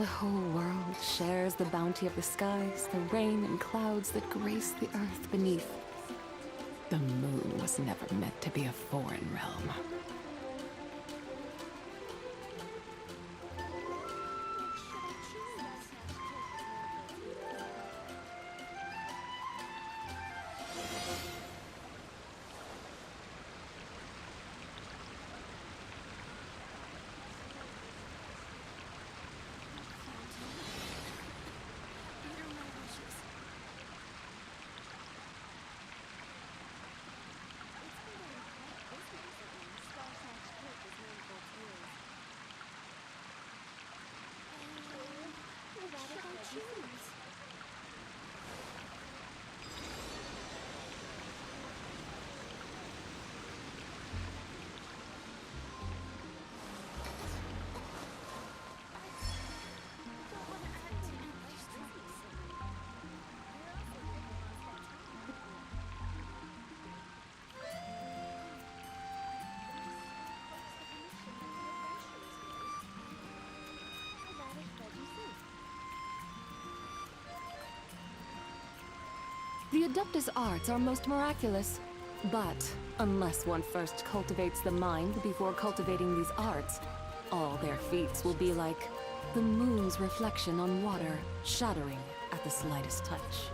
The whole world shares the bounty of the skies, the rain and clouds that grace the earth beneath. The moon was never meant to be a foreign realm. The Adeptus arts are most miraculous, but unless one first cultivates the mind before cultivating these arts, all their feats will be like the moon's reflection on water, shattering at the slightest touch.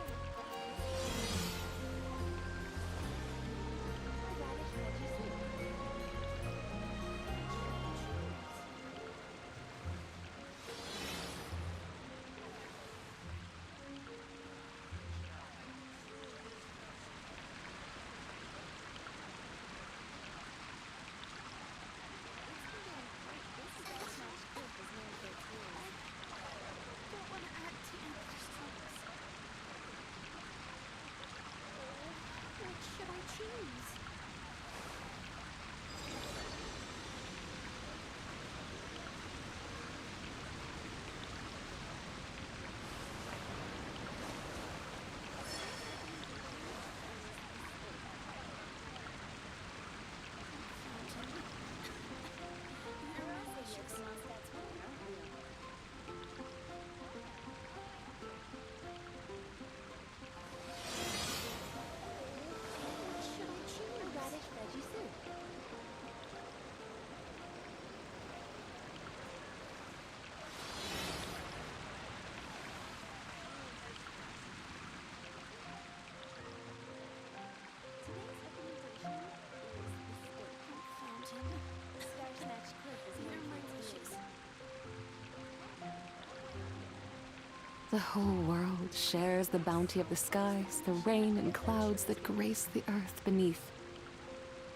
The whole world shares the bounty of the skies, the rain and clouds that grace the earth beneath.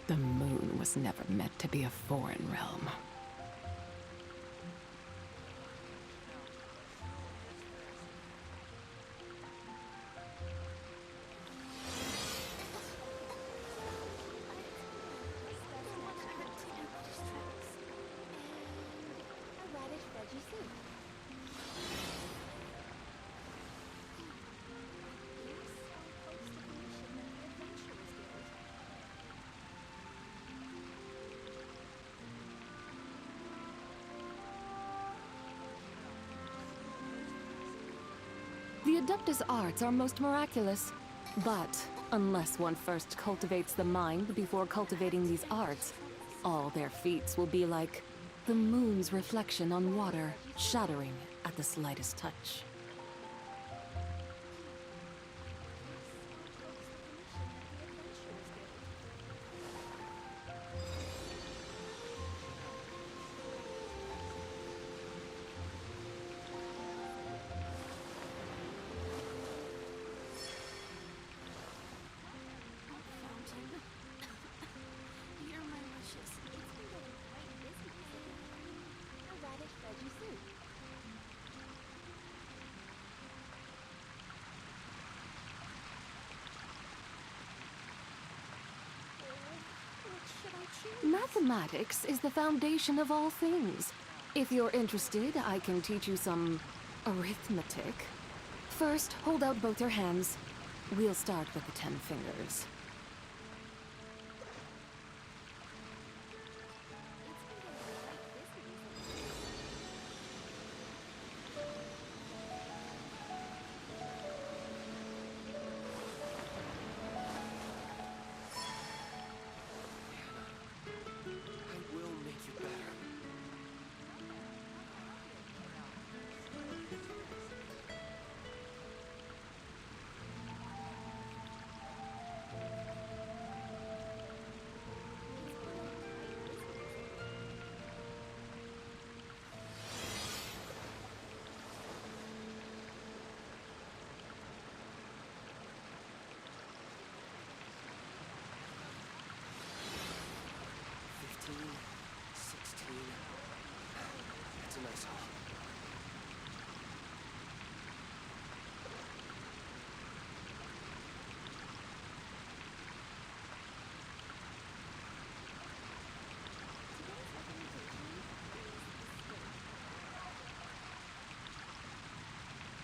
The moon was never meant to be a foreign realm. The Adeptus arts are most miraculous, but unless one first cultivates the mind before cultivating these arts, all their feats will be like the moon's reflection on water, shattering at the slightest touch. Mathematics is the foundation of all things. If you're interested, I can teach you some arithmetic. First, hold out both your hands. We'll start with the 10 fingers. 15, 16. That's a nice haul.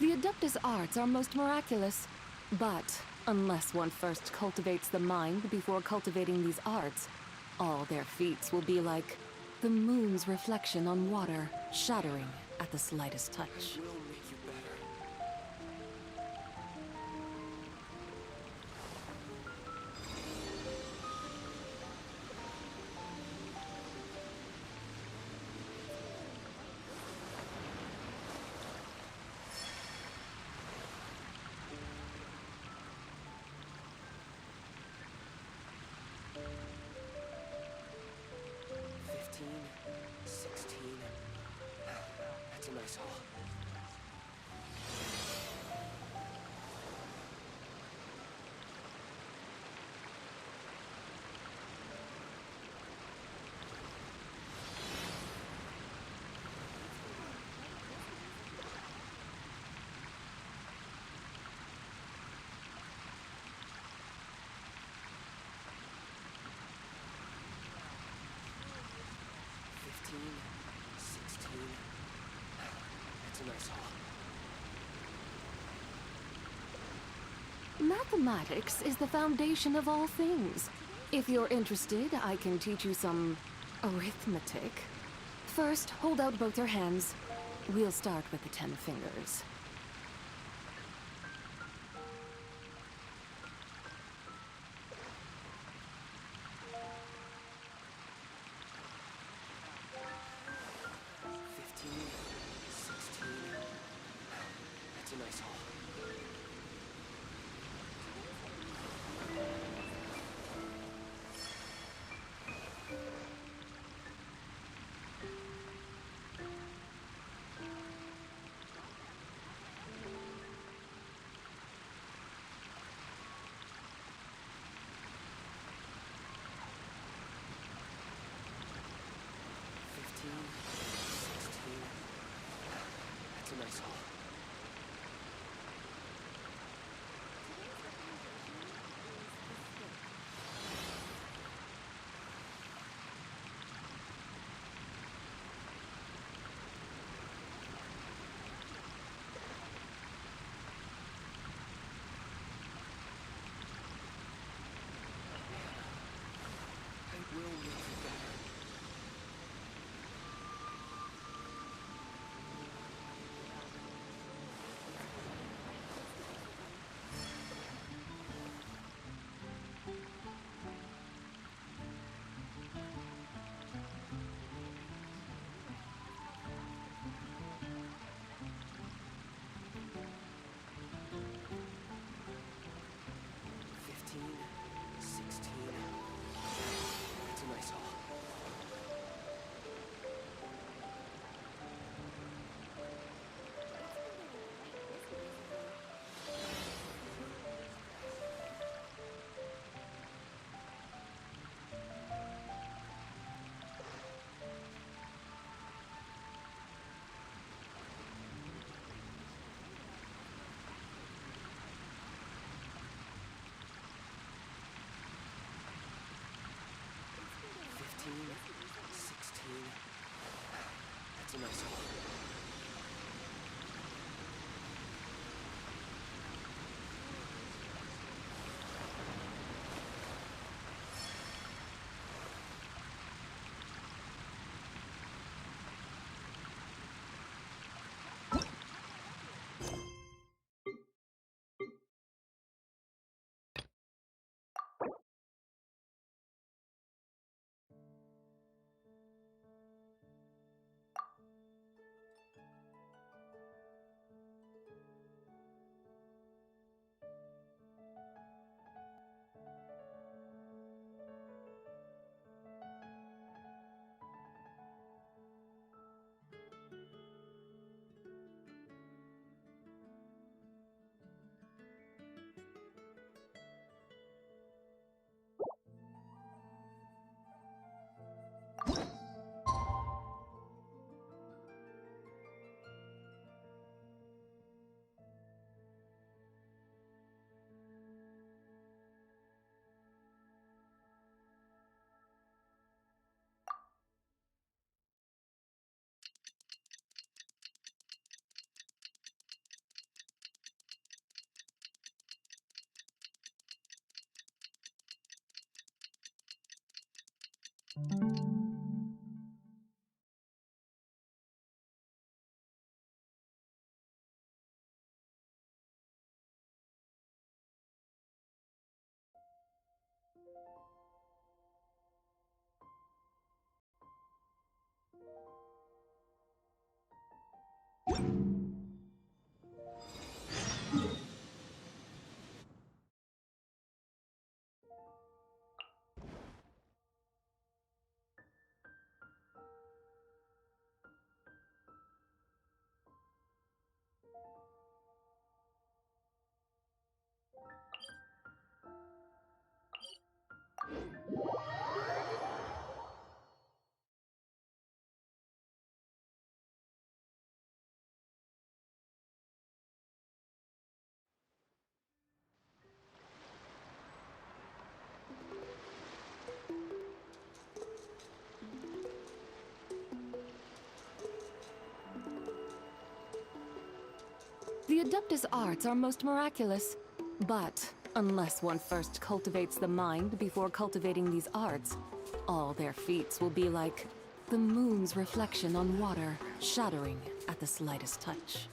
The Adeptus arts are most miraculous, but unless one first cultivates the mind before cultivating these arts, all their feats will be like the moon's reflection on water, shattering at the slightest touch. I will make you better. That's a nice haul. That's a nice haul. Mathematics is the foundation of all things. If you're interested, I can teach you some arithmetic. First, hold out both your hands. We'll start with the 10 fingers. That's a nice haul. That's a nice haul. I will make you better. That's a nice haul. That's a nice haul. The Adeptus arts are most miraculous, but unless one first cultivates the mind before cultivating these arts, all their feats will be like the moon's reflection on water, shattering at the slightest touch.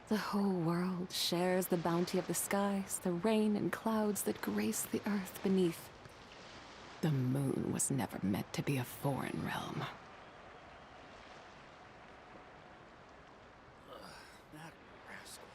The whole world shares the bounty of the skies, the rain and clouds that grace the earth beneath. The moon was never meant to be a foreign realm. That rascal.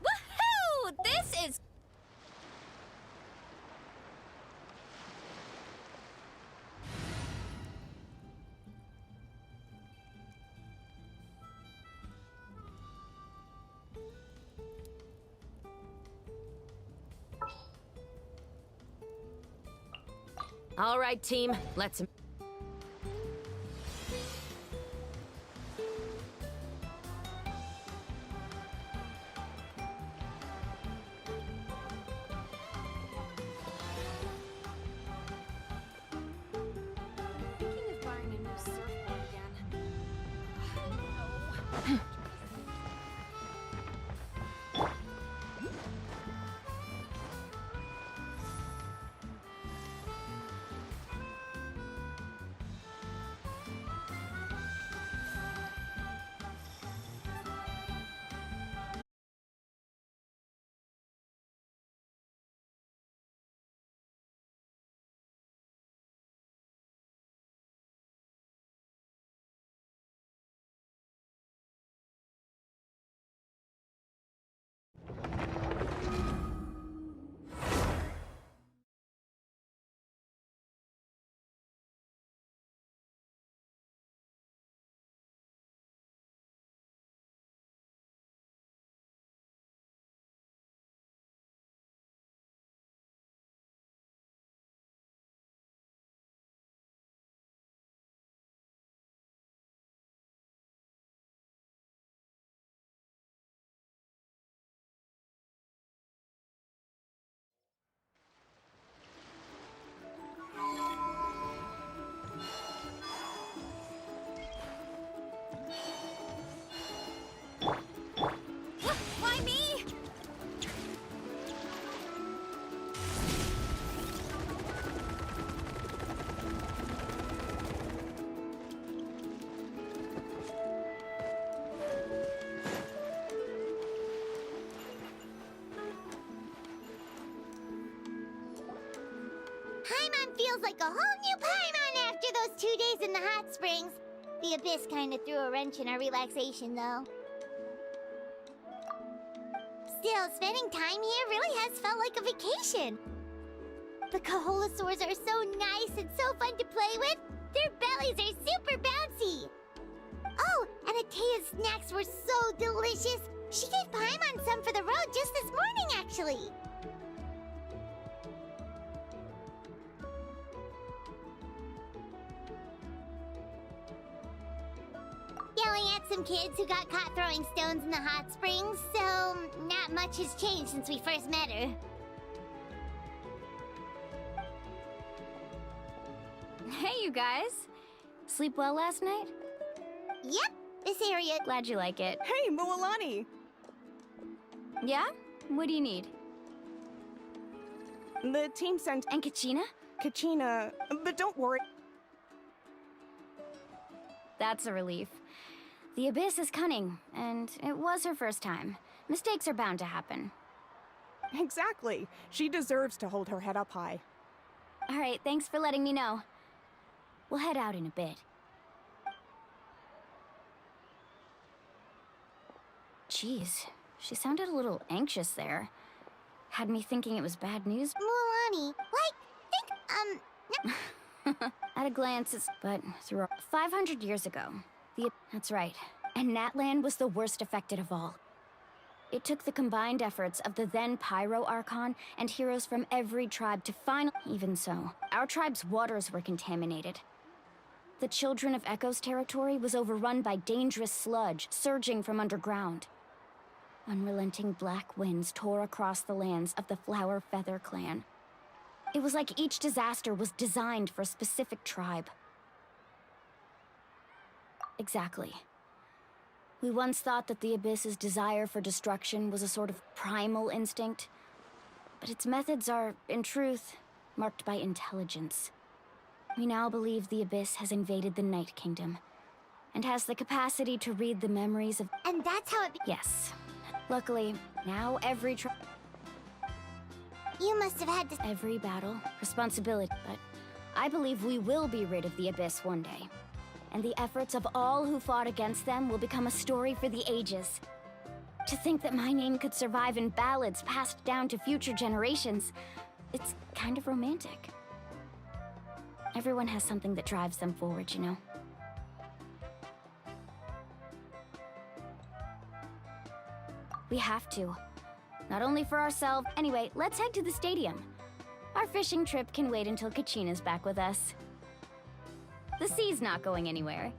Woohoo! This is... All right, team, let's... Thinking of buying a new surfboard again. No. Paimon feels like a whole new Paimon after those 2 days in the hot springs. The Abyss kind of threw a wrench in our relaxation, though. Still, spending time here really has felt like a vacation. The Kaholosaurs are so nice and so fun to play with. Their bellies are super bouncy. Oh, and Atea's snacks were so delicious. She gave Paimon some for the road just this morning, actually. Yelling at some kids who got caught throwing stones in the hot springs, so not much has changed since we first met her. Hey, you guys. Sleep well last night? Yep, this area. Glad you like it. Hey, Mualani! Yeah? What do you need? The team sent And Kachina? Kachina, but don't worry. That's a relief. The Abyss is cunning, and it was her first time. Mistakes are bound to happen. Exactly. She deserves to hold her head up high. All right, thanks for letting me know. We'll head out in a bit. Jeez, she sounded a little anxious there. Had me thinking it was bad news. Mualani, At a glance, it's... But through 500 years ago, That's right. And Natlan was the worst affected of all. It took the combined efforts of the then Pyro Archon and heroes from every tribe to finally... Even so, our tribe's waters were contaminated. The Children of Echo's territory was overrun by dangerous sludge surging from underground. Unrelenting black winds tore across the lands of the Flower Feather clan. It was like each disaster was designed for a specific tribe. Exactly. We once thought that the Abyss's desire for destruction was a sort of primal instinct, but its methods are, in truth, marked by intelligence. We now believe the Abyss has invaded the Night Kingdom, and has the capacity to read the memories of... And that's how it... Yes. Luckily, now every You must have had to... every battle, responsibility, but I believe we will be rid of the Abyss one day. And the efforts of all who fought against them will become a story for the ages. To think that my name could survive in ballads passed down to future generations, it's kind of romantic. Everyone has something that drives them forward, you know? We have to. Not only for ourselves. Anyway, let's head to the stadium. Our fishing trip can wait until Kachina's back with us. The sea's not going anywhere.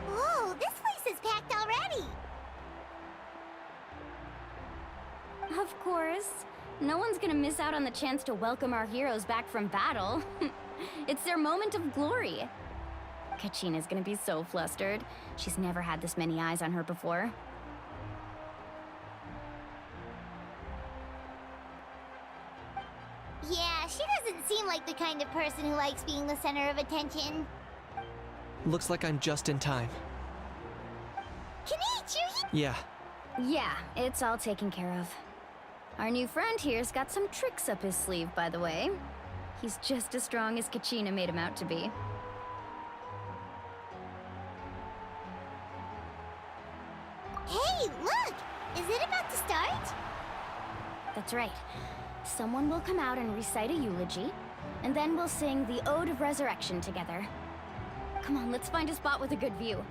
Whoa, this place is packed already! Of course. No one's gonna miss out on the chance to welcome our heroes back from battle. It's their moment of glory. Kachina's gonna be so flustered. She's never had this many eyes on her before. Yeah, she doesn't seem like the kind of person who likes being the center of attention. Looks like I'm just in time. Kenichi, Yeah, Yeah, it's all taken care of. Our new friend here's got some tricks up his sleeve, by the way. He's just as strong as Kachina made him out to be. Hey, look! Is it about to start? That's right. Someone will come out and recite a eulogy, and then we'll sing the Ode of Resurrection together. Come on, let's find a spot with a good view.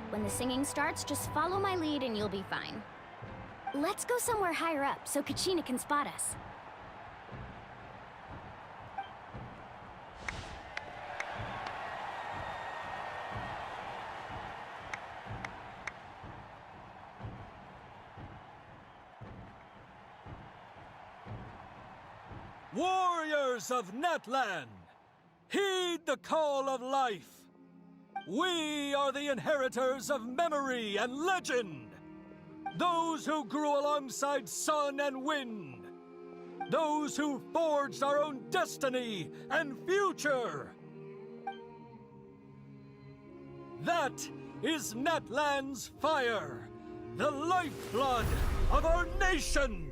When the singing starts, just follow my lead and you'll be fine. Let's go somewhere higher up so Kachina can spot us. Warriors of Natlan, heed the call of life. We are the inheritors of memory and legend. Those who grew alongside sun and wind. Those who forged our own destiny and future. That is Natlan's fire, the lifeblood of our nation.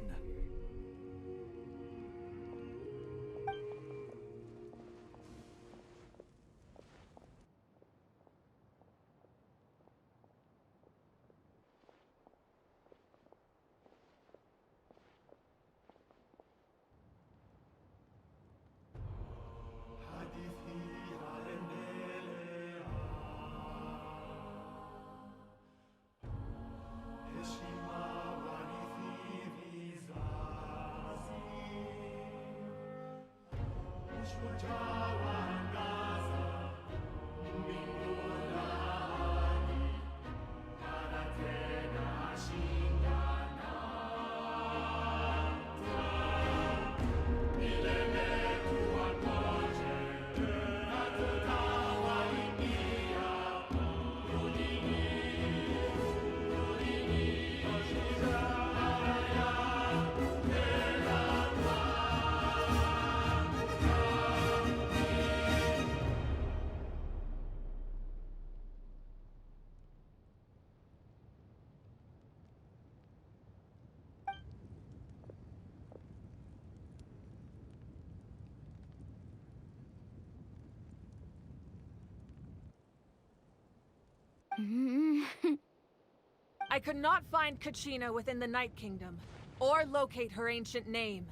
I could not find Kachina within the Night Kingdom, or locate her ancient name.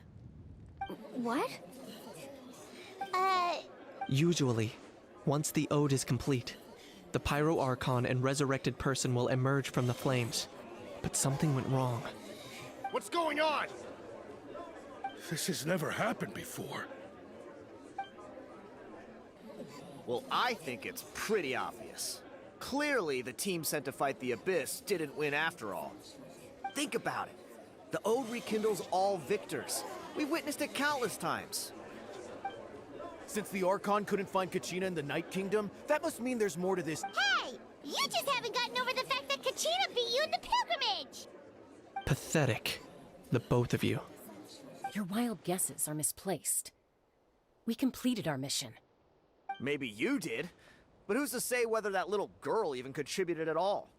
What? Usually, once the ode is complete, the Pyro Archon and resurrected person will emerge from the flames. But something went wrong. What's going on? This has never happened before. Well, I think it's pretty obvious. Clearly, the team sent to fight the Abyss didn't win after all. Think about it. The Ode rekindles all victors. We've witnessed it countless times. Since the Archon couldn't find Kachina in the Night Kingdom, that must mean there's more to this. Hey! You just haven't gotten over the fact that Kachina beat you in the pilgrimage! Pathetic. The both of you. Your wild guesses are misplaced. We completed our mission. Maybe you did, but who's to say whether that little girl even contributed at all?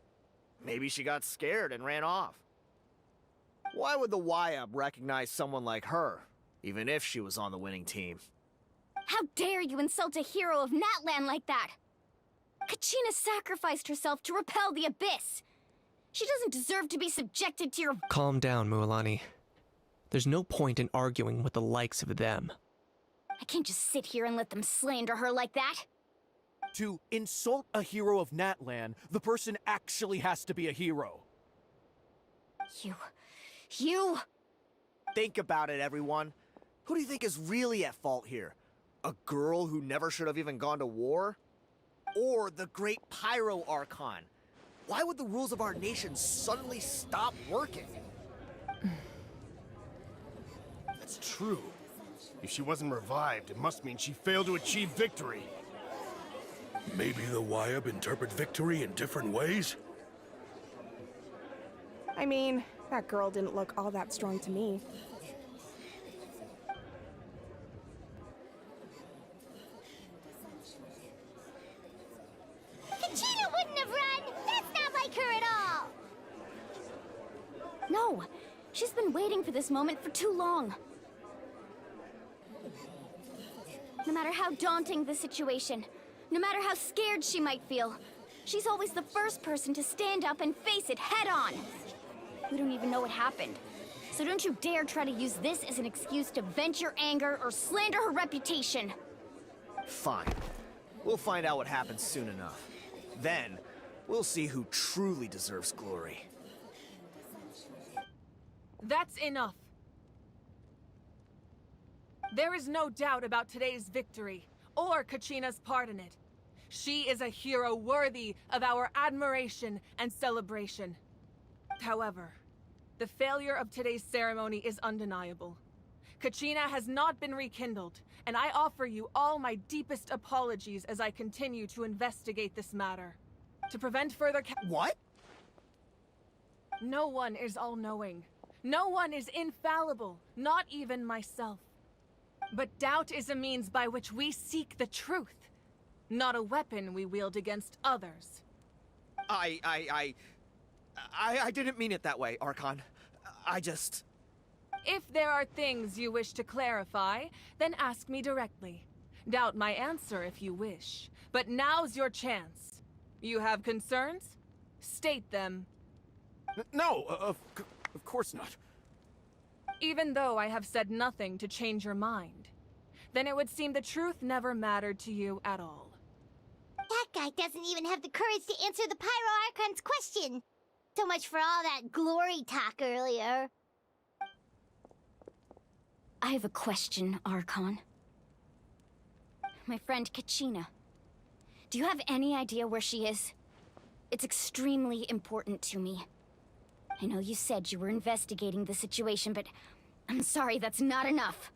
Maybe she got scared and ran off. Why would the YUB recognize someone like her, even if she was on the winning team? How dare you insult a hero of Natlan like that? Kachina sacrificed herself to repel the Abyss. She doesn't deserve to be subjected to your— Calm down, Mualani. There's no point in arguing with the likes of them. I can't just sit here and let them slander her like that. To insult a hero of Natlan, the person actually has to be a hero. You... Think about it, everyone. Who do you think is really at fault here? A girl who never should have even gone to war? Or the great Pyro Archon? Why would the rules of our nation suddenly stop working? That's true. If she wasn't revived, it must mean she failed to achieve victory. Maybe the YUB interpret victory in different ways? I mean, that girl didn't look all that strong to me. Kachina wouldn't have run! That's not like her at all! No! She's been waiting for this moment for too long. No matter how daunting the situation, no matter how scared she might feel, she's always the first person to stand up and face it head on. We don't even know what happened. So don't you dare try to use this as an excuse to vent your anger or slander her reputation. Fine. We'll find out what happens soon enough. Then, we'll see who truly deserves glory. That's enough. There is no doubt about today's victory, or Kachina's part in it. She is a hero worthy of our admiration and celebration. However, the failure of today's ceremony is undeniable. Kachina has not been rekindled, and I offer you all my deepest apologies as I continue to investigate this matter. To prevent further What? No one is all-knowing. No one is infallible, not even myself. But doubt is a means by which we seek the truth, not a weapon we wield against others. I didn't mean it that way, Archon. I just... If there are things you wish to clarify, then ask me directly. Doubt my answer if you wish, but now's your chance. You have concerns? State them. No, of course not. Even though I have said nothing to change your mind, then it would seem the truth never mattered to you at all. That guy doesn't even have the courage to answer the Pyro Archon's question. So much for all that glory talk earlier. I have a question, Archon. My friend Kachina. Do you have any idea where she is? It's extremely important to me. I know you said you were investigating the situation, but I'm sorry, that's not enough.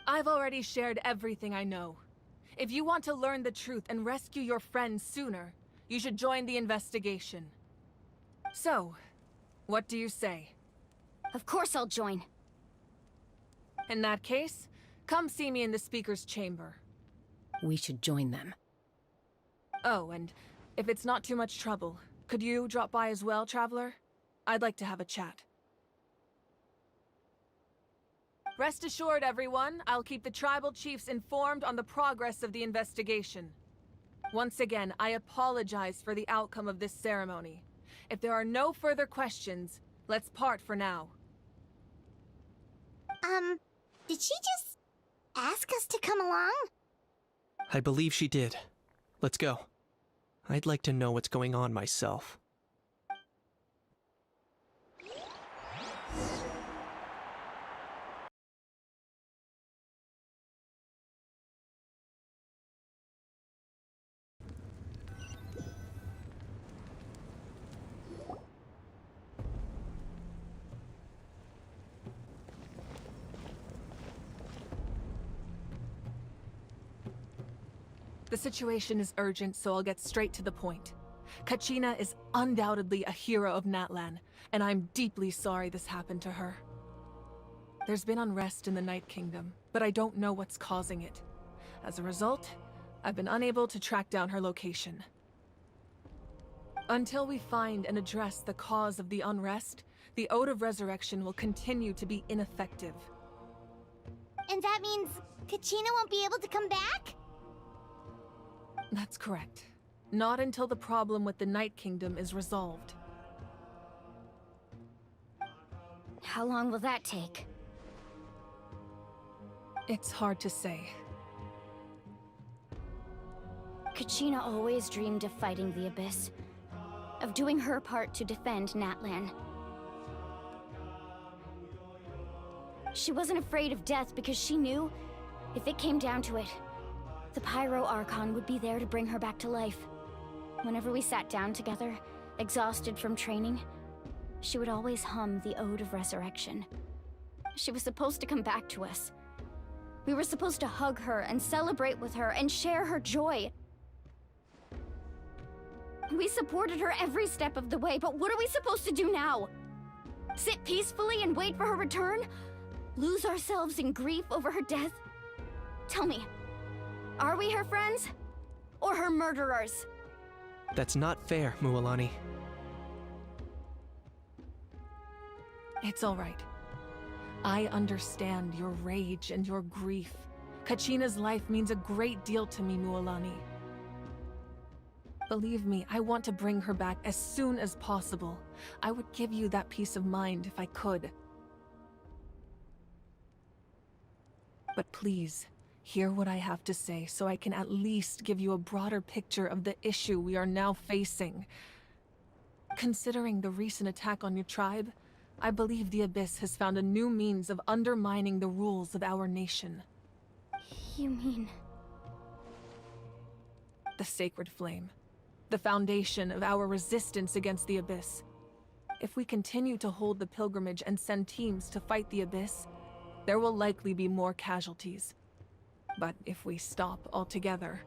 I've already shared everything I know. If you want to learn the truth and rescue your friend sooner, you should join the investigation. So, what do you say? Of course I'll join. In that case, come see me in the speaker's chamber. We should join them. Oh, and if it's not too much trouble, could you drop by as well, Traveler? I'd like to have a chat. Rest assured, everyone, I'll keep the tribal chiefs informed on the progress of the investigation. Once again, I apologize for the outcome of this ceremony. If there are no further questions, let's part for now. Did she just ask us to come along? I believe she did. Let's go. I'd like to know what's going on myself. The situation is urgent, so I'll get straight to the point. Kachina is undoubtedly a hero of Natlan, and I'm deeply sorry this happened to her. There's been unrest in the Night Kingdom, but I don't know what's causing it. As a result, I've been unable to track down her location. Until we find and address the cause of the unrest, the Ode of Resurrection will continue to be ineffective. And that means Kachina won't be able to come back? That's correct. Not until the problem with the Night Kingdom is resolved. How long will that take? It's hard to say. Kachina always dreamed of fighting the Abyss, of doing her part to defend Natlan. She wasn't afraid of death because she knew, if it came down to it, the Pyro Archon would be there to bring her back to life. Whenever we sat down together, exhausted from training, she would always hum the Ode of Resurrection. She was supposed to come back to us. We were supposed to hug her and celebrate with her and share her joy. We supported her every step of the way, but what are we supposed to do now? Sit peacefully and wait for her return? Lose ourselves in grief over her death? Tell me, are we her friends? Or her murderers? That's not fair, Mualani. It's all right. I understand your rage and your grief. Kachina's life means a great deal to me, Mualani. Believe me, I want to bring her back as soon as possible. I would give you that peace of mind if I could. But please, hear what I have to say so I can at least give you a broader picture of the issue we are now facing. Considering the recent attack on your tribe, I believe the Abyss has found a new means of undermining the rules of our nation. You mean... The Sacred Flame. The foundation of our resistance against the Abyss. If we continue to hold the pilgrimage and send teams to fight the Abyss, there will likely be more casualties. But if we stop altogether,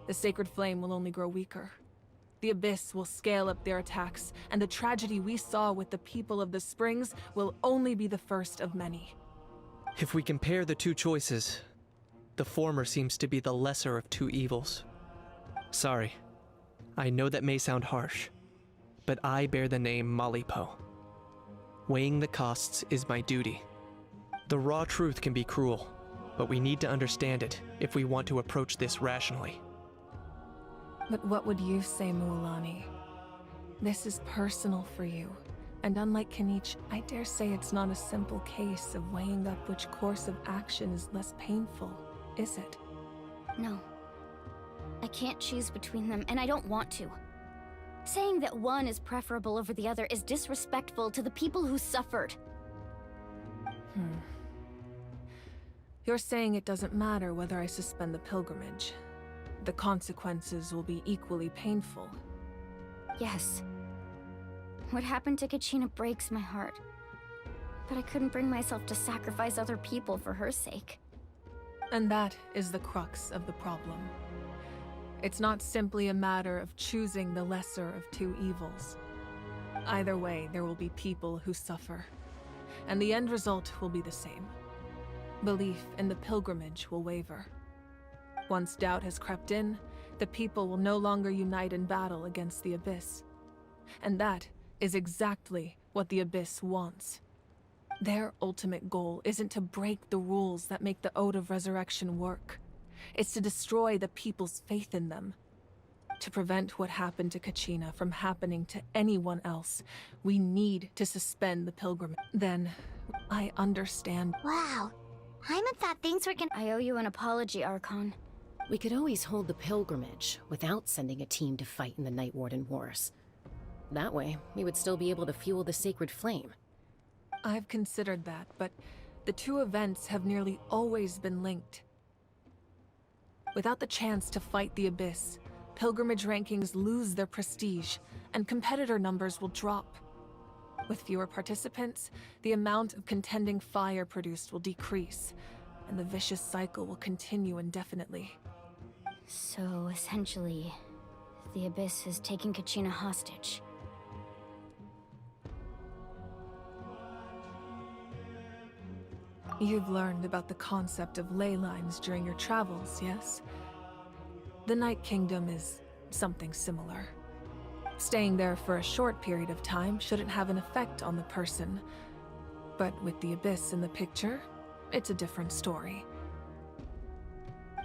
the Sacred Flame will only grow weaker. The Abyss will scale up their attacks, and the tragedy we saw with the people of the Springs will only be the first of many. If we compare the two choices, the former seems to be the lesser of two evils. Sorry, I know that may sound harsh, but I bear the name Malipo. Weighing the costs is my duty. The raw truth can be cruel, but we need to understand it if we want to approach this rationally. But what would you say, Mualani? This is personal for you, and unlike Kenichi, I dare say it's not a simple case of weighing up which course of action is less painful, is it? No. I can't choose between them, and I don't want to. Saying that one is preferable over the other is disrespectful to the people who suffered. You're saying it doesn't matter whether I suspend the pilgrimage. The consequences will be equally painful. Yes. What happened to Kachina breaks my heart. But I couldn't bring myself to sacrifice other people for her sake. And that is the crux of the problem. It's not simply a matter of choosing the lesser of two evils. Either way, there will be people who suffer. And the end result will be the same. Belief in the pilgrimage will waver. Once doubt has crept in, the people will no longer unite in battle against the Abyss. And that is exactly what the Abyss wants. Their ultimate goal isn't to break the rules that make the Ode of Resurrection work. It's to destroy the people's faith in them. To prevent what happened to Kachina from happening to anyone else, we need to suspend the pilgrimage. Then, I understand. Wow. Hyman thought things were gonna— I owe you an apology, Archon. We could always hold the pilgrimage without sending a team to fight in the Night Warden Wars. That way, we would still be able to fuel the Sacred Flame. I've considered that, but the two events have nearly always been linked. Without the chance to fight the Abyss, pilgrimage rankings lose their prestige, and competitor numbers will drop. With fewer participants, the amount of contending fire produced will decrease, and the vicious cycle will continue indefinitely. So, essentially, the Abyss has taken Kachina hostage. You've learned about the concept of ley lines during your travels, yes? The Night Kingdom is something similar. Staying there for a short period of time shouldn't have an effect on the person. But with the Abyss in the picture, it's a different story.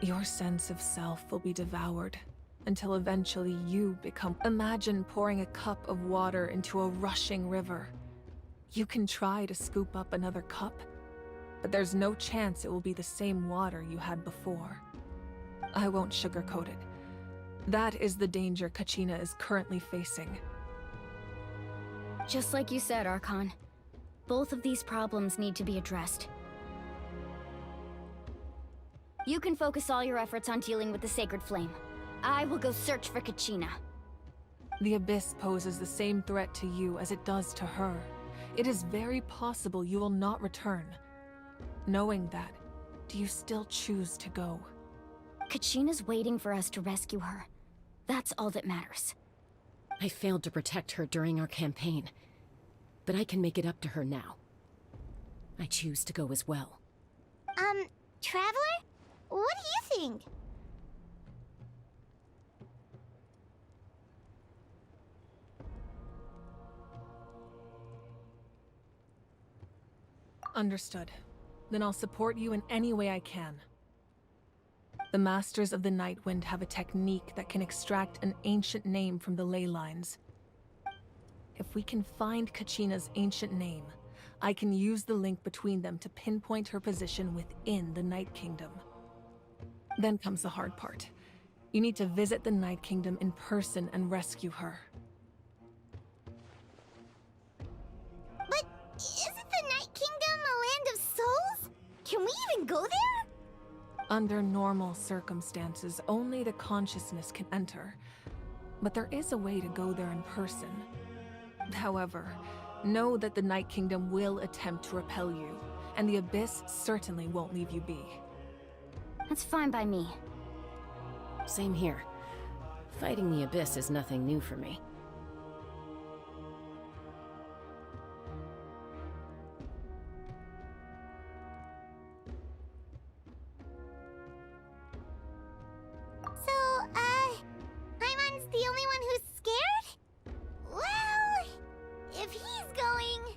Your sense of self will be devoured, until eventually you become— Imagine pouring a cup of water into a rushing river. You can try to scoop up another cup, but there's no chance it will be the same water you had before. I won't sugarcoat it. That is the danger Kachina is currently facing. Just like you said, Archon. Both of these problems need to be addressed. You can focus all your efforts on dealing with the Sacred Flame. I will go search for Kachina. The Abyss poses the same threat to you as it does to her. It is very possible you will not return. Knowing that, do you still choose to go? Kachina's waiting for us to rescue her. That's all that matters. I failed to protect her during our campaign, but I can make it up to her now. I choose to go as well. Traveler? What do you think? Understood. Then I'll support you in any way I can. The Masters of the Nightwind have a technique that can extract an ancient name from the ley lines. If we can find Kachina's ancient name, I can use the link between them to pinpoint her position within the Night Kingdom. Then comes the hard part. You need to visit the Night Kingdom in person and rescue her. But isn't the Night Kingdom a land of souls? Can we even go there? Under normal circumstances, only the consciousness can enter. But there is a way to go there in person. However, know that the Night Kingdom will attempt to repel you, and the Abyss certainly won't leave you be. That's fine by me. Same here. Fighting the Abyss is nothing new for me. So, Paimon's the only one who's scared? Well, if he's going,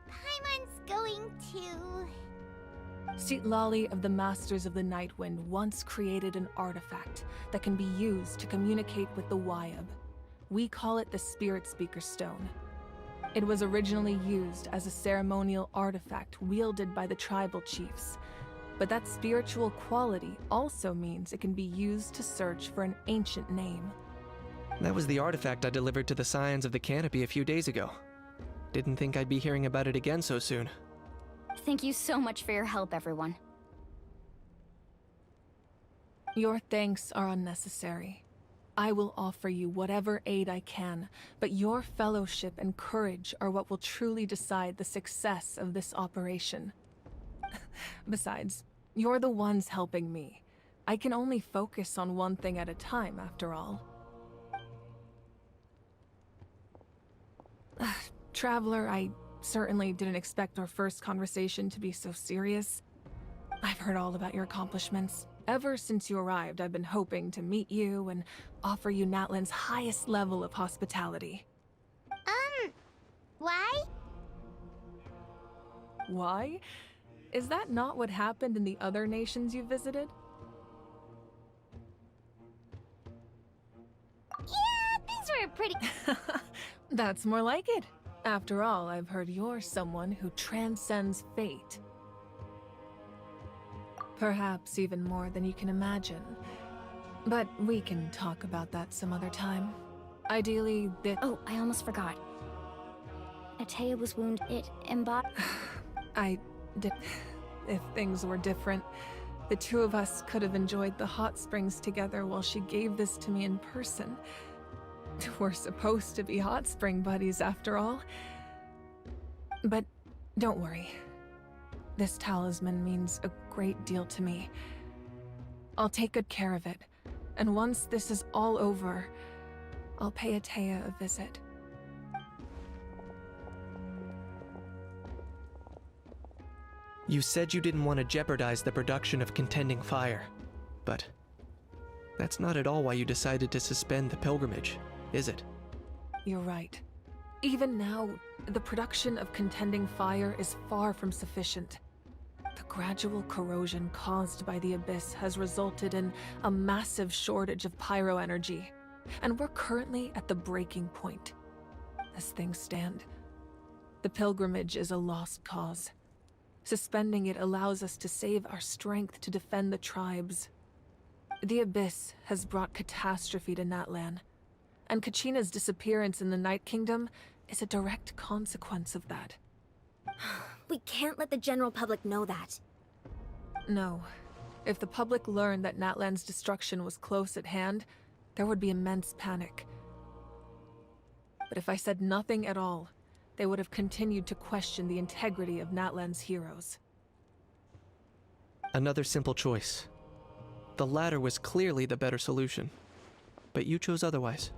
Paimon's going too. Lali of the Masters of the Nightwind once created an artifact that can be used to communicate with the Wyab. We call it the Spirit Speaker Stone. It was originally used as a ceremonial artifact wielded by the tribal chiefs, but that spiritual quality also means it can be used to search for an ancient name. That was the artifact I delivered to the Scions of the Canopy a few days ago. Didn't think I'd be hearing about it again so soon. Thank you so much for your help, everyone. Your thanks are unnecessary. I will offer you whatever aid I can, but your fellowship and courage are what will truly decide the success of this operation. Besides, you're the ones helping me. I can only focus on one thing at a time, after all. Traveler, I certainly didn't expect our first conversation to be so serious. I've heard all about your accomplishments. Ever since you arrived, I've been hoping to meet you and offer you Natlan's highest level of hospitality. Why? Why? Is that not what happened in the other nations you visited? Yeah, things were pretty... That's more like it. After all, I've heard you're someone who transcends fate. Perhaps even more than you can imagine. But we can talk about that some other time. Ideally, Oh, I almost forgot. Atea was wounded. It embodied... If things were different, the two of us could have enjoyed the hot springs together while she gave this to me in person. We're supposed to be hot spring buddies after all. But don't worry. This talisman means a great deal to me. I'll take good care of it, and once this is all over, I'll pay Atea a visit. You said you didn't want to jeopardize the production of contending fire, but that's not at all why you decided to suspend the pilgrimage, is it? You're right. Even now, the production of contending fire is far from sufficient. The gradual corrosion caused by the Abyss has resulted in a massive shortage of pyro energy, and we're currently at the breaking point. As things stand, the pilgrimage is a lost cause. Suspending it allows us to save our strength to defend the tribes. The Abyss has brought catastrophe to Natlan, and Kachina's disappearance in the Night Kingdom is a direct consequence of that. We can't let the general public know that. No. If the public learned that Natlan's destruction was close at hand, there would be immense panic. But if I said nothing at all, they would have continued to question the integrity of Natlan's heroes. Another simple choice. The latter was clearly the better solution, but you chose otherwise.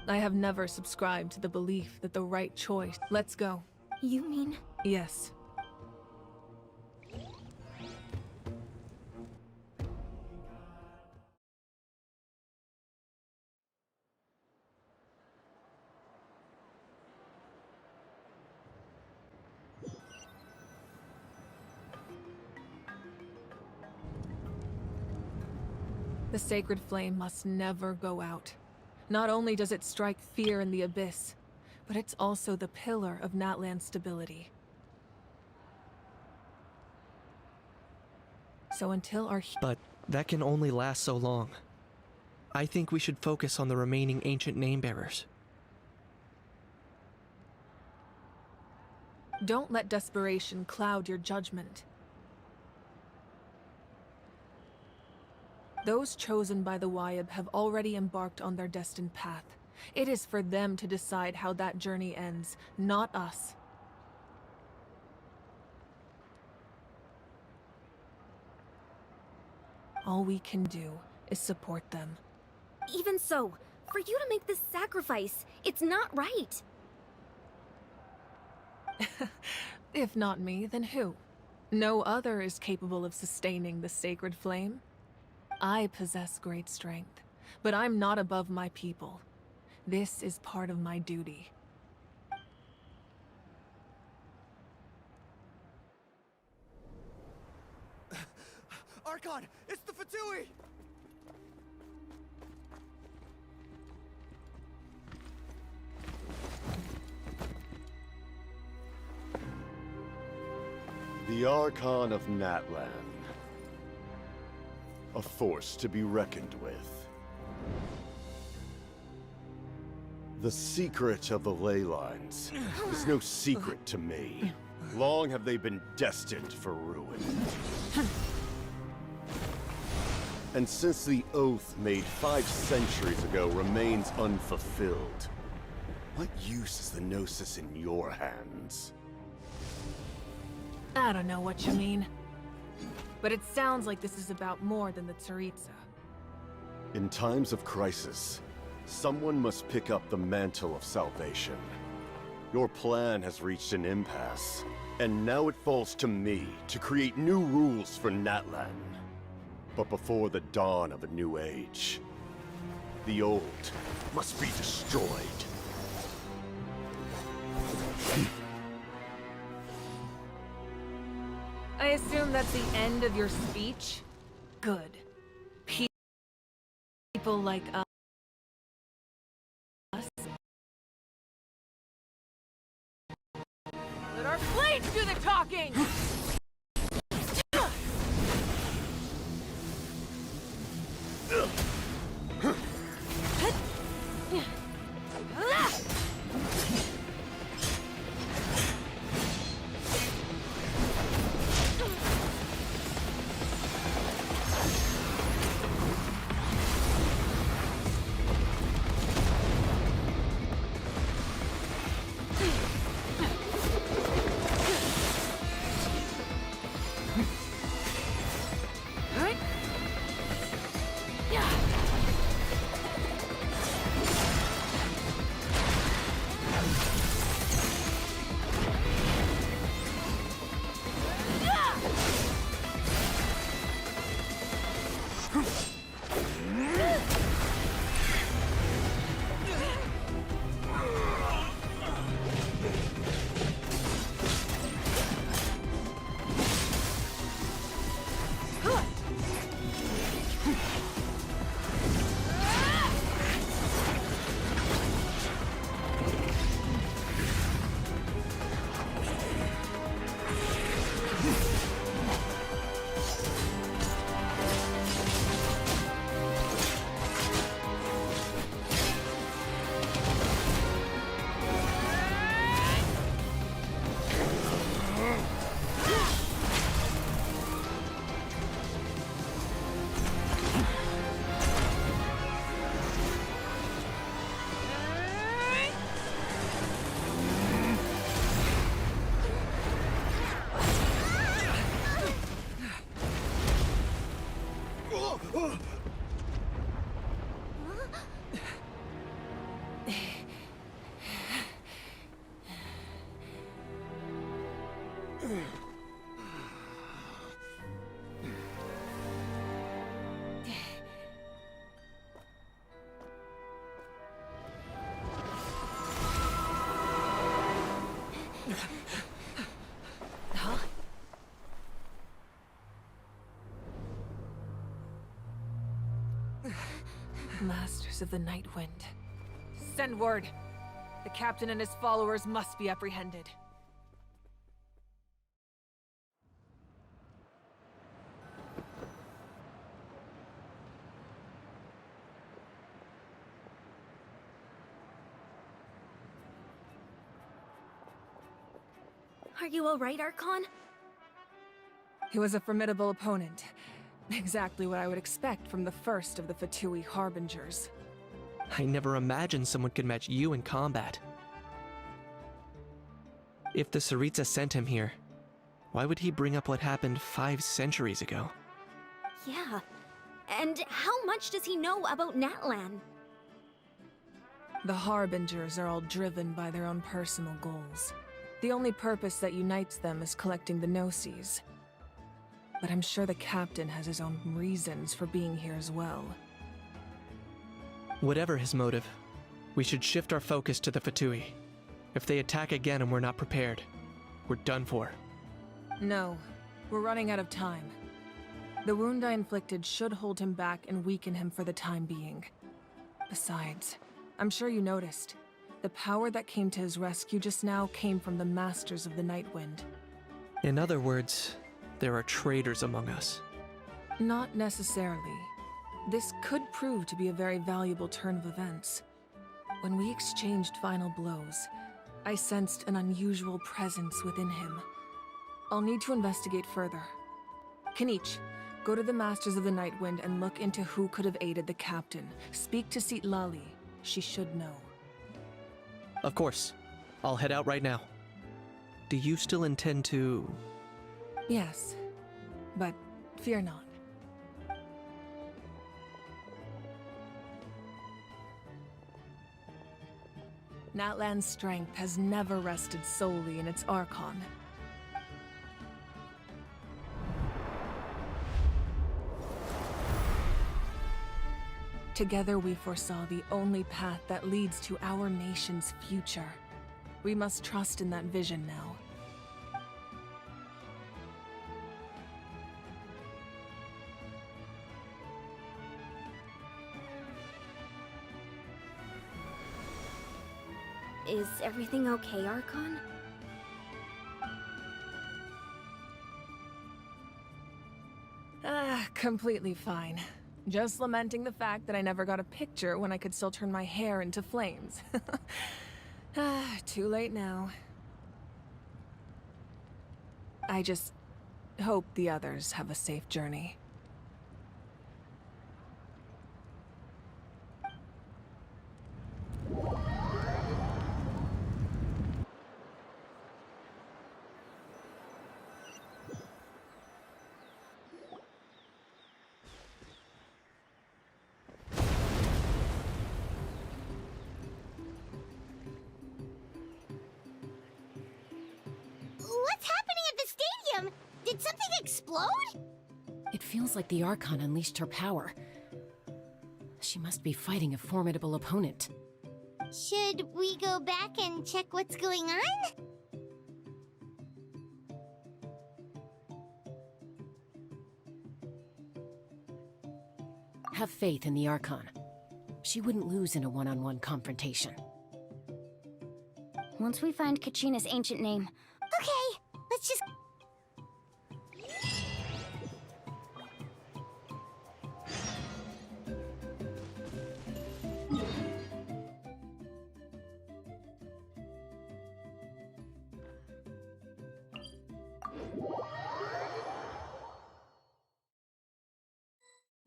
I have never subscribed to the belief that the right choice... Let's go. You mean? Yes. The sacred flame must never go out. Not only does it strike fear in the abyss, but it's also the pillar of Natlan's stability. So until our... But that can only last so long. I think we should focus on the remaining ancient name-bearers. Don't let desperation cloud your judgment. Those chosen by the Wyab have already embarked on their destined path. It is for them to decide how that journey ends, not us. All we can do is support them. Even so, for you to make this sacrifice, it's not right. If not me, then who? No other is capable of sustaining the sacred flame. I possess great strength, but I'm not above my people. This is part of my duty. Archon, it's the Fatui! The Archon of Natlan. A force to be reckoned with. The secret of the ley lines is no secret to me. Long have they been destined for ruin. And since the oath made 5 centuries ago remains unfulfilled, what use is the Gnosis in your hands? I don't know what you mean. But it sounds like this is about more than the Tsaritsa. In times of crisis, someone must pick up the mantle of salvation. Your plan has reached an impasse, and now it falls to me to create new rules for Natlan. But before the dawn of a new age, the old must be destroyed. I assume that's the end of your speech? Good. People like us. Let our blades do the talking! Masters of the Night Wind. Send word. The captain and his followers must be apprehended. Are you alright, Archon? He was a formidable opponent. Exactly what I would expect from the first of the Fatui Harbingers. I never imagined someone could match you in combat. If the Tsaritsa sent him here, why would he bring up what happened 5 centuries ago? Yeah. And how much does he know about Natlan? The Harbingers are all driven by their own personal goals. The only purpose that unites them is collecting the Gnosis. But I'm sure the captain has his own reasons for being here as well. Whatever his motive, we should shift our focus to the Fatui. If they attack again and we're not prepared, we're done for. No, we're running out of time. The wound I inflicted should hold him back and weaken him for the time being. Besides, I'm sure you noticed, the power that came to his rescue just now came from the Masters of the Night Wind. In other words, there are traitors among us. Not necessarily. This could prove to be a very valuable turn of events. When we exchanged final blows, I sensed an unusual presence within him. I'll need to investigate further. Kanich, go to the Masters of the Night Wind and look into who could have aided the captain. Speak to Sitlali. She should know. Of course. I'll head out right now. Do you still intend to... Yes, but fear not. Natlan's strength has never rested solely in its Archon. Together we foresaw the only path that leads to our nation's future. We must trust in that vision now. Is everything okay, Archon? Completely fine. Just lamenting the fact that I never got a picture when I could still turn my hair into flames. Too late now. I just hope the others have a safe journey. What's happening at the stadium? Did something explode? It feels like the Archon unleashed her power. She must be fighting a formidable opponent. Should we go back and check what's going on? Have faith in the Archon. She wouldn't lose in a one-on-one confrontation. Once we find Kachina's ancient name... Okay, let's just...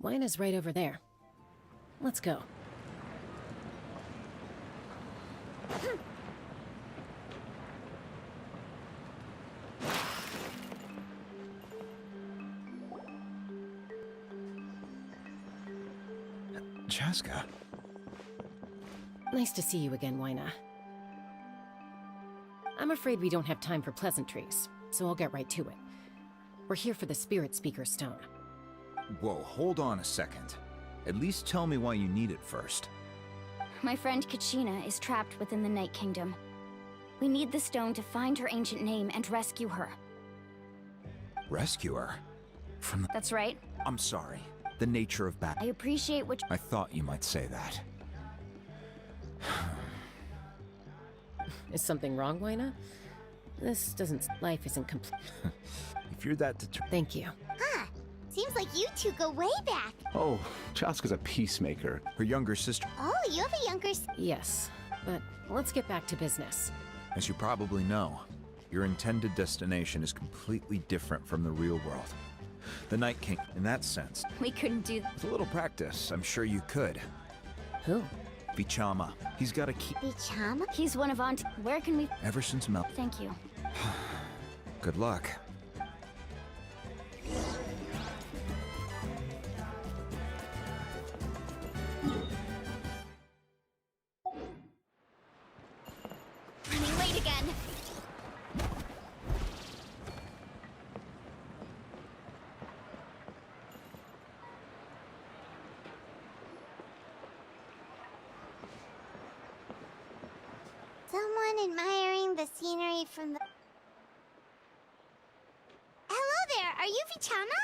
Wine is right over there. Let's go. Chaska. Nice to see you again, Wyna. I'm afraid we don't have time for pleasantries, so I'll get right to it. We're here for the Spirit Speaker Stone. Whoa, hold on a second. At least tell me why you need it first. My friend Kachina is trapped within the Night Kingdom. We need the stone to find her ancient name and rescue her. Rescue her? From the... That's right. I'm sorry. The nature of battle. I appreciate what... I thought you might say that. Is something wrong, Wyna? This doesn't... Life isn't complete. If you're that determined... Thank you. Huh. Seems like you two go way back. Oh, Chaska's a peacemaker. Her younger sister... Oh, you have a younger Yes, but let's get back to business. As you probably know, your intended destination is completely different from the real world. The Night King, in that sense. We couldn't do With a little practice, I'm sure you could. Who? Vichama. He's got a key... Vichama? He's one of Aunt. Where can we... Ever since Mel... Thank you. Good luck. Running late again. Someone admiring the scenery from the... Hello there, are you Vichama?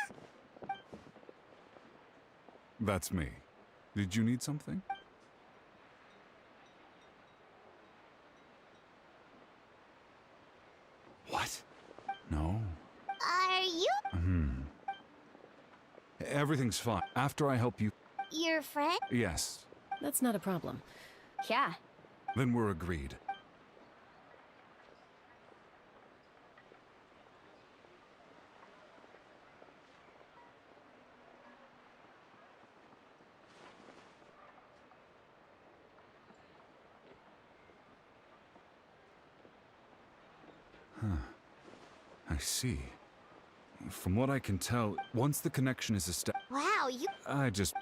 That's me. Did you need something? What? No. Are you... Everything's fine. After I help you... your friend? Yes. That's not a problem. Yeah. Then we're agreed. I see. From what I can tell, once the connection is established... Wow, you...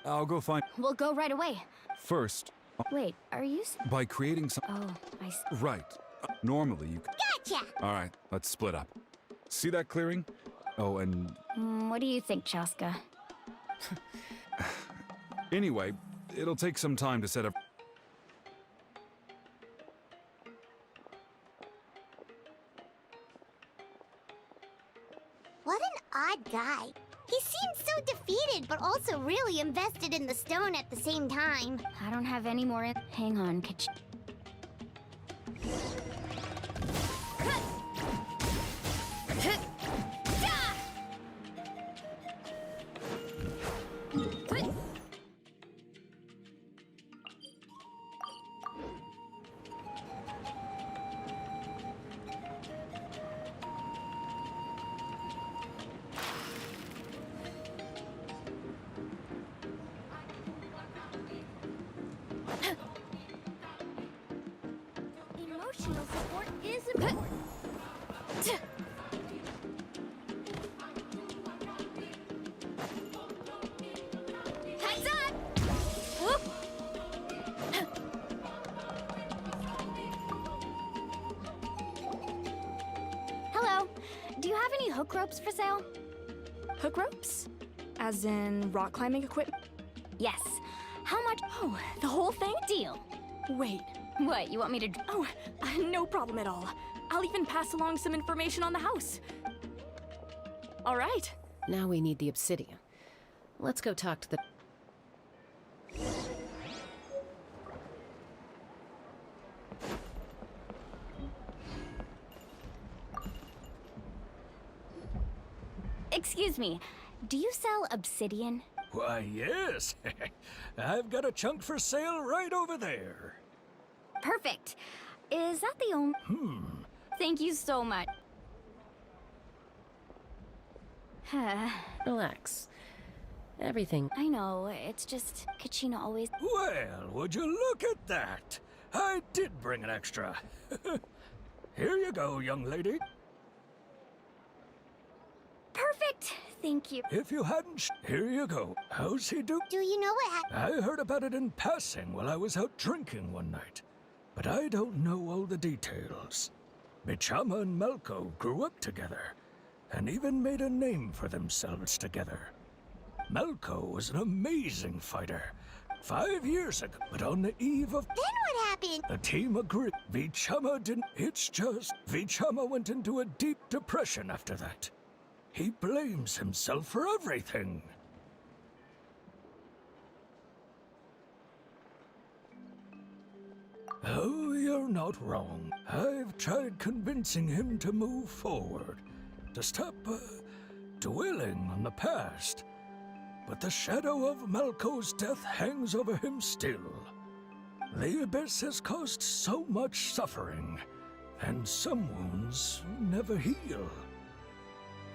I'll go find... We'll go right away. First, Wait, are you... by creating some... Oh, I see. Right. Normally you... Gotcha! Alright, let's split up. See that clearing? Oh, and... What do you think, Chaska? Anyway, it'll take some time to set up... What an odd guy. He seems so defeated, but also really invested in the stone at the same time. I don't have any more... Hang on, Emotional support is important. Heads up! Whoop. Hello. Do you have any hook ropes for sale? Hook ropes? As in rock climbing equipment? Yes. How much? Oh, the whole thing? Deal. Wait. What, you want me to... Oh, no problem at all. I'll even pass along some information on the house. All right. Now we need the obsidian. Let's go talk to the... Excuse me. Do you sell obsidian? Why, yes. I've got a chunk for sale right over there. Perfect. Is that the only... Thank you so much. Relax. Everything... I know, it's just... Kachina always... Well, would you look at that? I did bring an extra. Here you go, young lady. Perfect! Thank you. If you hadn't... Here you go. How's he do? Do you know what happened? I heard about it in passing while I was out drinking one night. But I don't know all the details. Vichama and Malko grew up together, and even made a name for themselves together. Malko was an amazing fighter. 5 years ago, but on the eve of... Then what happened? The team agreed. Vichama didn't... It's just... Vichama went into a deep depression after that. He blames himself for everything. Oh, you're not wrong. I've tried convincing him to move forward, to stop dwelling on the past. But the shadow of Malko's death hangs over him still. The Abyss has caused so much suffering, and some wounds never heal.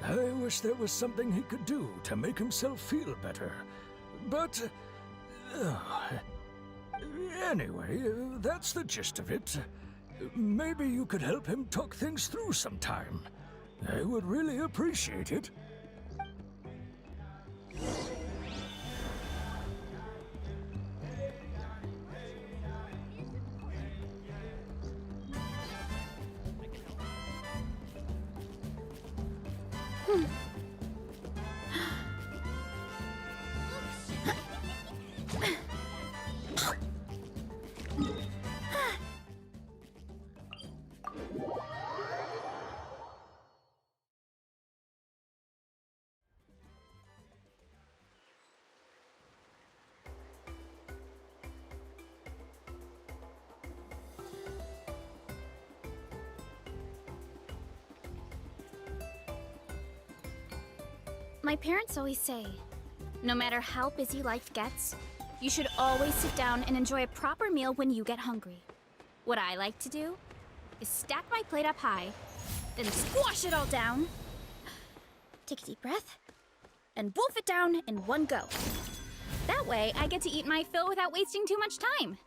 I wish there was something he could do to make himself feel better, but... anyway, that's the gist of it. Maybe you could help him talk things through sometime. I would really appreciate it. My parents always say, no matter how busy life gets, you should always sit down and enjoy a proper meal when you get hungry. What I like to do is stack my plate up high, then squash it all down, take a deep breath, and wolf it down in one go. That way, I get to eat my fill without wasting too much time.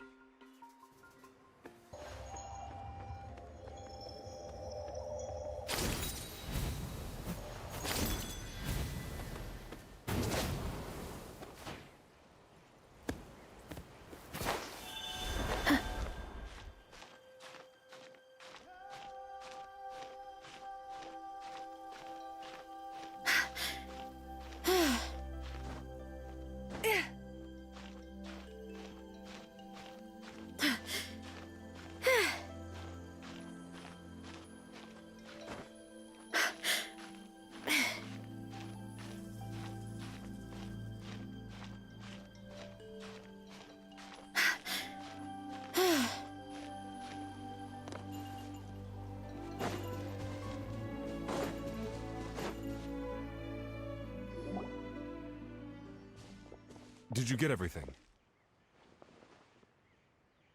Did you get everything?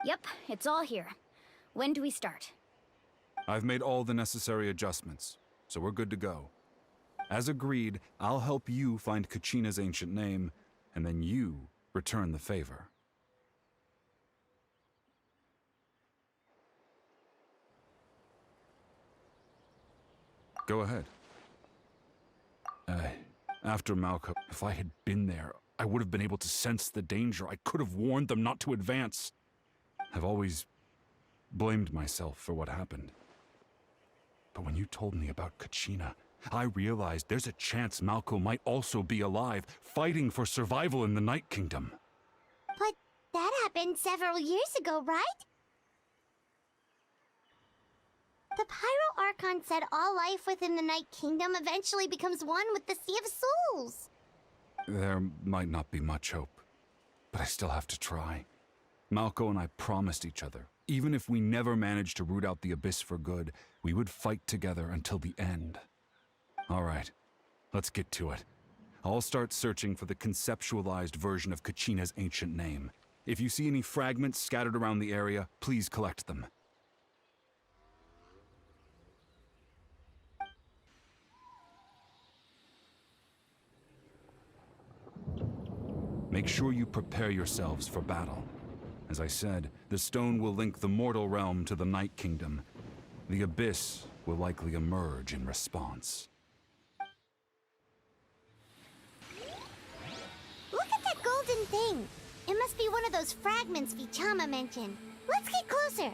Yep, it's all here. When do we start? I've made all the necessary adjustments, so we're good to go. As agreed, I'll help you find Kachina's ancient name, and then you return the favor. Go ahead. After Malko, if I had been there, I would have been able to sense the danger. I could have warned them not to advance. I've always blamed myself for what happened. But when you told me about Kachina, I realized there's a chance Malko might also be alive, fighting for survival in the Night Kingdom. But that happened several years ago, right? The Pyro Archon said all life within the Night Kingdom eventually becomes one with the Sea of Souls. There might not be much hope, but I still have to try. Malko and I promised each other, even if we never managed to root out the Abyss for good, we would fight together until the end. All right, let's get to it. I'll start searching for the conceptualized version of Kachina's ancient name. If you see any fragments scattered around the area, please collect them. Make sure you prepare yourselves for battle. As I said, the stone will link the mortal realm to the Night Kingdom. The Abyss will likely emerge in response. Look at that golden thing! It must be one of those fragments Vichama mentioned. Let's get closer!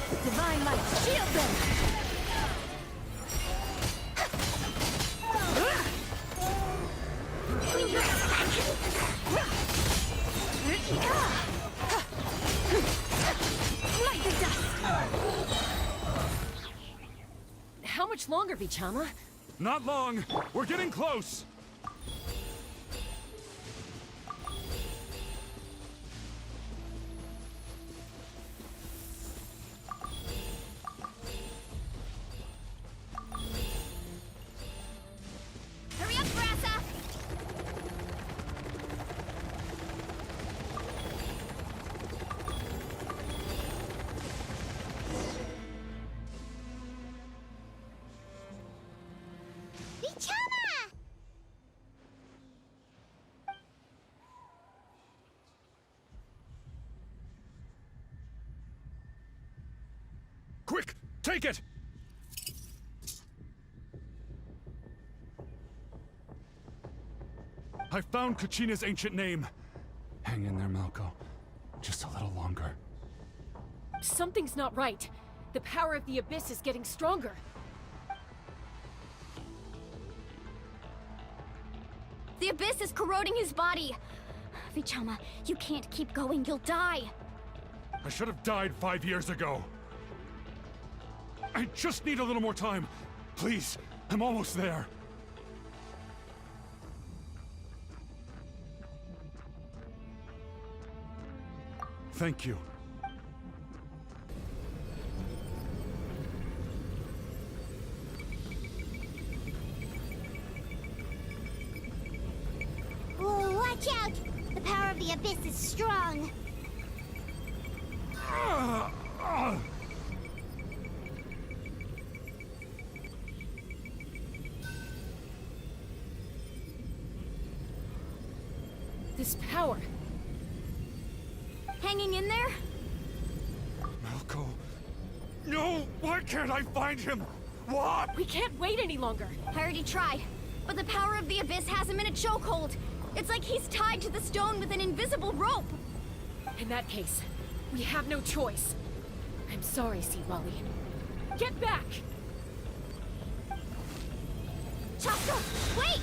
Divine light, shield them! Lightning dust! How much longer, Vichama? Not long. We're getting close. Hurry up, Grassa! Vichama! Quick, take it! I found Kachina's ancient name. Hang in there, Malko. Just a little longer. Something's not right. The power of the Abyss is getting stronger. The Abyss is corroding his body! Vichama, you can't keep going, you'll die! I should have died 5 years ago. I just need a little more time. Please, I'm almost there. Thank you. Whoa, watch out! The power of the Abyss is strong. This power. Hanging in there? Malko. No! Why can't I find him? What? We can't wait any longer. I already tried, but the power of the Abyss has him in a chokehold. It's like he's tied to the stone with an invisible rope. In that case, we have no choice. I'm sorry, Seawally. Get back! Chaska, wait!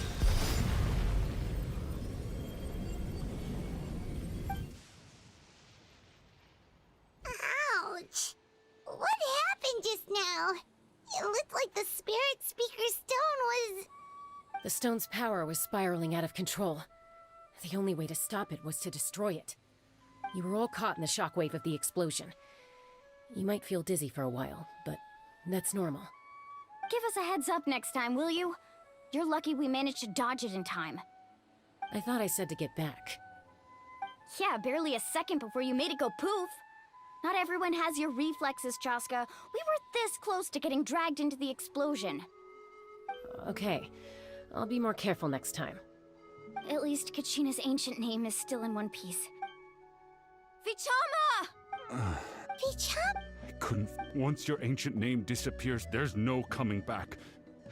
Ouch! What happened just now? It looked like the Spirit Speaker's stone was... The stone's power was spiraling out of control. The only way to stop it was to destroy it. You were all caught in the shockwave of the explosion. You might feel dizzy for a while, but that's normal. Give us a heads up next time, will you? You're lucky we managed to dodge it in time. I thought I said to get back. Yeah, barely a second before you made it go poof. Not everyone has your reflexes, Chaska. We were this close to getting dragged into the explosion. Okay, I'll be more careful next time. At least Kachina's ancient name is still in one piece. Vichama! Vichama? I couldn't. Once your ancient name disappears, there's no coming back.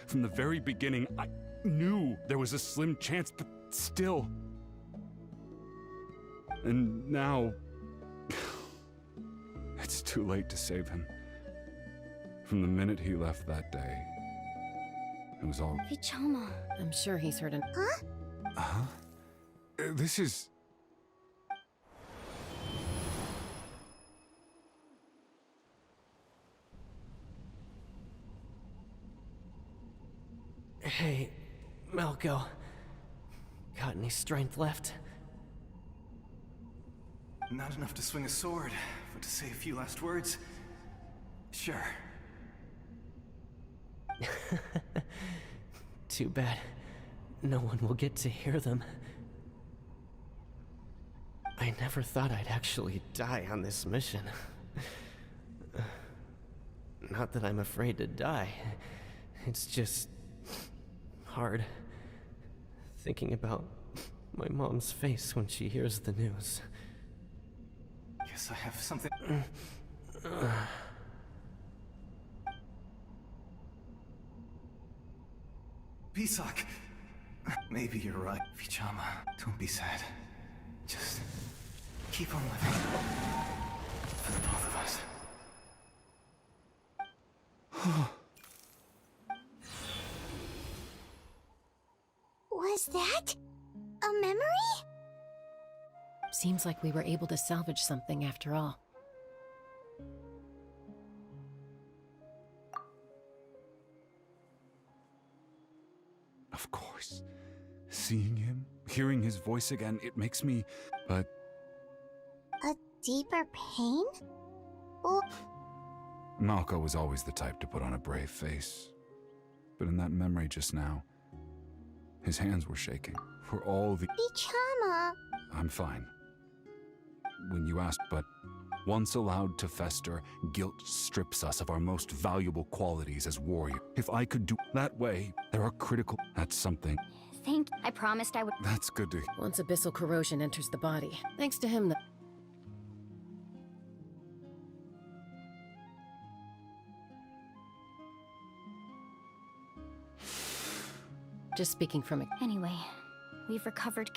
From the very beginning, I knew there was a slim chance, but still. And now... it's too late to save him. From the minute he left that day, it was all... Vichama. I'm sure he's heard an... Huh? Huh? This is... Hey, Malko. Got any strength left? Not enough to swing a sword, but to say a few last words? Sure. Too bad. No one will get to hear them. I never thought I'd actually die on this mission. Not that I'm afraid to die. It's just... hard. Thinking about my mom's face when she hears the news. Guess I have something... Pisak! Maybe you're right, Vichama. Don't be sad. Just keep on living. For the both of us. Was that a memory? Seems like we were able to salvage something after all. Of course. Seeing him, hearing his voice again, it makes me... But... A deeper pain? Oh. Malko was always the type to put on a brave face. But in that memory just now, his hands were shaking. For all the... Bichama! I'm fine. When you asked, but once allowed to fester, guilt strips us of our most valuable qualities as warrior. If I could do that way, there are critical... That's something. I promised I would. That's good to... Once abyssal corrosion enters the body, thanks to him, Just speaking from a... Anyway, we've recovered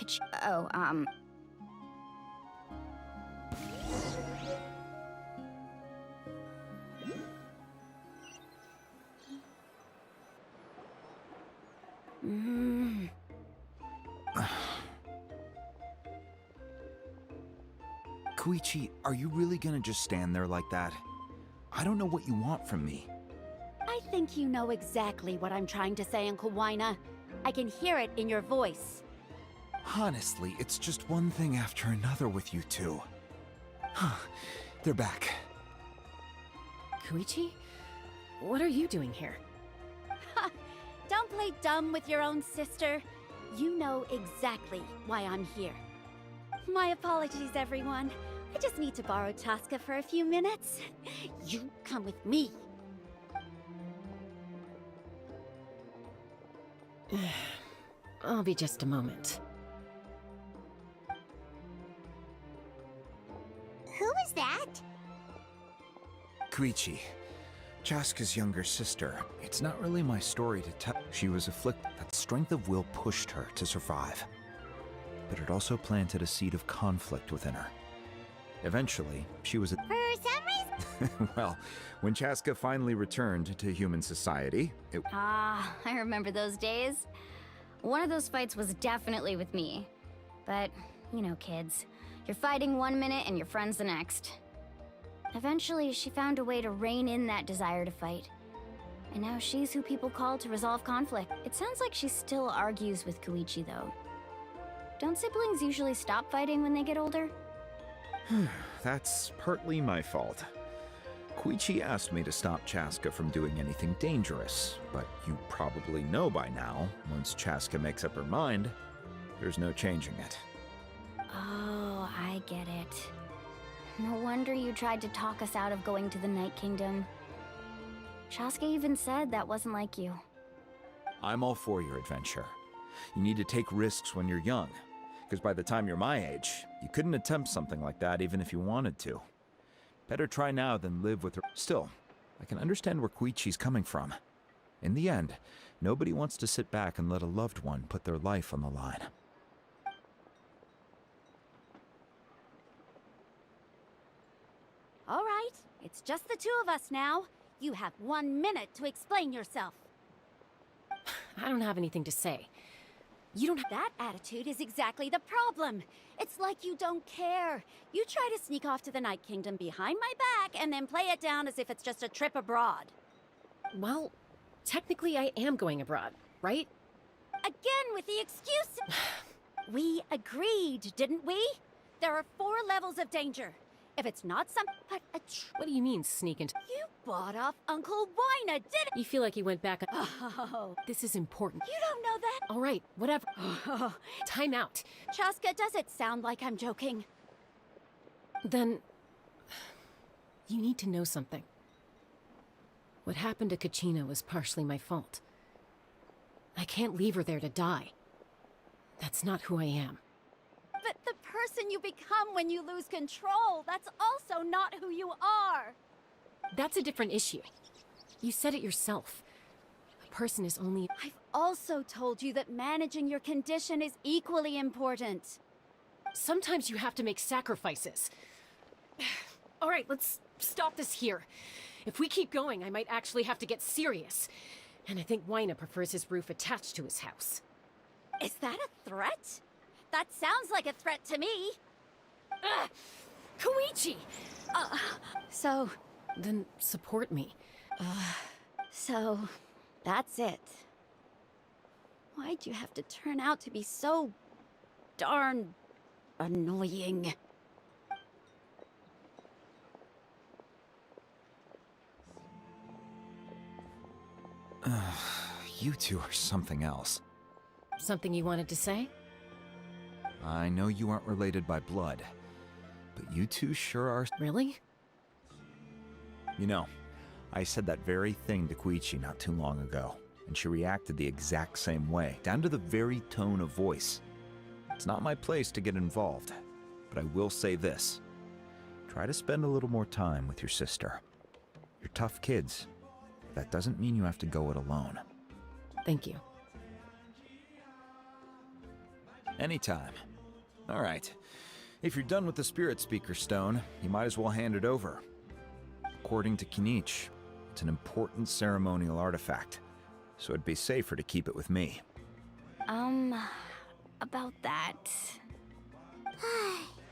Koichi, are you really gonna just stand there like that? I don't know what you want from me. I think you know exactly what I'm trying to say, Uncle Wina. I can hear it in your voice. Honestly, it's just one thing after another with you two. They're back. Koichi? What are you doing here? Don't play dumb with your own sister. You know exactly why I'm here. My apologies, everyone. I just need to borrow Chaska for a few minutes. You come with me. I'll be just a moment. Who was that? Koichi, Chaska's younger sister. It's not really my story to tell. She was afflicted. That strength of will pushed her to survive. But it also planted a seed of conflict within her. Eventually, she was... For some reason? Well, when Chaska finally returned to human society, I remember those days. One of those fights was definitely with me. But, you know, kids. You're fighting one minute and your friend's the next. Eventually, she found a way to rein in that desire to fight. And now she's who people call to resolve conflict. It sounds like she still argues with Koichi, though. Don't siblings usually stop fighting when they get older? That's partly my fault. Koichi asked me to stop Chaska from doing anything dangerous, but you probably know by now, once Chaska makes up her mind, there's no changing it. Oh, I get it. No wonder you tried to talk us out of going to the Night Kingdom. Chaska even said that wasn't like you. I'm all for your adventure. You need to take risks when you're young, because by the time you're my age, you couldn't attempt something like that even if you wanted to. Better try now than live with her. Still, I can understand where Koichi's coming from. In the end, nobody wants to sit back and let a loved one put their life on the line. All right, it's just the two of us now. You have 1 minute to explain yourself. I don't have anything to say. You don't have that attitude is exactly the problem. It's like you don't care. You try to sneak off to the Night Kingdom behind my back and then play it down as if it's just a trip abroad. Well, technically I am going abroad, right? Again with the excuse. We agreed, didn't we? There are 4 levels of danger. If it's not but a What do you mean, sneak into... You bought off Uncle Wina, didn't... You feel like you went back... Oh. This is important. You don't know that? All right, whatever. Time out. Chaska, does it sound like I'm joking? Then... You need to know something. What happened to Kachina was partially my fault. I can't leave her there to die. That's not who I am. But the person you become when you lose control, that's also not who you are. That's a different issue. You said it yourself. A person is only... I've also told you that managing your condition is equally important. Sometimes you have to make sacrifices. All right, let's stop this here. If we keep going, I might actually have to get serious. And I think Wyna prefers his roof attached to his house. Is that a threat? That sounds like a threat to me. Ugh! Koichi! So, Then support me. so, that's it. Why'd you have to turn out to be so darn annoying? You two are something else. Something you wanted to say? I know you aren't related by blood, but you two sure are. Really? You know, I said that very thing to Koichi not too long ago, and she reacted the exact same way, down to the very tone of voice. It's not my place to get involved, but I will say this. Try to spend a little more time with your sister. You're tough kids. That doesn't mean you have to go it alone. Thank you. Anytime. All right. If you're done with the Spirit Speaker Stone, you might as well hand it over. According to Kinich, it's an important ceremonial artifact, so it'd be safer to keep it with me. About that.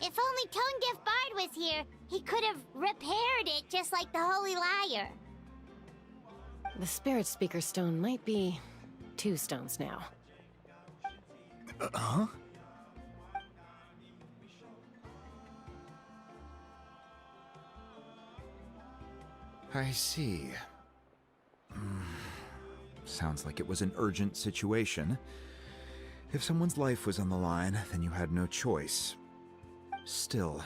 If only Tone Deaf Bard was here, he could have repaired it just like the Holy Liar. The Spirit Speaker Stone might be 2 stones now. Huh? I see. Sounds like it was an urgent situation. If someone's life was on the line, then you had no choice. Still,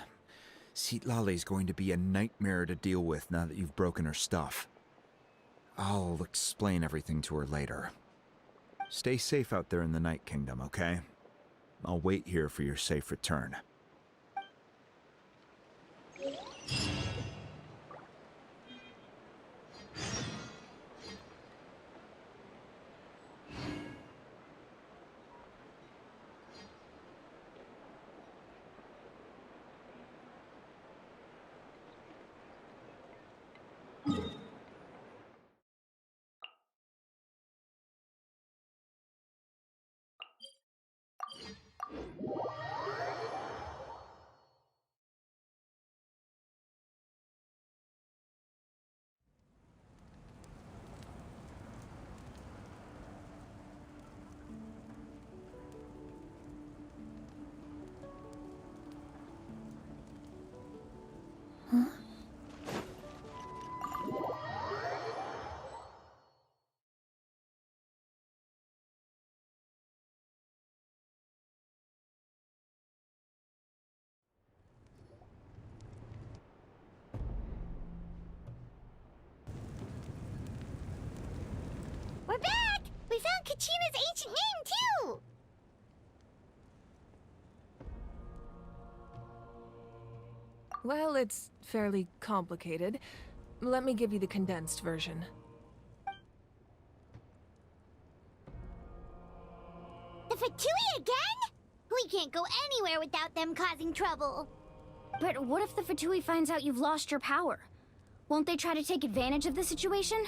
Citlali's going to be a nightmare to deal with now that you've broken her stuff. I'll explain everything to her later. Stay safe out there in the Night Kingdom, okay? I'll wait here for your safe return. We're back! We found Kachina's ancient name, too! Well, it's fairly complicated. Let me give you the condensed version. The Fatui again? We can't go anywhere without them causing trouble. But what if the Fatui finds out you've lost your power? Won't they try to take advantage of the situation?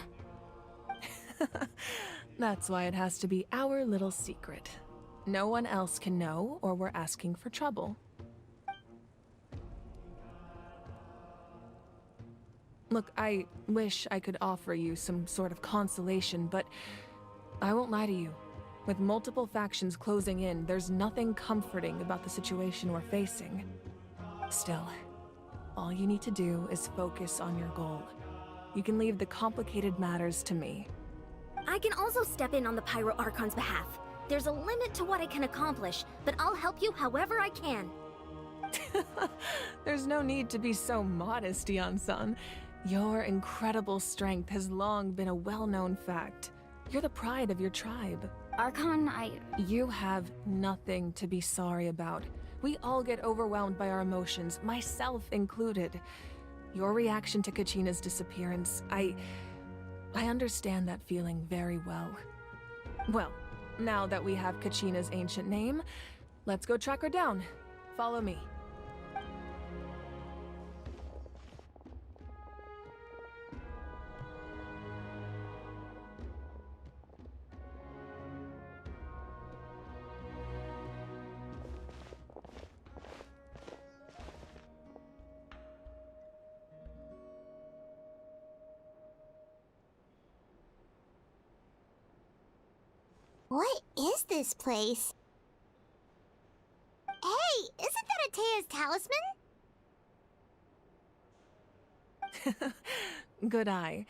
That's why it has to be our little secret. No one else can know, or we're asking for trouble. Look, I wish I could offer you some sort of consolation, but I won't lie to you. With multiple factions closing in, there's nothing comforting about the situation we're facing. Still, all you need to do is focus on your goal. You can leave the complicated matters to me. I can also step in on the Pyro Archon's behalf. There's a limit to what I can accomplish, but I'll help you however I can. There's no need to be so modest, Yan-san. Your incredible strength has long been a well-known fact. You're the pride of your tribe. Archon, You have nothing to be sorry about. We all get overwhelmed by our emotions, myself included. Your reaction to Kachina's disappearance, I understand that feeling very well. Well, now that we have Kachina's ancient name, let's go track her down. Follow me. What is this place? Hey, isn't that Atea's talisman? Good eye.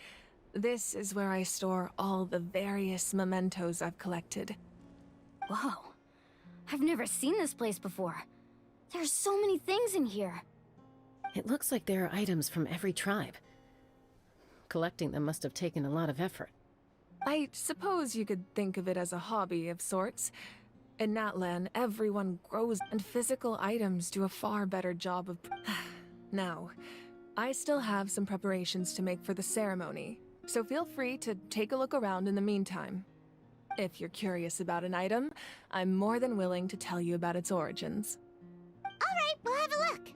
This is where I store all the various mementos I've collected. Whoa. I've never seen this place before. There's so many things in here. It looks like there are items from every tribe. Collecting them must have taken a lot of effort. I suppose you could think of it as a hobby of sorts. In Natlan, everyone grows, and physical items do a far better job of... Now, I still have some preparations to make for the ceremony, so feel free to take a look around in the meantime. If you're curious about an item, I'm more than willing to tell you about its origins. Alright, we'll have a look.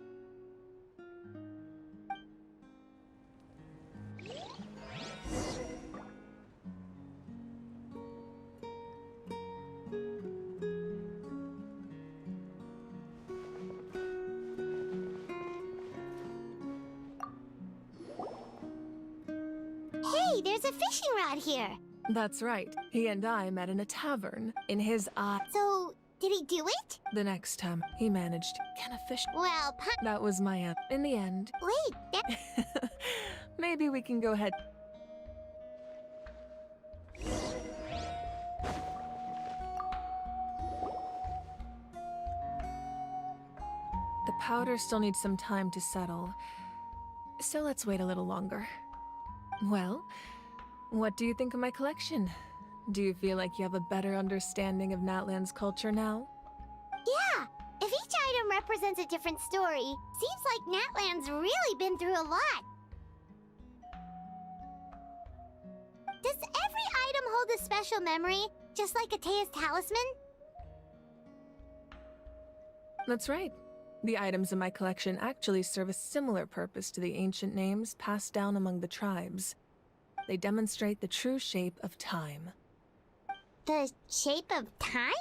Hey, there's a fishing rod here. That's right. He and I met in a tavern. In his eye... So, did he do it? The next time, he managed to get a fish... Well, That was my aunt. In the end... Wait, that... Maybe we can go ahead... The powder still needs some time to settle, so let's wait a little longer. Well, what do you think of my collection? Do you feel like you have a better understanding of Natlan's culture now? Yeah! If each item represents a different story, seems like Natlan's really been through a lot. Does every item hold a special memory, just like Atea's talisman? That's right. The items in my collection actually serve a similar purpose to the ancient names passed down among the tribes. They demonstrate the true shape of time. The shape of time?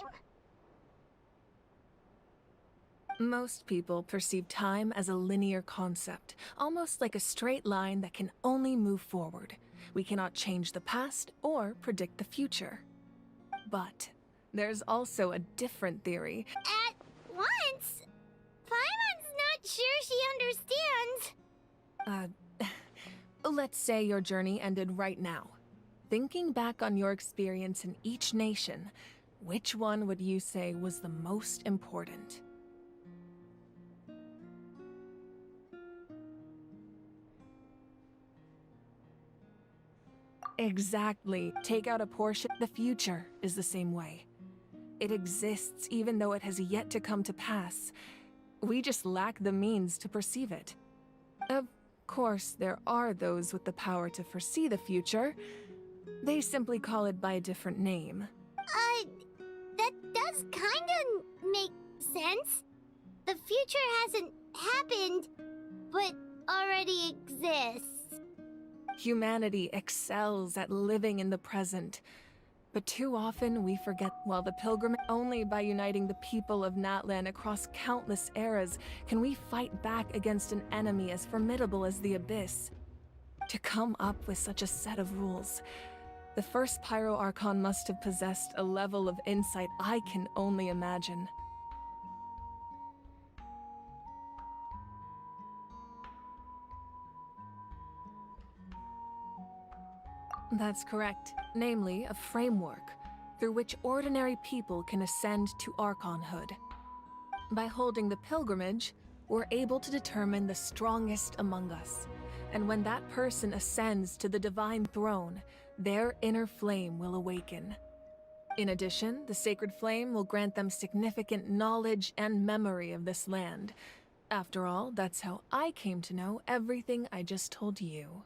Most people perceive time as a linear concept, almost like a straight line that can only move forward. We cannot change the past or predict the future. But there's also a different theory. At once? Paimon's not sure she understands. Let's say your journey ended right now. Thinking back on your experience in each nation, which one would you say was the most important? Exactly. Take out a portion. The future is the same way. It exists even though it has yet to come to pass. We just lack the means to perceive it. Of course, there are those with the power to foresee the future. They simply call it by a different name. That does kinda make sense. The future hasn't happened, but already exists. Humanity excels at living in the present. But too often we forget while the pilgrimage, only by uniting the people of Natlan across countless eras can we fight back against an enemy as formidable as the Abyss. To come up with such a set of rules, the first Pyro Archon must have possessed a level of insight I can only imagine. That's correct. Namely, a framework through which ordinary people can ascend to Archonhood. By holding the pilgrimage, we're able to determine the strongest among us. And when that person ascends to the divine throne, their inner flame will awaken. In addition, the sacred flame will grant them significant knowledge and memory of this land. After all, that's how I came to know everything I just told you.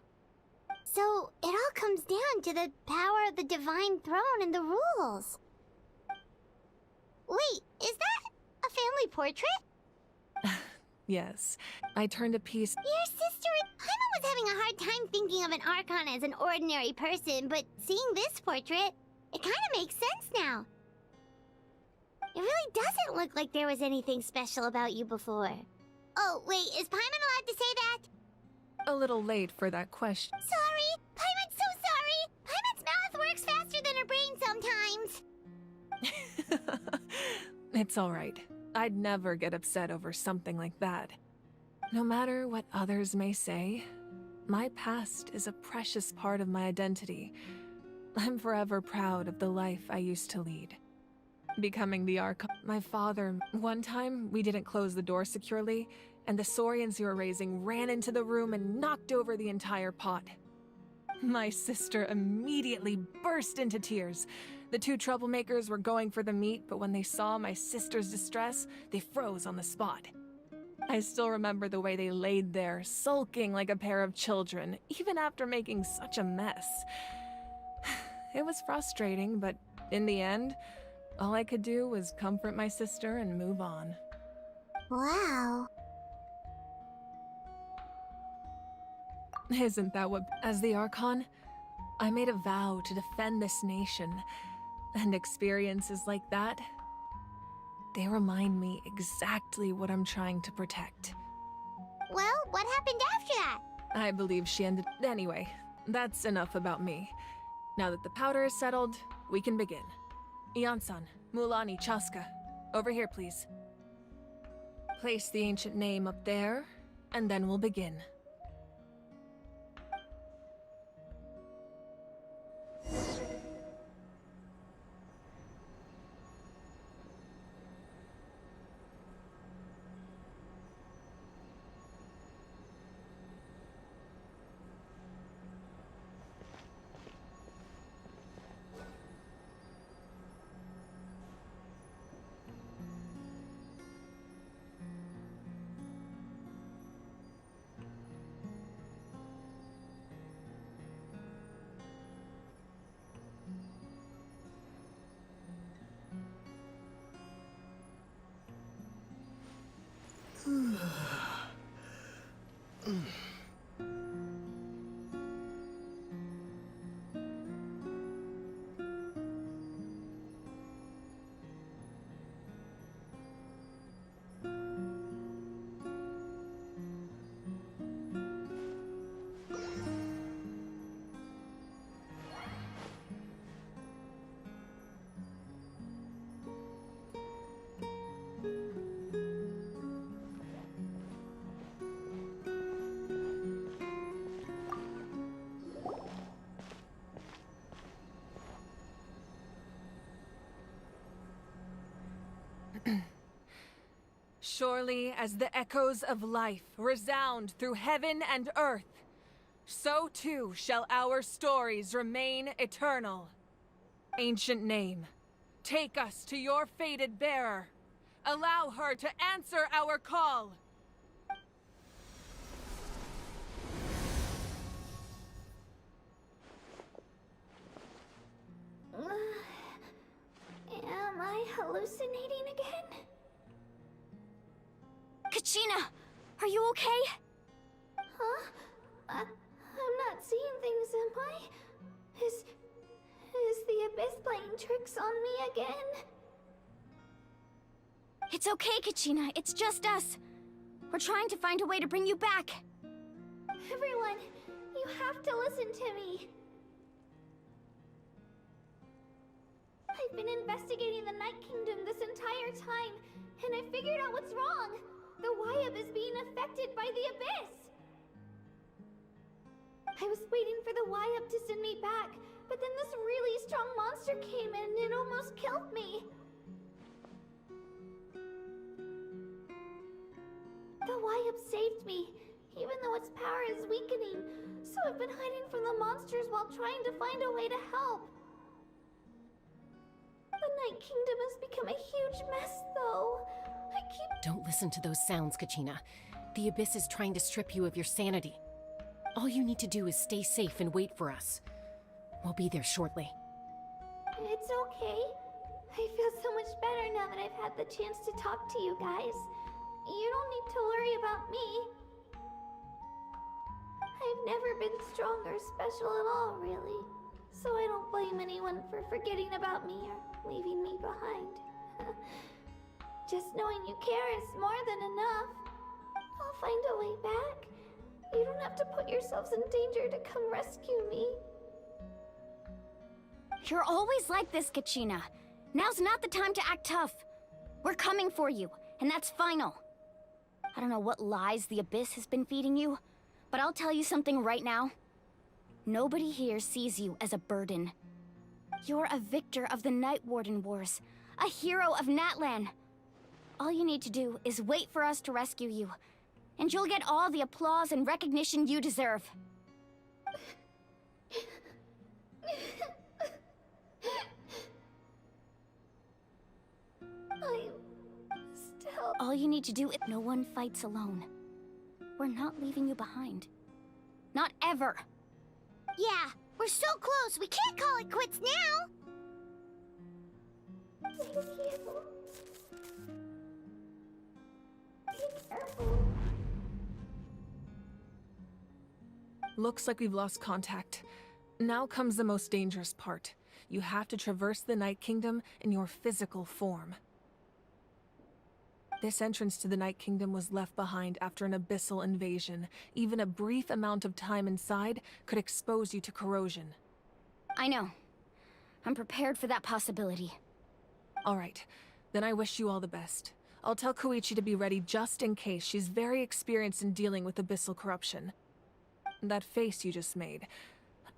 So, it all comes down to the power of the divine throne and the rules. Wait, is that a family portrait? Yes, I turned a piece. Your sister... Paimon was having a hard time thinking of an Archon as an ordinary person, but seeing this portrait, it kinda makes sense now. It really doesn't look like there was anything special about you before. Oh, wait, is Paimon allowed to say that? A little late for that question. Sorry! Paimon's so sorry! Paimon's mouth works faster than her brain sometimes! It's alright. I'd never get upset over something like that. No matter what others may say, my past is a precious part of my identity. I'm forever proud of the life I used to lead. Becoming the archon. My father, one time, we didn't close the door securely, and the saurians you were raising ran into the room and knocked over the entire pot. My sister immediately burst into tears. The two troublemakers were going for the meat, but when they saw my sister's distress, they froze on the spot. I still remember the way they laid there, sulking like a pair of children, even after making such a mess. It was frustrating, but in the end, all I could do was comfort my sister and move on. Wow. Isn't that what... As the Archon, I made a vow to defend this nation, and experiences like that, they remind me exactly what I'm trying to protect. Well, what happened after that? I believe she ended... Anyway, that's enough about me. Now that the powder is settled, we can begin. Ian-san, Mulani, Chaska, over here please. Place the ancient name up there, and then we'll begin. Surely as the echoes of life resound through heaven and earth, so too shall our stories remain eternal. Ancient name, take us to your fated bearer. Allow her to answer our call. Am I hallucinating again? Kachina, are you okay? Huh? I'm not seeing things, am I? Is the Abyss playing tricks on me again? It's okay, Kachina. It's just us. We're trying to find a way to bring you back. Everyone, you have to listen to me. I've been investigating the Night Kingdom this entire time, and I figured out what's wrong. The Wyab is being affected by the Abyss. I was waiting for the Wyab to send me back, but then this really strong monster came in and it almost killed me. The Wyab saved me, even though its power is weakening, so I've been hiding from the monsters while trying to find a way to help. The Night Kingdom has become a huge mess, though. Don't listen to those sounds, Kachina. The Abyss is trying to strip you of your sanity. All you need to do is stay safe and wait for us. We'll be there shortly. It's okay. I feel so much better now that I've had the chance to talk to you guys. You don't need to worry about me. I've never been strong or special at all, really. So I don't blame anyone for forgetting about me or leaving me behind. Just knowing you care is more than enough. I'll find a way back. You don't have to put yourselves in danger to come rescue me. You're always like this, Kachina. Now's not the time to act tough. We're coming for you, and that's final. I don't know what lies the Abyss has been feeding you, but I'll tell you something right now. Nobody here sees you as a burden. You're a victor of the Night Warden Wars, a hero of Natlan. All you need to do is wait for us to rescue you, and you'll get all the applause and recognition you deserve. All you need to do is no one fights alone. We're not leaving you behind. Not ever. Yeah, we're so close, we can't call it quits now! Looks like we've lost contact. Now comes the most dangerous part. You have to traverse the Night Kingdom in your physical form. This entrance to the Night Kingdom was left behind after an abyssal invasion. Even a brief amount of time inside could expose you to corrosion. I know. I'm prepared for that possibility. All right, then I wish you all the best. I'll tell Koichi to be ready just in case. She's very experienced in dealing with abyssal corruption. That face you just made.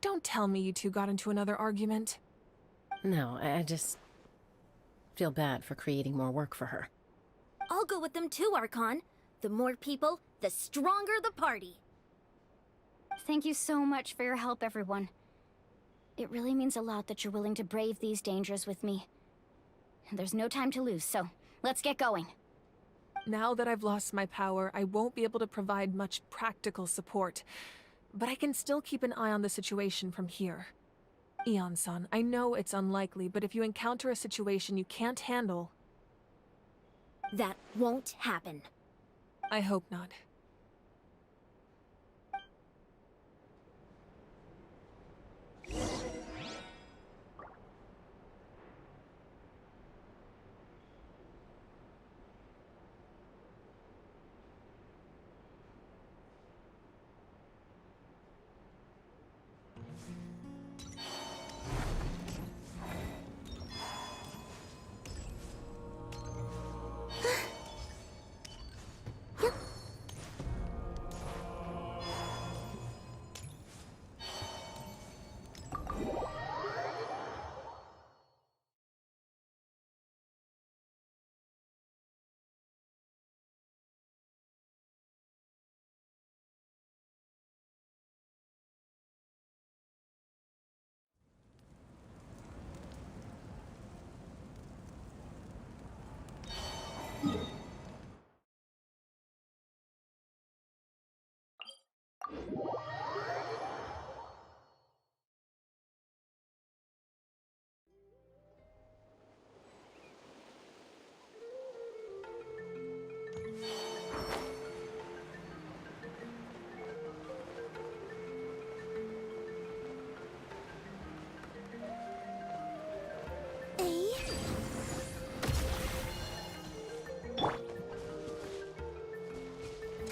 Don't tell me you two got into another argument. No, I just feel bad for creating more work for her. I'll go with them too, Archon. The more people, the stronger the party. Thank you so much for your help, everyone. It really means a lot that you're willing to brave these dangers with me. There's no time to lose, so let's get going. Now that I've lost my power, I won't be able to provide much practical support. But I can still keep an eye on the situation from here. Eon-san, I know it's unlikely, but if you encounter a situation you can't handle... That won't happen. I hope not.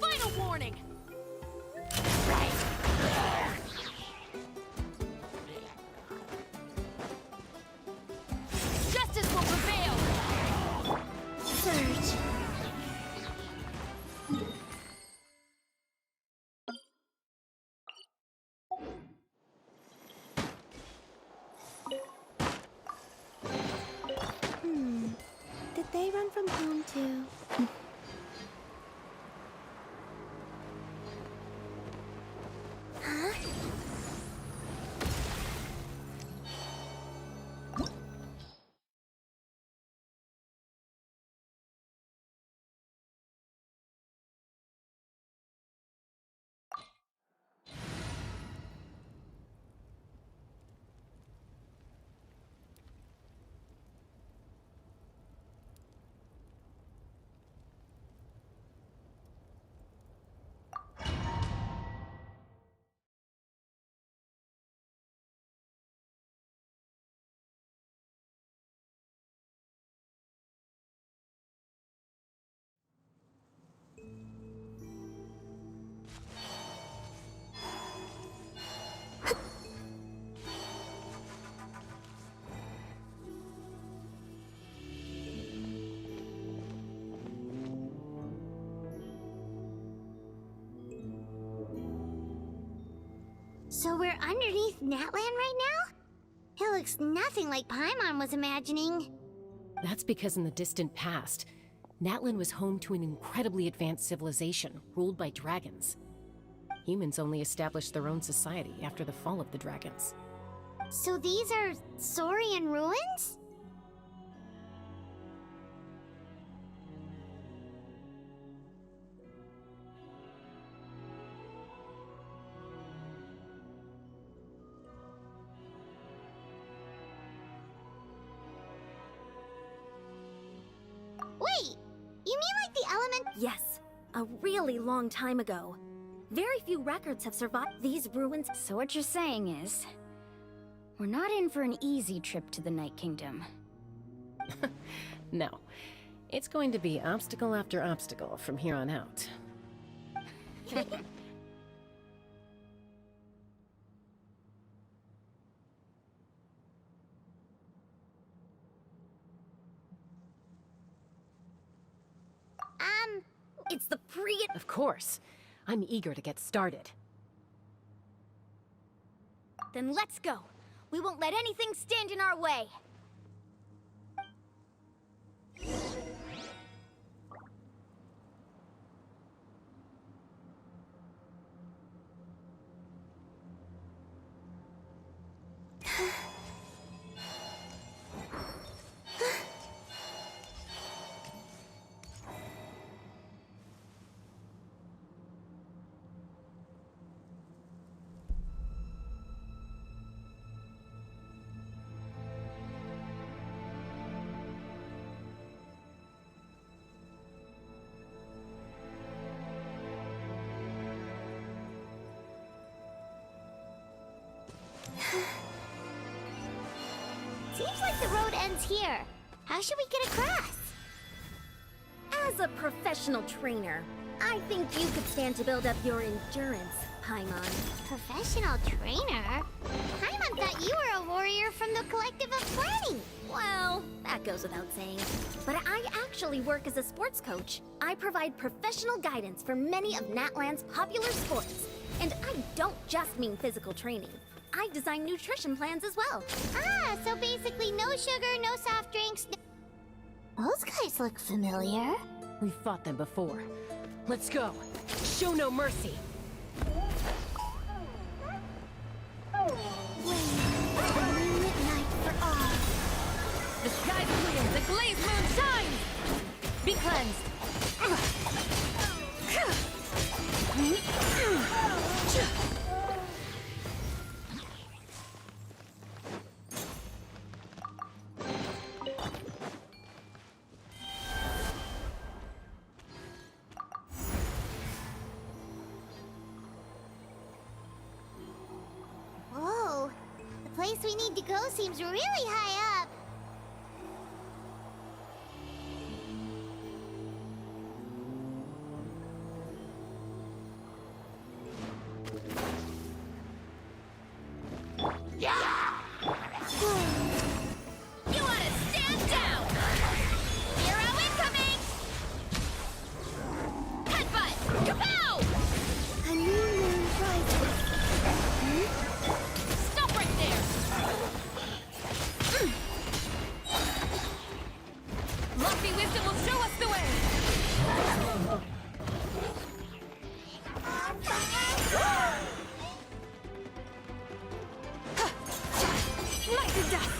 Final warning! Justice will prevail! Surge. Did they run from home too? Huh? So we're underneath Natlan right now? It looks nothing like Paimon was imagining. That's because in the distant past, Natlan was home to an incredibly advanced civilization ruled by dragons. Humans only established their own society after the fall of the dragons. So these are Saurian ruins? Wait, you mean like the element? Yes, a really long time ago. Very few records have survived these ruins. So what you're saying is, we're not in for an easy trip to the Night Kingdom. No. It's going to be obstacle after obstacle from here on out. It's the Of course. I'm eager to get started. Then let's go. We won't let anything stand in our way. Seems like the road ends here. How should we get across? As a professional trainer, I think you could stand to build up your endurance, Paimon. Professional trainer? Paimon thought you were a warrior from the Collective of Planning. Well, that goes without saying. But I actually work as a sports coach. I provide professional guidance for many of Natlan's popular sports. And I don't just mean physical training. I design nutrition plans as well. Ah, so basically no sugar, no soft drinks. Those guys look familiar. We've fought them before. Let's go. Show no mercy. The sky's clear, the glazed moon shines! Be cleansed! Whoa, the place we need to go seems really high up. You wanna stand down! Hero incoming! Headbutt! Kapow! A new moon rises. Stop right there! Lofty wisdom will show us the way! Light the dust!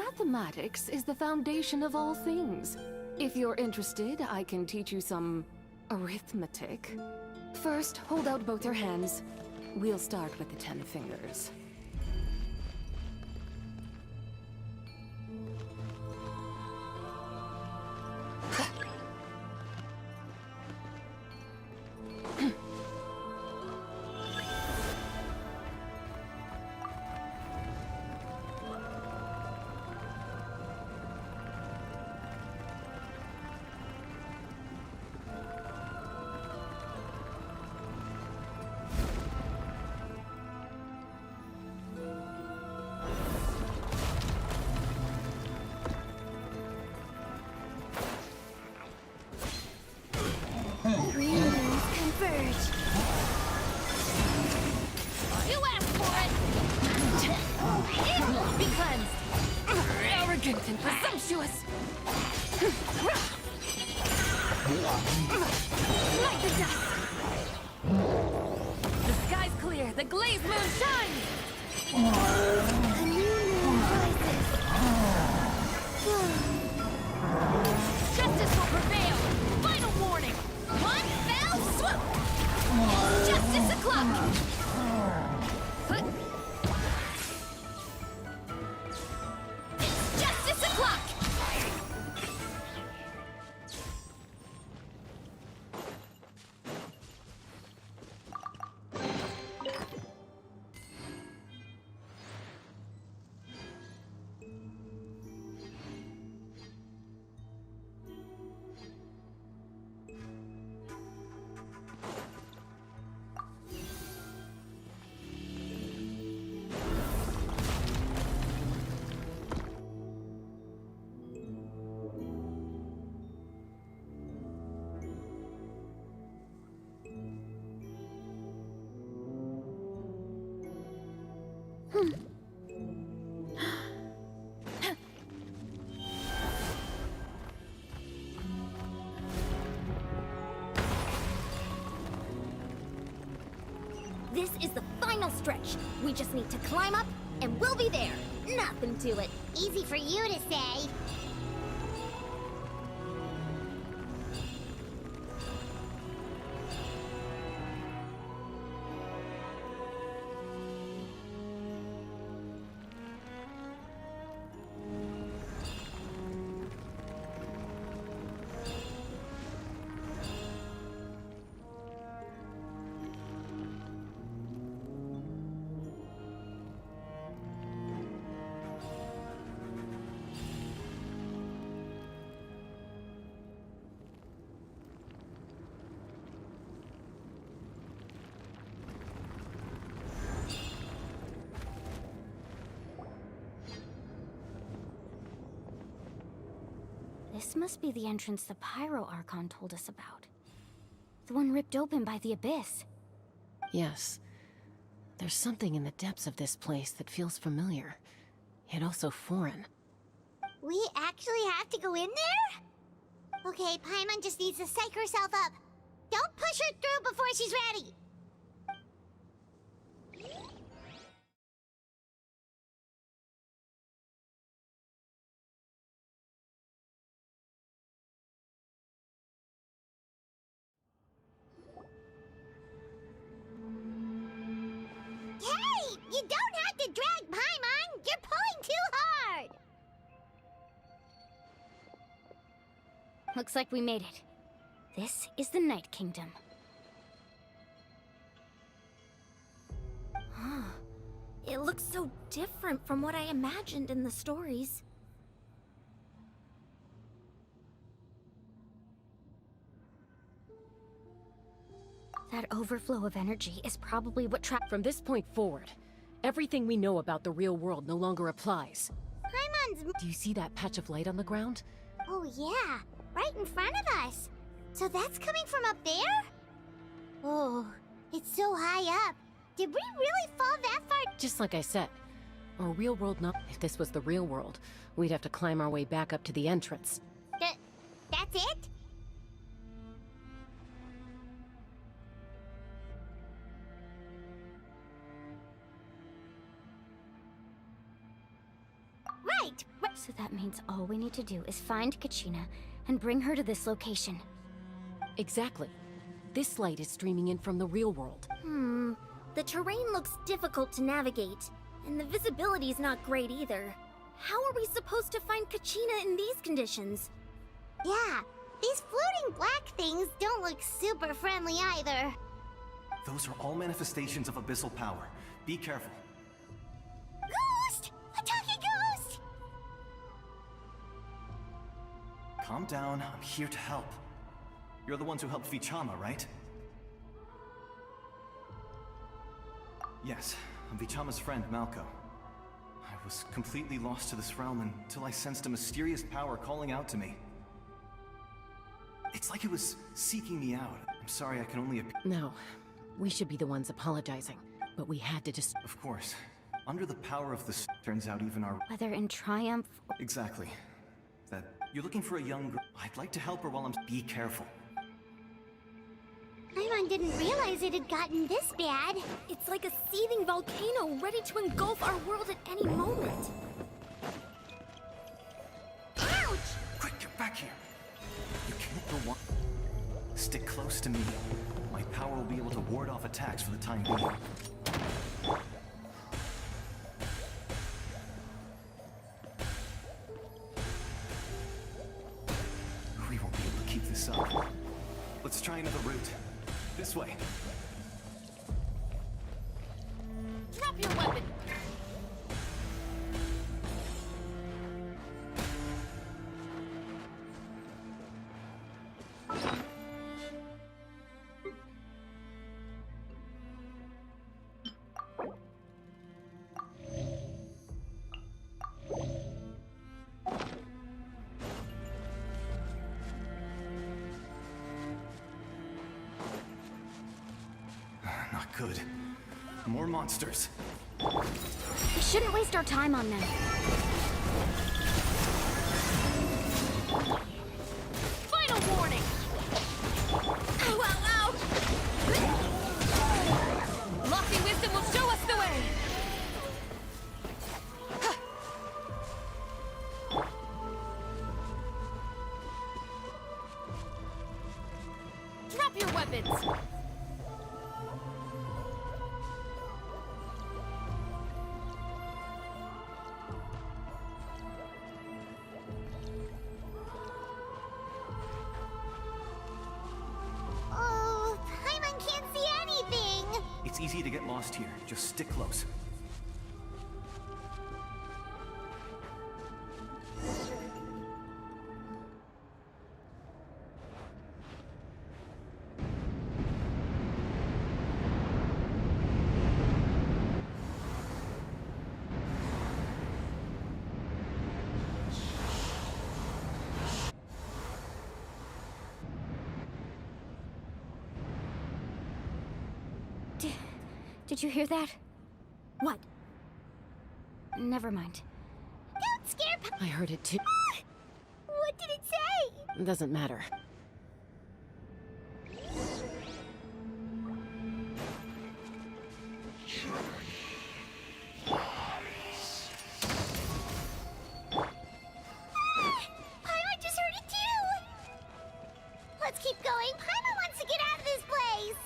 Mathematics is the foundation of all things. If you're interested, I can teach you some arithmetic. First, hold out both your hands. We'll start with the 10 fingers. You asked for it! It will be cleansed! Arrogant and presumptuous! Light the dust! The sky's clear, the glazed moon shines! A new moon rises. Justice will prevail! Final warning! One fell swoop! It's justice o'clock! It's justice o'clock! This is the final stretch. We just need to climb up, and we'll be there. Nothing to it. Easy for you to say. This must be the entrance the Pyro Archon told us about. The one ripped open by the Abyss. Yes. There's something in the depths of this place that feels familiar, yet also foreign. We actually have to go in there? Okay, Paimon just needs to psych herself up. Don't push her through before she's ready. Hey! You don't have to drag Paimon! You're pulling too hard! Looks like we made it. This is the Night Kingdom. It looks so different from what I imagined in the stories. That overflow of energy is probably what trapped. From this point forward, everything we know about the real world no longer applies. Paimon's... Do you see that patch of light on the ground? Oh yeah, right in front of us. So that's coming from up there? Oh, it's so high up. Did we really fall that far? Just like I said, our real world if this was the real world, we'd have to climb our way back up to the entrance. That's it? Right, Impact. So that means all we need to do is find Kachina and bring her to this location. Exactly. This light is streaming in from the real world. The terrain looks difficult to navigate, and the visibility's not great either. How are we supposed to find Kachina in these conditions? Yeah, these floating black things don't look super friendly either. Those are all manifestations of abyssal power. Be careful. Ghost! A talking ghost! Calm down, I'm here to help. You're the ones who helped Vichama, right? Yes, I'm Vichama's friend, Malko. I was completely lost to this realm until I sensed a mysterious power calling out to me. It's like it was seeking me out. I'm sorry I can only No, we should be the ones apologizing, but we had to just... Of course. Under the power of this, turns out even our... Whether in triumph... Exactly. That you're looking for a young girl. I'd like to help her while I'm... Be careful. Paimon didn't realize it had gotten this bad. It's like a seething volcano ready to engulf our world at any moment. Ouch! Quick, get back here. You can't go on. Stick close to me. My power will be able to ward off attacks for the time being. We won't be able to keep this up. Let's try another route. This way. Drop your weapon! Not good. More monsters. We shouldn't waste our time on them. Final warning! Ow, ow, ow! Lofty wisdom will show us the way! Drop your weapons! Oh, Paimon can't see anything! It's easy to get lost here. Just stick close. Did you hear that? What? Never mind. Don't scare I heard it too. What did it say? Doesn't matter. Paimon just heard it too! Let's keep going. Paimon wants to get out of this place!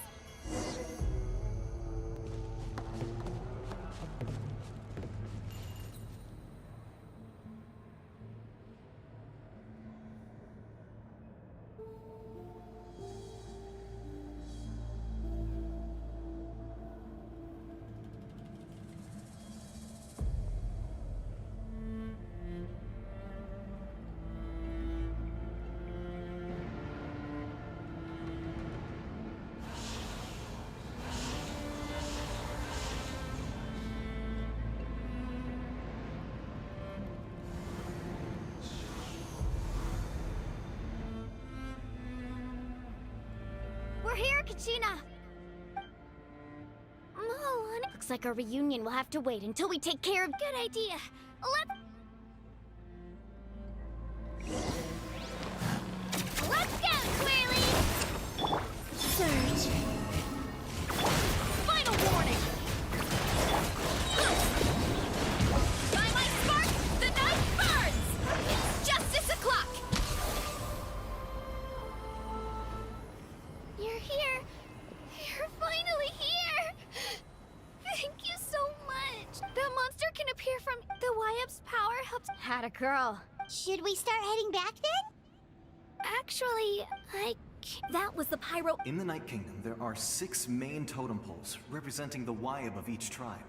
We're here, Kachina! Oh, honey. Looks like our reunion will have to wait until we take care of... Good idea. Let's go, Twirly! Surge. Final warning! By my spark, the night Atta girl. Should we start heading back then? Actually, that was the pyro. In the Night Kingdom, there are 6 main totem poles representing the Wayab of each tribe.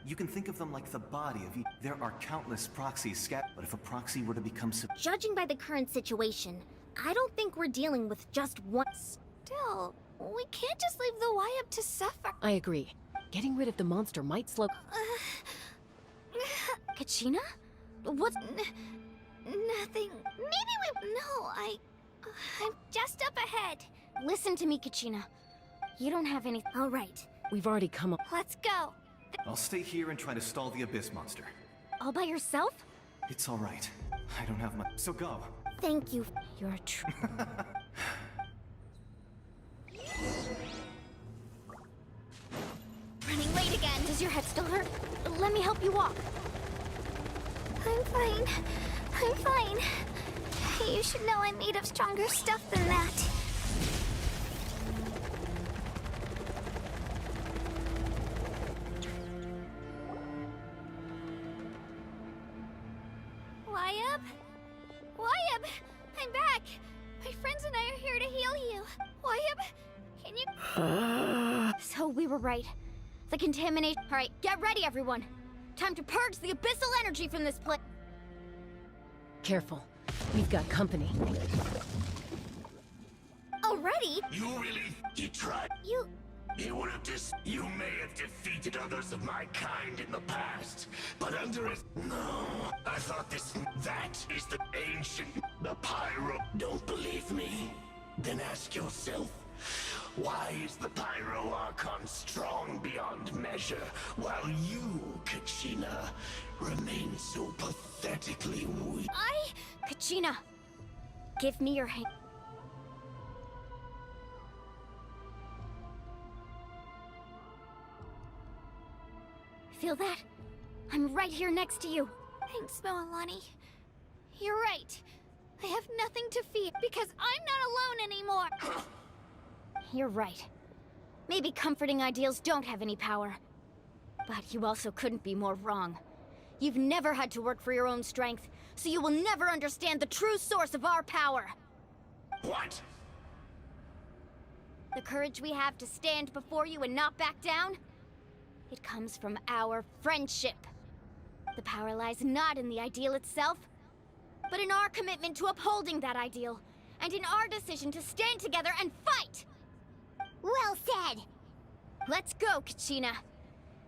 You can think of them like the body of each. There are countless proxies scattered, but if a proxy were to become Judging by the current situation, I don't think we're dealing with just one. Still, we can't just leave the Wayab to suffer. I agree. Getting rid of the monster might slow. Kachina? What's... Nothing. Maybe we... No, I'm just up ahead. Listen to me, Kachina. You don't have any... All right. We've already come up. Let's go. I'll stay here and try to stall the Abyss monster. All by yourself? It's all right. I don't have much. So go. Thank you. You're true. Running late again. Does your head still hurt? Let me help you walk. I'm fine. I'm fine. You should know I'm made of stronger stuff than that. Wayab? Wayab! I'm back! My friends and I are here to heal you. Wayab, can you... So we were right. The contamination... Alright, get ready, everyone. Time to purge the abyssal energy from this place. Careful. We've got company. Already? You tried. You You may have defeated others of my kind in the past, but under it... No, I thought that is the ancient... The Pyro... Don't believe me? Then ask yourself, why is the Pyro Archon strong beyond measure, while you, Kachina, remain so pathetically weak? Kachina, give me your hand. Feel that? I'm right here next to you. Thanks, Moalani. You're right. I have nothing to fear because I'm not alone anymore. You're right. Maybe comforting ideals don't have any power. But you also couldn't be more wrong. You've never had to work for your own strength, so you will never understand the true source of our power. What? The courage we have to stand before you and not back down? It comes from our friendship. The power lies not in the ideal itself, but in our commitment to upholding that ideal, and in our decision to stand together and fight! Well said! Let's go, Kachina.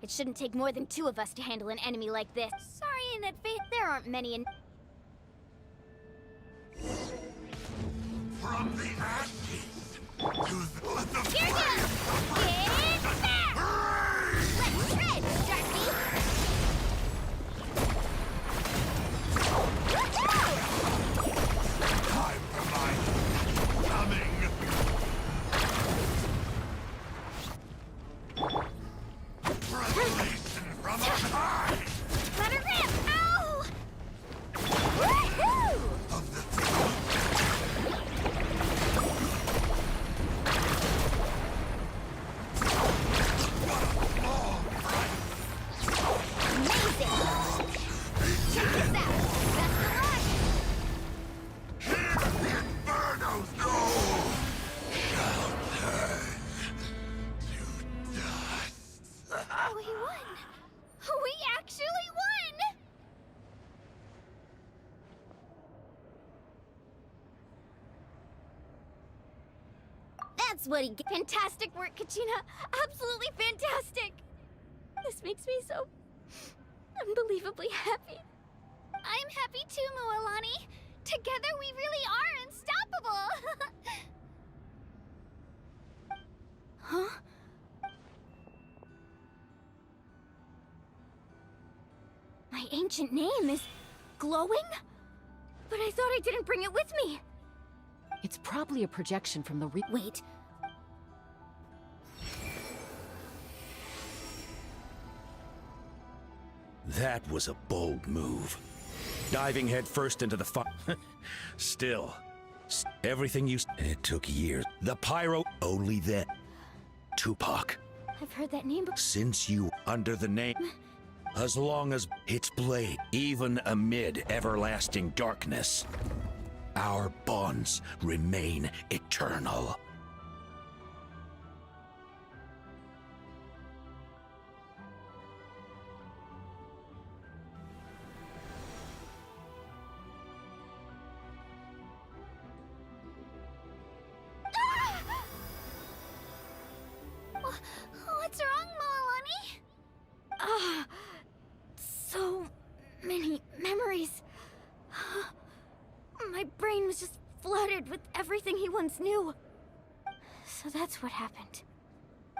It shouldn't take more than 2 of us to handle an enemy like this. Sorry in advance. There aren't many in... From the ashes to the Here goes! Get back! Let's shred, Darcy! time for my coming! Revelation from on high! Let her rip! Ow! Woohoo! Amazing! Check this out! Best of luck! Here the infernos go! Shall turn to dust. We won! We actually won! That's what he... Fantastic work, Kachina! Absolutely fantastic! This makes me so... unbelievably happy. I'm happy too, Moalani. Together we really are unstoppable! Huh? My ancient name is... glowing? But I thought I didn't bring it with me! It's probably a projection from the Wait. That was a bold move. Diving headfirst into the fire. Still, everything you... It took years. The Pyro... Only then. Tupac. I've heard that name before. Since you... Under the name... As long as its blade, even amid everlasting darkness, our bonds remain eternal. What's wrong, Moalani? Ah, so many memories. My brain was just flooded with everything he once knew. So that's what happened.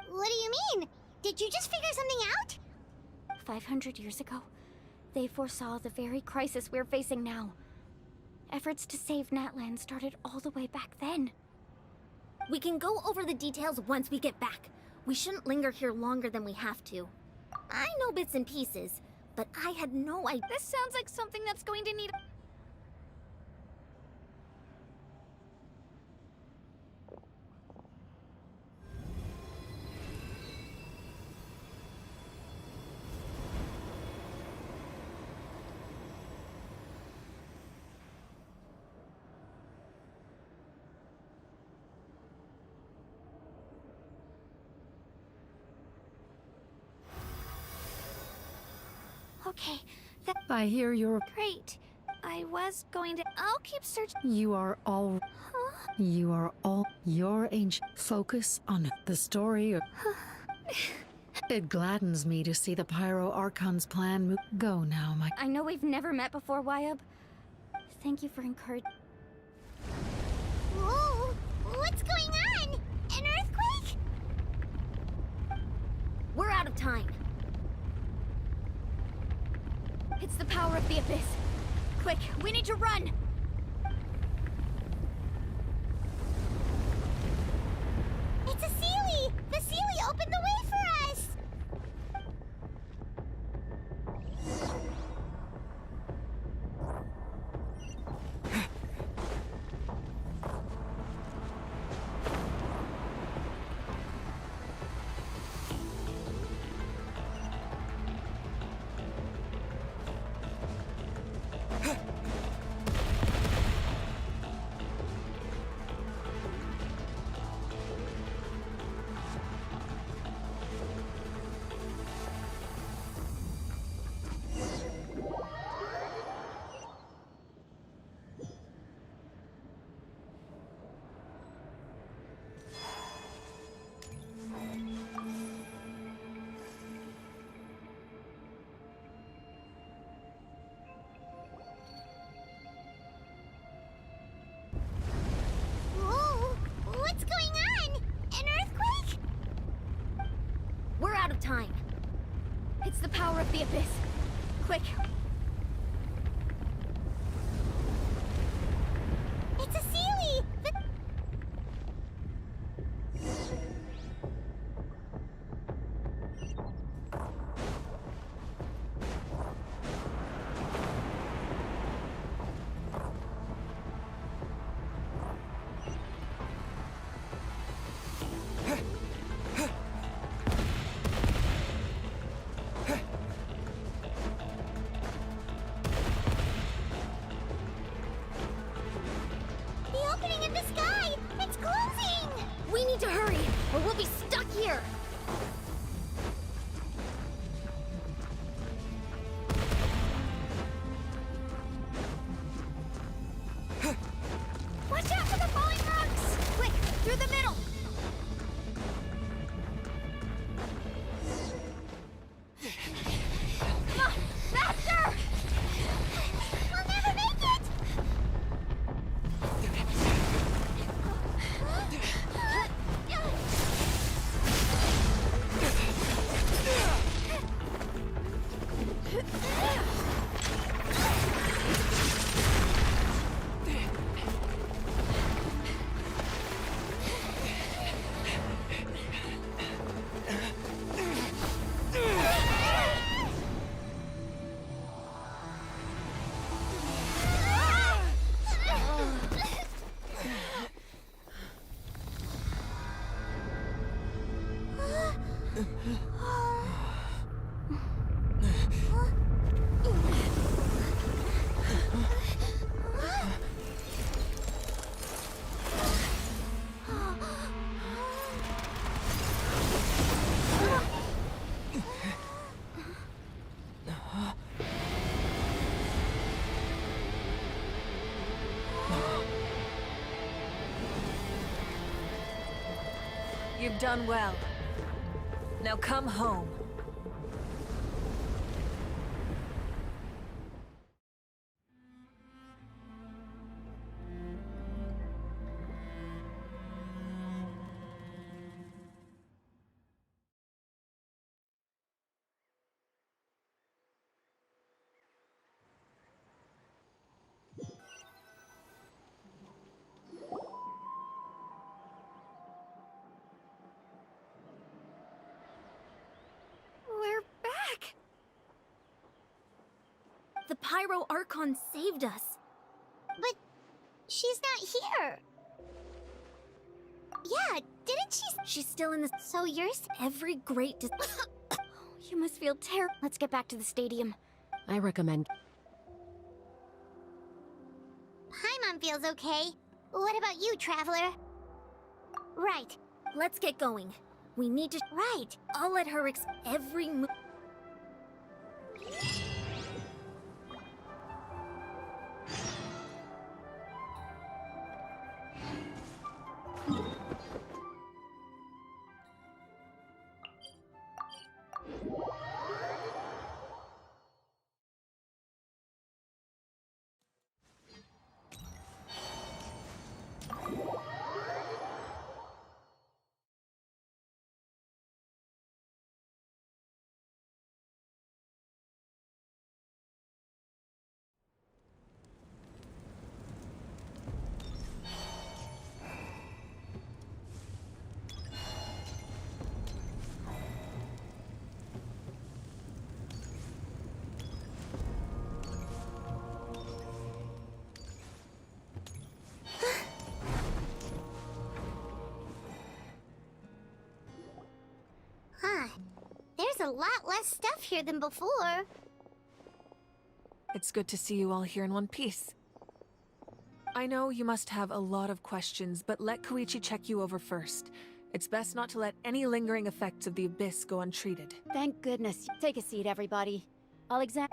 What do you mean? Did you just figure something out? 500 years ago, they foresaw the very crisis we're facing now. Efforts to save Natlan started all the way back then. We can go over the details once we get back. We shouldn't linger here longer than we have to. I know bits and pieces, but I had no idea. This sounds like something that's going to need... Okay, I hear you're... Great. I was going to... I'll keep searching. You are all... Huh? You are all... Your ancient... Focus on the story. It gladdens me to see the Pyro Archon's plan move. Go now, my... I know we've never met before, Wyabb. Thank you for encouraging... Whoa! What's going on? An earthquake? We're out of time. It's the power of the Abyss. Quick, we need to run! It's a Seelie! The Seelie opened the way for us! Whoa! What's going on? An earthquake? We're out of time. It's the power of the Abyss. Quick. It's a Seelie! The opening in the sky! It's closing! We need to hurry, or we'll be stuck here. Watch out for the falling rocks! Quick, through the middle! Come on, faster! We'll never make it! You've done well. Now come home. We're back! The Pyro Archon saved us. But she's not here. Yeah, didn't she? She's still in the. So yours? Every great. You must feel terrible. Let's get back to the stadium. I recommend. Paimon feels okay. What about you, Traveler? Right. Let's get going. We need to. Right. I'll let her every move. Huh. There's a lot less stuff here than before. It's good to see you all here in one piece. I know you must have a lot of questions, but let Koichi check you over first. It's best not to let any lingering effects of the Abyss go untreated. Thank goodness. Take a seat, everybody. I'll examine.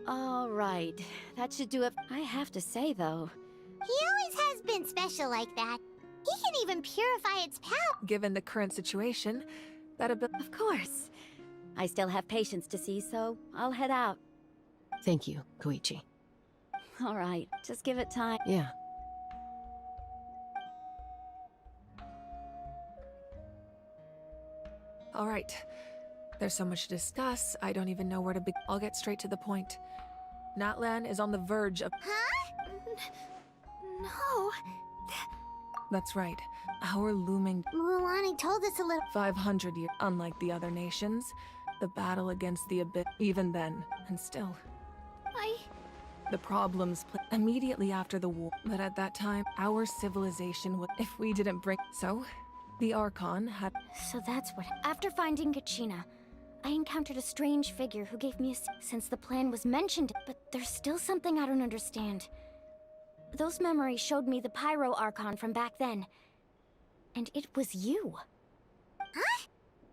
All right, that should do it. I have to say, though, He always has been special like that. He can even purify its power. Given the current situation, that ability. of course. I still have patients to see, so I'll head out. Thank you, Koichi. All right, just give it time. Yeah. All right. There's so much to discuss, I don't even know where to begin. I'll get straight to the point. Natlan is on the verge of. Huh? No. That's right. Our looming. Mulan told us a little. 500 years. Unlike the other nations, the battle against the Abyss. Even then, and still. The problems immediately after the war. But at that time, our civilization would. If we didn't bring. So, the Archon had. So that's what. After finding Kachina, I encountered a strange figure who gave me a. Since the plan was mentioned, but there's still something I don't understand. Those memories showed me the Pyro Archon from back then. And it was you. Huh?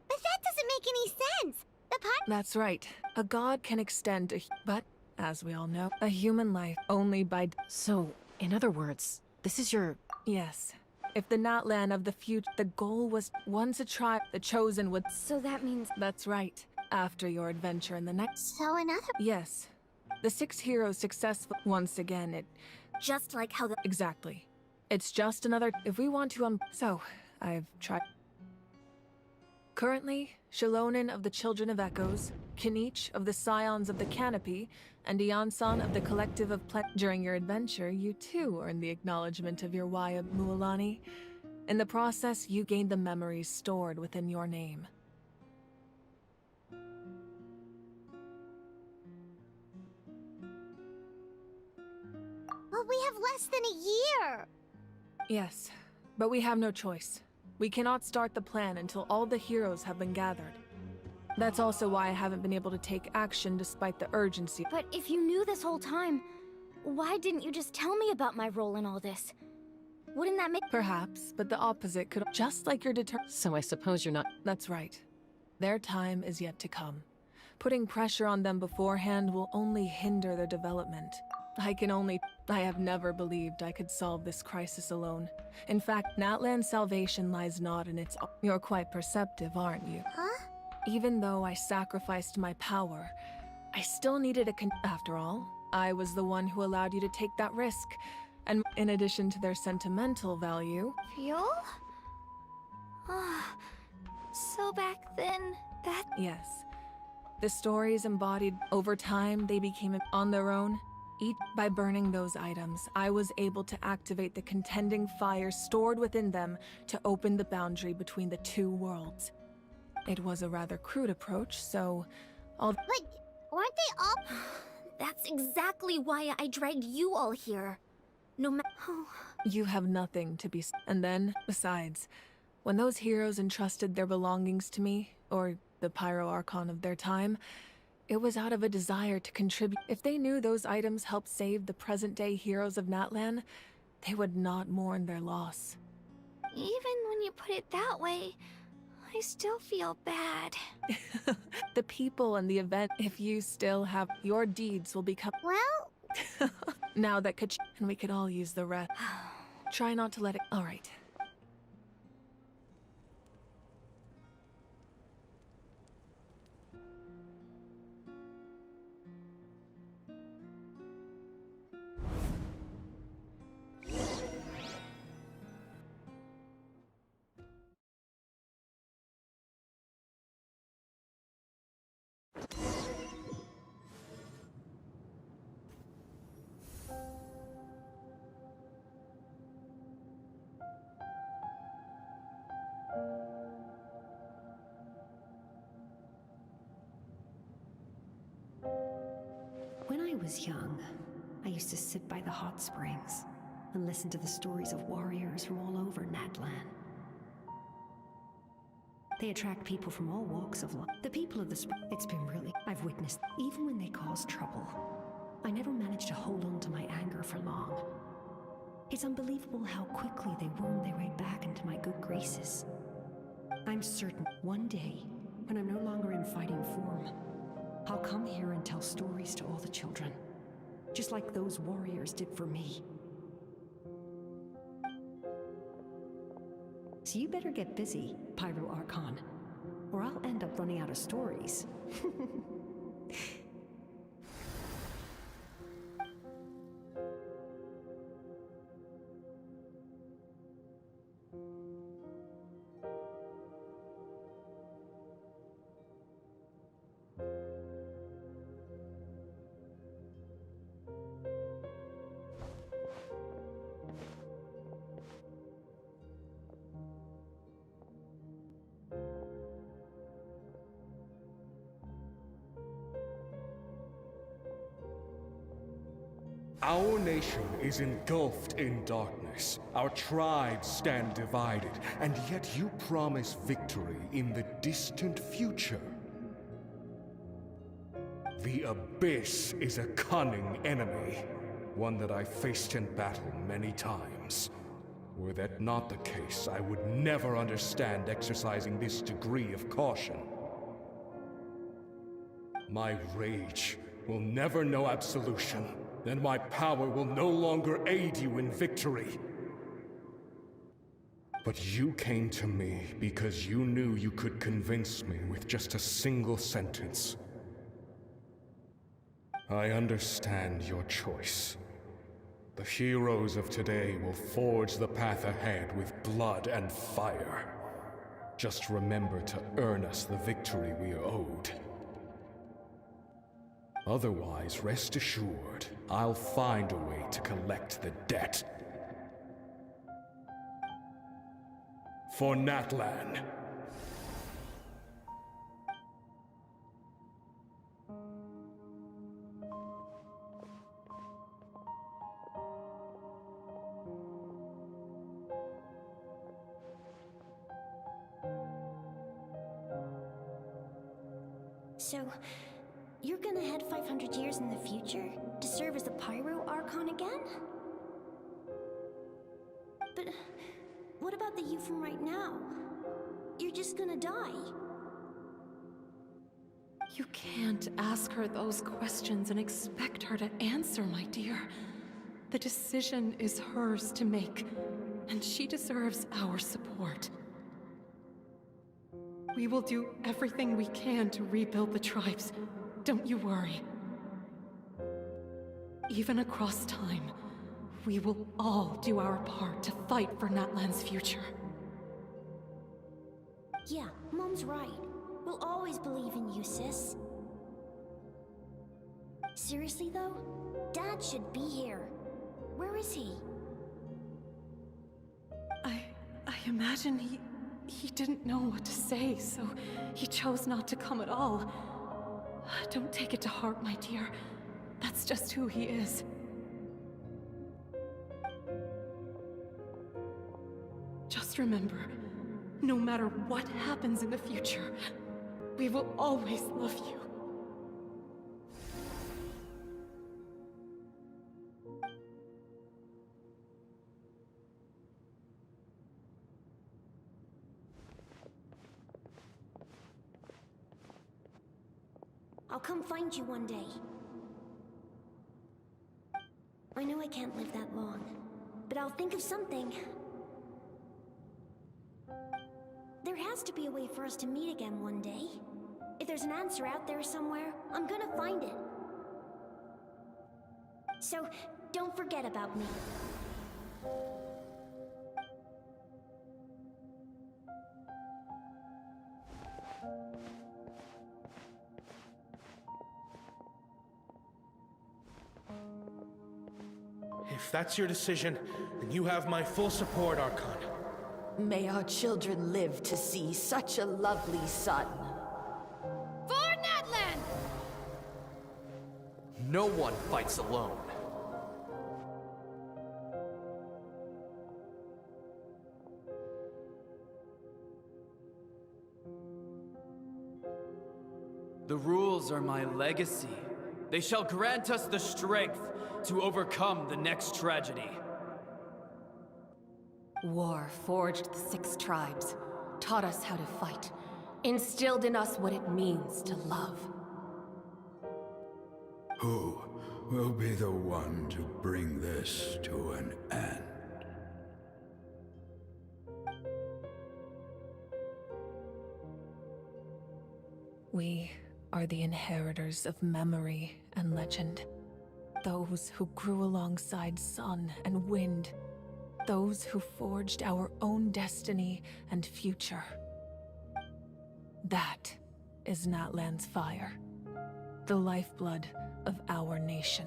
But that doesn't make any sense. The That's right. A god can extend a. But, as we all know, a human life only by. So, in other words, this is your. Yes. If the Natlan of the future, the goal was once a tribe, the chosen would. So that means. That's right. After your adventure in the night. So another. Yes. The 6 heroes successful. Once again, it. Just like how the. Exactly. It's just another. If we want to. So, I've tried. Currently, Shalonin of the Children of Echoes, Kinich of the Scions of the Canopy, and Iansan of the Collective of During your adventure, you too earned the acknowledgement of your Waya Mualani. In the process, you gained the memories stored within your name. But we have less than a year. Yes, but we have no choice. We cannot start the plan until all the heroes have been gathered. That's also why I haven't been able to take action despite the urgency. But if you knew this whole time, why didn't you just tell me about my role in all this? Wouldn't that make— Perhaps, but the opposite could— Just like you're determined. So I suppose you're not— That's right. Their time is yet to come. Putting pressure on them beforehand will only hinder their development. I have never believed I could solve this crisis alone. In fact, Natlan's salvation lies not in its— You're quite perceptive, aren't you? Huh? Even though I sacrificed my power, I still needed After all, I was the one who allowed you to take that risk. And in addition to their sentimental value— Fuel? So back then, that— Yes. The stories embodied over time, they became on their own. By burning those items, I was able to activate the contending fire stored within them to open the boundary between the two worlds. It was a rather crude approach, so But weren't they all— That's exactly why I dragged you all here. No matter— You have nothing to be— And then, besides, when those heroes entrusted their belongings to me, or the Pyro Archon of their time, it was out of a desire to contribute. If they knew those items helped save the present-day heroes of Natlan, they would not mourn their loss. Even when you put it that way, I still feel bad. The people and the event, if you still have— Your deeds will become— Well— Now that and we could all use the rest. Try not to let it— All right. When I was young, I used to sit by the hot springs and listen to the stories of warriors from all over Natlan. They attract people from all walks of life. The people of the spring, it's been really— I've witnessed, even when they cause trouble, I never managed to hold on to my anger for long. It's unbelievable how quickly they worm their way back into my good graces. I'm certain one day, when I'm no longer in fighting form, I'll come here and tell stories to all the children, just like those warriors did for me. So you better get busy, Pyro Archon, or I'll end up running out of stories. Our nation is engulfed in darkness. Our tribes stand divided, and yet you promise victory in the distant future. The Abyss is a cunning enemy, one that I faced in battle many times. Were that not the case, I would never understand exercising this degree of caution. My rage will never know absolution, and my power will no longer aid you in victory. But you came to me because you knew you could convince me with just a single sentence. I understand your choice. The heroes of today will forge the path ahead with blood and fire. Just remember to earn us the victory we are owed. Otherwise, rest assured, I'll find a way to collect the debt. For Natlan. So, you're gonna head 500 years in the future to serve as the Pyro Archon again? But what about the you from right now? You're just gonna die. You can't ask her those questions and expect her to answer, my dear. The decision is hers to make, and she deserves our support. We will do everything we can to rebuild the tribes. Don't you worry. Even across time, we will all do our part to fight for Natlan's future. Yeah, Mom's right. We'll always believe in you, sis. Seriously, though? Dad should be here. Where is he? I imagine he didn't know what to say, so he chose not to come at all. Don't take it to heart, my dear. That's just who he is. Just remember, no matter what happens in the future, we will always love you. I'll come find you one day. I know I can't live that long, but I'll think of something. There has to be a way for us to meet again one day. If there's an answer out there somewhere, I'm gonna find it. So, don't forget about me. If that's your decision, then you have my full support, Archon. May our children live to see such a lovely son. For Natlan! No one fights alone. The rules are my legacy. They shall grant us the strength to overcome the next tragedy. War forged the 6 tribes, taught us how to fight, instilled in us what it means to love. Who will be the one to bring this to an end? We are the inheritors of memory and legend. Those who grew alongside sun and wind. Those who forged our own destiny and future. That is Natlan's fire. The lifeblood of our nation.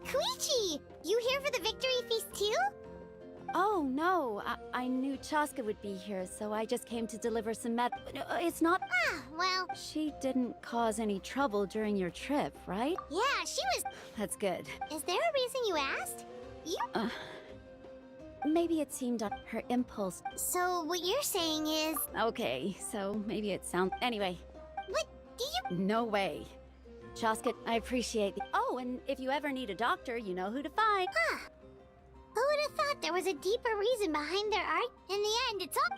Koichi! You here for the victory feast too? Oh, no. I knew Chaska would be here, so I just came to deliver some It's not... Ah, well... She didn't cause any trouble during your trip, right? Yeah, she was... That's good. Is there a reason you asked? You... Maybe it seemed on her impulse. So, what you're saying is... Okay, so maybe it sounds... Anyway. What? Do you... No way. Chaska, I appreciate the... Oh, and if you ever need a doctor, you know who to find. Huh. Who would have thought there was a deeper reason behind their art? In the end, it's all...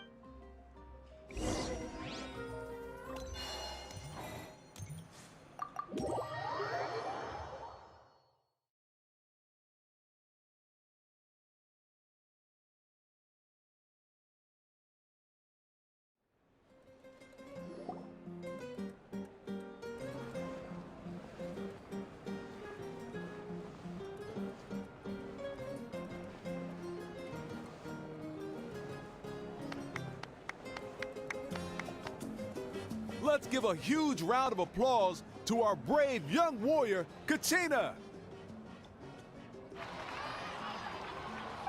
let's give a huge round of applause to our brave young warrior, Kachina!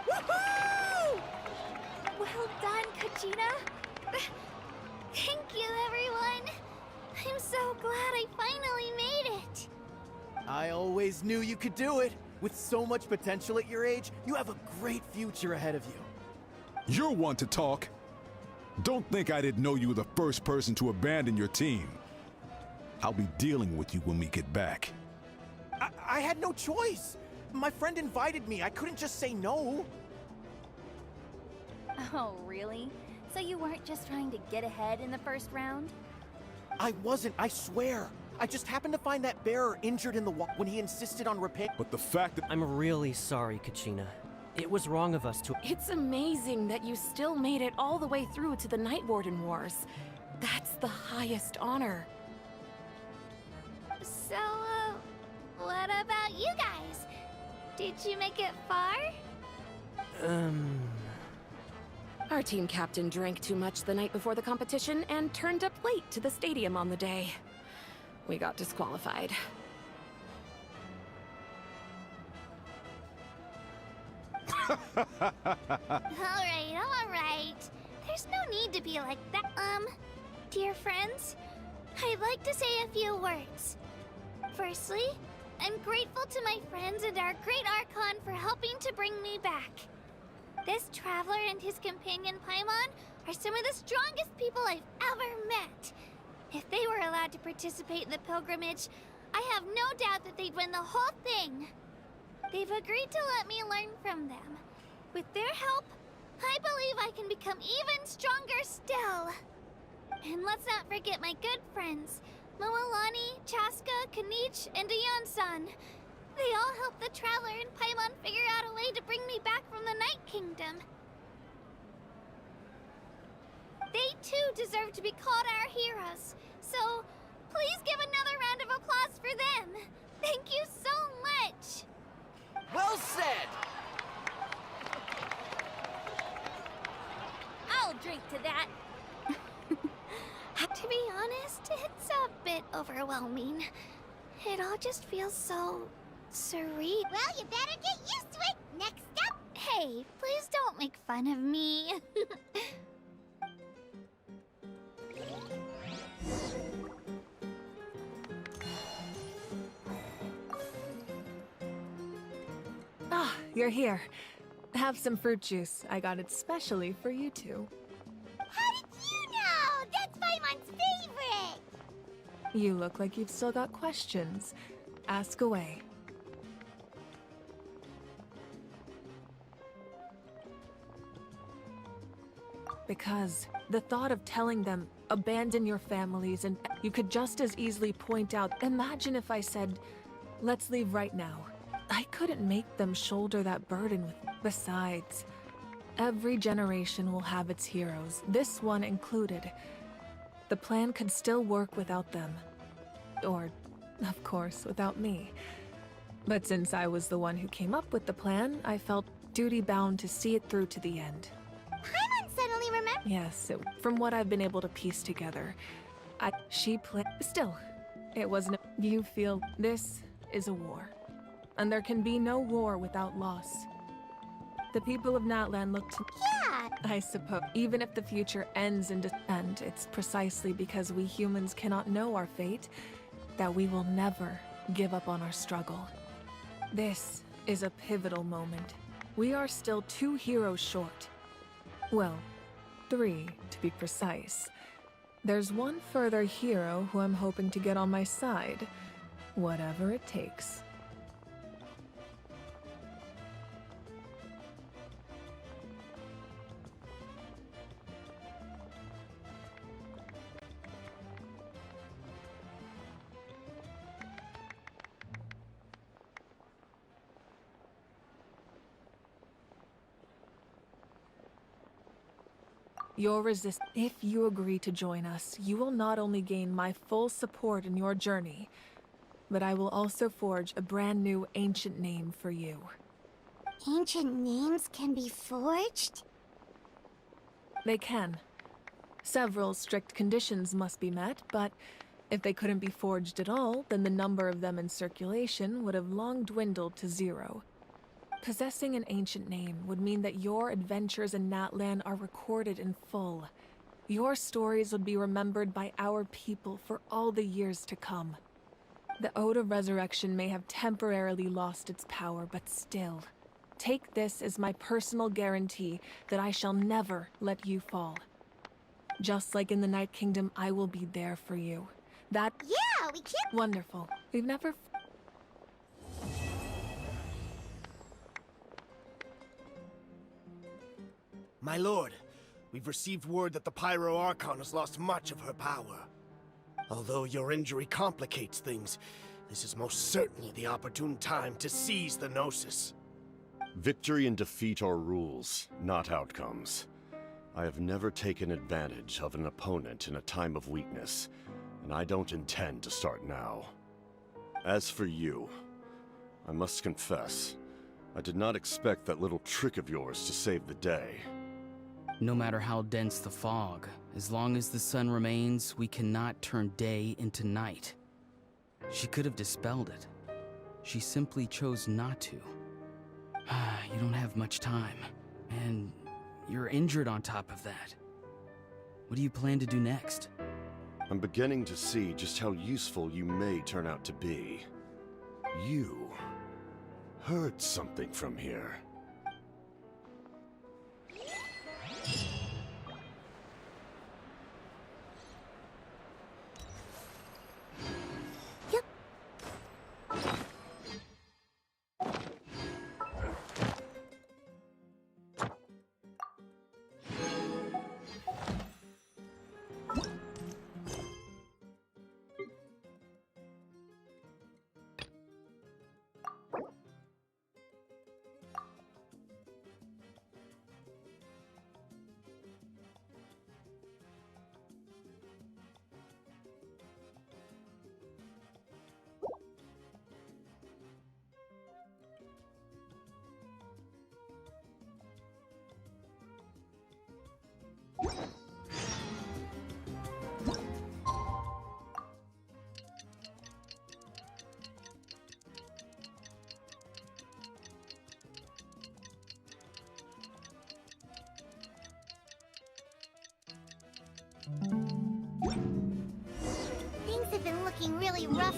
Woohoo! Well done, Kachina. Thank you, everyone. I'm so glad I finally made it. I always knew you could do it. With so much potential at your age, you have a great future ahead of you. You're one to talk. Don't think I didn't know you were the first person to abandon your team. I'll be dealing with you when we get back. I had no choice. My friend invited me. I couldn't just say no. Oh, really? So you weren't just trying to get ahead in the first round? I wasn't, I swear. I just happened to find that bearer injured in the when he insisted on repair. But the fact that— I'm really sorry, Kachina. It was wrong of us to— It's amazing that you still made it all the way through to the Night Warden Wars. That's the highest honor. So, what about you guys? Did you make it far? Our team captain drank too much the night before the competition and turned up late to the stadium on the day. We got disqualified. Alright. There's no need to be like that. Dear friends, I'd like to say a few words. Firstly, I'm grateful to my friends and our great Archon for helping to bring me back. This traveler and his companion Paimon are some of the strongest people I've ever met. If they were allowed to participate in the pilgrimage, I have no doubt that they'd win the whole thing. They've agreed to let me learn from them. With their help, I believe I can become even stronger still. And let's not forget my good friends, Moalani, Chaska, Kanich, and Ayan-san. They all helped the Traveler and Paimon figure out a way to bring me back from the Night Kingdom. They too deserve to be called our heroes, so please give another round of applause for them. Thank you so much! Well said! I'll drink to that. To be honest, it's a bit overwhelming. It all just feels so surreal. Well, you better get used to it. Next up. Hey, please don't make fun of me. Ah, you're here. Have some fruit juice. I got it specially for you two. How did you know? That's Paimon's favorite. You look like you've still got questions. Ask away. Because the thought of telling them, abandon your families, and you could just as easily point out, imagine if I said, let's leave right now. I couldn't make them shoulder that burden with. Besides, every generation will have its heroes, this one included. The plan could still work without them. Or, of course, without me. But since I was the one who came up with the plan, I felt duty-bound to see it through to the end. Paimon suddenly remembered. Yes, from what I've been able to piece together, Still, it wasn't. You feel this is a war. And there can be no war without loss. The people of Natlan look to— Yeah! I suppose. Even if the future ends in and it's precisely because we humans cannot know our fate that we will never give up on our struggle. This is a pivotal moment. We are still 2 heroes short. Well, 3 to be precise. There's one further hero who I'm hoping to get on my side, whatever it takes. If you agree to join us, you will not only gain my full support in your journey, but I will also forge a brand new ancient name for you. Ancient names can be forged? They can. Several strict conditions must be met, but if they couldn't be forged at all, then the number of them in circulation would have long dwindled to 0. Possessing an ancient name would mean that your adventures in Natlan are recorded in full. Your stories would be remembered by our people for all the years to come. The Ode of Resurrection may have temporarily lost its power, but still, take this as my personal guarantee that I shall never let you fall. Just like in the Night Kingdom, I will be there for you. That— Yeah, we can't— Wonderful. We've never— My lord, we've received word that the Pyro Archon has lost much of her power. Although your injury complicates things, this is most certainly the opportune time to seize the Gnosis. Victory and defeat are rules, not outcomes. I have never taken advantage of an opponent in a time of weakness, and I don't intend to start now. As for you, I must confess, I did not expect that little trick of yours to save the day. No matter how dense the fog, as long as the sun remains, we cannot turn day into night. She could have dispelled it. She simply chose not to. You don't have much time, and you're injured on top of that. What do you plan to do next? I'm beginning to see just how useful you may turn out to be. You heard something from here. Things have been looking really rough.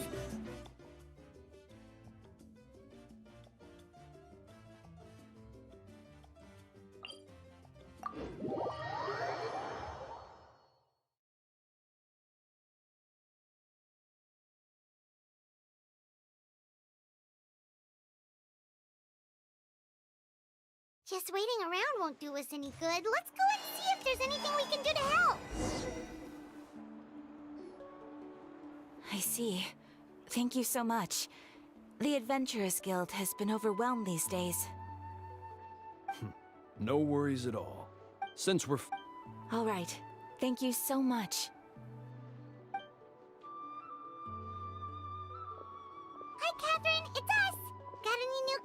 Just waiting around won't do us any good. Let's go and see if there's anything we can do to help. I see. Thank you so much. The Adventurers Guild has been overwhelmed these days. No worries at all. Since we're All right. Thank you so much. Hi, Catherine. It's us. Got any new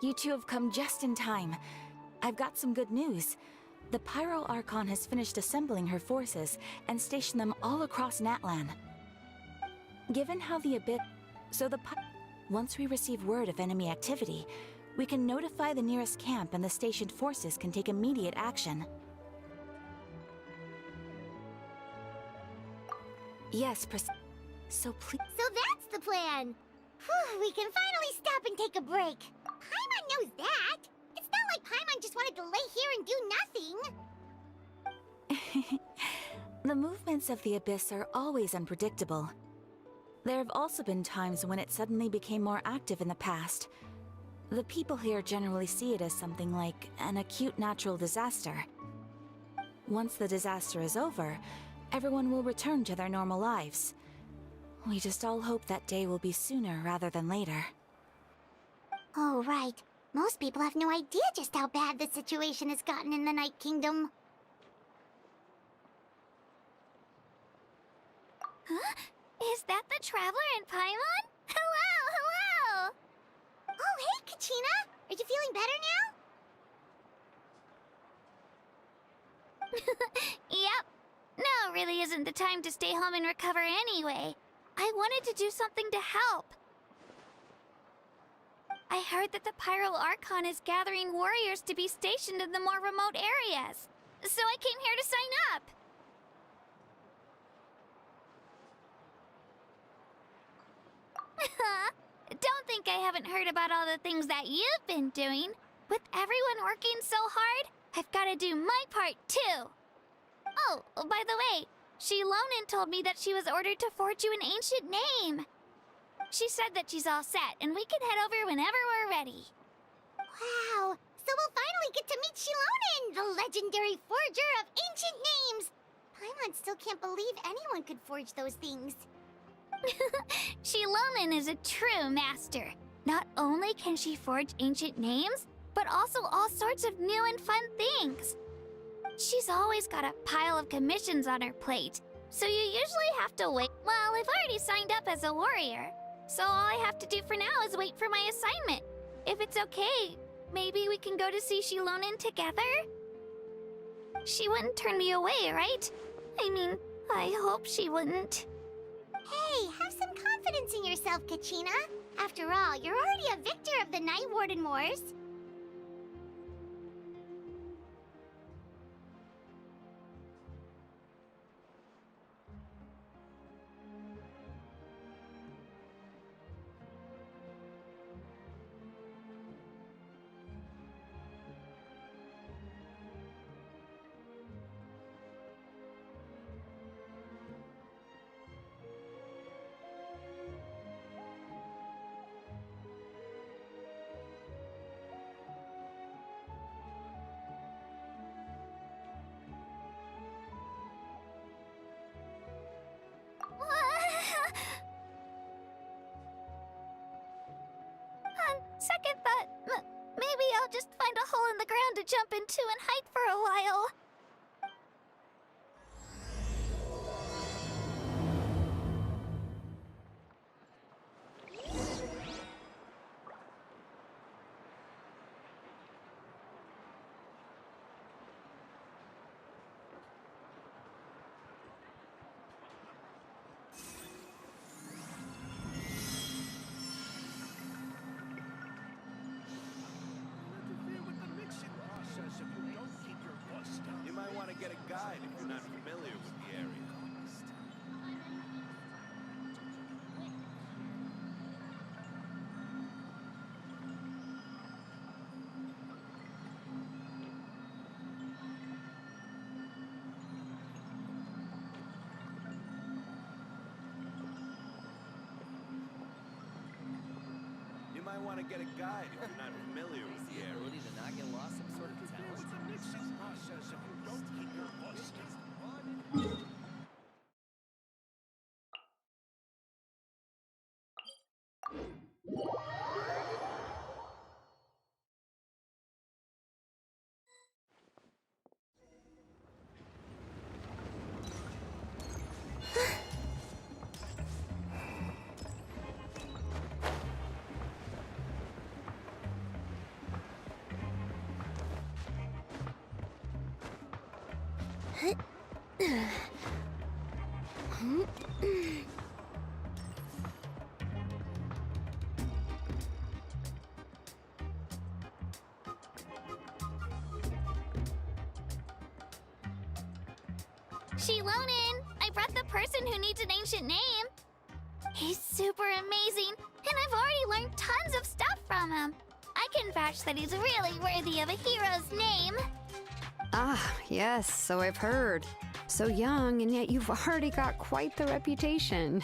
You two have come just in time. I've got some good news. The Pyro Archon has finished assembling her forces and stationed them all across Natlan. Given how the Abyss... Once we receive word of enemy activity, we can notify the nearest camp and the stationed forces can take immediate action. Yes, so please... So that's the plan. Whew, we can finally stop and take a break. Paimon knows that. It's not like Paimon just wanted to lay here and do nothing. The movements of the Abyss are always unpredictable. There have also been times when it suddenly became more active in the past. The people here generally see it as something like an acute natural disaster. Once the disaster is over, everyone will return to their normal lives. We just all hope that day will be sooner rather than later. Oh, right. Most people have no idea just how bad the situation has gotten in the Night Kingdom. Huh? Is that the Traveler and Paimon? Hello, hello! Oh, hey, Kachina! Are you feeling better Yep. Now really isn't the time to stay home and recover anyway. I wanted to do something to help. I heard that the Pyro Archon is gathering warriors to be stationed in the more remote areas. So I came here to sign up. Don't think I haven't heard about all the things that you've been doing. With everyone working so hard, I've got to do my part too. Oh, by the way, Shilonen told me that she was ordered to forge you an ancient name. She said that she's all set, and we can head over whenever we're ready. Wow, so we'll finally get to meet Shilonen, the legendary forger of ancient names. Paimon still can't believe anyone could forge those things. Shilonen is a true master. Not only can she forge ancient names, but also all sorts of new and fun things. She's always got a pile of commissions on her plate, so you usually have to wait. Well, I've already signed up as a warrior, so all I have to do for now is wait for my assignment. If it's okay, maybe we can go to see Shilonen together? She wouldn't turn me away, right? I mean, I hope she wouldn't. Hey, have some confidence in yourself, Kachina. After all, you're already a victor of the Night Warden Wars. On second thought, maybe I'll just find a hole in the ground to jump into and hide for a while. You might want to get a guide if you're not familiar with the area. You might want to get a guide if you're not familiar with the area. Ability to not get lost some sort of talent. It's a mixing process if you don't keep your voice down. Shilonen, I brought the person who needs an ancient name. He's super amazing, and I've already learned tons of stuff from him. I can vouch that he's really worthy of a hero's name. Ah, yes, so I've heard. So young, and yet you've already got quite the reputation.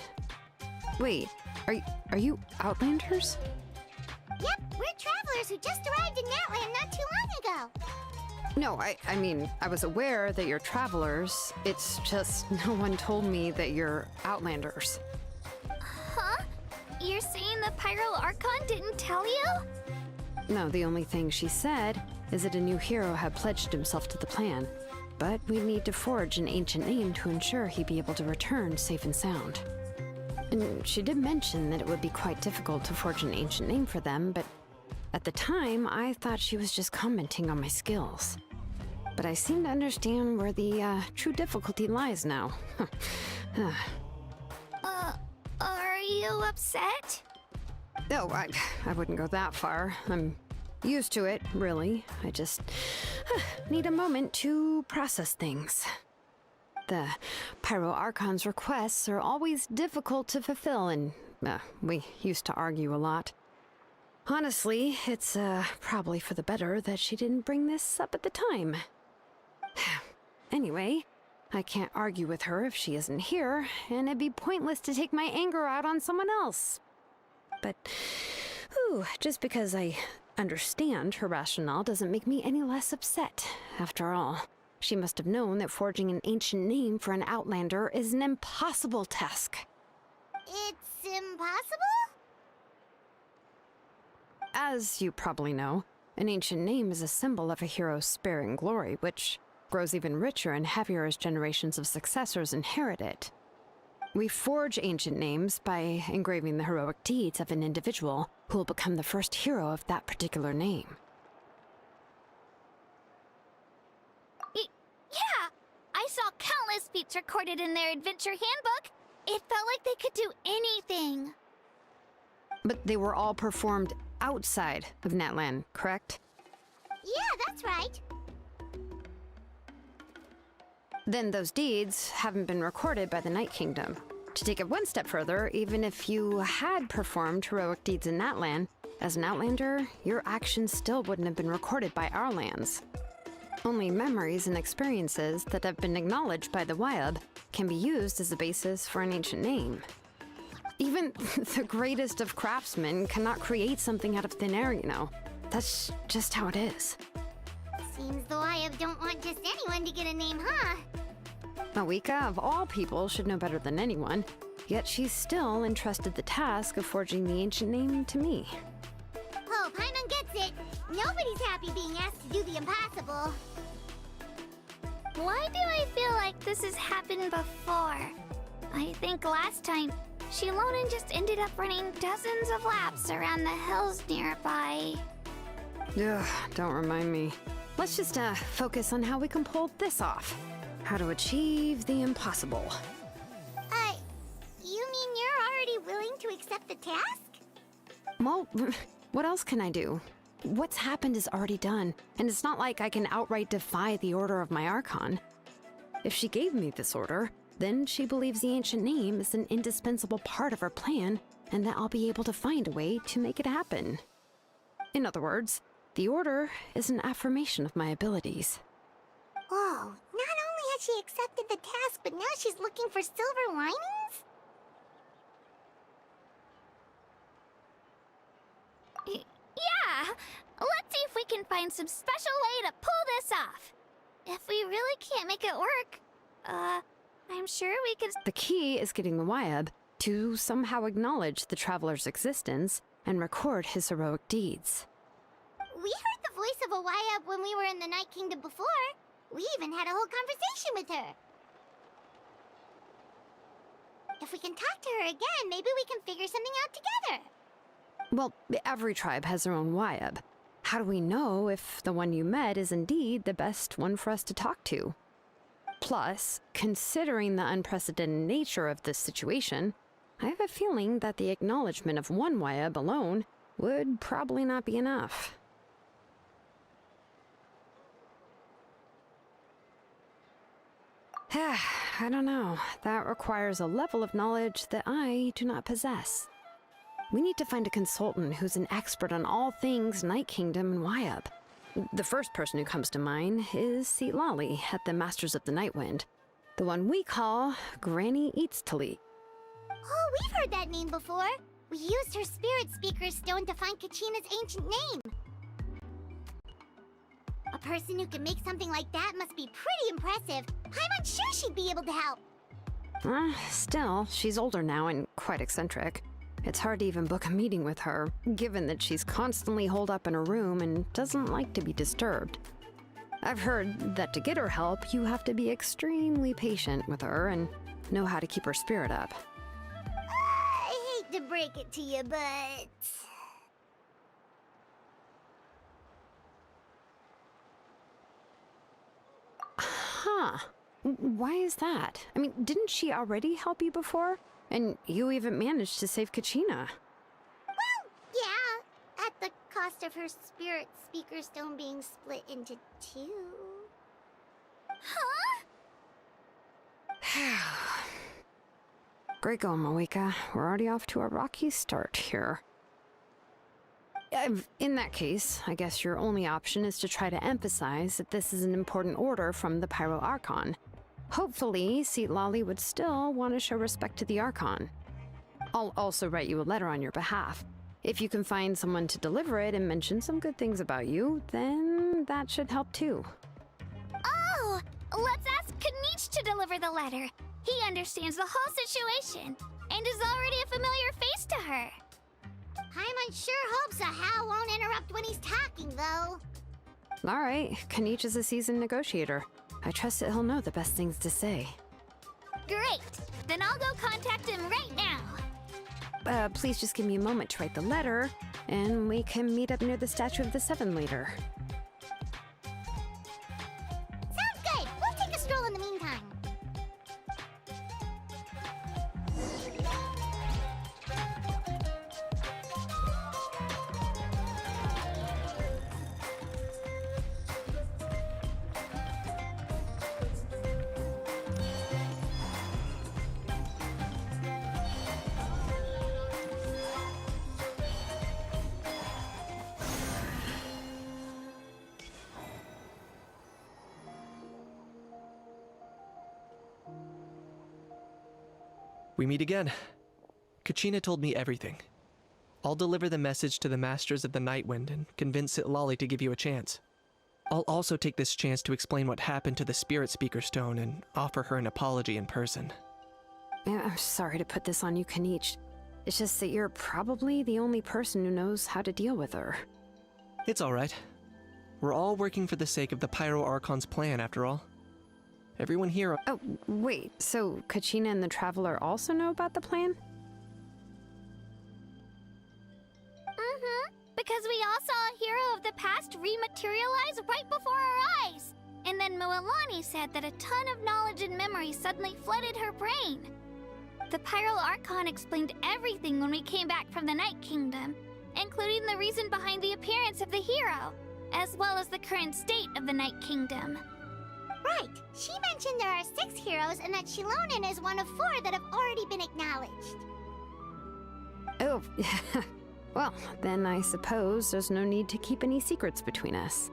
Wait, are you Outlanders? Yep, we're travelers who just arrived in Natland not too long ago. No, I mean, I was aware that you're travelers. It's just no one told me that you're Outlanders. Huh? You're saying the Pyro Archon didn't tell you? No, the only thing she said is that a new hero had pledged himself to the plan. But we need to forge an ancient name to ensure he'd be able to return safe and sound. And she did mention that it would be quite difficult to forge an ancient name for them, but at the time, I thought she was just commenting on my skills. But but I seem to understand where the true difficulty lies now. Are you upset? No, I wouldn't go that far. I'm used to it, really. I just need a moment to process things. The Pyro Archon's requests are always difficult to fulfill, and we used to argue a lot. Honestly, it's probably for the better that she didn't bring this up at the time. Anyway, I can't argue with her if she isn't here, and it'd be pointless to take my anger out on someone else. But, just because I understand her rationale doesn't make me any less upset. After all, she must have known that forging an ancient name for an Outlander is an impossible task. It's impossible? As you probably know, an ancient name is a symbol of a hero's spirit and glory, which grows even richer and heavier as generations of successors inherit it. We forge ancient names by engraving the heroic deeds of an individual who will become the first hero of that particular name. Yeah! I saw countless feats recorded in their adventure handbook. It felt like they could do anything. But they were all performed outside of Natlan, correct? Yeah, that's right. Then those deeds haven't been recorded by the Night Kingdom. To take it one step further, even if you had performed heroic deeds in Natlan, as an Outlander, your actions still wouldn't have been recorded by our lands. Only memories and experiences that have been acknowledged by the Wyab can be used as a basis for an ancient name. Even the greatest of craftsmen cannot create something out of thin air, you know. That's just how it is. Seems the Wyab don't want just anyone to get a name, huh? Mawika, of all people, should know better than anyone, yet she's still entrusted the task of forging the ancient name to me. Oh, Paimon gets it. Nobody's happy being asked to do the impossible. Why do I feel like this has happened before? I think last time, Shilonen just ended up running dozens of laps around the hills nearby. Ugh, don't remind me. Let's just focus on how we can pull this off. How to achieve the impossible. You mean you're already willing to accept the task? Well, what else can I do? What's happened is already done, and it's not like I can outright defy the order of my Archon. If she gave me this order, then she believes the ancient name is an indispensable part of her plan, and that I'll be able to find a way to make it happen. In other words, the order is an affirmation of my abilities. Whoa, not only has she accepted the task, but now she's looking for silver linings? Yeah! Let's see if we can find some special way to pull this off. If we really can't make it work, I'm sure we could... The key is getting the Wyab to somehow acknowledge the traveler's existence and record his heroic deeds. We heard the voice of a Wyab when we were in the Night Kingdom before. We even had a whole conversation with her. If we can talk to her again, maybe we can figure something out together. Well, every tribe has their own Wyab. How do we know if the one you met is indeed the best one for us to talk to? Plus, considering the unprecedented nature of this situation, I have a feeling that the acknowledgement of one Wyab alone would probably not be enough. I don't know. That requires a level of knowledge that I do not possess. We need to find a consultant who's an expert on all things Night Kingdom and Wyab. The first person who comes to mind is Seatlali at the Masters of the Nightwind, the one we call Granny Eatstali. Oh, we've heard that name before. We used her Spirit Speaker Stone to find Kachina's ancient name. A person who can make something like that must be pretty impressive. I'm sure she'd be able to help. Still, she's older now and quite eccentric. It's hard to even book a meeting with her, given that she's constantly holed up in her room and doesn't like to be disturbed. I've heard that to get her help, you have to be extremely patient with her and know how to keep her spirit up. I hate to break it to you, but... Huh. Why is that? I mean, didn't she already help you before? And you even managed to save Kachina. Well, yeah. At the cost of her spirit speaker stone being split into two. Huh? Great going, Moeka. We're already off to a rocky start here. In that case, I guess your only option is to try to emphasize that this is an important order from the Pyro Archon. Hopefully, Seatlali would still want to show respect to the Archon. I'll also write you a letter on your behalf. If you can find someone to deliver it and mention some good things about you, then that should help too. Oh! Let's ask Kanich to deliver the letter. He understands the whole situation, and is already a familiar face to her. Paimon sure hopes a Hal won't interrupt when he's talking, though. Alright, Kanich is a seasoned negotiator. I trust that he'll know the best things to say. Great! Then I'll go contact him right now. Please just give me a moment to write the letter, and we can meet up near the Statue of the Seven later. Sounds good! We'll take a stroll in the meantime. We meet again. Kachina told me everything. I'll deliver the message to the Masters of the Nightwind and convince Sitlali to give you a chance. I'll also take this chance to explain what happened to the Spirit Speaker Stone and offer her an apology in person. I'm sorry to put this on you, Kanich. It's just that you're probably the only person who knows how to deal with her. It's alright. We're all working for the sake of the Pyro Archon's plan, after all. Everyone here... Oh, wait, so Kachina and the Traveler also know about the plan? Because we all saw a hero of the past rematerialize right before our eyes. And then Moalani said that a ton of knowledge and memory suddenly flooded her brain. The Pyro Archon explained everything when we came back from the Night Kingdom, including the reason behind the appearance of the hero, as well as the current state of the Night Kingdom. Right. She mentioned there are 6 heroes and that Shilonen is one of 4 that have already been acknowledged. Oh, well, then I suppose there's no need to keep any secrets between us.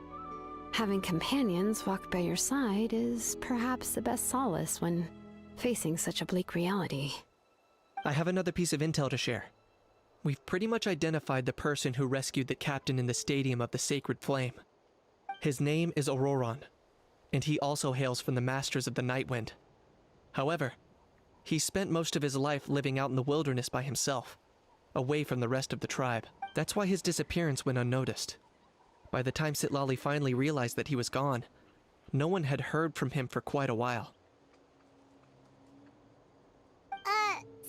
Having companions walk by your side is perhaps the best solace when facing such a bleak reality. I have another piece of intel to share. We've pretty much identified the person who rescued the captain in the Stadium of the Sacred Flame. His name is Auroron, and he also hails from the Masters of the Nightwind. However, he spent most of his life living out in the wilderness by himself, away from the rest of the tribe. That's why his disappearance went unnoticed. By the time Sitlali finally realized that he was gone, no one had heard from him for quite a while.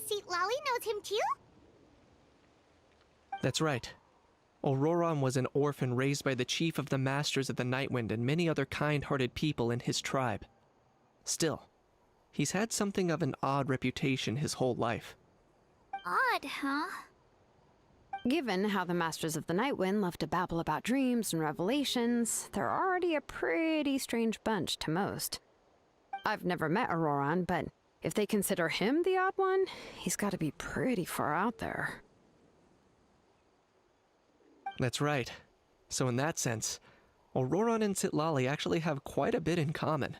Seatlali knows him too? That's right. Auroron was an orphan raised by the chief of the Masters of the Nightwind and many other kind-hearted people in his tribe. Still, he's had something of an odd reputation his whole life. Odd, huh? Given how the Masters of the Nightwind love to babble about dreams and revelations, they're already a pretty strange bunch to most. I've never met Auroron, but if they consider him the odd one, he's got to be pretty far out there. That's right. So in that sense, Auroron and Sitlali actually have quite a bit in common.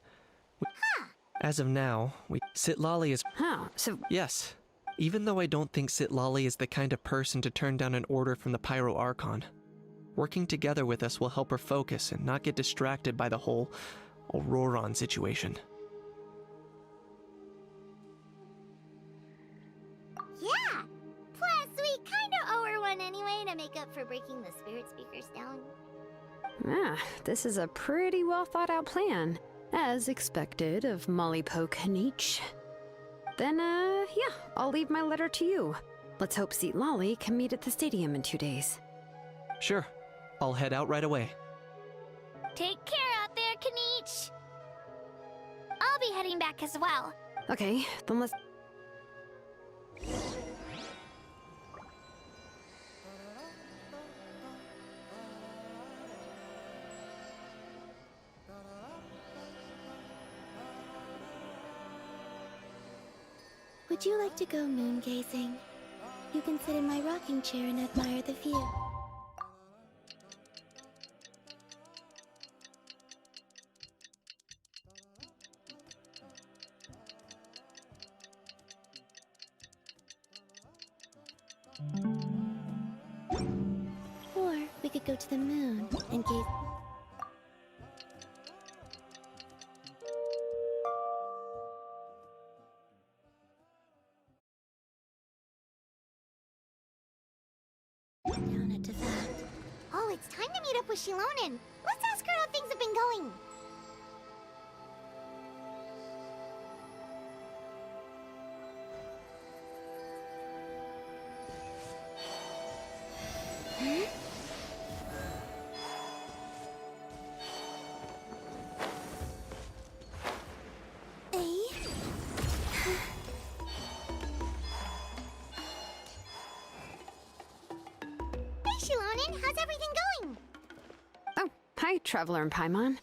As of now, Sitlali is... Yes. Even though I don't think Sitlali is the kind of person to turn down an order from the Pyro Archon, working together with us will help her focus and not get distracted by the whole Auroron situation. Yeah! Plus, we kinda owe her one anyway to make up for breaking the Spirit Speaker's down. This is a pretty well thought out plan, as expected of Molly Poke Kanich. Then, yeah, I'll leave my letter to you. Let's hope Seatlali can meet at the stadium in 2 days. Sure. I'll head out right away. Take care out there, Kanich. I'll be heading back as well. Okay, then let's... Would you like to go moon gazing? You can sit in my rocking chair and admire the view. Or we could go to the moon and gaze. Down at the vat. Oh, it's time to meet up with Shilonen. Let's ask her how things have been going. Huh? Shilonen, how's everything going? Oh, hi, Traveler and Paimon.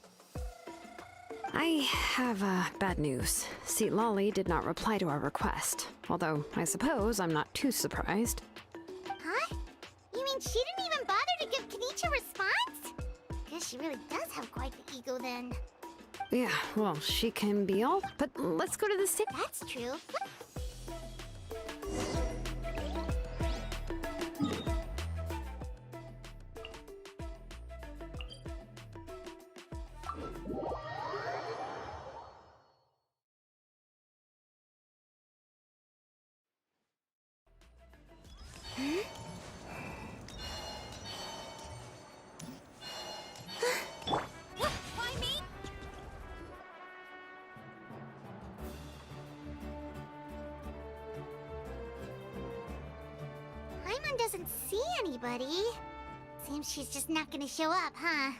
I have bad news. Lolly did not reply to our request, although I suppose I'm not too surprised. Huh? You mean she didn't even bother to give Kenichi a response? Guess she really does have quite the ego then. Yeah, well, she can be all, but let's go to the city. That's true. Why me? Paimon doesn't see anybody. Seems she's just not gonna show up, huh?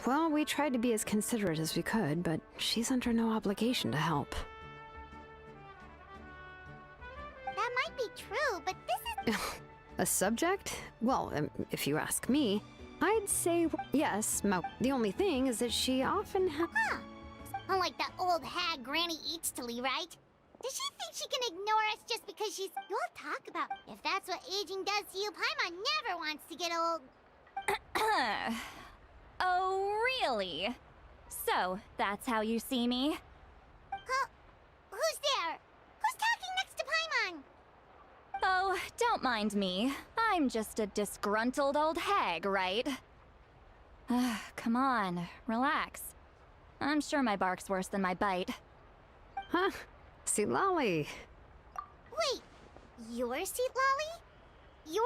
Well, we tried to be as considerate as we could, but she's under no obligation to help. That might be true, but this is... A subject? Well, if you ask me, I'd say yes. The only thing is that she often Huh. Unlike that old hag Granny Eatstily, right? Does she think she can ignore us just because she's... You'll talk about... If that's what aging does to you, Paimon never wants to get old. Oh, really? So, that's how you see me? Huh? Who's there? Who's talking next to Paimon? Oh, don't mind me. I'm just a disgruntled old hag, right? Come on, relax. I'm sure my bark's worse than my bite. Huh? Lolly. Wait, you're Lolly? You're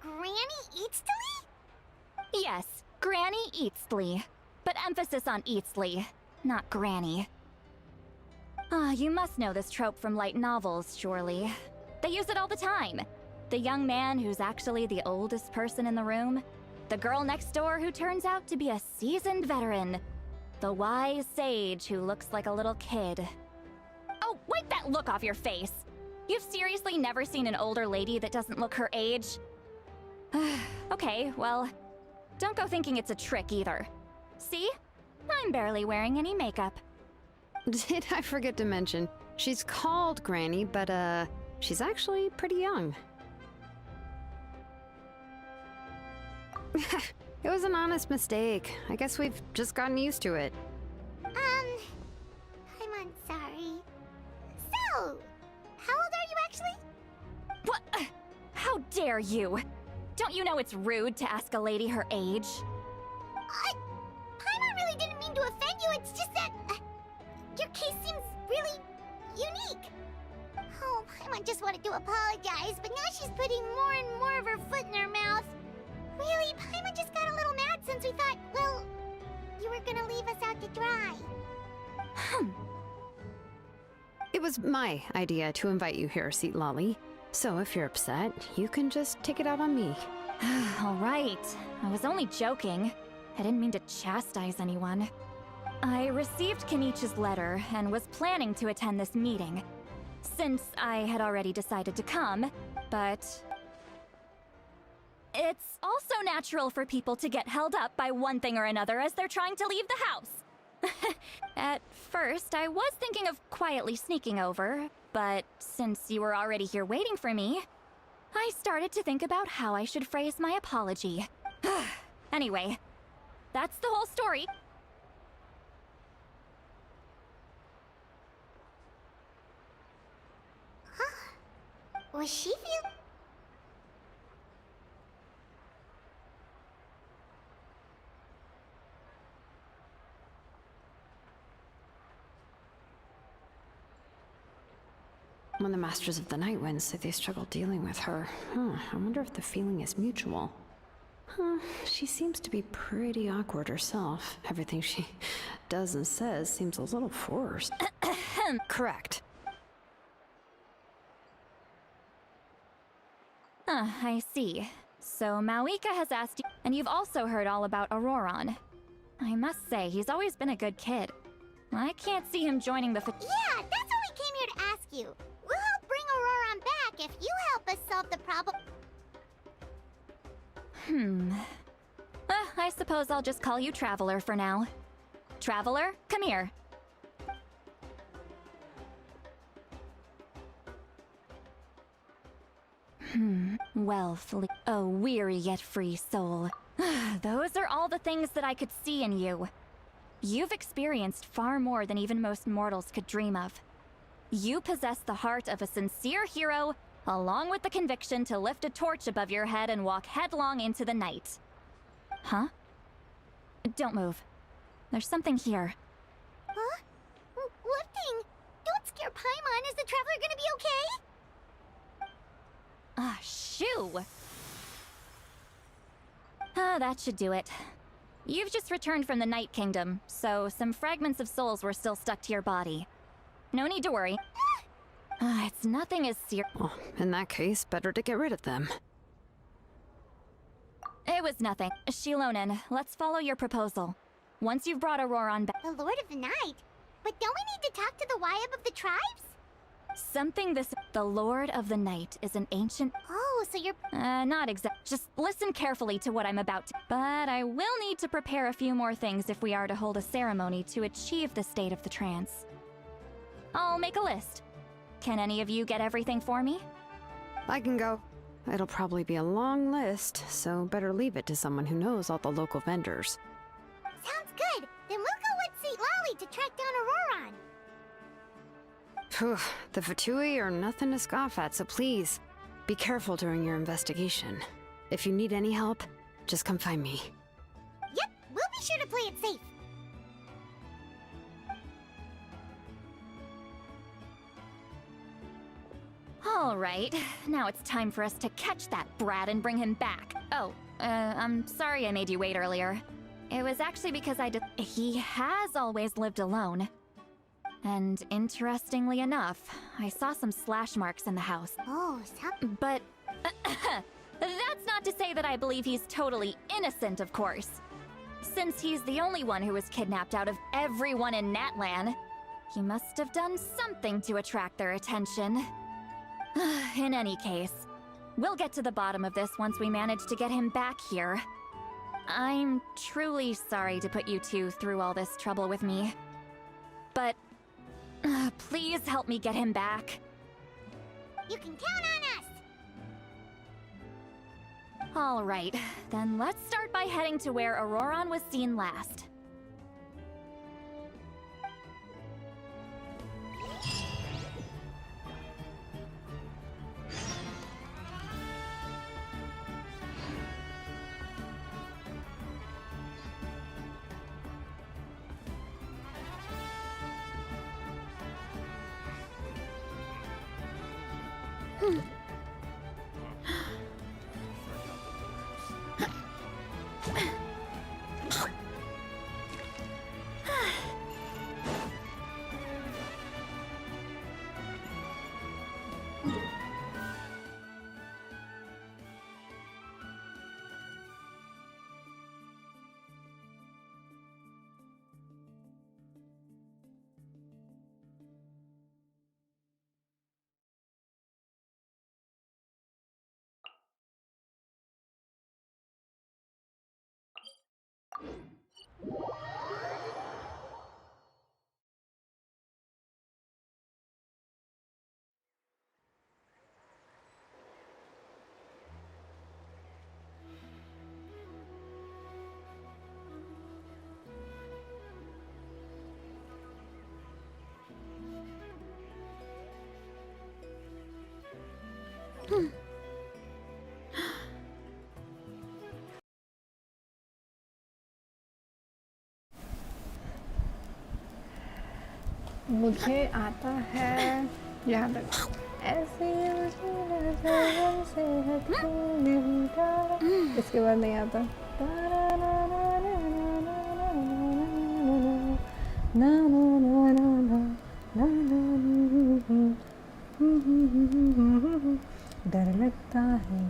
Granny Eatstily? Yes, Granny Eatsley. But emphasis on Eatsley, not Granny. You must know this trope from light novels, surely. They use it all the time. The young man who's actually the oldest person in the room. The girl next door who turns out to be a seasoned veteran. The wise sage who looks like a little kid. Oh, wipe that look off your face! You've seriously never seen an older lady that doesn't look her age? Okay, well, don't go thinking it's a trick either. See? I'm barely wearing any makeup. Did I forget to mention, she's called Granny, but she's actually pretty young. It was an honest mistake. I guess we've just gotten used to it. I'm sorry. So, how old are you actually? What? How dare you? Don't you know it's rude to ask a lady her age? Paimon really didn't mean to offend you, it's just that... your case seems really unique. Oh, Paimon just wanted to apologize, but now she's putting more and more of her foot in her mouth. Really, Paimon just got a little mad since we thought, well, you were gonna leave us out to dry. It was my idea to invite you here, Lolly. So if you're upset, you can just take it out on me. All right. I was only joking. I didn't mean to chastise anyone. I received Kenichi's letter and was planning to attend this meeting, since I had already decided to come, but... It's also natural for people to get held up by one thing or another as they're trying to leave the house. At first, I was thinking of quietly sneaking over, but since you were already here waiting for me, I started to think about how I should phrase my apology. Anyway, that's the whole story. Was she feel? When the Masters of the Night Winds say they struggle dealing with her, I wonder if the feeling is mutual. She seems to be pretty awkward herself. Everything she does and says seems a little forced. Correct. I see. So Mauika has asked you, and you've also heard all about Auroron. I must say, he's always been a good kid. I can't see him joining the Yeah, that's what we came here to ask you. We'll help bring Auroron back if you help us solve the problem. I suppose I'll just call you Traveler for now. Traveler, come here. Well, oh, weary yet free soul. Those are all the things that I could see in you. You've experienced far more than even most mortals could dream of. You possess the heart of a sincere hero, along with the conviction to lift a torch above your head and walk headlong into the night. Huh? Don't move. There's something here. Huh? What thing? Don't scare Paimon. Is the Traveler gonna be okay? Shoo! That should do it. You've just returned from the Night Kingdom, so some fragments of souls were still stuck to your body. No need to worry. It's nothing as serious. Well, in that case, better to get rid of them. It was nothing. Shilonen, let's follow your proposal. Once you've brought Auroron back... The Lord of the Night? But don't we need to talk to the Wyab of the tribes? The Lord of the Night is an ancient... Oh, so you're... not exact. Just listen carefully to what I'm about to... But I will need to prepare a few more things if we are to hold a ceremony to achieve the state of the trance. I'll make a list. Can any of you get everything for me? I can go. It'll probably be a long list, so better leave it to someone who knows all the local vendors. Sounds good. Then we'll go with St. Lolly to track down Auroron. Phew, the Fatui are nothing to scoff at, so please, be careful during your investigation. If you need any help, just come find me. Yep, we'll be sure to play it safe. All right, now it's time for us to catch that brat and bring him back. Oh, I'm sorry I made you wait earlier. It was actually because he has always lived alone. And interestingly enough, I saw some slash marks in the house. Oh, But that's not to say that I believe he's totally innocent, of course. Since he's the only one who was kidnapped out of everyone in Natlan, he must have done something to attract their attention. In any case, we'll get to the bottom of this once we manage to get him back here. I'm truly sorry to put you two through all this trouble with me. But please help me get him back. You can count on us! All right, then let's start by heading to where Auroron was seen last. मुझे आता है यहाँ तक ऐसे इसके बाद नहीं आता डर लगता है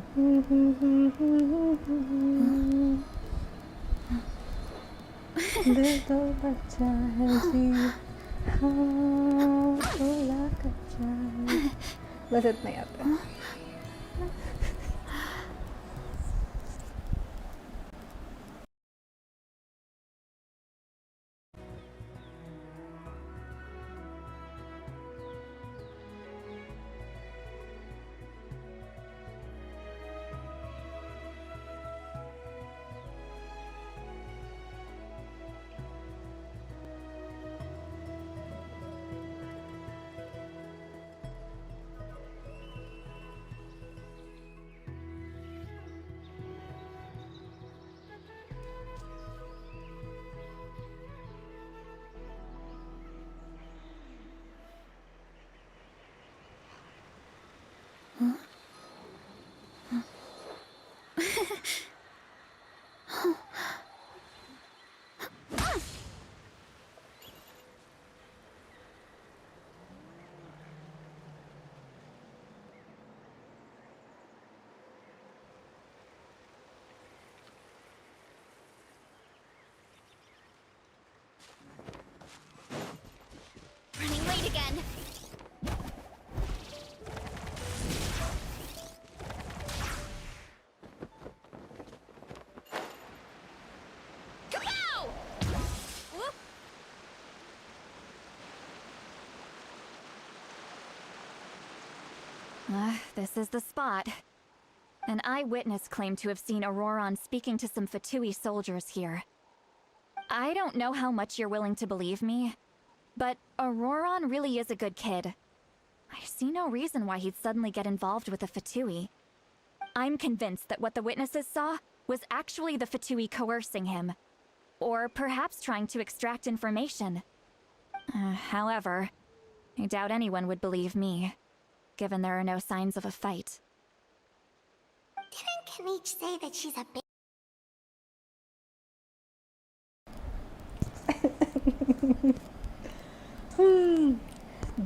दिल तो बच्चा है जी हाँ थोड़ा कच्चा है बस इतना ही आता है Running late again. Kapow! Whoop. This is the spot. An eyewitness claimed to have seen Auroron speaking to some Fatui soldiers here. I don't know how much you're willing to believe me, but Auroron really is a good kid. I see no reason why he'd suddenly get involved with the Fatui. I'm convinced that what the witnesses saw was actually the Fatui coercing him. Or perhaps trying to extract information. However, I doubt anyone would believe me, given there are no signs of a fight. Didn't Kanich say that she's a big...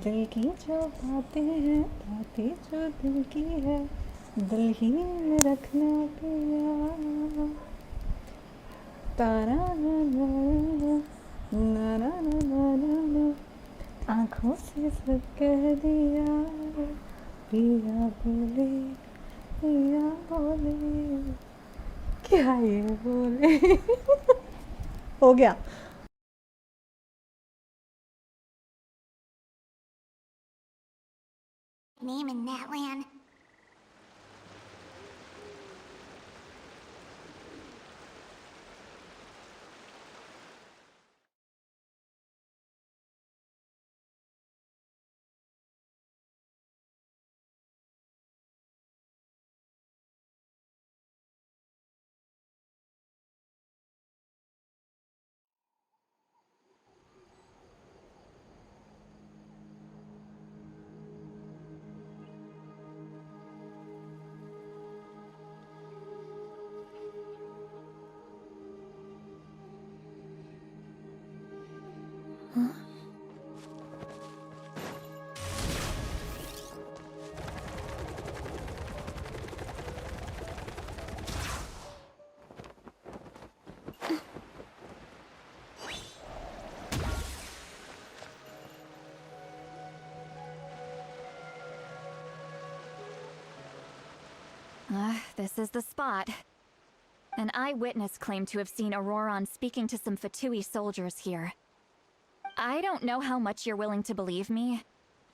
दिल की जो बातें हैं बातें जो दिल की है दिल ही में रखना पिया तारा ना ना ना ना ना ना ना ना आँखों से सब कह दिया पिया बोले क्या ये बोले हो गया name in Natlan. This is the spot. An eyewitness claimed to have seen Auroron speaking to some Fatui soldiers here. I don't know how much you're willing to believe me,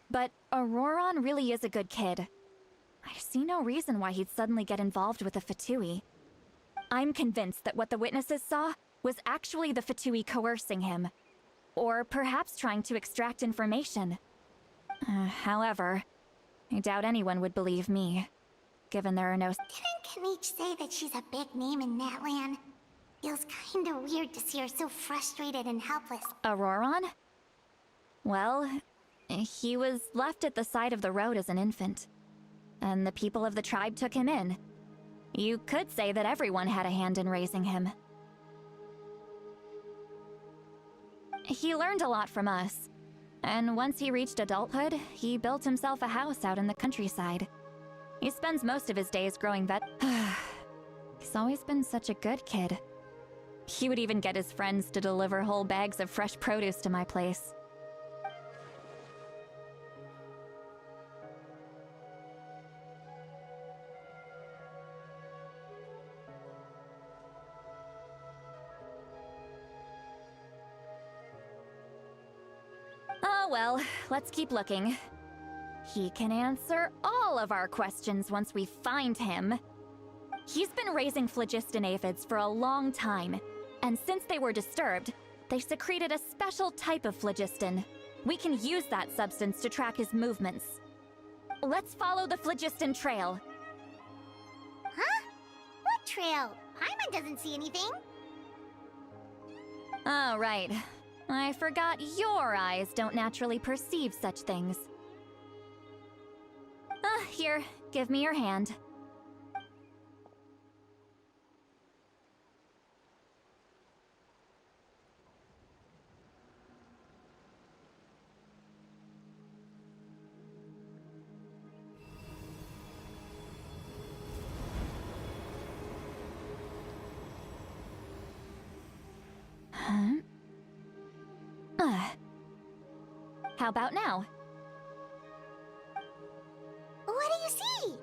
but Auroron really is a good kid. I see no reason why he'd suddenly get involved with the Fatui. I'm convinced that what the witnesses saw was actually the Fatui coercing him, or perhaps trying to extract information. However, I doubt anyone would believe me, given there are no— Didn't Kanich say that she's a big name in Natlan? Feels kinda weird to see her so frustrated and helpless. Auroron? Well, he was left at the side of the road as an infant, and the people of the tribe took him in. You could say that everyone had a hand in raising him. He learned a lot from us, and once he reached adulthood, he built himself a house out in the countryside. He spends most of his days growing He's always been such a good kid. He would even get his friends to deliver whole bags of fresh produce to my place. Oh well, let's keep looking. He can answer all of our questions once we find him. He's been raising phlogiston aphids for a long time, and since they were disturbed, they secreted a special type of phlogiston. We can use that substance to track his movements. Let's follow the phlogiston trail. Huh? What trail? Paimon doesn't see anything. Oh, right. I forgot your eyes don't naturally perceive such things. Here, give me your hand. Huh? How about now? What do you see?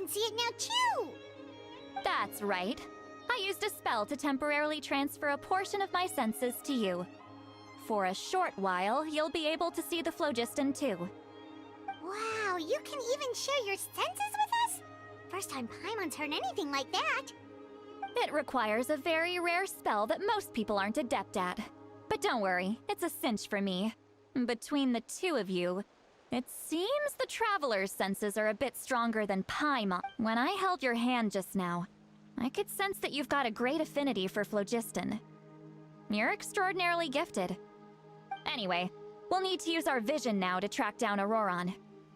can see it now too! That's right. I used a spell to temporarily transfer a portion of my senses to you. For a short while, you'll be able to see the phlogiston too. Wow, you can even share your senses with us? First time Paimon's heard anything like that. It requires a very rare spell that most people aren't adept at. But don't worry, it's a cinch for me. Between the two of you, it seems the Traveler's senses are a bit stronger than Paimon. When I held your hand just now, I could sense that you've got a great affinity for phlogiston. You're extraordinarily gifted. Anyway, we'll need to use our vision now to track down Auroron.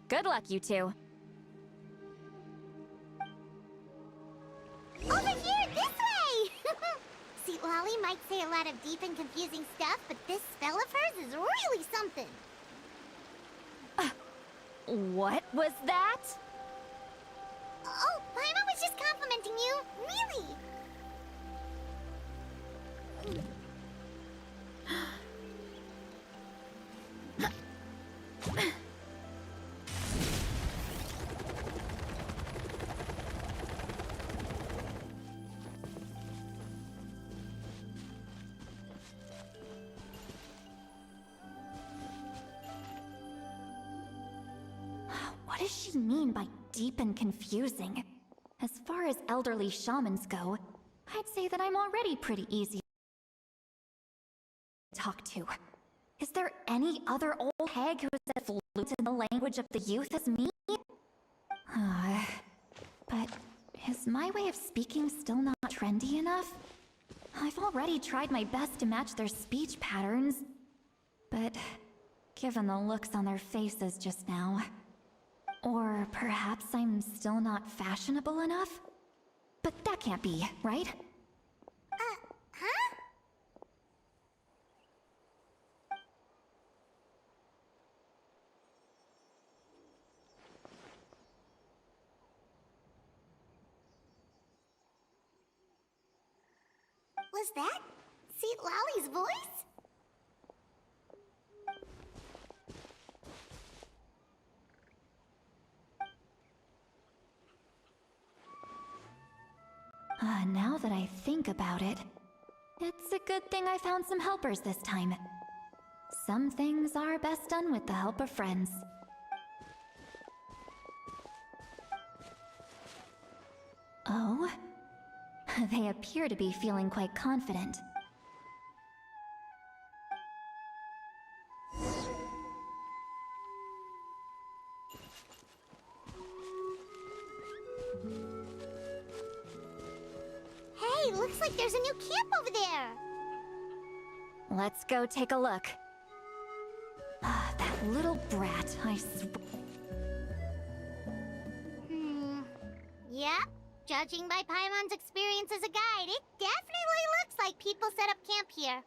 Good luck, you two. Over here, this way! See, Lolly might say a lot of deep and confusing stuff, but this spell of hers is really something. What was that? Oh, Paimon was just complimenting you. Really? What does she mean by deep and confusing? As far as elderly shamans go, I'd say that I'm already pretty easy to talk to. Is there any other old hag who is as fluent in the language of the youth as me? But is my way of speaking still not trendy enough? I've already tried my best to match their speech patterns. But given the looks on their faces just now... Or perhaps I'm still not fashionable enough? But that can't be, right? Huh? Was that Seat Lolly's voice? Now that I think about it, it's a good thing I found some helpers this time. Some things are best done with the help of friends. Oh? They appear to be feeling quite confident. Hey, looks like there's a new camp over there! Let's go take a look. That little brat, I swear. Yep. Judging by Paimon's experience as a guide, it definitely looks like people set up camp here.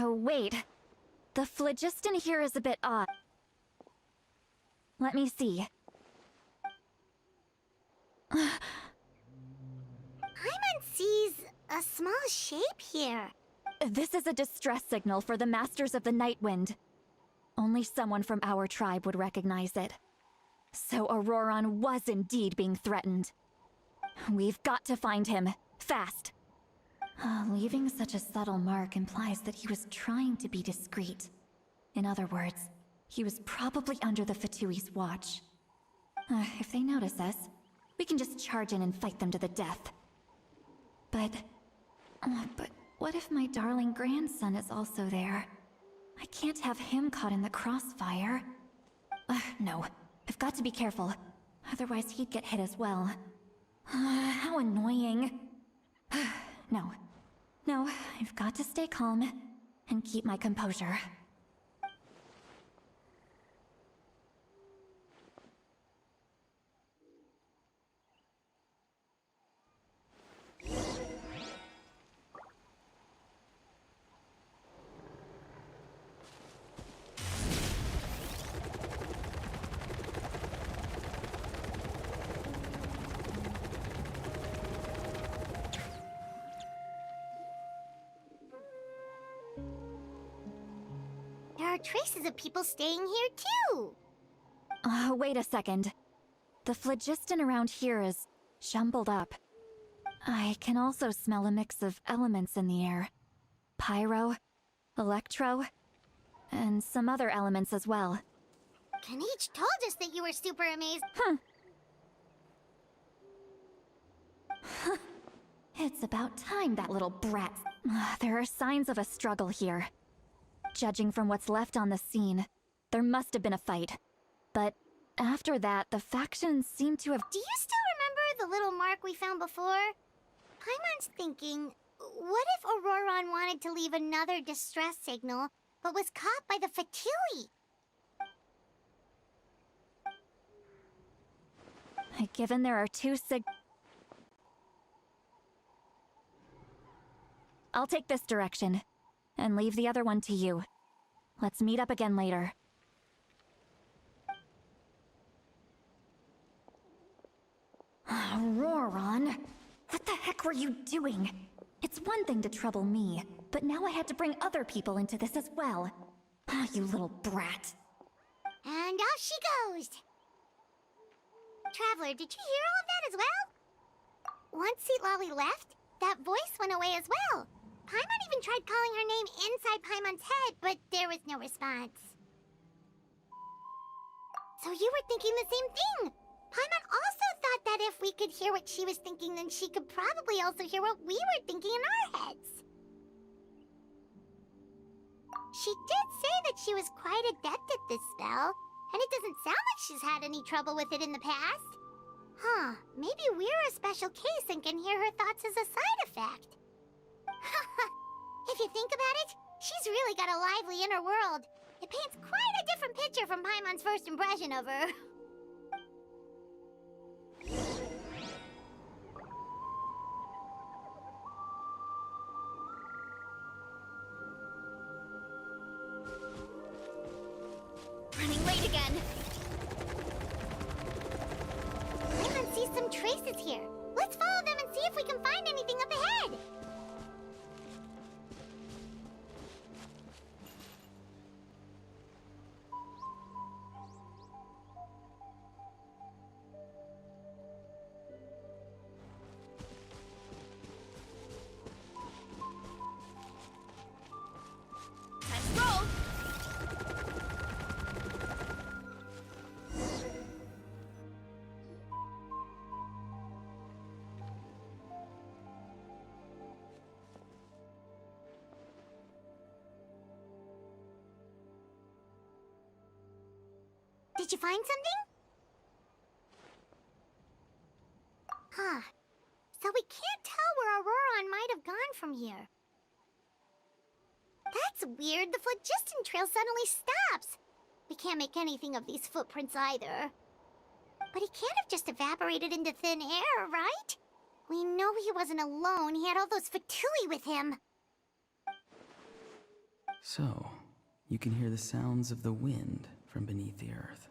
Wait. The phlogiston here is a bit odd. Let me see. Paimon sees a small shape here. This is a distress signal for the Masters of the Night Wind. Only someone from our tribe would recognize it. So Auroron was indeed being threatened. We've got to find him, fast. Leaving such a subtle mark implies that he was trying to be discreet. In other words, he was probably under the Fatui's watch. If they notice us, we can just charge in and fight them to the death. But what if my darling grandson is also there? I can't have him caught in the crossfire. No, I've got to be careful. Otherwise he'd get hit as well. How annoying. No, I've got to stay calm and keep my composure. There are traces of people staying here too. Wait a second. The phlogiston around here is jumbled up. I can also smell a mix of elements in the air. Pyro, electro, and some other elements as well. Kanich told us that you were super amazed. It's about time that little brat. There are signs of a struggle here. Judging from what's left on the scene, there must have been a fight. But after that, the factions seem to have... Do you still remember the little mark we found before? Paimon's thinking, what if Auroron wanted to leave another distress signal, but was caught by the Fatui? Given there are two I'll take this direction, and leave the other one to you. Let's meet up again later. Auroron, what the heck were you doing? It's one thing to trouble me, but now I had to bring other people into this as well. You little brat. And off she goes! Traveler, did you hear all of that as well? Once Seatlolly left, that voice went away as well. Paimon even tried calling her name inside Paimon's head, but there was no response. So you were thinking the same thing! Paimon also thought that if we could hear what she was thinking, then she could probably also hear what we were thinking in our heads. She did say that she was quite adept at this spell, and it doesn't sound like she's had any trouble with it in the past. Huh, maybe we're a special case and can hear her thoughts as a side effect. If you think about it, she's really got a lively inner world. It paints quite a different picture from Paimon's first impression of her. Running late again. Paimon sees some traces here. Let's follow them and see if we can find anything up ahead. Let's roll! Did you find something? Huh. So we can't tell where Auroron might have gone from here. That's weird. The phlogiston trail suddenly stops. We can't make anything of these footprints either. But he can't have just evaporated into thin air, right? We know he wasn't alone. He had all those Fatui with him. So, you can hear the sounds of the wind from beneath the earth.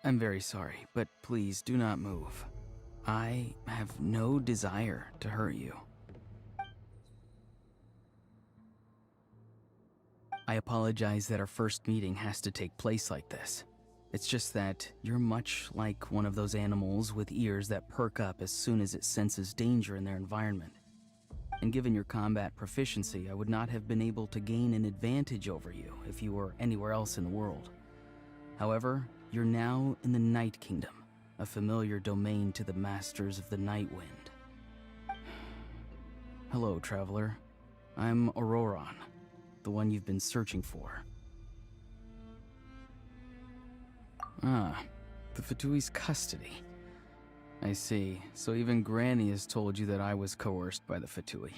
I'm very sorry, but please do not move. I have no desire to hurt you. I apologize that our first meeting has to take place like this. It's just that you're much like one of those animals with ears that perk up as soon as it senses danger in their environment. And given your combat proficiency, I would not have been able to gain an advantage over you if you were anywhere else in the world. However, you're now in the Night Kingdom, a familiar domain to the Masters of the Night Wind. Hello, Traveler. I'm Auroron. the one you've been searching for. Ah, the Fatui's custody. I see. So even Granny has told you that I was coerced by the Fatui.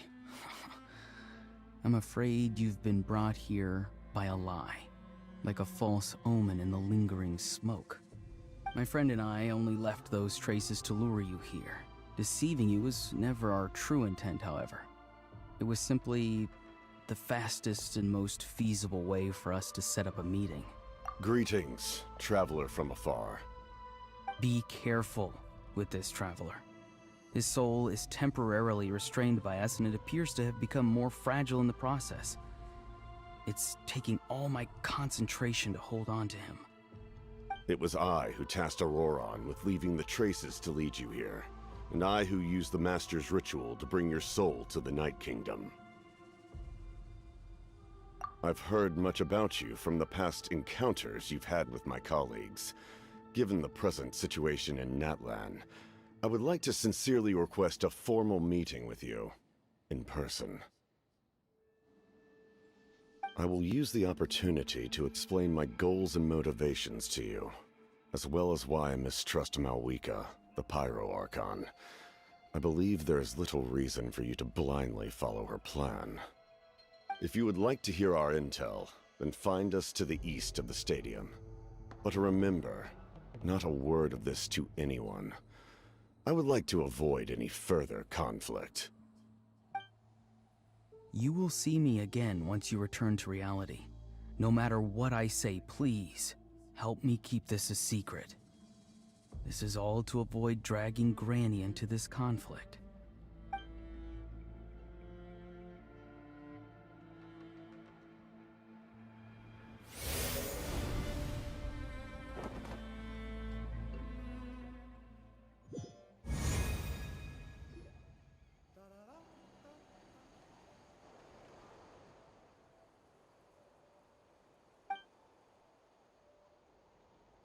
I'm afraid you've been brought here by a lie, like a false omen in the lingering smoke. My friend and I only left those traces to lure you here. Deceiving you was never our true intent, however. It was simply the fastest and most feasible way for us to set up a meeting. Greetings, traveler from afar. Be careful with this traveler. His soul is temporarily restrained by us, and it appears to have become more fragile in the process. It's taking all my concentration to hold on to him. It was I who tasked Auroron with leaving the traces to lead you here, and I who used the Master's ritual to bring your soul to the Night Kingdom. I've heard much about you from the past encounters you've had with my colleagues. Given the present situation in Natlan, I would like to sincerely request a formal meeting with you, in person. I will use the opportunity to explain my goals and motivations to you, as well as why I mistrust Malwika, the Pyro Archon. I believe there is little reason for you to blindly follow her plan. If you would like to hear our intel, then find us to the east of the stadium. But remember, not a word of this to anyone. I would like to avoid any further conflict. You will see me again once you return to reality. No matter what I say, please, help me keep this a secret. This is all to avoid dragging Granny into this conflict.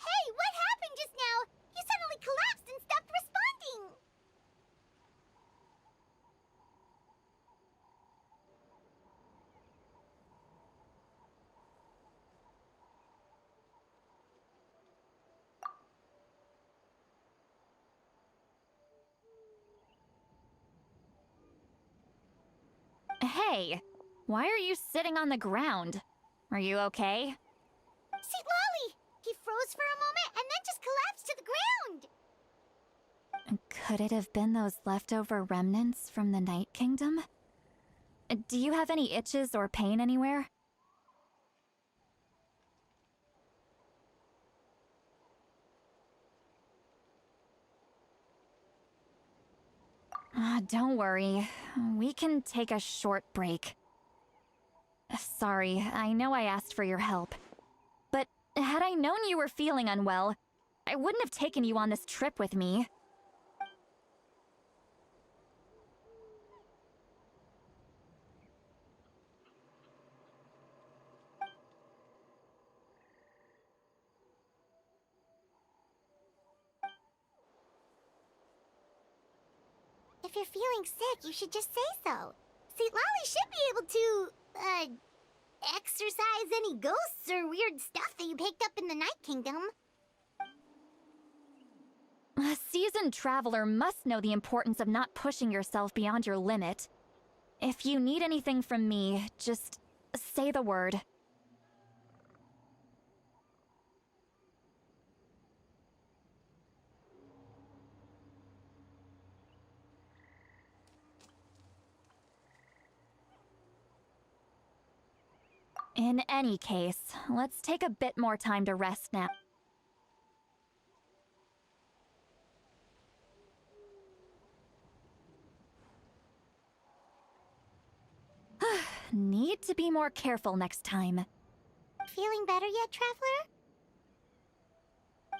Hey, what happened just now? You suddenly collapsed and stopped responding! Hey, why are you sitting on the ground? Are you okay? See, Lolly! He froze for a moment and then just collapsed to the ground! Could it have been those leftover remnants from the Night Kingdom? Do you have any itches or pain anywhere? Don't worry. We can take a short break. Sorry, I know I asked for your help. But had I known you were feeling unwell, I wouldn't have taken you on this trip with me. If you're feeling sick, you should just say so. See, Lolly should be able to, exorcise any ghosts or weird stuff that you picked up in the Night Kingdom. A seasoned traveler must know the importance of not pushing yourself beyond your limit. If you need anything from me, just say the word. In any case, let's take a bit more time to rest now. Need to be more careful next time. Feeling better yet, Traveler?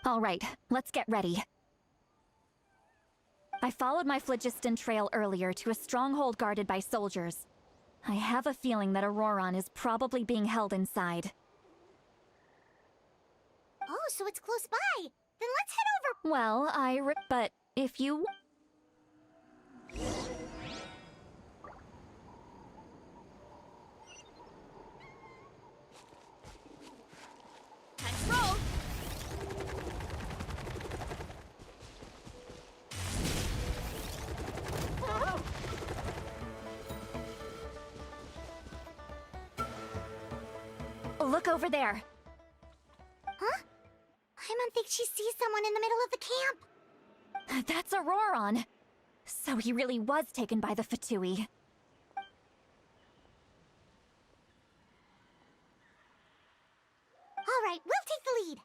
All right, let's get ready. I followed my phlogiston trail earlier to a stronghold guarded by soldiers. I have a feeling that Auroron is probably being held inside. Oh, so it's close by. Then let's head over. Well, but if you... Look over there. Huh? Paimon thinks she sees someone in the middle of the camp. That's Auroron. So he really was taken by the Fatui. All right, we'll take the lead.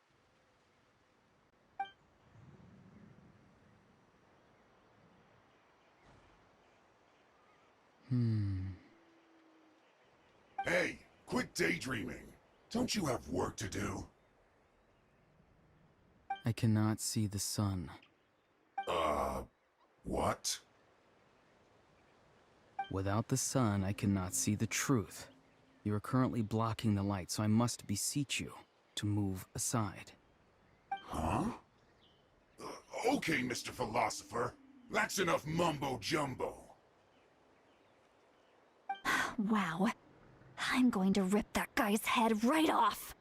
Hey, quit daydreaming. Don't you have work to do? I cannot see the sun. What? Without the sun, I cannot see the truth. You are currently blocking the light, so I must beseech you to move aside. Huh? Okay, Mr. Philosopher. That's enough mumbo-jumbo. Wow. I'm going to rip that guy's head right off.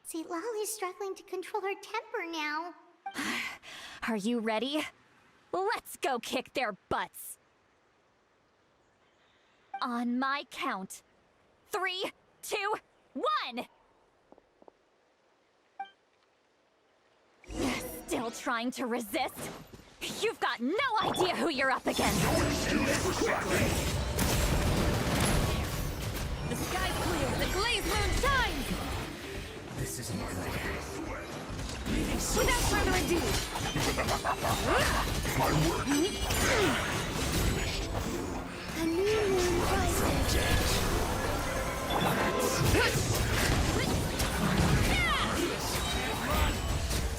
See, Lolly's struggling to control her temper now. Are you ready? Let's go kick their butts. On my count. 3, 2, 1! Still trying to resist? You've got no idea who you're up against! The sky's clear, the glazed moon shines! This isn't good. Without further ado! My work! A new moon rises.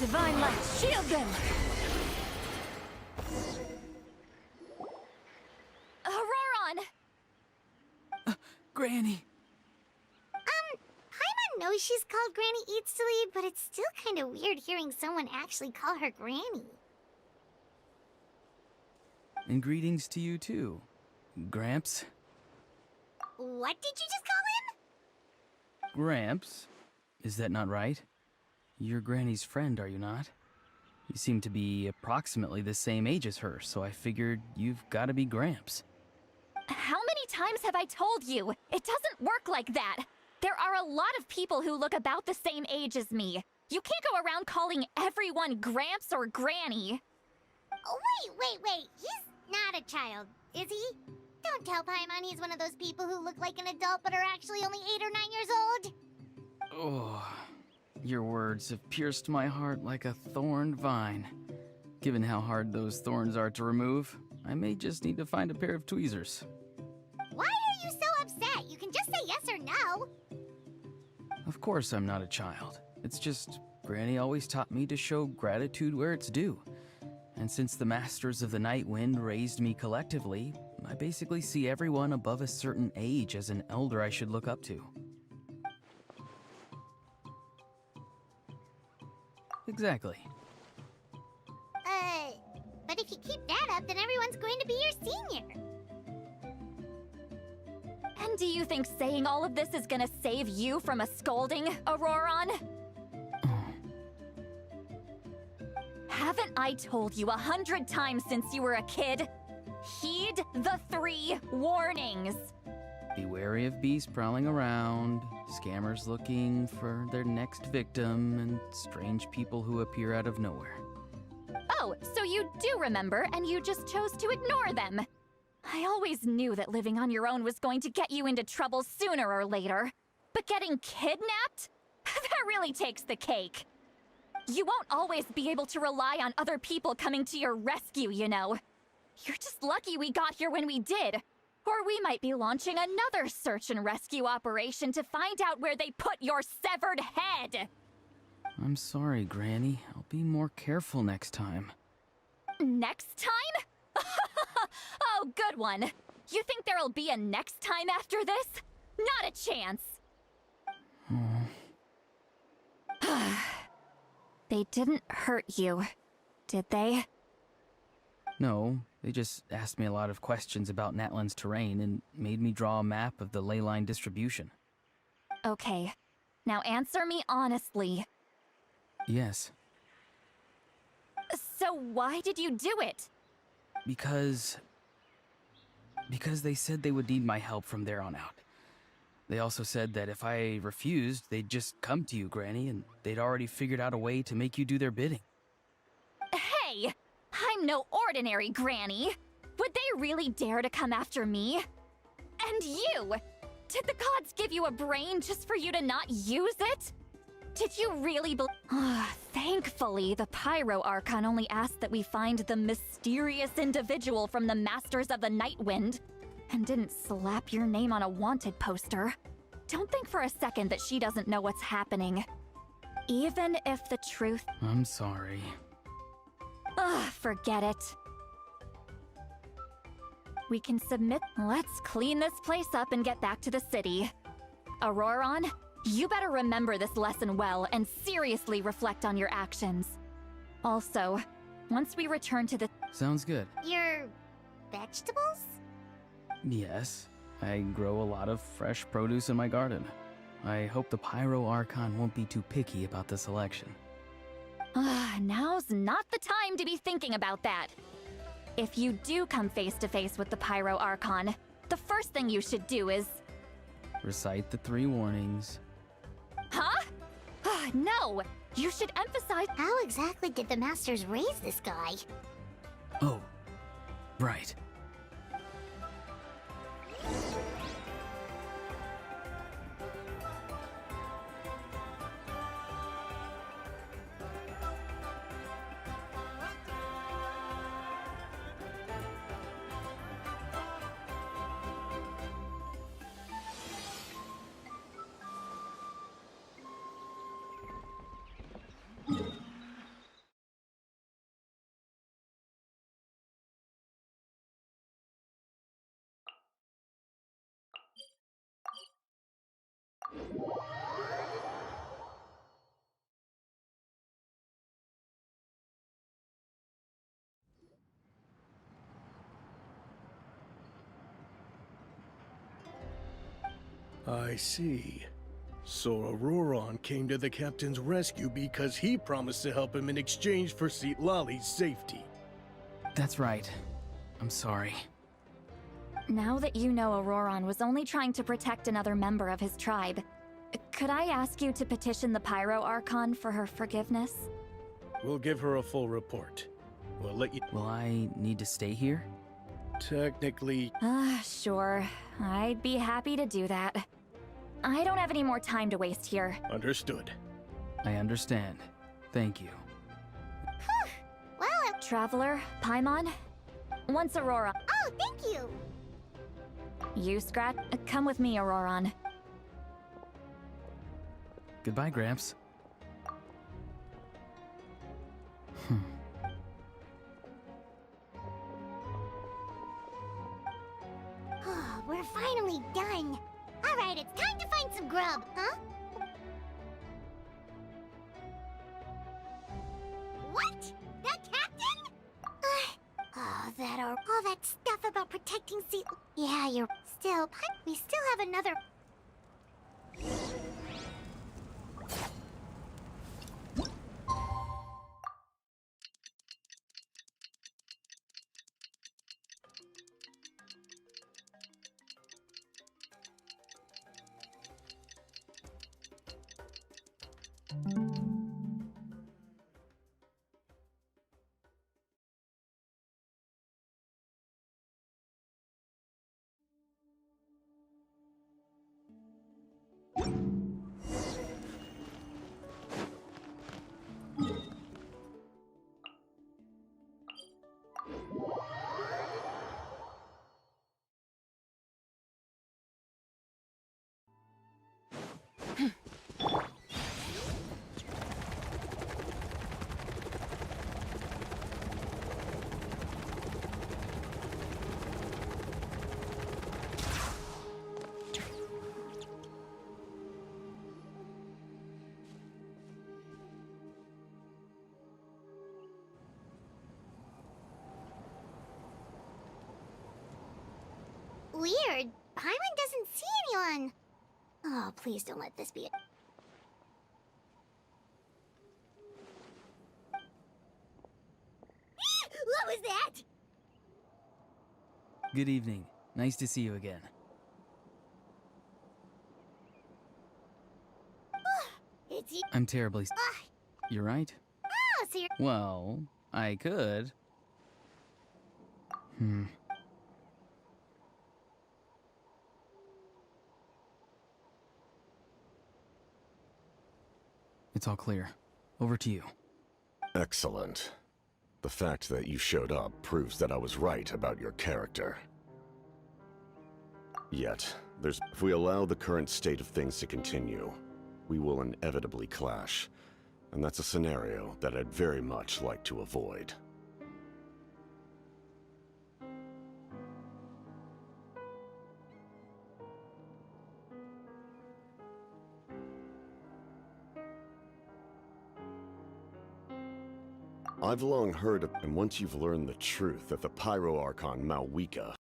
Divine light, shield them! Auroron! Granny! Paimon knows she's called Granny Eats to Lead, but it's still kind of weird hearing someone actually call her Granny. And greetings to you too, Gramps. What did you just call him? Gramps? Is that not right? You're Granny's friend, are you not? You seem to be approximately the same age as her, so I figured you've got to be Gramps. How many times have I told you? It doesn't work like that. There are a lot of people who look about the same age as me. You can't go around calling everyone Gramps or Granny. Oh, wait. He's not a child, is he? Don't tell Paimon he's one of those people who look like an adult but are actually only 8 or 9 years old. Oh, your words have pierced my heart like a thorned vine. Given how hard those thorns are to remove, I may just need to find a pair of tweezers. Why are you so upset? You can just say yes or no. Of course I'm not a child. It's just Granny always taught me to show gratitude where it's due. And since the Masters of the Night Wind raised me collectively, I basically see everyone above a certain age as an elder I should look up to. Exactly. But if you keep that up, then everyone's going to be your senior. And do you think saying all of this is gonna save you from a scolding, Auroron? Haven't I told you 100 times since you were a kid? Heed the 3 warnings. Be wary of beasts prowling around, scammers looking for their next victim, and strange people who appear out of nowhere. Oh, so you do remember, and you just chose to ignore them. I always knew that living on your own was going to get you into trouble sooner or later. But getting kidnapped? That really takes the cake. You won't always be able to rely on other people coming to your rescue, you know. You're just lucky we got here when we did. Or we might be launching another search and rescue operation to find out where they put your severed head. I'm sorry, Granny. I'll be more careful next time. Next time? Oh, good one. You think there'll be a next time after this? Not a chance. They didn't hurt you, did they? No, they just asked me a lot of questions about Natlan's terrain and made me draw a map of the ley line distribution. Okay. Now answer me honestly. Yes. So why did you do it? Because they said they would need my help from there on out. They also said that if I refused, they'd just come to you, Granny, and they'd already figured out a way to make you do their bidding. Hey! I'm no ordinary granny! Would they really dare to come after me? And you! Did the gods give you a brain just for you to not use it? Did you really Thankfully, the Pyro Archon only asked that we find the mysterious individual from the Masters of the Night Wind, and didn't slap your name on a wanted poster. Don't think for a second that she doesn't know what's happening. Even if the truth— I'm sorry. Forget it. We can submit— Let's clean this place up and get back to the city. Auroron, you better remember this lesson well and seriously reflect on your actions. Also, once we return to the— Sounds good. Your vegetables? Yes, I grow a lot of fresh produce in my garden. I hope the Pyro Archon won't be too picky about the selection. Now's not the time to be thinking about that. If you do come face to face with the Pyro Archon, the first thing you should do is— Recite the 3 warnings. Huh? No! You should emphasize— How exactly did the Masters raise this guy? Oh, right. I see. So Auroron came to the captain's rescue because he promised to help him in exchange for Lali's safety. That's right. I'm sorry. Now that you know Auroron was only trying to protect another member of his tribe, could I ask you to petition the Pyro Archon for her forgiveness? We'll give her a full report. We'll let you— Will I need to stay here? Technically— Sure. I'd be happy to do that. I don't have any more time to waste here. Understood. I understand. Thank you. Well, Traveler, Paimon, once Aurora— Oh, thank you! You, Scrat, come with me, Auroron. Goodbye, Gramps. We're finally done. Alright, it's time to find some grub, huh? What? That captain? All that stuff about protecting sea— Yeah, you're— Still, we still have another— Weird. Paimon doesn't see anyone. Oh, please don't let this be it. What was that? Good evening. Nice to see you again. I'm terribly... You're right. Oh, so you're... Well, I could. It's all clear. Over to you. Excellent. The fact that you showed up proves that I was right about your character. Yet, if we allow the current state of things to continue, we will inevitably clash. And that's a scenario that I'd very much like to avoid. I've long heard of, and once you've learned the truth that the Pyro Archon Malwika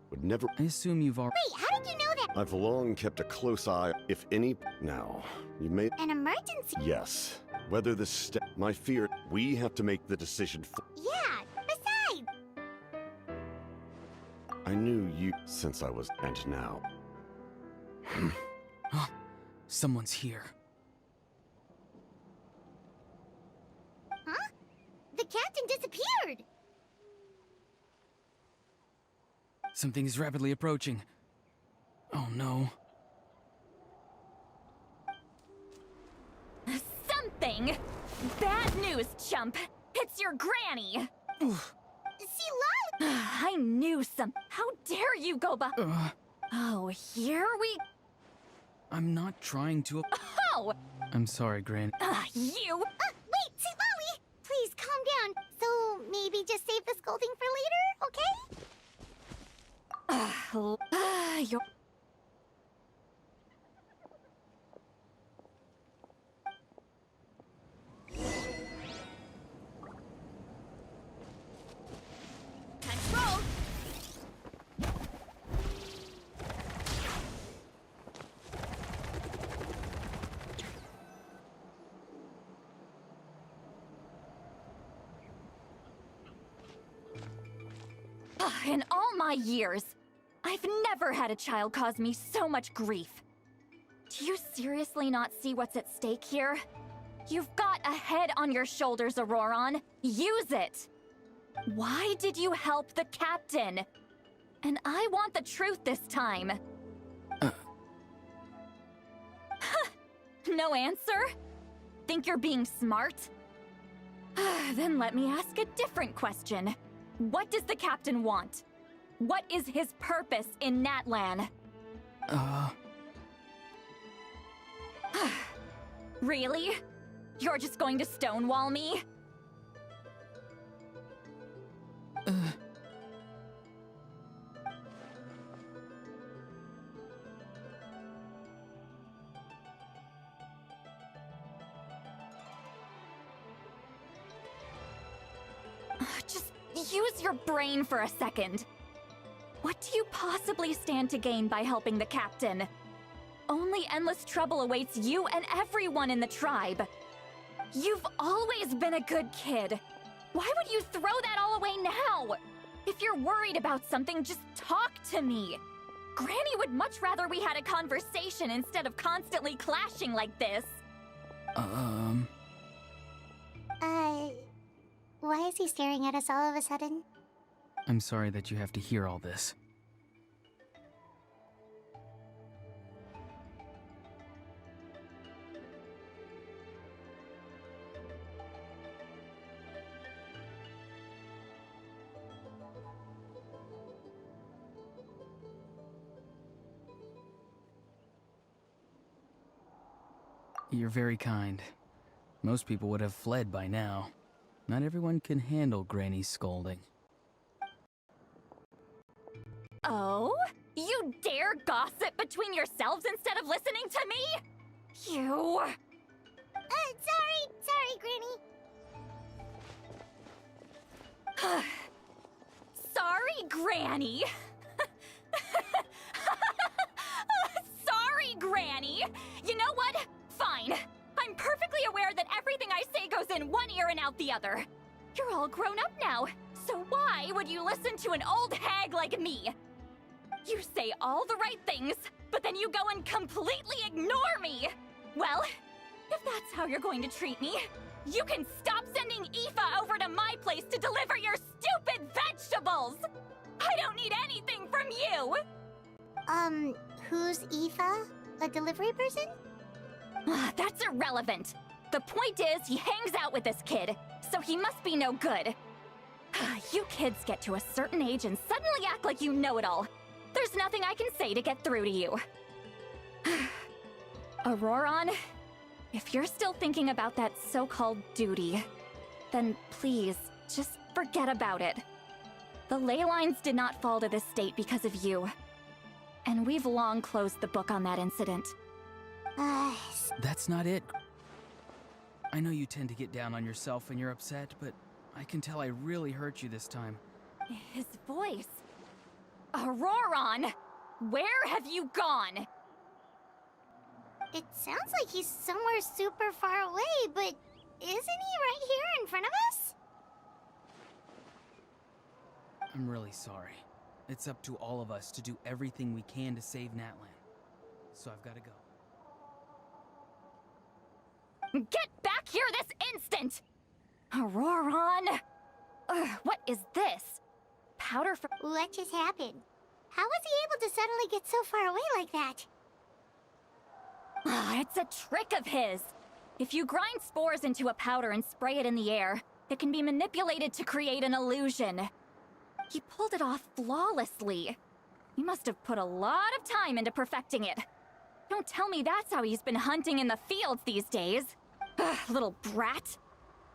would never— I assume you've already— Wait, how did you know that? I've long kept a close eye, if any— Now, you may— An emergency? Yes. Whether this my fear— We have to make the decision for— Yeah, besides! I knew you since I was— And now— Someone's here. Huh? The captain disappeared! Something is rapidly approaching. Oh no. Something? Bad news, chump. It's your granny. See, Lolly! I knew How dare you go Oh, here we... I'm not trying to... Oh! I'm sorry, Granny. You! Wait, see, Lolly! Please, calm down. So, maybe just save the scolding for later, okay? You're... Control! In all my years, I've never had a child cause me so much grief. Do you seriously not see what's at stake here? You've got a head on your shoulders, Auroron. Use it! Why did you help the captain? And I want the truth this time. No answer? Think you're being smart? Then let me ask a different question. What does the captain want? What is his purpose in Natlan? Really? You're just going to stonewall me? Just use your brain for a second. What do you possibly stand to gain by helping the captain? Only endless trouble awaits you and everyone in the tribe. You've always been a good kid. Why would you throw that all away now? If you're worried about something, just talk to me. Granny would much rather we had a conversation instead of constantly clashing like this. Why is he staring at us all of a sudden? I'm sorry that you have to hear all this. You're very kind. Most people would have fled by now. Not everyone can handle Granny's scolding. Oh? You dare gossip between yourselves instead of listening to me? You... Sorry, Granny. Sorry, Granny. Sorry, Granny. You know what? Fine. I'm perfectly aware that everything I say goes in one ear and out the other. You're all grown up now, so why would you listen to an old hag like me? You say all the right things, but then you go and completely ignore me! Well, if that's how you're going to treat me, you can stop sending Aoife over to my place to deliver your stupid vegetables! I don't need anything from you! Who's Aoife? A delivery person? That's irrelevant. The point is, he hangs out with this kid, so he must be no good. You kids get to a certain age and suddenly act like you know it all. There's nothing I can say to get through to you. Auroron, if you're still thinking about that so-called duty, then please, just forget about it. The ley lines did not fall to this state because of you. And we've long closed the book on that incident. That's not it. I know you tend to get down on yourself when you're upset, but I can tell I really hurt you this time. His voice. Auroron! Where have you gone? It sounds like he's somewhere super far away, but isn't he right here in front of us? I'm really sorry. It's up to all of us to do everything we can to save Natlan. So I've got to go. Get back here this instant! Auroron! What is this? Powder for— What just happened? How was he able to suddenly get so far away like that? It's a trick of his. If you grind spores into a powder and spray it in the air, it can be manipulated to create an illusion. He pulled it off flawlessly. He must have put a lot of time into perfecting it. Don't tell me that's how he's been hunting in the fields these days. Little brat.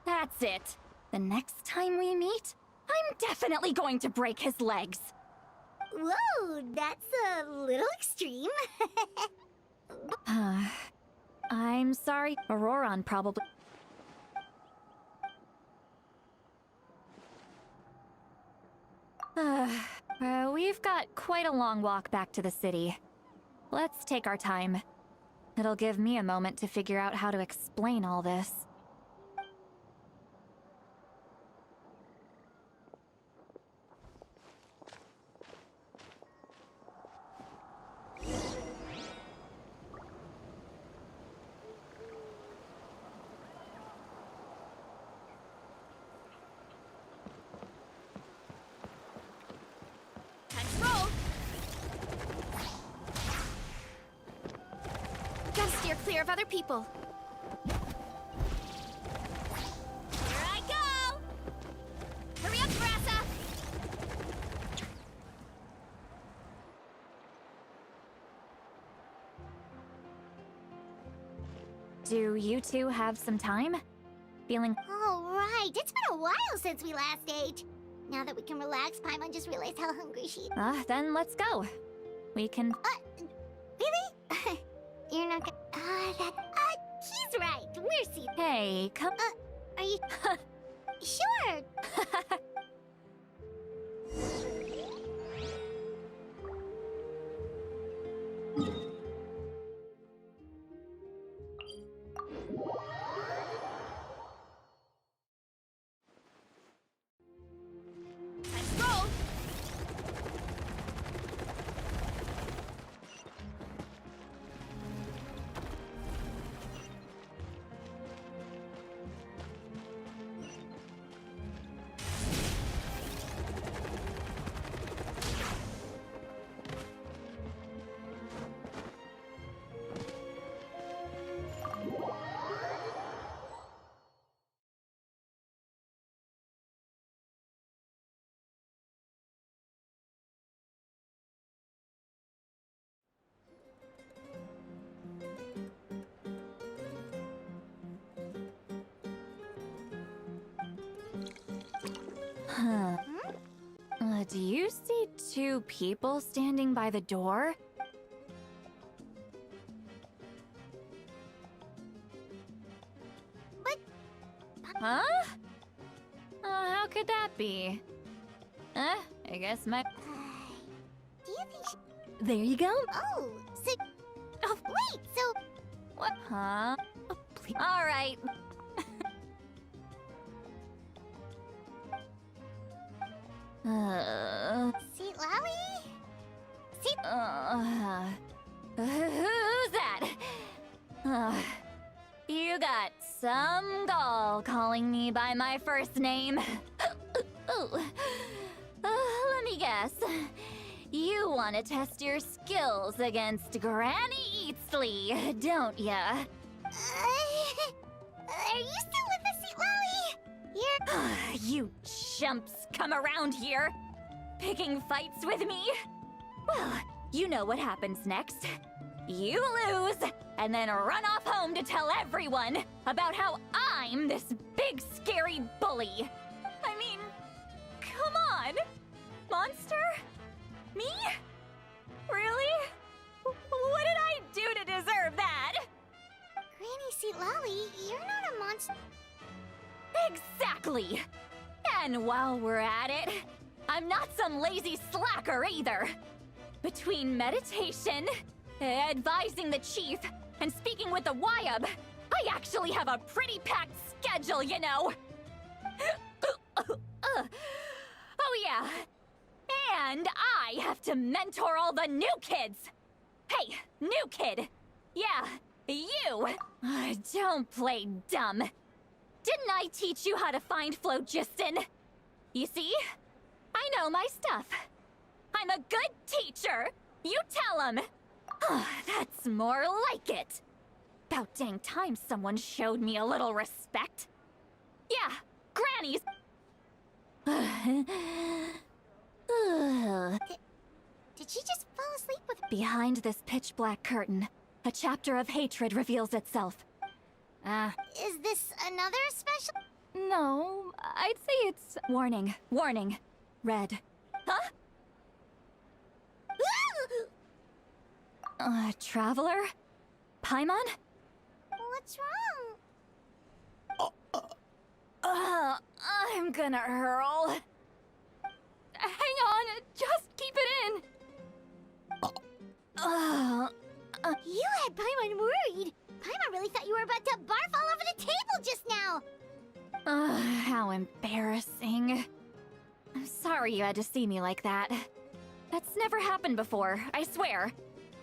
That's it. The next time we meet, I'm definitely going to break his legs. Whoa, that's a little extreme. I'm sorry. Auroron probably— we've got quite a long walk back to the city. Let's take our time. It'll give me a moment to figure out how to explain all this. Gotta steer clear of other people. Here I go! Hurry up, Grassa! Do you two have some time? Feeling— All right, it's been a while since we last ate. Now that we can relax, Paimon just realized how hungry she is. then let's go. We can— Really? You're not gonna— he's right. We're seated. Hey, come— Are you— Sure. Let's roll! Do you see two people standing by the door? But— Huh? How could that be? I guess my— Do you think There you go. Oh, so— Oh, wait, so— What? Huh? Oh, please. All right. See, Lowie? See— got some gall calling me by my first name. Let me guess. You want to test your skills against Granny Eatsley, don't ya? Are you still with us, Sweet Lolly? You chumps come around here, picking fights with me? Well, you know what happens next. You lose, and then run off home to tell everyone about how I'm this big scary bully. I mean, come on, monster? Me? Really? What did I do to deserve that? Granny Sweet Lolly, you're not a monster. Exactly! And while we're at it, I'm not some lazy slacker either. Between meditation, advising the chief, and speaking with the Wyab, I actually have a pretty packed schedule, you know! Oh yeah, and I have to mentor all the new kids! Hey, new kid! Yeah, you! Don't play dumb. Didn't I teach you how to find phlogiston? You see? I know my stuff. I'm a good teacher! You tell him! That's more like it. About dang time someone showed me a little respect. Yeah, Granny's... Did she just fall asleep with... Behind this pitch-black curtain, a chapter of hatred reveals itself. Is this another special... No, I'd say it's... Warning, warning. Red. Huh? Traveler? Paimon? What's wrong? I'm gonna hurl. Hang on, just keep it in. You had Paimon worried. Paimon really thought you were about to barf all over the table just now. How embarrassing. I'm sorry you had to see me like that. That's never happened before, I swear.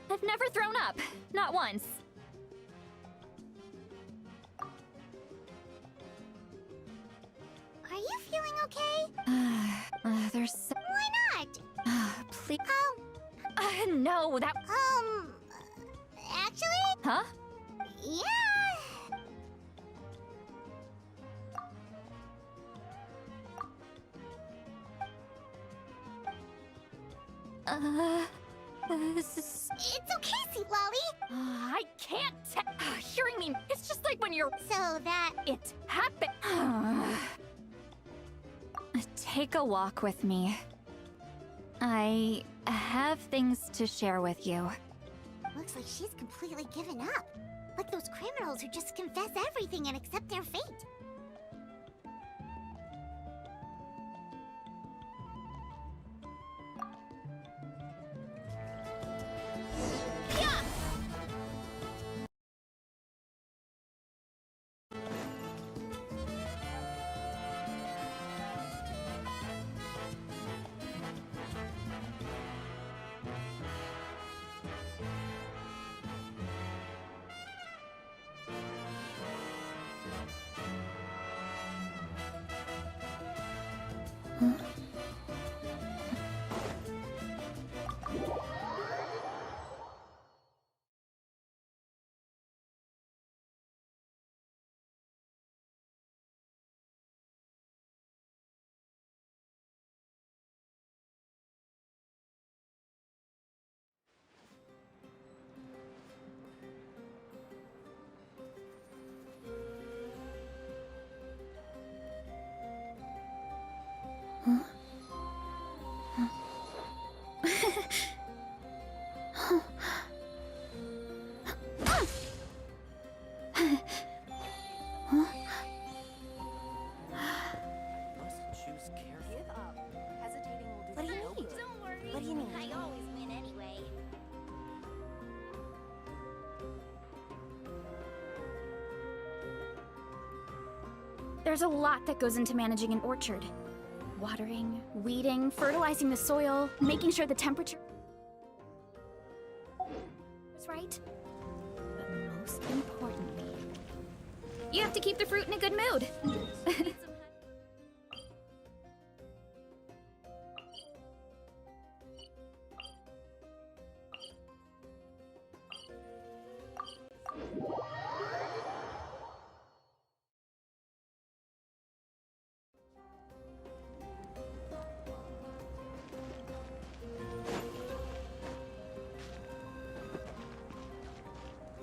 I've never thrown up, not once. Are you feeling okay? There's... Why not? Please... no, that... Actually? Huh? Yeah. It's okay, Sweet Lolly. I can't hearing me, it's just like when you're... So that... It happened. Take a walk with me. I have things to share with you. Looks like she's completely given up. Like those criminals who just confess everything and accept their fate. There's a lot that goes into managing an orchard. Watering, weeding, fertilizing the soil, making sure the temperature is right. But most importantly, You have to keep the fruit in a good mood.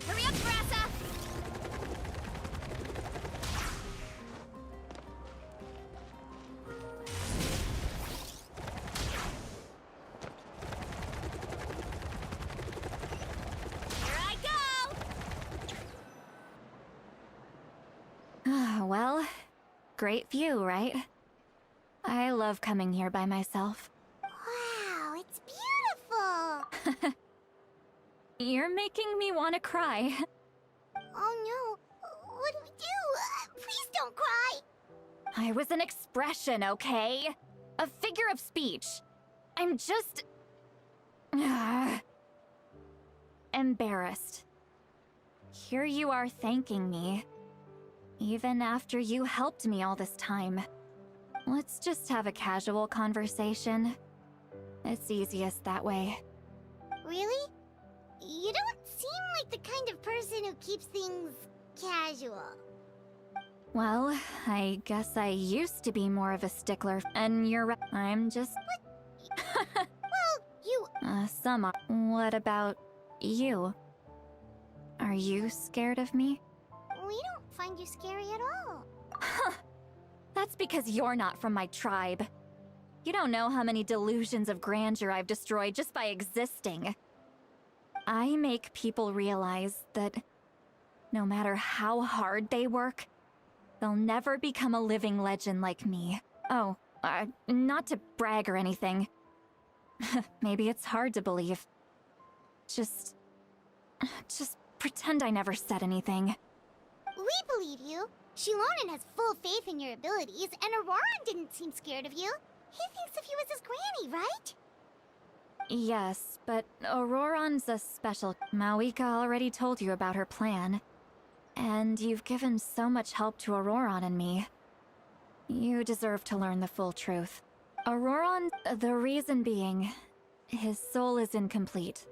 Hurry up, Grassa! Here I go! Well, great view, right? I love coming here by myself. Wow, it's beautiful! You're making me want to cry. Oh no, what do we do? Please don't cry! I was an expression, okay? A figure of speech. I'm just... embarrassed. Here you are thanking me. Even after you helped me all this time. Let's just have a casual conversation. It's easiest that way. Really? You don't seem like the kind of person who keeps things casual. Well, I guess I used to be more of a stickler, and you're right. I'm just... Well, you... some are. What about you? Are you scared of me? We don't find you scary at all. That's because you're not from my tribe. You don't know how many delusions of grandeur I've destroyed just by existing. I make people realize that no matter how hard they work, they'll never become a living legend like me. Oh, not to brag or anything. Maybe it's hard to believe. Just pretend I never said anything. We believe you. Shilonen has full faith in your abilities, and Auroran didn't seem scared of you. He thinks of you as his granny, right? Yes, but Auroran's a special... Mawika already told you about her plan. And you've given so much help to Auroran and me. You deserve to learn the full truth. Auroran, the reason being, his soul is incomplete.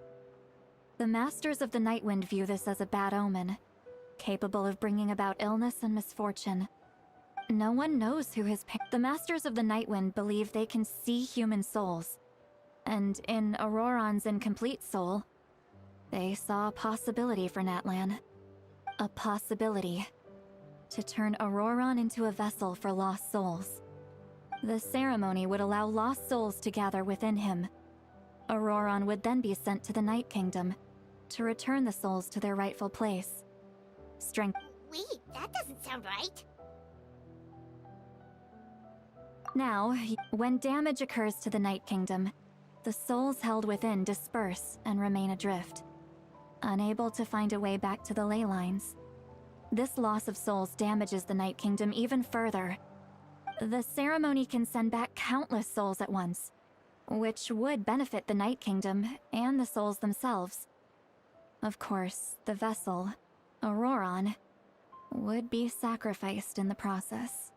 The Masters of the Nightwind view this as a bad omen, capable of bringing about illness and misfortune. No one knows who his The Masters of the Nightwind believe they can see human souls. And in Auroran's incomplete soul, they saw a possibility for Natlan. A possibility to turn Auroran into a vessel for lost souls. The ceremony would allow lost souls to gather within him. Auroran would then be sent to the Night Kingdom to return the souls to their rightful place. Wait, that doesn't sound right. Now, when damage occurs to the Night Kingdom, the souls held within disperse and remain adrift, unable to find a way back to the ley lines. This loss of souls damages the Night Kingdom even further. The ceremony can send back countless souls at once, which would benefit the Night Kingdom and the souls themselves. Of course, the vessel, Auroran, would be sacrificed in the process.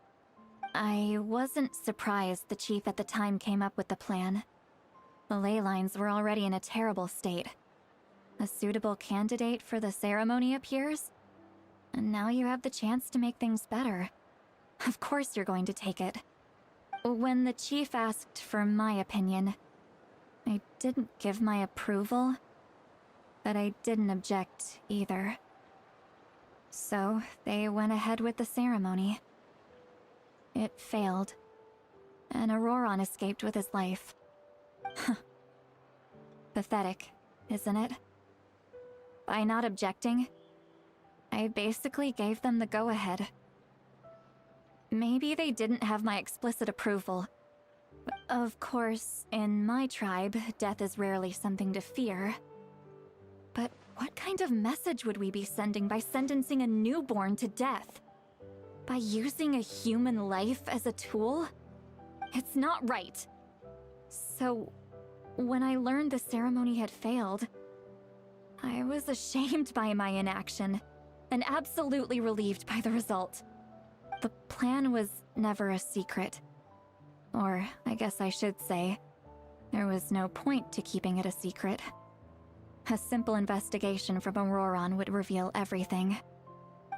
I wasn't surprised the chief at the time came up with the plan. The ley lines were already in a terrible state. A suitable candidate for the ceremony appears, and now you have the chance to make things better. Of course you're going to take it. When the chief asked for my opinion, I didn't give my approval, but I didn't object either. So they went ahead with the ceremony. It failed, and Auroran escaped with his life. Pathetic, isn't it? By not objecting, I basically gave them the go-ahead. Maybe they didn't have my explicit approval. Of course, in my tribe, death is rarely something to fear. But what kind of message would we be sending by sentencing a newborn to death? By using a human life as a tool? It's not right. So, when I learned the ceremony had failed, I was ashamed by my inaction. and absolutely relieved by the result. The plan was never a secret. Or, I guess I should say, there was no point to keeping it a secret. A simple investigation from Auroron would reveal everything.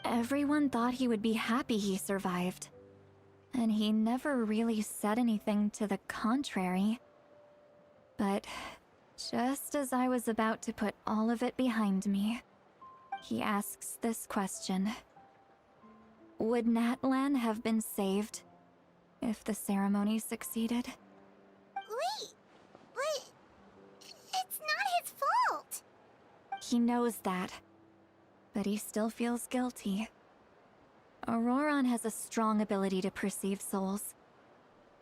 Everyone thought he would be happy he survived. And he never really said anything to the contrary. But just as I was about to put all of it behind me, he asks this question. Would Natlan have been saved if the ceremony succeeded? Wait, but it's not his fault. He knows that, but he still feels guilty. Auroron has a strong ability to perceive souls,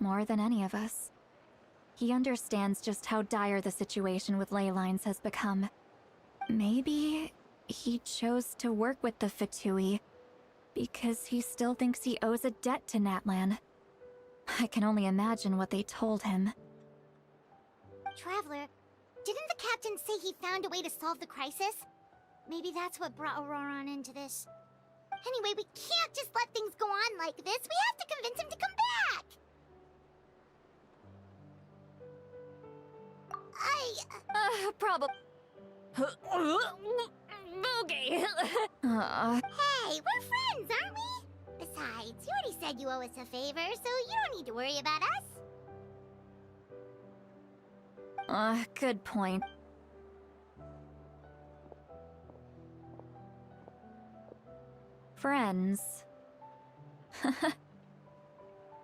more than any of us. He understands just how dire the situation with ley lines has become. Maybe he chose to work with the Fatui because he still thinks he owes a debt to Natlan. I can only imagine what they told him. Traveler, didn't the captain say he found a way to solve the crisis? Maybe that's what brought Auroron into this. Anyway, we can't just let things go on like this. We have to convince him to come back! Probably. Okay. Hey, we're friends, aren't we? Besides, you already said you owe us a favor, so you don't need to worry about us. Good point. Friends.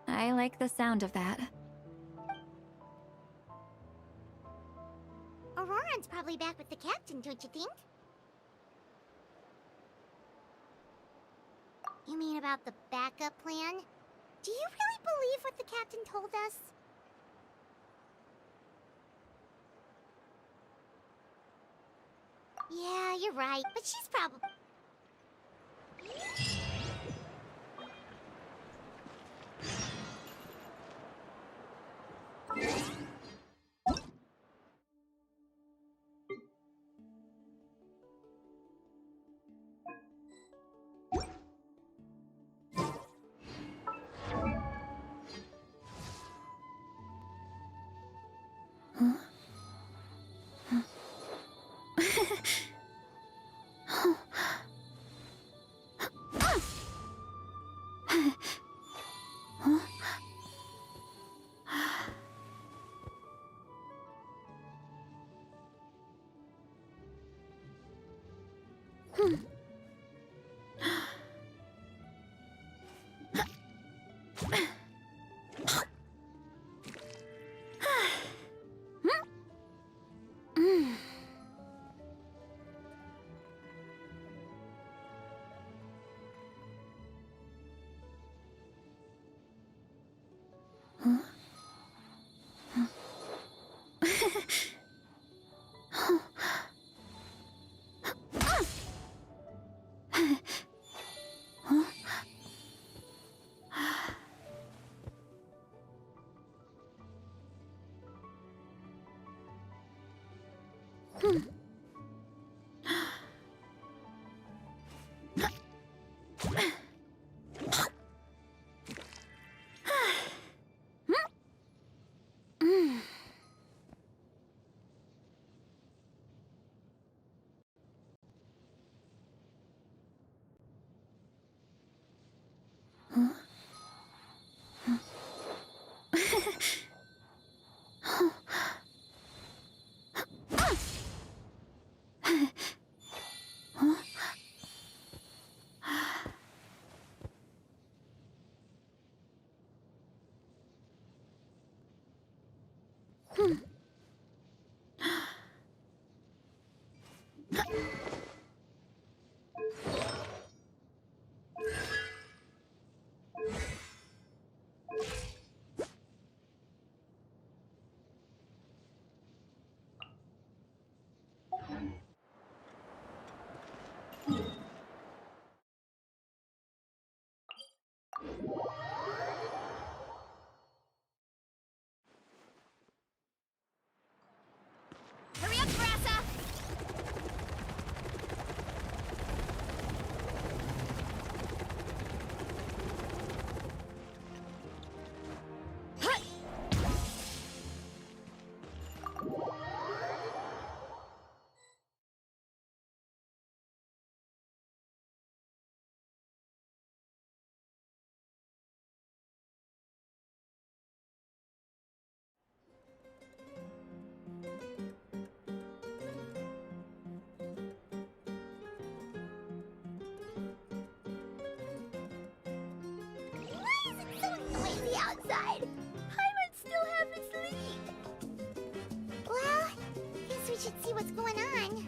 I like the sound of that. Auroron's probably back with the captain, don't you think? You mean about the backup plan? Do you really believe what the captain told us? Yeah, you're right, but she's probably... outside. Paimon still half asleep. Well, guess we should see what's going on.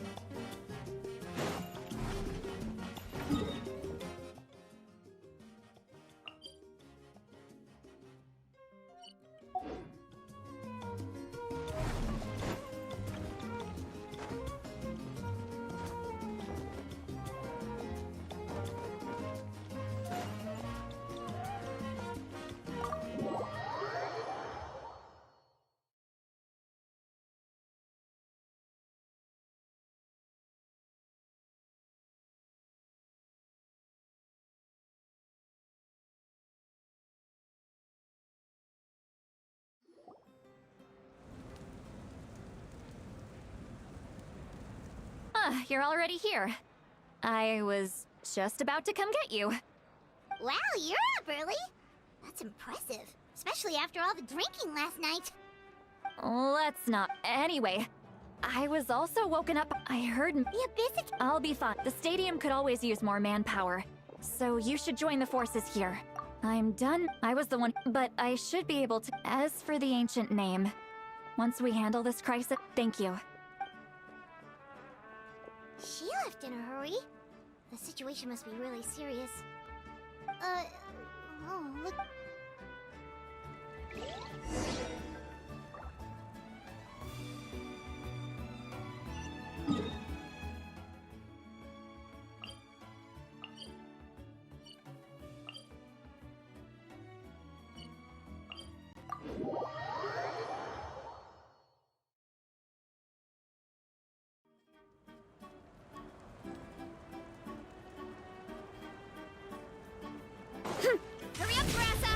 Ah, you're already here. I was just about to come get you. Wow, you're up early. That's impressive, especially after all the drinking last night. Let's not. Anyway, I was also woken up. I heard. The abyss. I'll be fine. The stadium could always use more manpower, so you should join the forces here. I'm done. I was the one, but I should be able to. As for the ancient name, once we handle this crisis, thank you. She left in a hurry. The situation must be really serious. Oh, look. Hurry up, Grassa!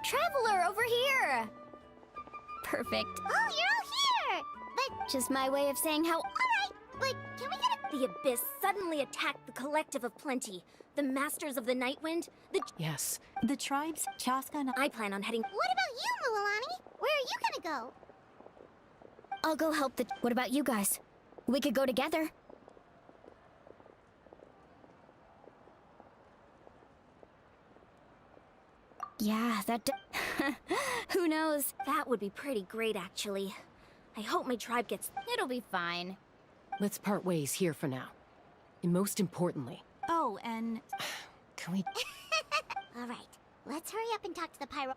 Traveler, over here! Perfect. Oh, you're all here! But Just my way of saying how. alright, but can we get a... The Abyss suddenly attacked the Collective of Plenty, the Masters of the Nightwind, the... Yes. The tribes, Chaska and I plan on heading... What about you, Mualani? Where are you gonna go? I'll go help the. What about you guys? We could go together. Yeah, that. Who knows? That would be pretty great, actually. I hope my tribe gets... It'll be fine. Let's part ways here for now. And most importantly... Oh, and... Can we... Alright, let's hurry up and talk to the pyro...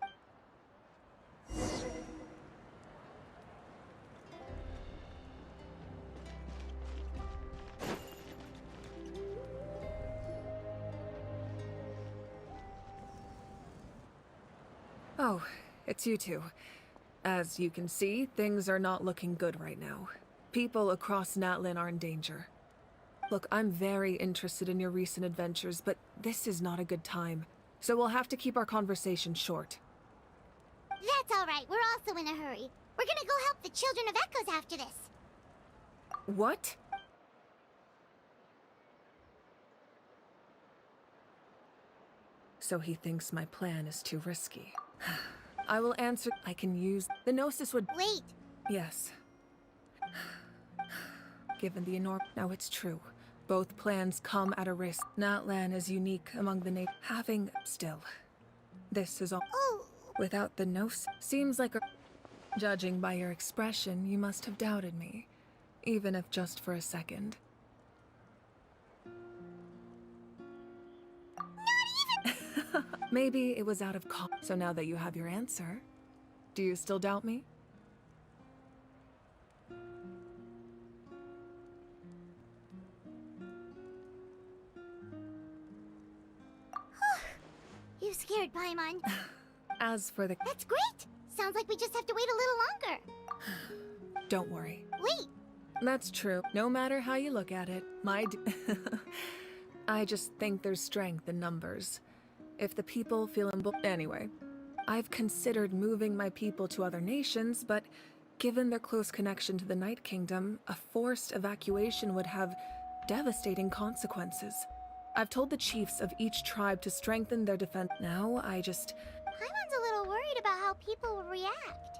Oh, it's you two. As you can see, things are not looking good right now. People across Natlin are in danger. Look, I'm very interested in your recent adventures, but this is not a good time. So we'll have to keep our conversation short. That's alright, we're also in a hurry. We're gonna go help the Children of Echoes after this. What? So he thinks my plan is too risky. I will answer. I can use... The Gnosis would... Wait! Yes. Given the enormous... Now it's true. Both plans come at a risk. Natlan is unique among the native. Having... Still. This is all... Oh! Without the Gnosis... Seems like a... Judging by your expression, you must have doubted me. Even if just for a second. Maybe it was out of call. So now that you have your answer, do you still doubt me? You scared Paimon. As for the... That's great! Sounds like we just have to wait a little longer. Don't worry. Wait! That's true. No matter how you look at it, I just think there's strength in numbers. If the people feel Anyway, I've considered moving my people to other nations, but given their close connection to the Night Kingdom, a forced evacuation would have devastating consequences. I've told the chiefs of each tribe to strengthen their defense. Now, Paimon's a little worried about how people will react.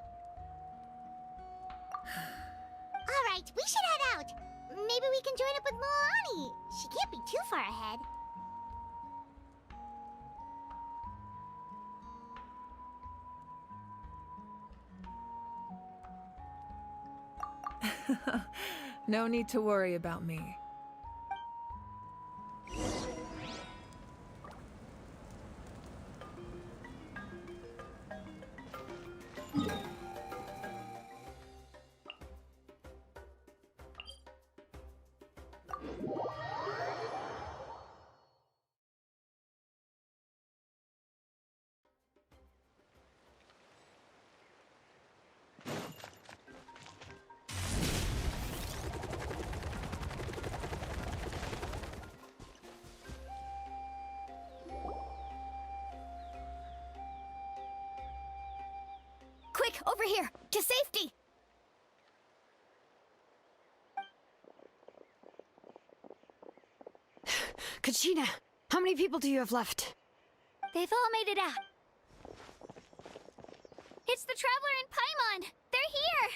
Alright, we should head out. Maybe we can join up with Milani. She can't be too far ahead. No need to worry about me. Quick, over here! To safety! Kachina, how many people do you have left? They've all made it out. It's the Traveler and Paimon! They're here!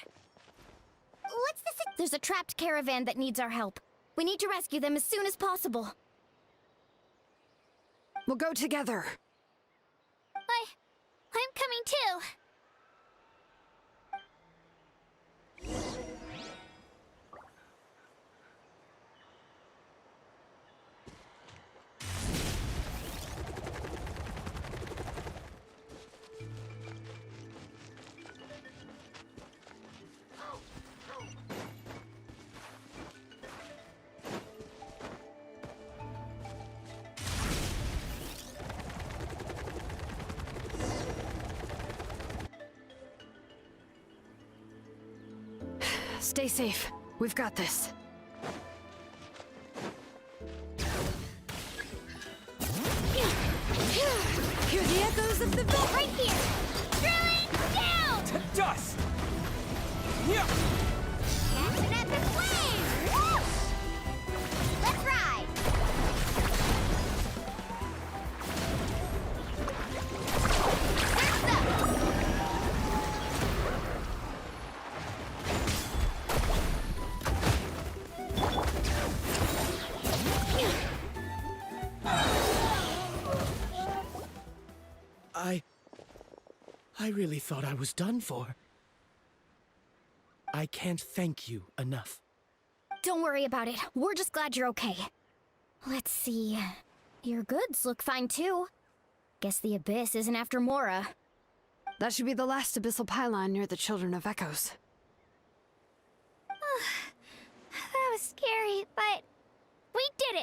What's this? There's a trapped caravan that needs our help. We need to rescue them as soon as possible. We'll go together. I'm coming too! Stay safe. We've got this. Hear the echoes of the bell right here! Drilling down! To dust! Yeah! That's an epic flame! Woo! Let's ride! I really thought I was done for. I can't thank you enough. Don't worry about it. We're just glad you're okay. Let's see. Your goods look fine too. Guess the Abyss isn't after Mora. That should be the last abyssal pylon near the Children of Echoes. That was scary, but we did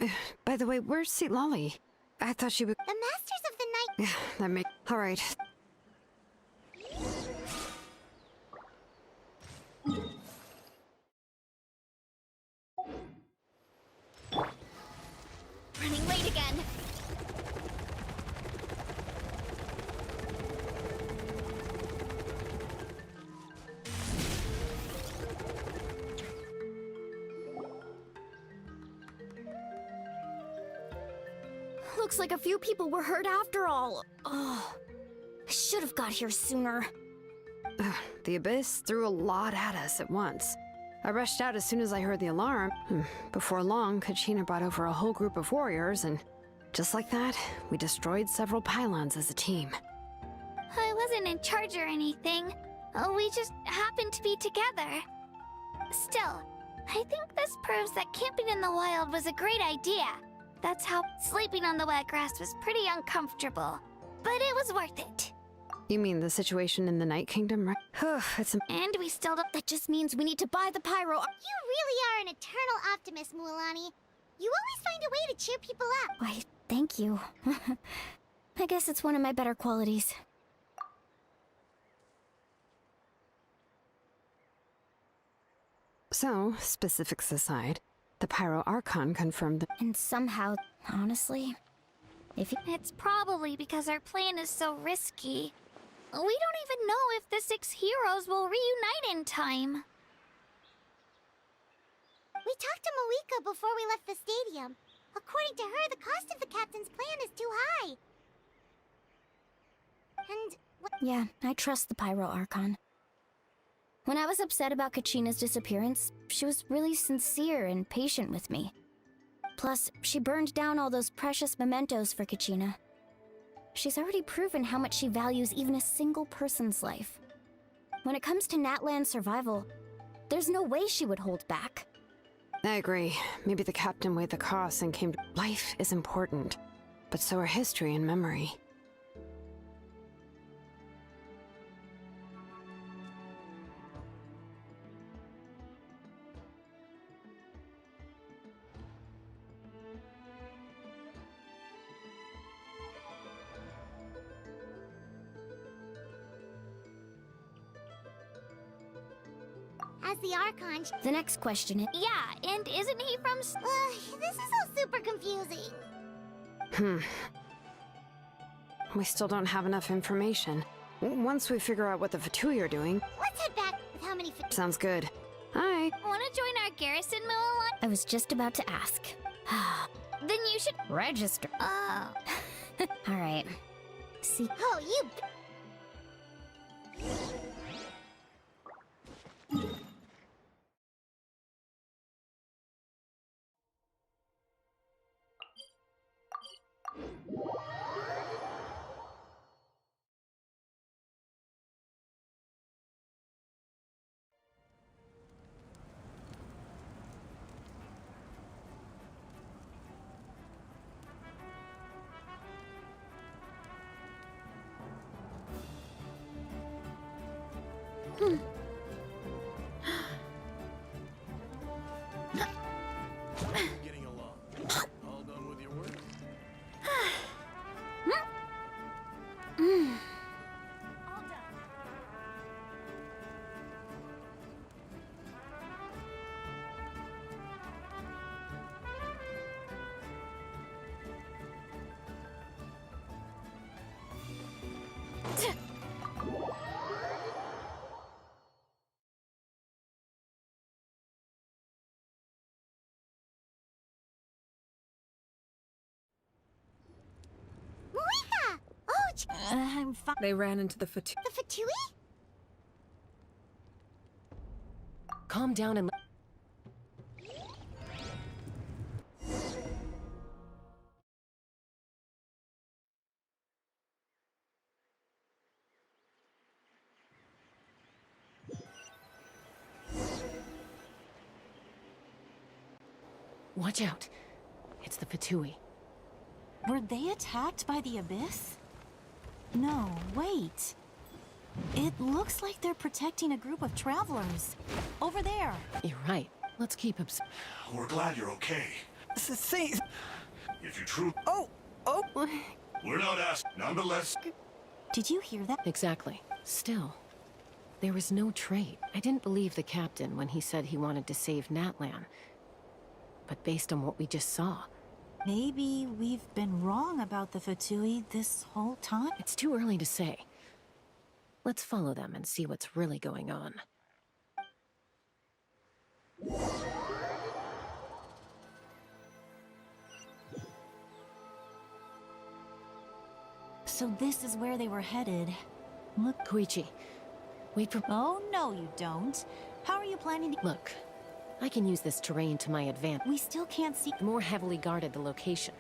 it! By the way, where's Seat Lolly? I thought she would... The Masters of the Night... That make... Alright. Running late again. Looks like a few people were hurt after all. Oh, I should have got here sooner. The Abyss threw a lot at us at once. I rushed out as soon as I heard the alarm. Before long, Kachina brought over a whole group of warriors, and just like that, we destroyed several pylons as a team. I wasn't in charge or anything. We just happened to be together. Still, I think this proves that camping in the wild was a great idea. That's how sleeping on the wet grass was pretty uncomfortable. But it was worth it. You mean the situation in the Night Kingdom, right? And we still don't... That just means we need to buy the pyro... You really are an eternal optimist, Mualani. You always find a way to cheer people up. Why, thank you. I guess it's one of my better qualities. So, specifics aside, the Pyro Archon confirmed that... And somehow, honestly, if It's probably because our plan is so risky. We don't even know if the 6 heroes will reunite in time. We talked to Moika before we left the stadium. According to her, the cost of the captain's plan is too high. And what... Yeah, I trust the Pyro Archon. When I was upset about Kachina's disappearance, she was really sincere and patient with me. Plus, she burned down all those precious mementos for Kachina. She's already proven how much she values even a single person's life. When it comes to Natlan's survival, there's no way she would hold back. I agree. Maybe the captain weighed the costs and came to... Life is important, but so are history and memory. As the Archon... The next question is... Yeah, and isn't he from... this is all super confusing. We still don't have enough information. Once we figure out what the Fatui are doing... Let's head back with how many... Sounds good. Hi. Wanna join our garrison, Mulan? I was just about to ask. Then you should... Register. Oh. Alright. See... Oh, you... Getting along. All done with your work? Moika! Oh, I'm fine. They ran into the Fatui. The Fatui? Calm down and... Watch out. It's the Fatui. Were they attacked by the Abyss? No, wait. It looks like they're protecting a group of travelers. Over there. You're right. Let's keep obs... We're glad you're okay. See... If you true... Oh! We're not asked, nonetheless. Did you hear that? Exactly. Still, there was no trait. I didn't believe the captain when he said he wanted to save Natlan. But based on what we just saw... Maybe we've been wrong about the Fatui this whole time? It's too early to say. Let's follow them and see what's really going on. So this is where they were headed. Look... Koichi, wait for... Oh, no you don't. How are you planning to... Look, I can use this terrain to my advantage. We still can't see... The more heavily guarded the location,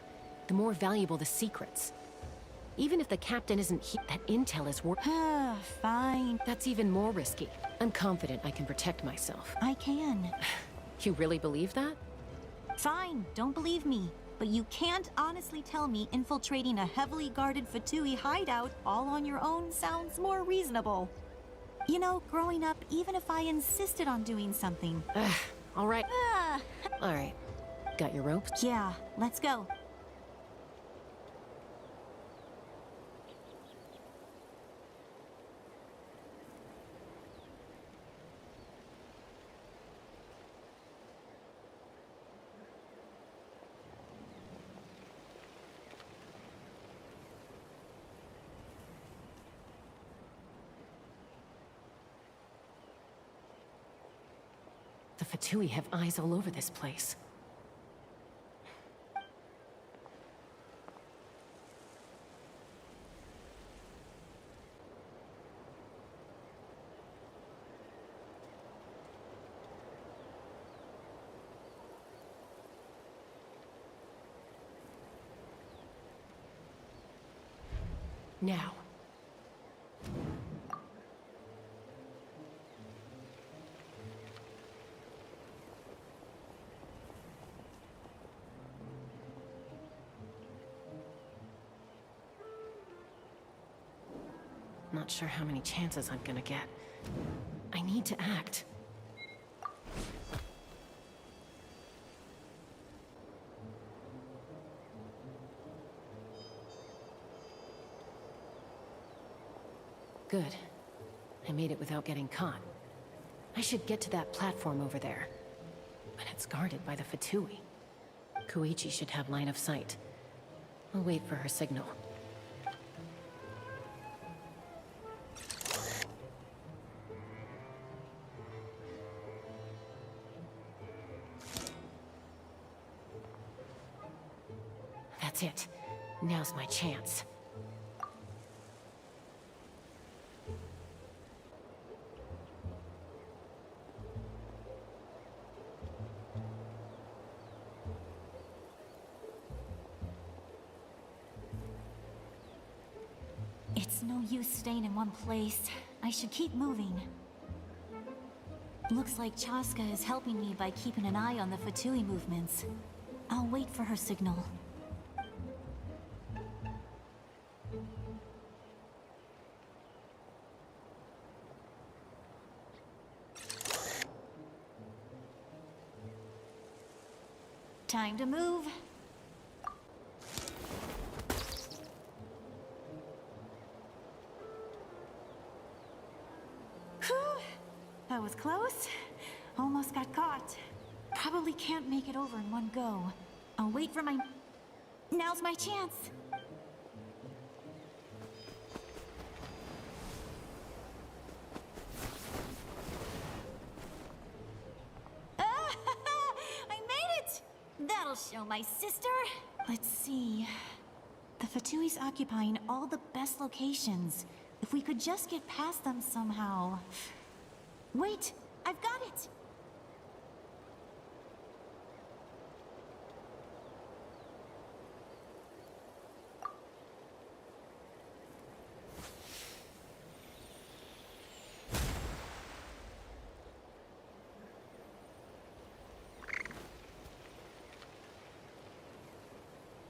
the more valuable the secrets. Even if the captain isn't here, that intel is worth... Fine. That's even more risky. I'm confident I can protect myself. I can. You really believe that? Fine, don't believe me. But you can't honestly tell me infiltrating a heavily guarded Fatui hideout all on your own sounds more reasonable. You know, growing up, even if I insisted on doing something... All right. All right. Got your ropes? Yeah, let's go. The Fatui have eyes all over this place. Now. Not sure how many chances I'm gonna get. I need to act. Good. I made it without getting caught. I should get to that platform over there. But it's guarded by the Fatui. Koichi should have line of sight. I'll wait for her signal. That's it. Now's my chance. It's no use staying in one place. I should keep moving. Looks like Chaska is helping me by keeping an eye on the Fatui movements. I'll wait for her signal. Time to move. Whew. That was close. Almost got caught. Probably can't make it over in one go. I'll wait for my... Now's my chance. That'll show my sister. Let's see. The Fatui's occupying all the best locations. If we could just get past them somehow. Wait, I've got it!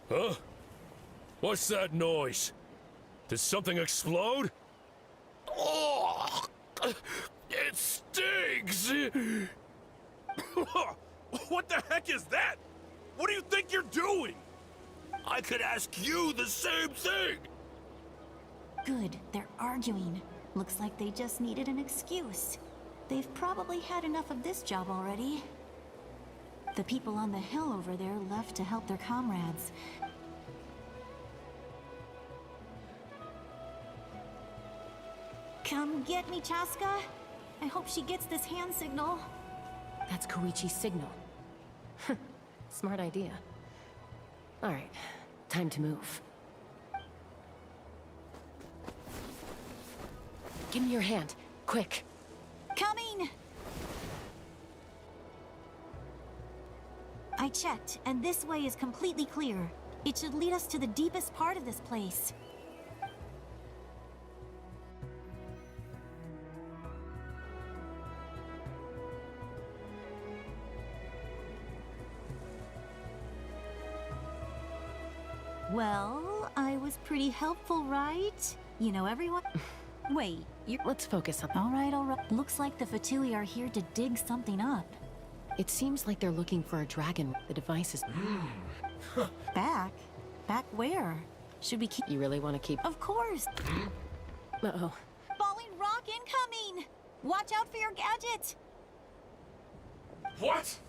Huh? What's that noise? Did something explode? Oh! It stings! What the heck is that? What do you think you're doing? I could ask you the same thing! Good, they're arguing. Looks like they just needed an excuse. They've probably had enough of this job already. The people on the hill over there left to help their comrades. Come get me, Chaska. I hope she gets this hand signal. That's Koichi's signal. Smart idea. Alright, time to move. Give me your hand, quick. Coming! I checked, and this way is completely clear. It should lead us to the deepest part of this place. Well, I was pretty helpful, right? You know everyone... Wait, you... Let's focus on... Alright, alright. Looks like the Fatui are here to dig something up. It seems like they're looking for a dragon. The device is... Back? Back where? Should we keep... You really want to keep... Of course! Uh-oh. Falling rock incoming! Watch out for your gadget! What?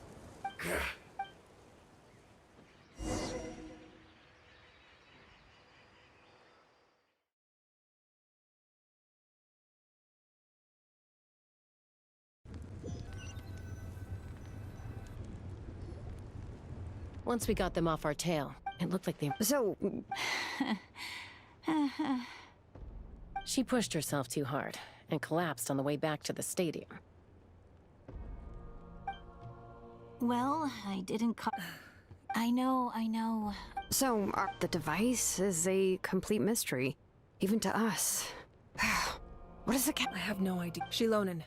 Once we got them off our tail, it looked like they... So... She pushed herself too hard and collapsed on the way back to the stadium. Well, I didn't I know. So, the device is a complete mystery. Even to us. What is the I have no idea. Shilonen.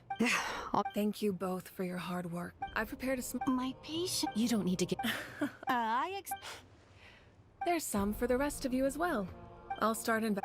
Thank you both for your hard work. I prepared a My patient. You don't need to get. There's some for the rest of you as well. I'll start in.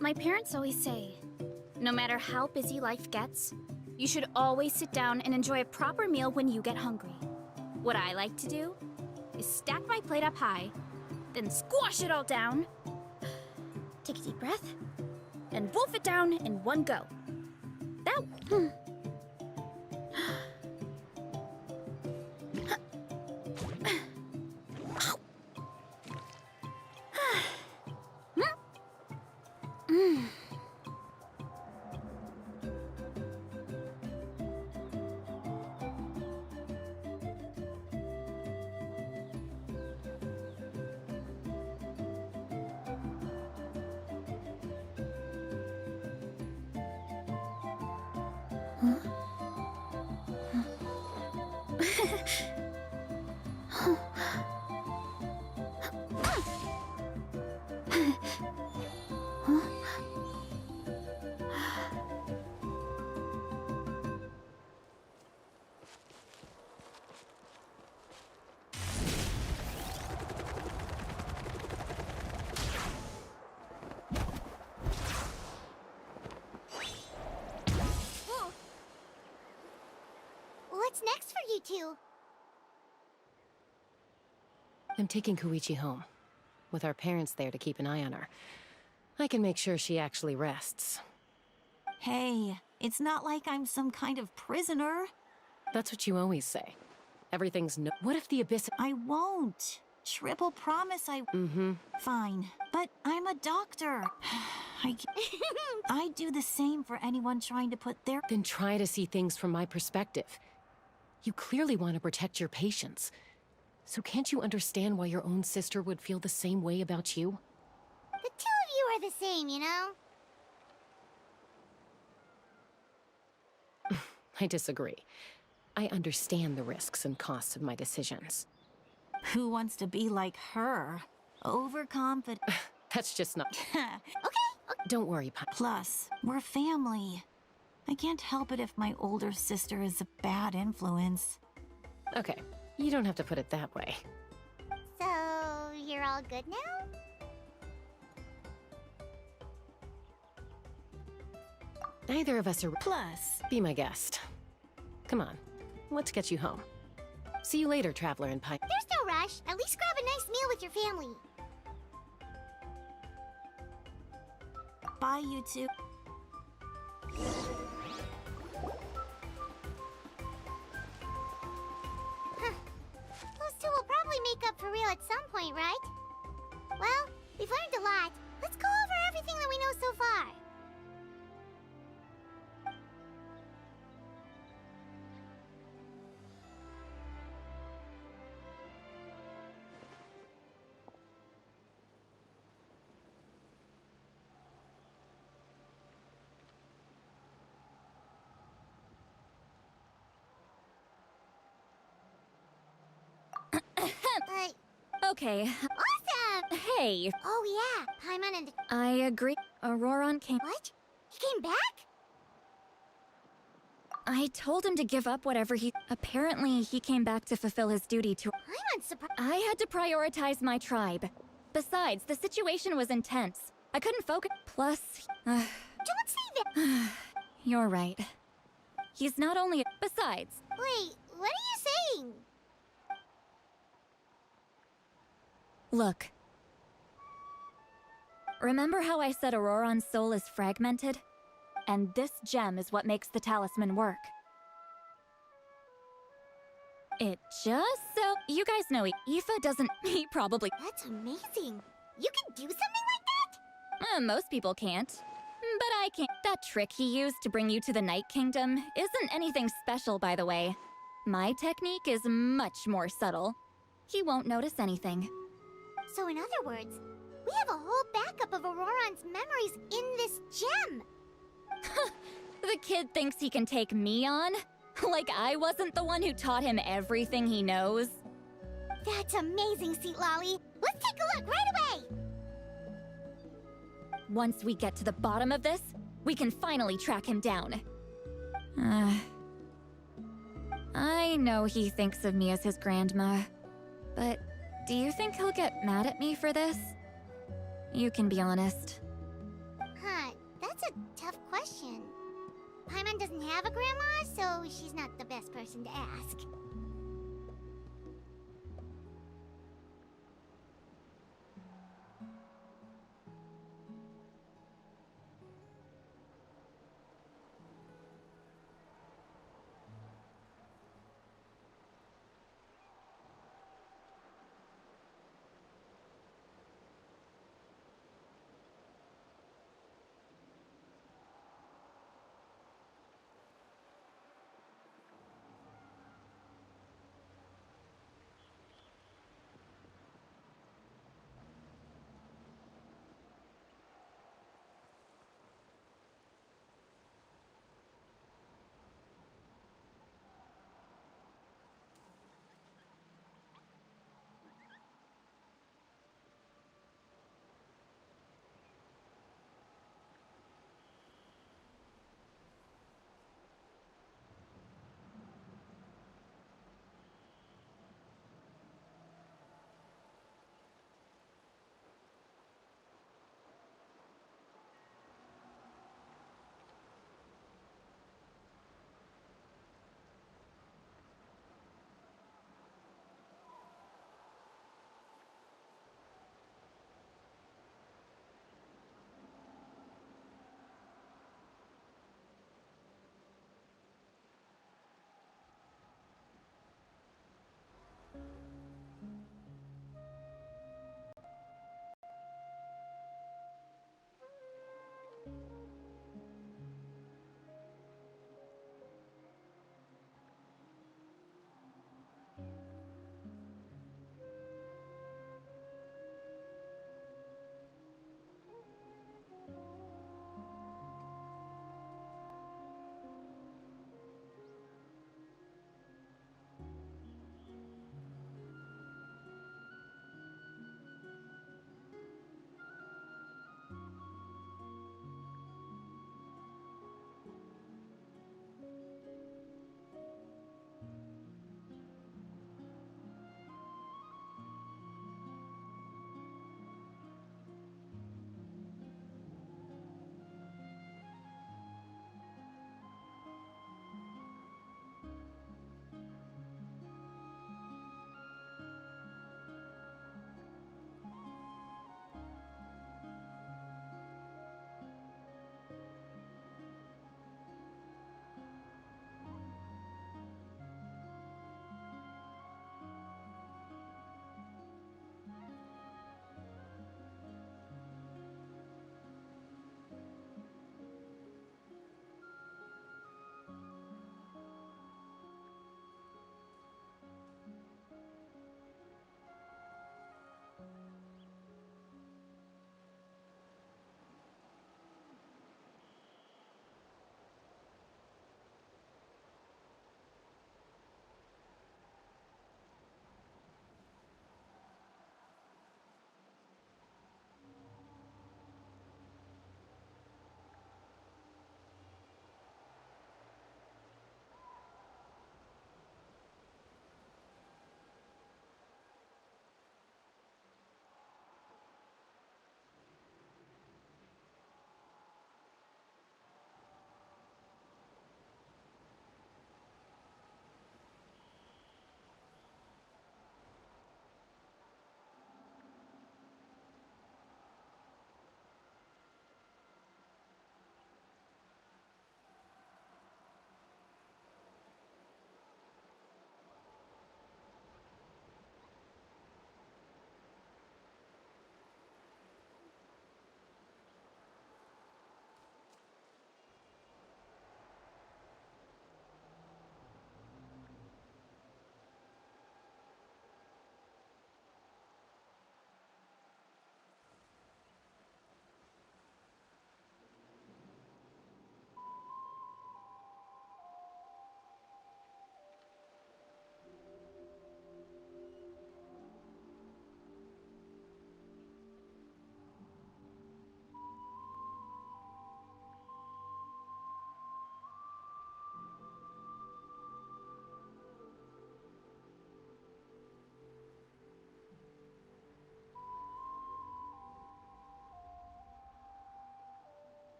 My parents always say, no matter how busy life gets, you should always sit down and enjoy a proper meal when you get hungry. What I like to do is stack my plate up high, then squash it all down, take a deep breath, and wolf it down in one go. That... What's next for you two? I'm taking Koichi home. With our parents there to keep an eye on her. I can make sure she actually rests. Hey, it's not like I'm some kind of prisoner. That's what you always say. Everything's no- What if the Abyss- I won't. Triple promise I- Fine. But I'm a doctor. I'd do the same for anyone trying to put their- Then try to see things from my perspective. You clearly want to protect your patients. So can't you understand why your own sister would feel the same way about you? The two of you are the same, you know? I disagree. I understand the risks and costs of my decisions. Who wants to be like her? Overconfident. That's just not... Okay. Don't worry, Pi. Plus, we're family. I can't help it if my older sister is a bad influence. Okay, you don't have to put it that way. So, you're all good now? Neither of us are... Plus... Be my guest. Come on, let's get you home. See you later, Traveler and Pi. There's no rush. At least grab a nice meal with your family. Bye, you two. Those two will probably make up for real at some point, right? Well, we've learned a lot. Let's go over everything that we know so far. Okay. Awesome! Hey. Oh yeah, Paimon and... I agree. Auroron came... What? He came back? I told him to give up whatever he... Apparently, he came back to fulfill his duty to... Paimon's surprised. I had to prioritize my tribe. Besides, the situation was intense. I couldn't focus. Plus... Don't say that! You're right. He's not only... Besides... Wait, what are you saying? Look. Remember how I said Auroron's soul is fragmented? And this gem is what makes the talisman work. It just so... You guys know Aoife doesn't... He probably... That's amazing. You can do something like that? Most people can't. But I can't. That trick he used to bring you to the Night Kingdom isn't anything special, by the way. My technique is much more subtle. He won't notice anything. So in other words, we have a whole backup of Auroron's memories in this gem! The kid thinks he can take me on? Like I wasn't the one who taught him everything he knows? That's amazing, Seat Lolly! Let's take a look right away! Once we get to the bottom of this, we can finally track him down. I know he thinks of me as his grandma, but do you think he'll get mad at me for this? You can be honest. Huh, that's a tough question. Paimon doesn't have a grandma, so she's not the best person to ask.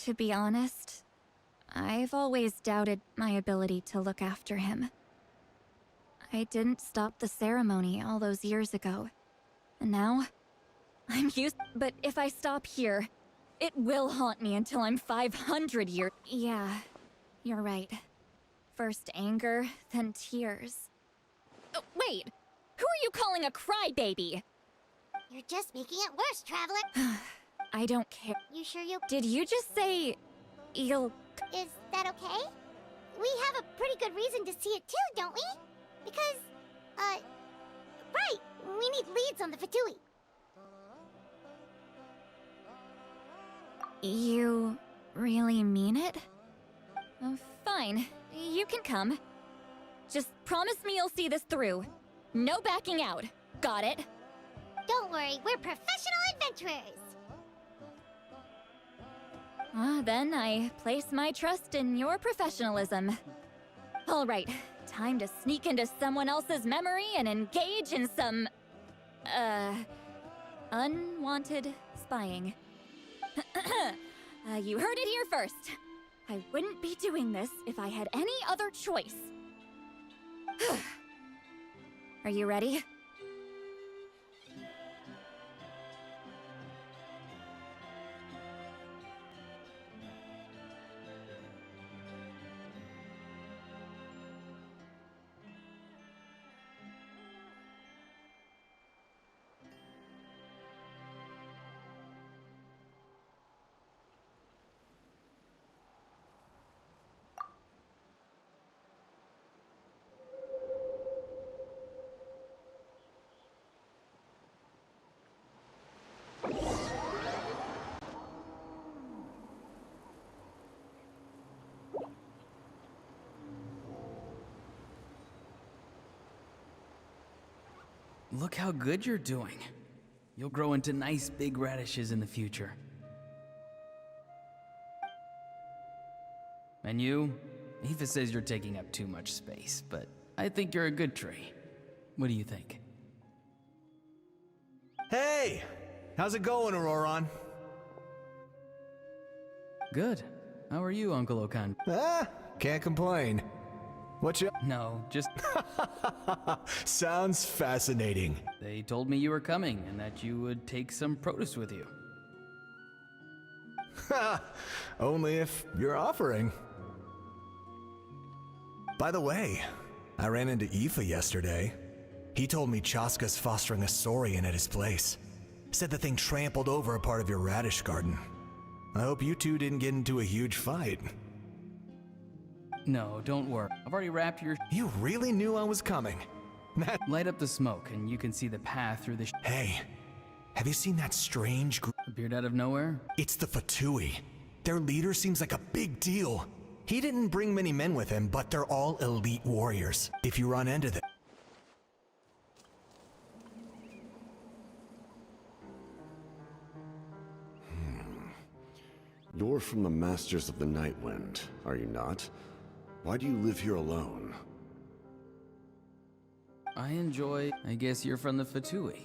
To be honest, I've always doubted my ability to look after him. I didn't stop the ceremony all those years ago, and now I'm used. But if I stop here, it will haunt me until I'm 500 years. Yeah, you're right. First anger, then tears. Oh, wait! Who are you calling a crybaby? You're just making it worse, Traveler. I don't care. You sure you... Did you just say... you'll... Is that okay? We have a pretty good reason to see it too, don't we? Because, right, we need leads on the Fatui. You really mean it? Oh, fine. You can come. Just promise me you'll see this through. No backing out. Got it? Don't worry, we're professional adventurers. Then I place my trust in your professionalism. All right, time to sneak into someone else's memory and engage in some... unwanted spying. You heard it here first. I wouldn't be doing this if I had any other choice. Are you ready? Look how good you're doing. You'll grow into nice big radishes in the future. And you? Aoife says you're taking up too much space, but I think you're a good tree. What do you think? Hey! How's it going, Auroron? Good. How are you, Uncle Okan? Can't complain. What you... No, just... Sounds fascinating. They told me you were coming and that you would take some produce with you. Only if you're offering. By the way, I ran into Aoife yesterday. He told me Chaska's fostering a saurian at his place. Said the thing trampled over a part of your radish garden. I hope you two didn't get into a huge fight. No, don't worry. I've already wrapped your... You really knew I was coming. Light up the smoke and you can see the path through the... Hey, have you seen that strange group? Appeared out of nowhere? It's the Fatui. Their leader seems like a big deal. He didn't bring many men with him, but they're all elite warriors. If you run into them... You're from the Masters of the Nightwind, are you not? Why do you live here alone? I guess you're from the Fatui.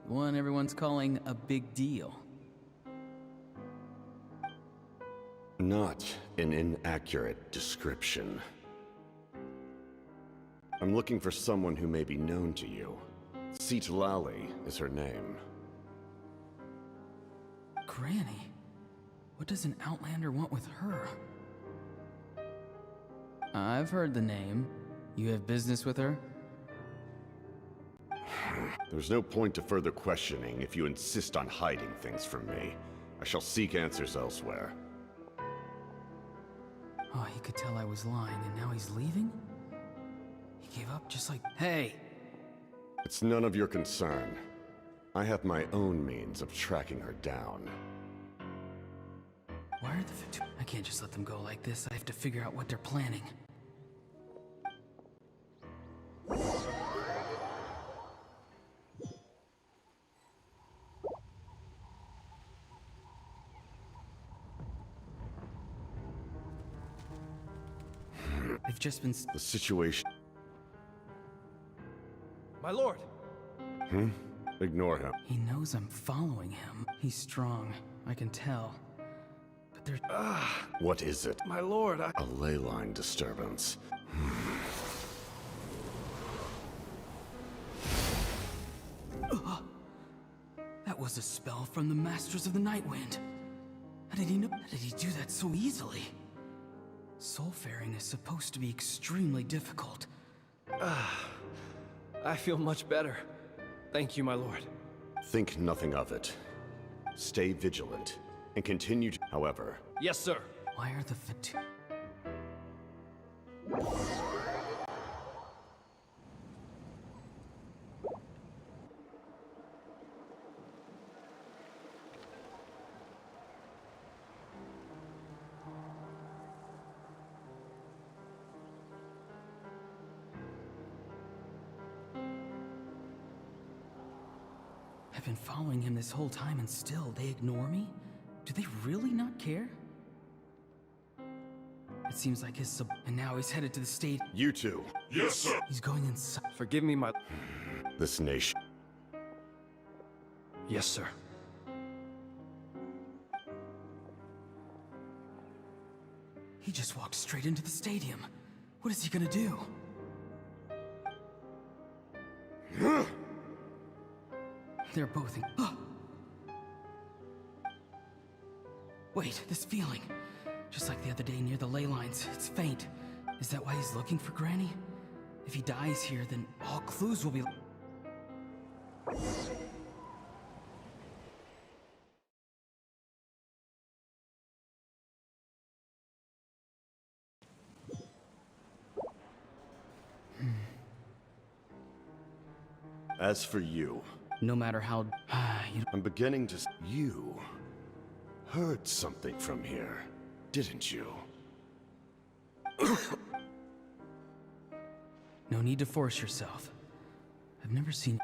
The one everyone's calling a big deal. Not an inaccurate description. I'm looking for someone who may be known to you. Citlali is her name. Granny? What does an Outlander want with her? I've heard the name. You have business with her? There's no point to further questioning if you insist on hiding things from me. I shall seek answers elsewhere. Oh, he could tell I was lying and now he's leaving? He gave up just like... Hey! It's none of your concern. I have my own means of tracking her down. Why are the Fatui... I can't just let them go like this. I have to figure out what they're planning. They've just been... The situation... My lord! Ignore him. He knows I'm following him. He's strong, I can tell. But There's... What is it? My lord, A ley line disturbance. That was a spell from the Masters of the Nightwind. How did he know? How did he do that so easily? Soulfaring is supposed to be extremely difficult. I feel much better. Thank you, my lord. Think nothing of it. Stay vigilant, and continue to... However... Yes, sir. Why are the Fatu... I've been following him this whole time and still they ignore me? Do they really not care? It seems like his and now he's headed to the state. You two. Yes, sir. He's going inside. Forgive me, my... This nation... Yes, sir. He just walked straight into the stadium. What is he gonna do? They're both in... Wait, this feeling. Just like the other day near the ley lines, it's faint. Is that why he's looking for Granny? If he dies here, then all clues will be... As for you... No matter how... I'm beginning to... You... heard something from here, didn't you? No need to force yourself. I've never seen...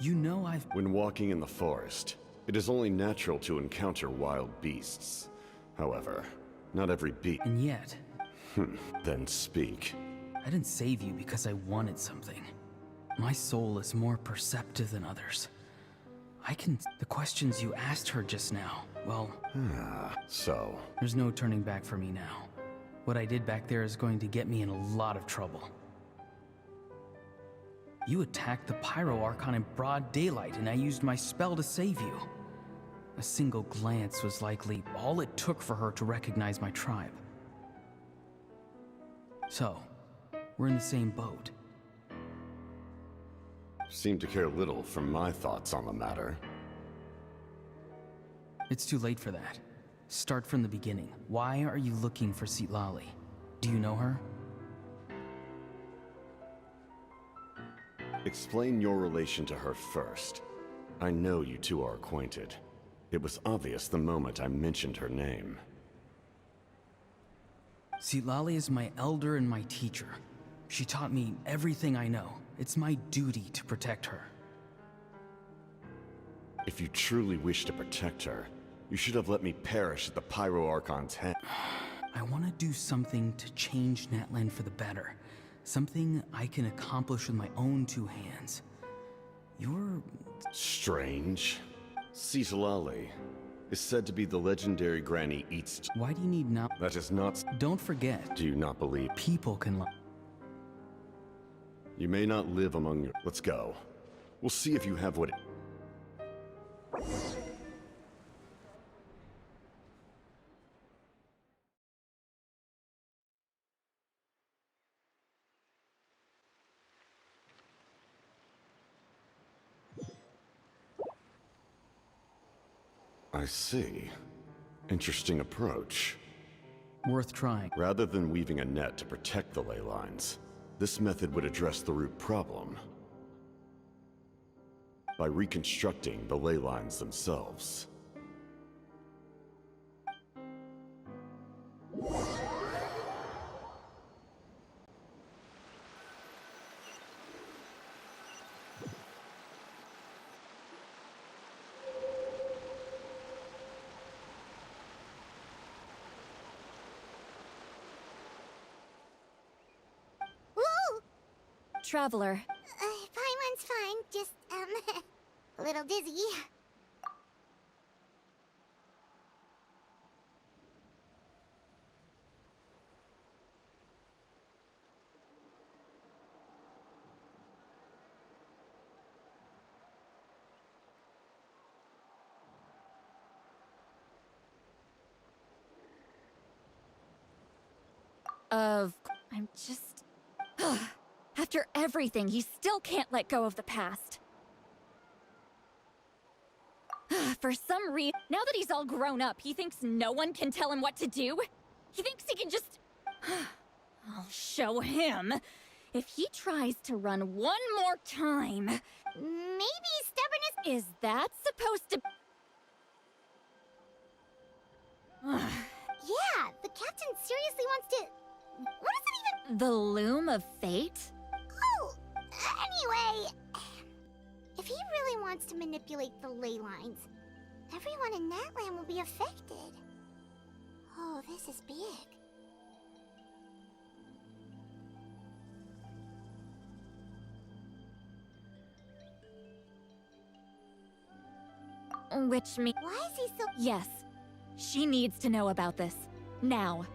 You know I've... When walking in the forest, it is only natural to encounter wild beasts. However, not every beast... And yet... Then speak. I didn't save you because I wanted something. My soul is more perceptive than others. I can... The questions you asked her just now, well... So... There's no turning back for me now. What I did back there is going to get me in a lot of trouble. You attacked the Pyro Archon in broad daylight, and I used my spell to save you. A single glance was likely all it took for her to recognize my tribe. So, we're in the same boat. Seem to care little for my thoughts on the matter. It's too late for that. Start from the beginning. Why are you looking for Citlali? Do you know her? Explain your relation to her first. I know you two are acquainted. It was obvious the moment I mentioned her name. Citlali is my elder and my teacher. She taught me everything I know. It's my duty to protect her. If you truly wish to protect her, you should have let me perish at the Pyro Archon's hand. I want to do something to change Natlan for the better. Something I can accomplish with my own two hands. You're... Strange. Citlali is said to be the legendary Granny Eats... Why do you need not... That is not... Don't forget... Do you not believe... People can... You may not live among your... Let's go. We'll see if you have what... I see. Interesting approach. Worth trying. Rather than weaving a net to protect the ley lines, this method would address the root problem by reconstructing the ley lines themselves. Traveler. Paimon's fine, just, a little dizzy. of... I'm just... After everything, he still can't let go of the past. For some reason, now that he's all grown up, he thinks no one can tell him what to do? He thinks he can just... I'll show him. If he tries to run one more time... Maybe stubbornness... Is that supposed to... Yeah, the captain seriously wants to... What is it even... The loom of fate? Oh, anyway... If he really wants to manipulate the ley lines, everyone in Natlan will be affected. Oh, this is big. Which means... Why is he so... Yes. She needs to know about this. Now.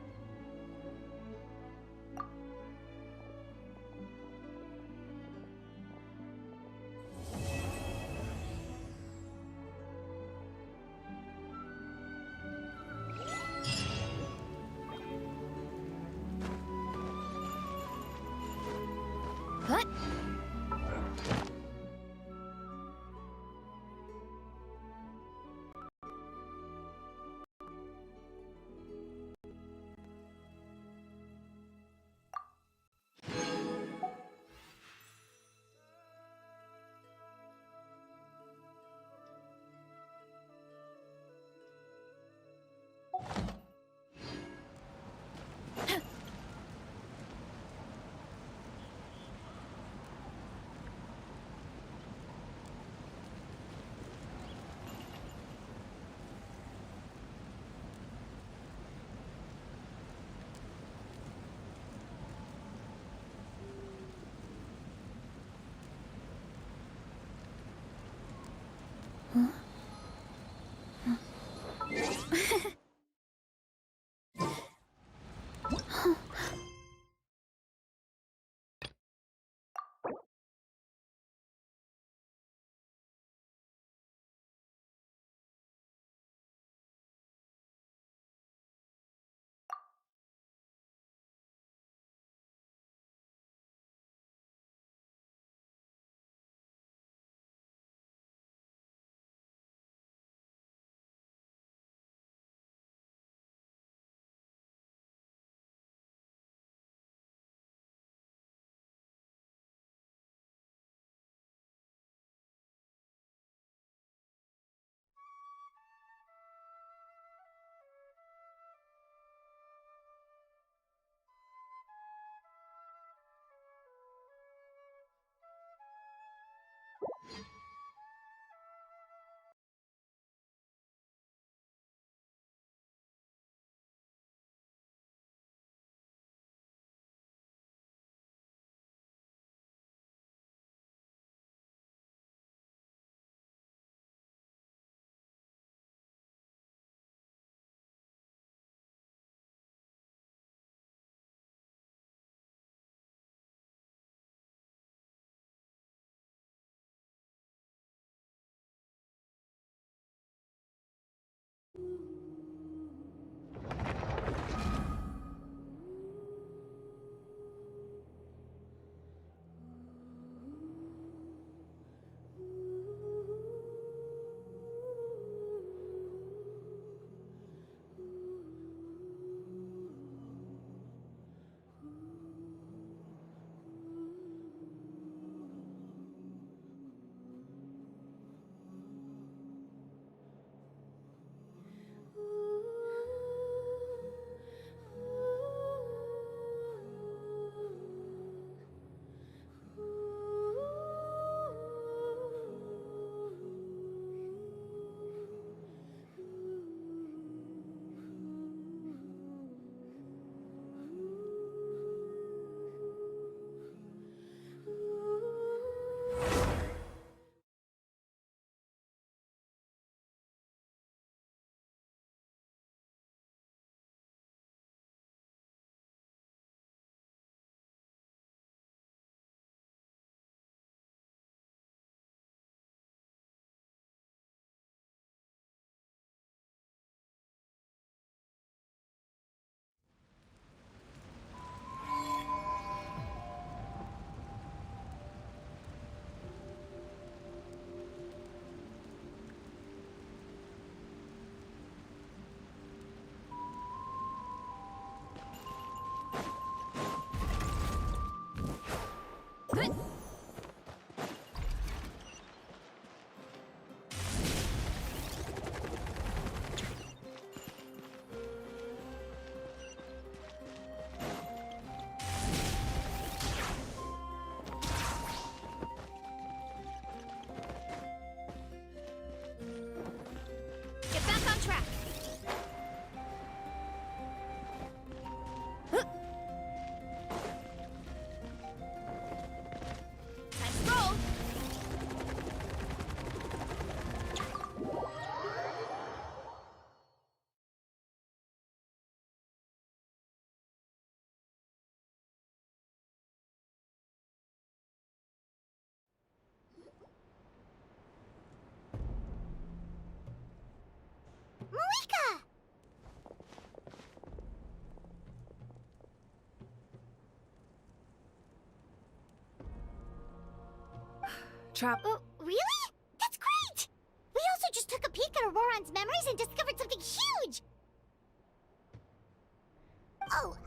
What? on track. Time to roll. Malika! Trap. Oh, really? That's great! We also just took a peek at Auroron's memories and discovered something huge! Oh,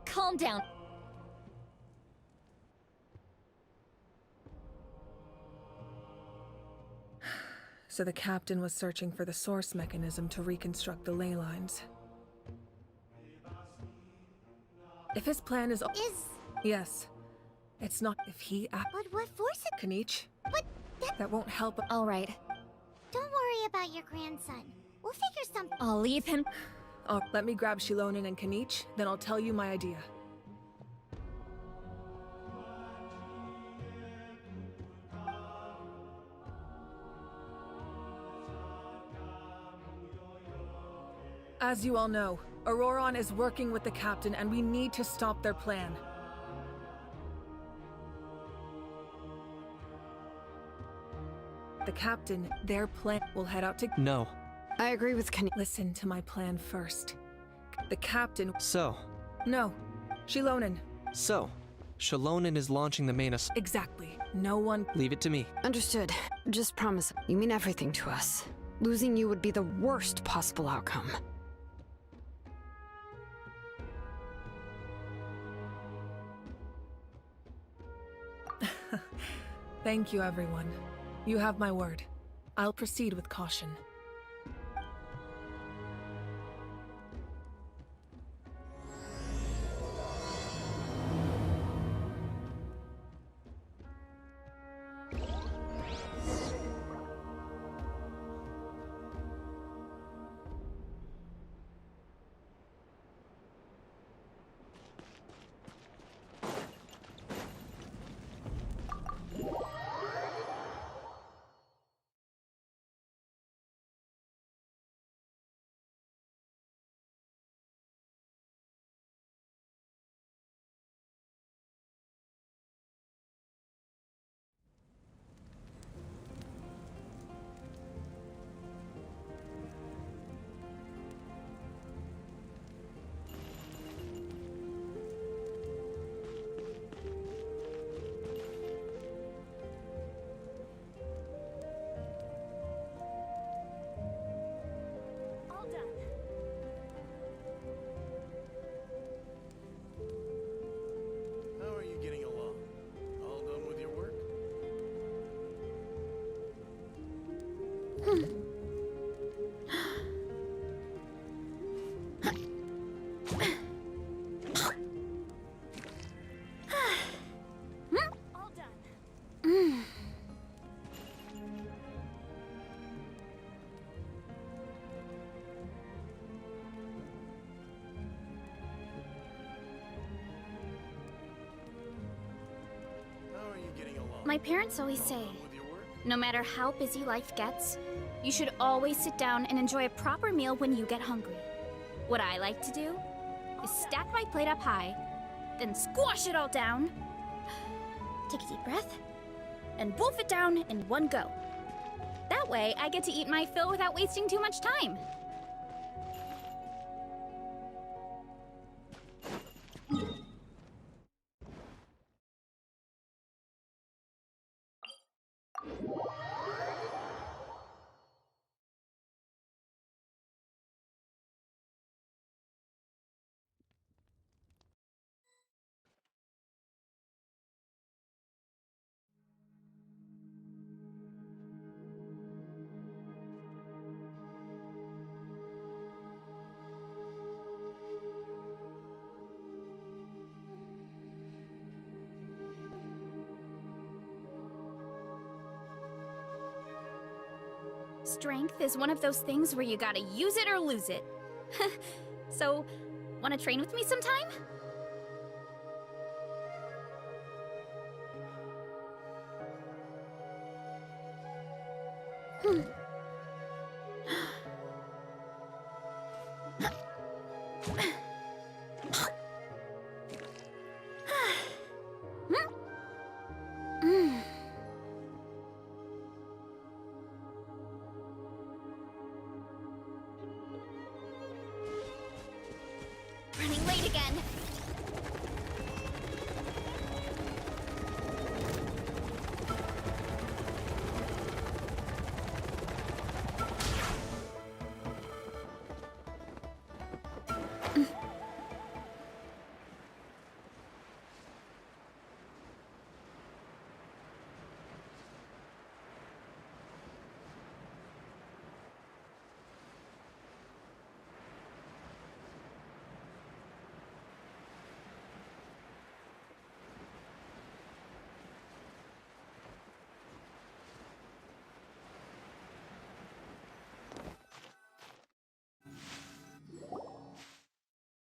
calm down. So the captain was searching for the source mechanism to reconstruct the ley lines. If his plan is... Yes. It's not if he... But what force it... Kanich? But That won't help... All right. Don't worry about your grandson. We'll figure something... I'll leave him. Oh, let me grab Shilonen and Kanich, then I'll tell you my idea. As you all know, Auroron is working with the captain and we need to stop their plan. The captain, their plan, will head out to... No. I agree with Kenny. Listen to my plan first. The captain... So. No. Shilonen. So. Shilonen is launching the main Exactly. No one... Mm. Leave it to me. Understood. Just promise. You mean everything to us. Losing you would be the worst possible outcome. Thank you, everyone. You have my word. I'll proceed with caution. How are you getting along? All done with your work? All done. How are you getting along? My parents always say, With your work? no matter how busy life gets, you should always sit down and enjoy a proper meal when you get hungry. What I like to do is stack my plate up high, then squash it all down, take a deep breath, and wolf it down in one go. That way, I get to eat my fill without wasting too much time. Strength is one of those things where you gotta use it or lose it. So, wanna train with me sometime? Running late again.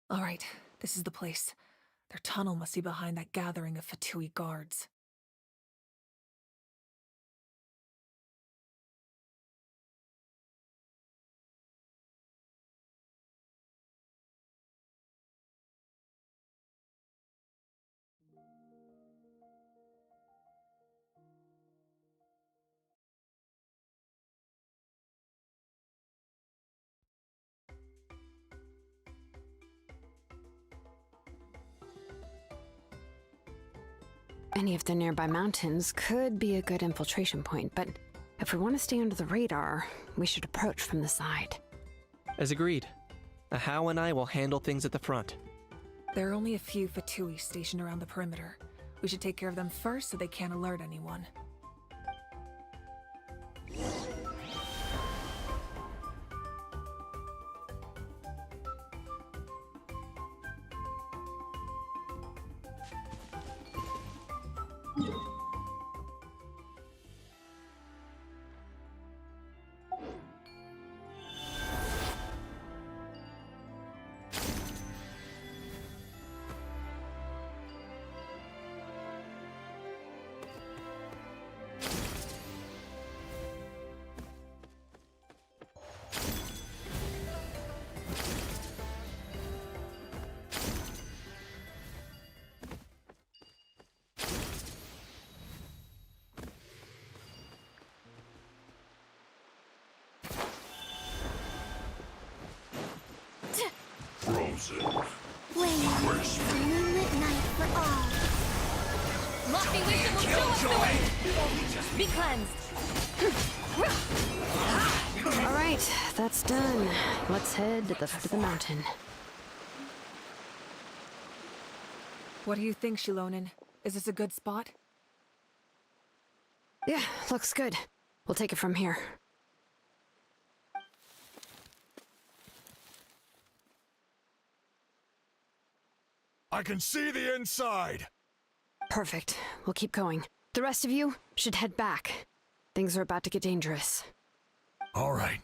All right, this is the place. Their tunnel must be behind that gathering of Fatui guards. Any of the nearby mountains could be a good infiltration point, but if we want to stay under the radar, we should approach from the side. As agreed. Ahau and I will handle things at the front. There are only a few Fatui stationed around the perimeter. We should take care of them first so they can't alert anyone. Frozen. Flame, moonlit night for all. Lofty wisdom will show us the way! Be cleansed! All right, that's done. Let's head to the foot of the mountain. What do you think, Shilonen? Is this a good spot? Yeah, looks good. We'll take it from here. I can see the inside! Perfect. We'll keep going. The rest of you should head back. Things are about to get dangerous. All right.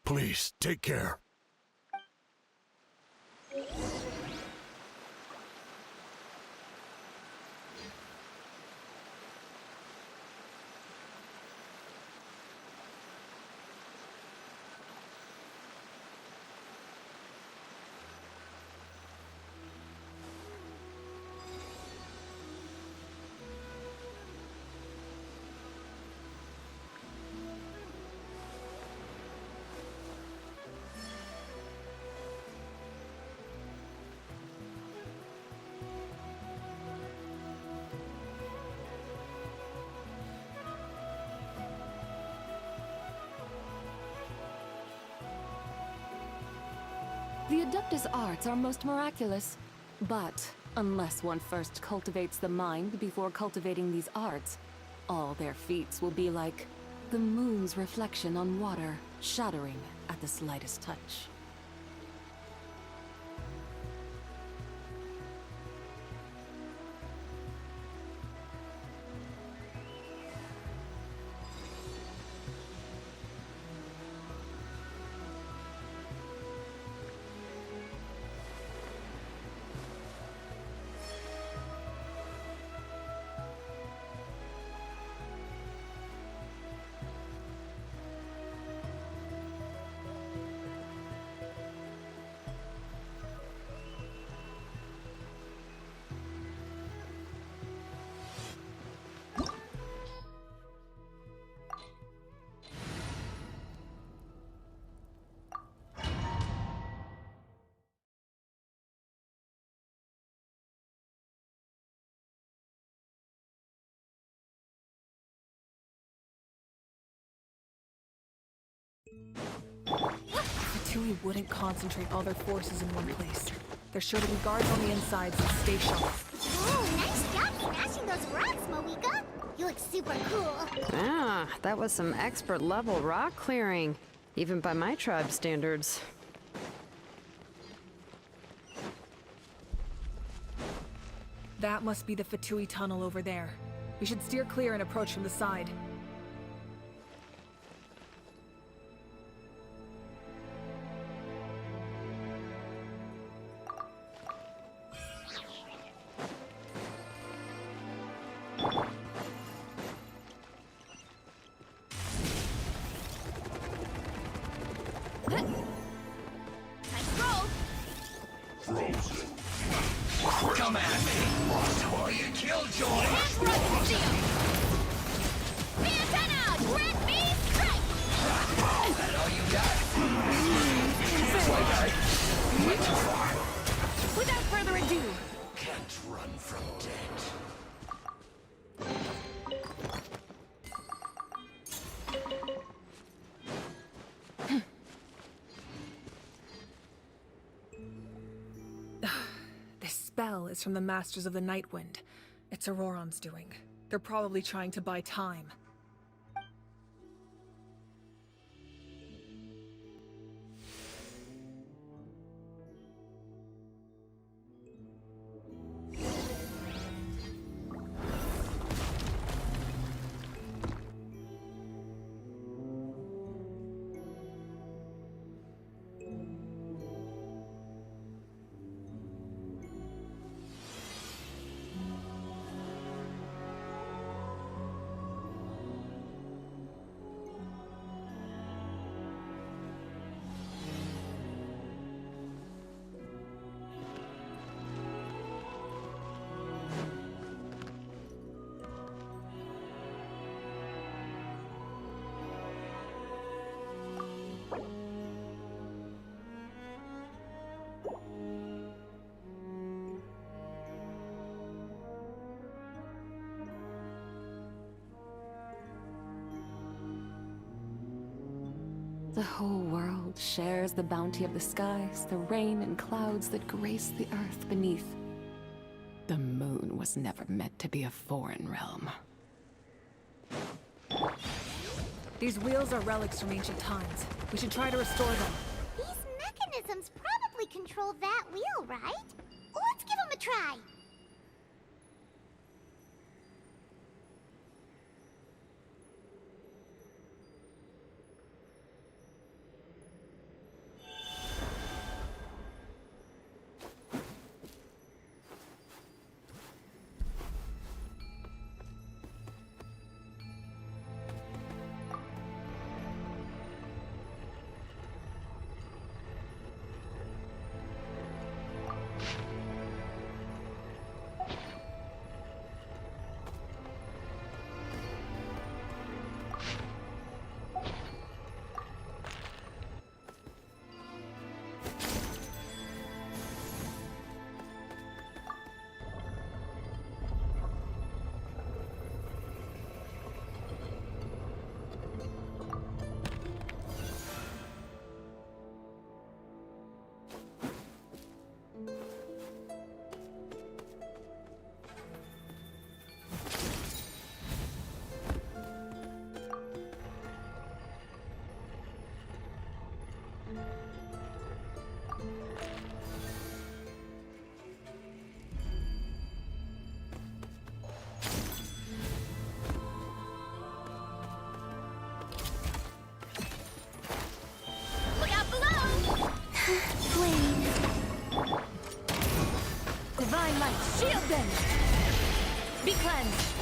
Please, take care. The Adeptus arts are most miraculous. But unless one first cultivates the mind before cultivating these arts, all their feats will be like the moon's reflection on water, shattering at the slightest touch. Fatui wouldn't concentrate all their forces in one place. There's sure to be guards on the inside, so stay sharp. Oh, nice job smashing those rocks, Moeka. You look super cool. Ah, that was some expert level rock clearing, even by my tribe standards. That must be the Fatui tunnel over there. We should steer clear and approach from the side. Come at me! Warrior Killjoy! Antenna! Grant me strike! Is that all you got? Went too far. Without further ado, Can't run from death. this spell is from the Masters of the Nightwind. It's Auroron's doing. They're probably trying to buy time. The whole world shares the bounty of the skies, the rain and clouds that grace the earth beneath. The moon was never meant to be a foreign realm. These wheels are relics from ancient times. We should try to restore them. These mechanisms probably control that wheel, right? Let's give them a try. Divine light, shield them! Be cleansed!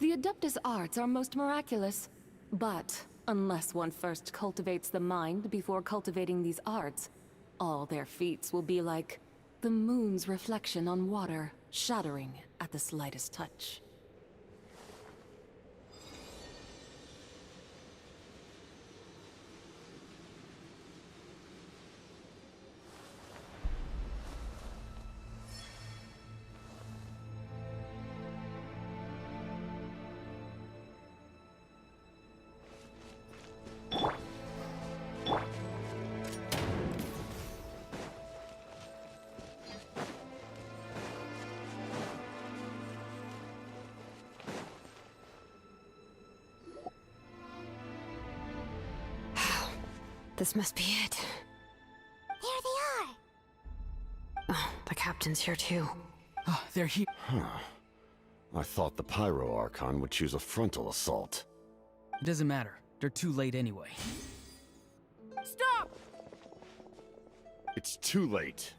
The Adeptus arts are most miraculous. But unless one first cultivates the mind before cultivating these arts, all their feats will be like the moon's reflection on water, shattering at the slightest touch. This must be it. There they are! Oh, the captain's here too. Oh, they're here. Huh. I thought the Pyro Archon would choose a frontal assault. It doesn't matter. They're too late anyway. Stop! It's too late.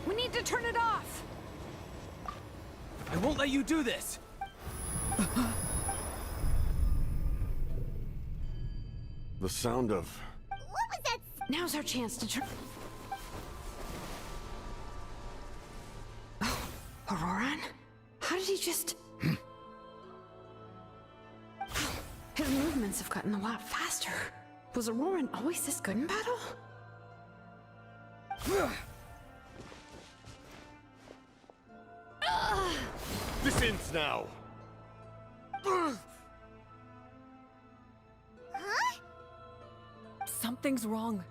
We need to turn it off! I won't let you do this! The sound of... What was that? Now's our chance to turn... Oh, Auroran? How did he just... His movements have gotten a lot faster. Was Auroran always this good in battle? This ends now! Huh? Something's wrong.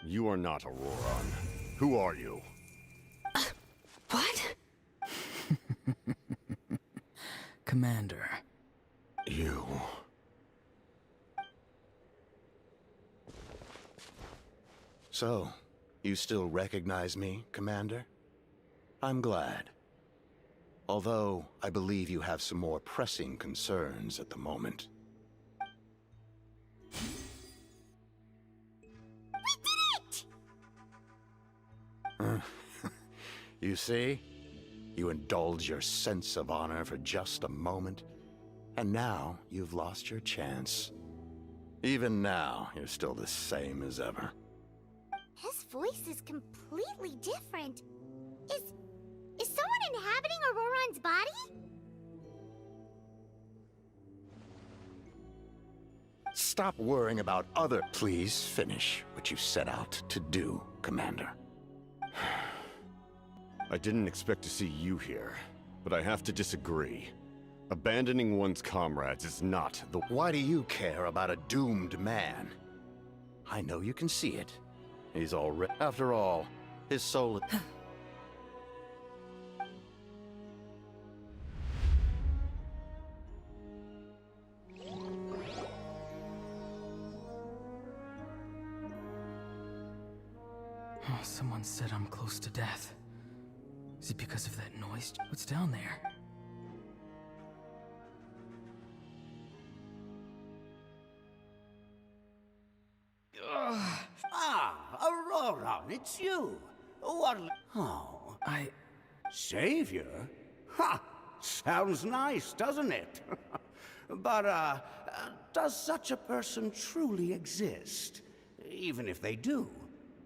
You are not Auroran. Who are you? What? Commander. You... So, you still recognize me, Commander? I'm glad. Although, I believe you have some more pressing concerns at the moment. You see? You indulge your sense of honor for just a moment, and now you've lost your chance. Even now, you're still the same as ever. His voice is completely different. Is someone inhabiting Auroran's body? Stop worrying about other... Please finish what you set out to do, Commander. I didn't expect to see you here, but I have to disagree. Abandoning one's comrades is not the... Why do you care about a doomed man? I know you can see it. He's already... After all, his soul... Oh, someone said I'm close to death. Is it because of that noise? What's down there? Auroran, it's you. What? Oh. Savior? Ha! Sounds nice, doesn't it? But, does such a person truly exist? Even if they do,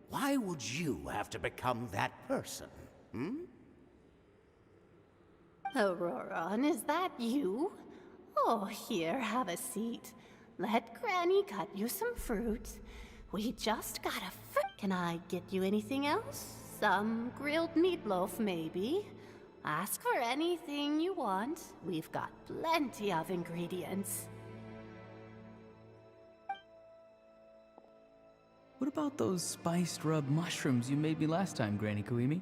why would you have to become that person? Hmm? Auroran, is that you? Oh, here, have a seat. Let Granny cut you some fruit. We just got a Can I get you anything else? Some grilled meatloaf, maybe? Ask for anything you want. We've got plenty of ingredients. What about those spiced rub mushrooms you made me last time, Granny Kuimi?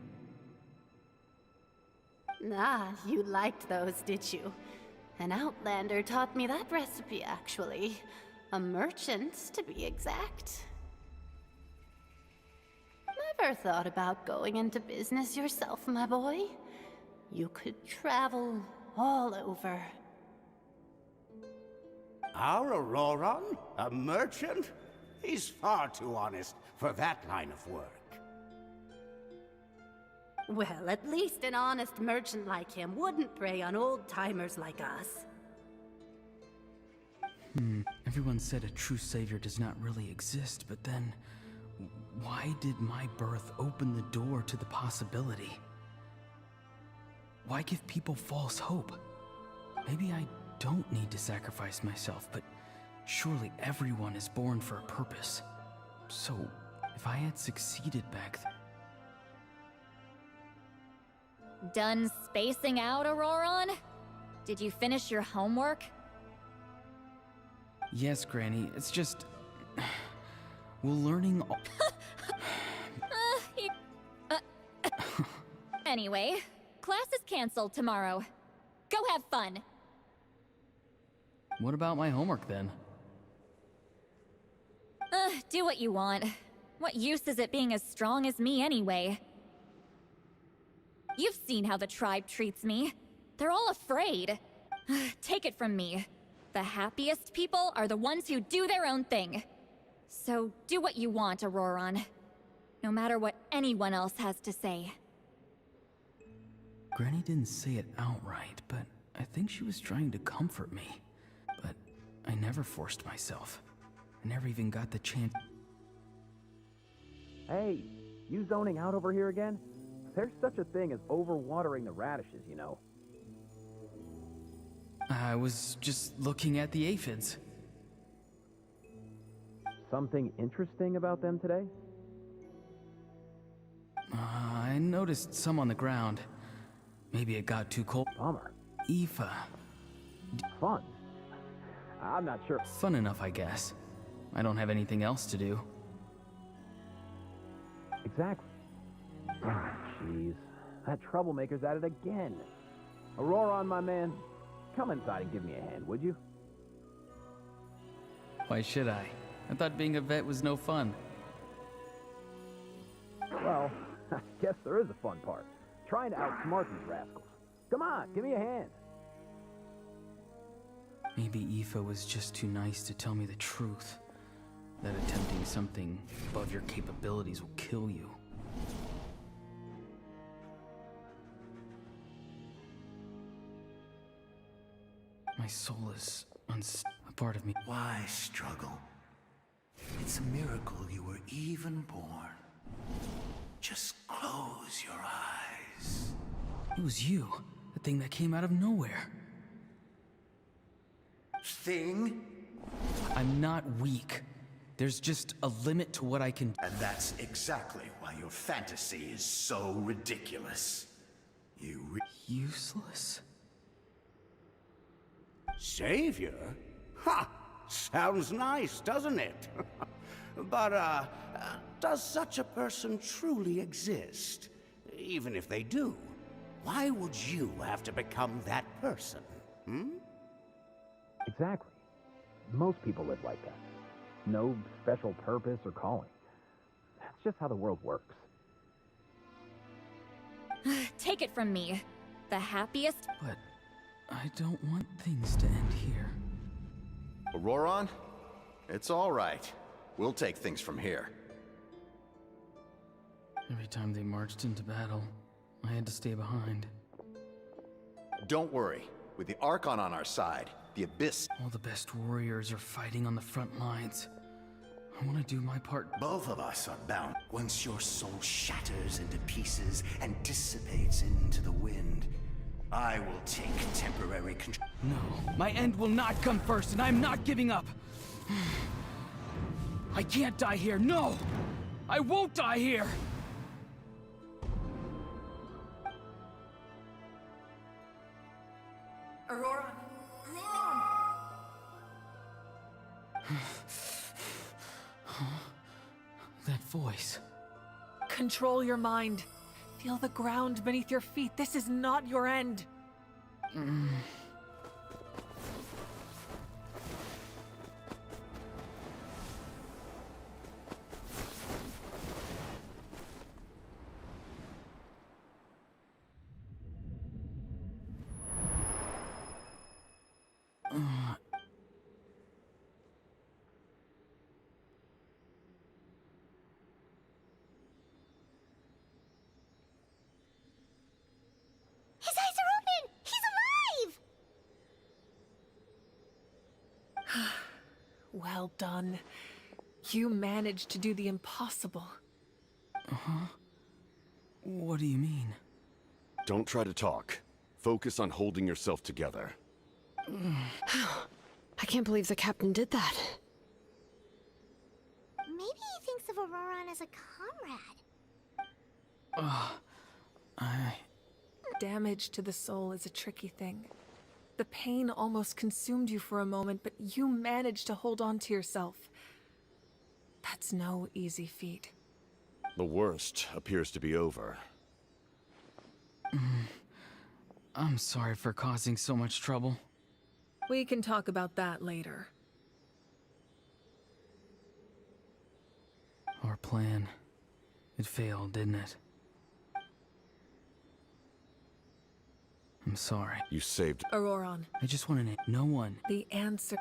Ah, you liked those, did you? An outlander taught me that recipe, actually. A merchant, to be exact. Never thought about going into business yourself, my boy? You could travel all over. Our Auroron? A merchant? He's far too honest for that line of work. Well, at least an honest merchant like him wouldn't prey on old-timers like us. Everyone said a true savior does not really exist, but then why did my birth open the door to the possibility? Why give people false hope? Maybe I don't need to sacrifice myself, but surely everyone is born for a purpose. So, if I had succeeded back then... Done spacing out, Auroron? Did you finish your homework? Yes, Granny, it's just... Will learning... Anyway, class is canceled tomorrow. Go have fun. What about my homework then? Do what you want. What use is it being as strong as me anyway? You've seen how the tribe treats me. They're all afraid. Take it from me. The happiest people are the ones who do their own thing. So do what you want, Auroron. No matter what anyone else has to say. Granny didn't say it outright, but I think she was trying to comfort me. But I never forced myself. I never even got the chance. Hey, you zoning out over here again? There's such a thing as overwatering the radishes, you know. I was just looking at the aphids. Something interesting about them today? I noticed some on the ground. Maybe it got too cold. Bummer. Aoife. Fun. I'm not sure. Fun enough, I guess. I don't have anything else to do. Exactly. Jeez. That troublemaker's at it again. Auroron, my man. Come inside and give me a hand, would you? Why should I? I thought being a vet was no fun. Well, I guess there is a fun part. Trying to outsmart these rascals. Come on, give me a hand. Maybe Aoife was just too nice to tell me the truth. That attempting something above your capabilities will kill you. My soul is a part of me. Why struggle? It's a miracle you were even born. Just close your eyes. It was you, the thing that came out of nowhere. Thing? I'm not weak. There's just a limit to what I can... And that's exactly why your fantasy is so ridiculous. Useless? Savior? Ha! Sounds nice, doesn't it? But, does such a person truly exist? Even if they do, why would you have to become that person? Exactly. Most people live like that. No special purpose or calling. That's just how the world works. Take it from me. The happiest... But I don't want things to end here. Auroron? It's all right. We'll take things from here. Every time they marched into battle, I had to stay behind. Don't worry. With the Archon on our side, the Abyss... All the best warriors are fighting on the front lines. I want to do my part. Both of us are bound. Once your soul shatters into pieces and dissipates into the wind, I will take temporary control. No, my end will not come first, and I'm not giving up. I can't die here, no! I won't die here! Auroron! That voice. Control your mind. Feel the ground beneath your feet. This is not your end. Well done. You managed to do the impossible. Uh-huh. What do you mean? Don't try to talk. Focus on holding yourself together. I can't believe the captain did that. Maybe he thinks of Auroran as a comrade. Damage to the soul is a tricky thing. The pain almost consumed you for a moment, but you managed to hold on to yourself. That's no easy feat. The worst appears to be over. I'm sorry for causing so much trouble. We can talk about that later. Our plan. It failed, didn't it? I'm sorry. You saved Auroran. I just wanted to... No one. The answer...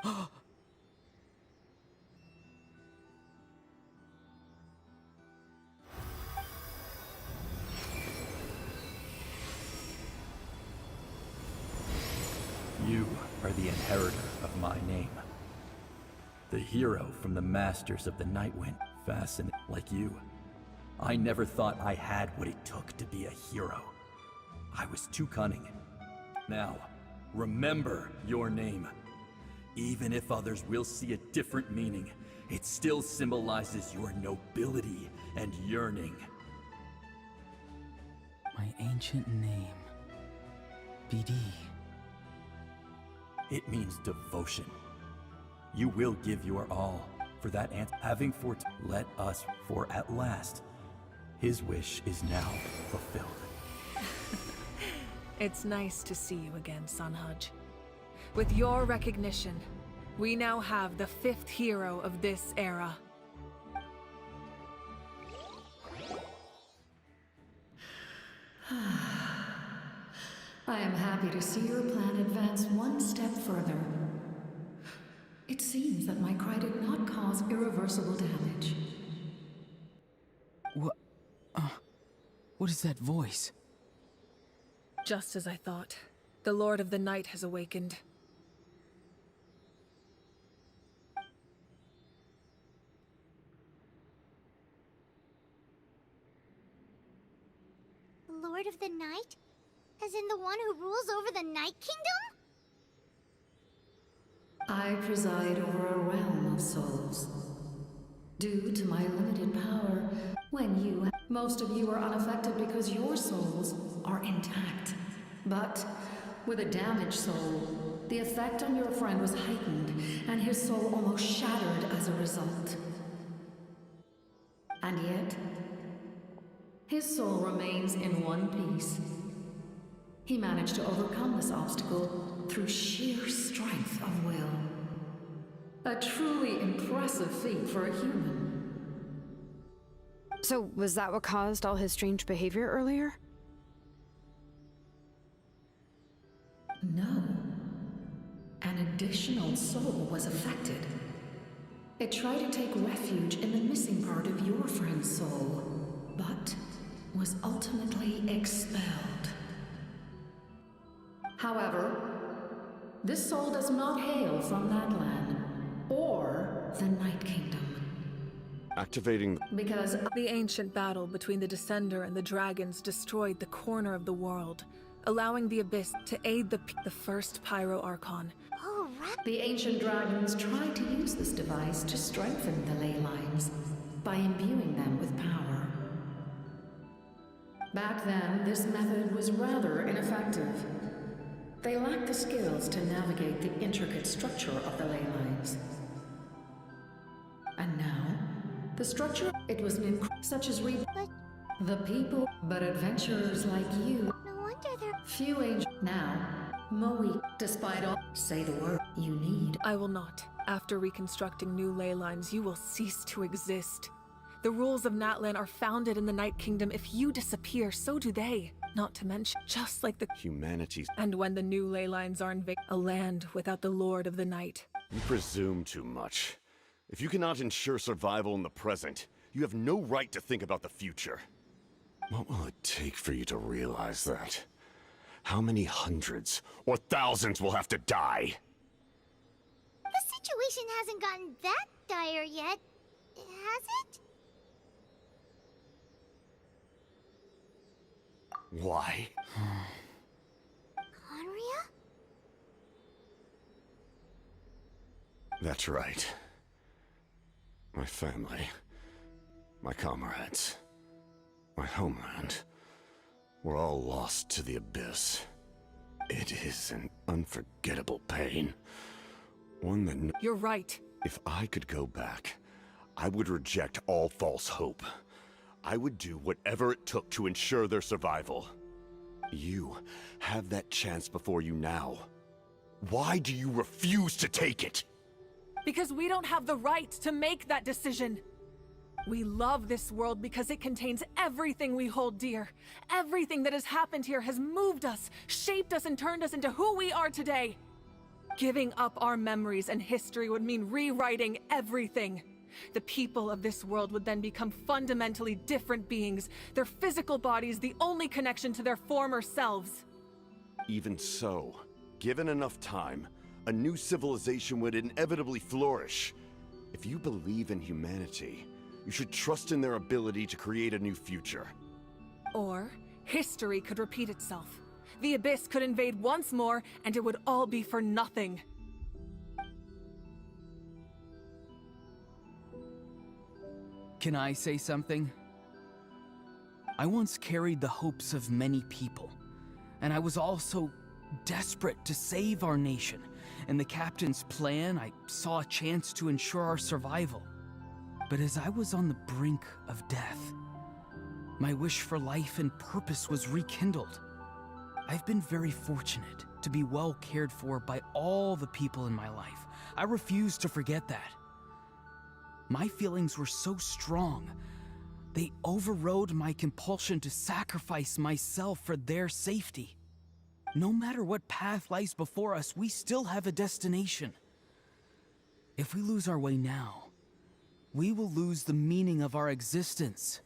You are the inheritor of my name. The hero from the Masters of the Nightwind. Fascinating, like you. I never thought I had what it took to be a hero. I was too cunning. Now, remember your name. Even if others will see a different meaning, it still symbolizes your nobility and yearning. My ancient name. BD. It means devotion. You will give your all for that having let us, for at last, his wish is now fulfilled. It's nice to see you again, Sunhudge. With your recognition, we now have the 5th hero of this era. I am happy to see your plan advance one step further. It seems that my cry did not cause irreversible damage. What is that voice? Just as I thought. The Lord of the Night has awakened. Lord of the Night? As in the one who rules over the Night Kingdom? I preside over a realm of souls. Due to my limited power, most of you are unaffected because your souls are intact. But with a damaged soul, the effect on your friend was heightened, and his soul almost shattered as a result. And yet, his soul remains in one piece. He managed to overcome this obstacle through sheer strength of will. A truly impressive feat for a human. So, was that what caused all his strange behavior earlier? No. An additional soul was affected. It tried to take refuge in the missing part of your friend's soul, but was ultimately expelled. However, this soul does not hail from that land, or the Night Kingdom. Activating... Because the ancient battle between the Descender and the dragons destroyed the corner of the world, allowing the Abyss to aid the first Pyro Archon. Oh, right. The ancient dragons tried to use this device to strengthen the ley lines by imbuing them with power. Back then, this method was rather ineffective. They lacked the skills to navigate the intricate structure of the ley lines. And now, the structure, it was such as the people, but adventurers like you. No wonder they're few angels. Now, Moe, despite all, say the word you need. I will not. After reconstructing new ley lines, you will cease to exist. The rules of Natlan are founded in the Night Kingdom. If you disappear, so do they. Not to mention, just like the humanities. And when the new ley lines are invaded, a land without the Lord of the Night. You presume too much. If you cannot ensure survival in the present, you have no right to think about the future. What will it take for you to realize that? How many hundreds or thousands will have to die? The situation hasn't gotten that dire yet, has it? Why? Conria? That's right. My family, my comrades, my homeland, we're all lost to the abyss. It is an unforgettable pain. One that... You're right. If I could go back, I would reject all false hope. I would do whatever it took to ensure their survival. You have that chance before you now. Why do you refuse to take it? Because we don't have the right to make that decision. We love this world because it contains everything we hold dear. Everything that has happened here has moved us, shaped us, and turned us into who we are today. Giving up our memories and history would mean rewriting everything. The people of this world would then become fundamentally different beings, their physical bodies the only connection to their former selves. Even so, given enough time, a new civilization would inevitably flourish. If you believe in humanity, you should trust in their ability to create a new future. Or, history could repeat itself. The Abyss could invade once more, and it would all be for nothing. Can I say something? I once carried the hopes of many people, and I was also desperate to save our nation. In the captain's plan, I saw a chance to ensure our survival. But as I was on the brink of death, my wish for life and purpose was rekindled. I've been very fortunate to be well cared for by all the people in my life. I refuse to forget that. My feelings were so strong, they overrode my compulsion to sacrifice myself for their safety. No matter what path lies before us, we still have a destination. If we lose our way now, we will lose the meaning of our existence.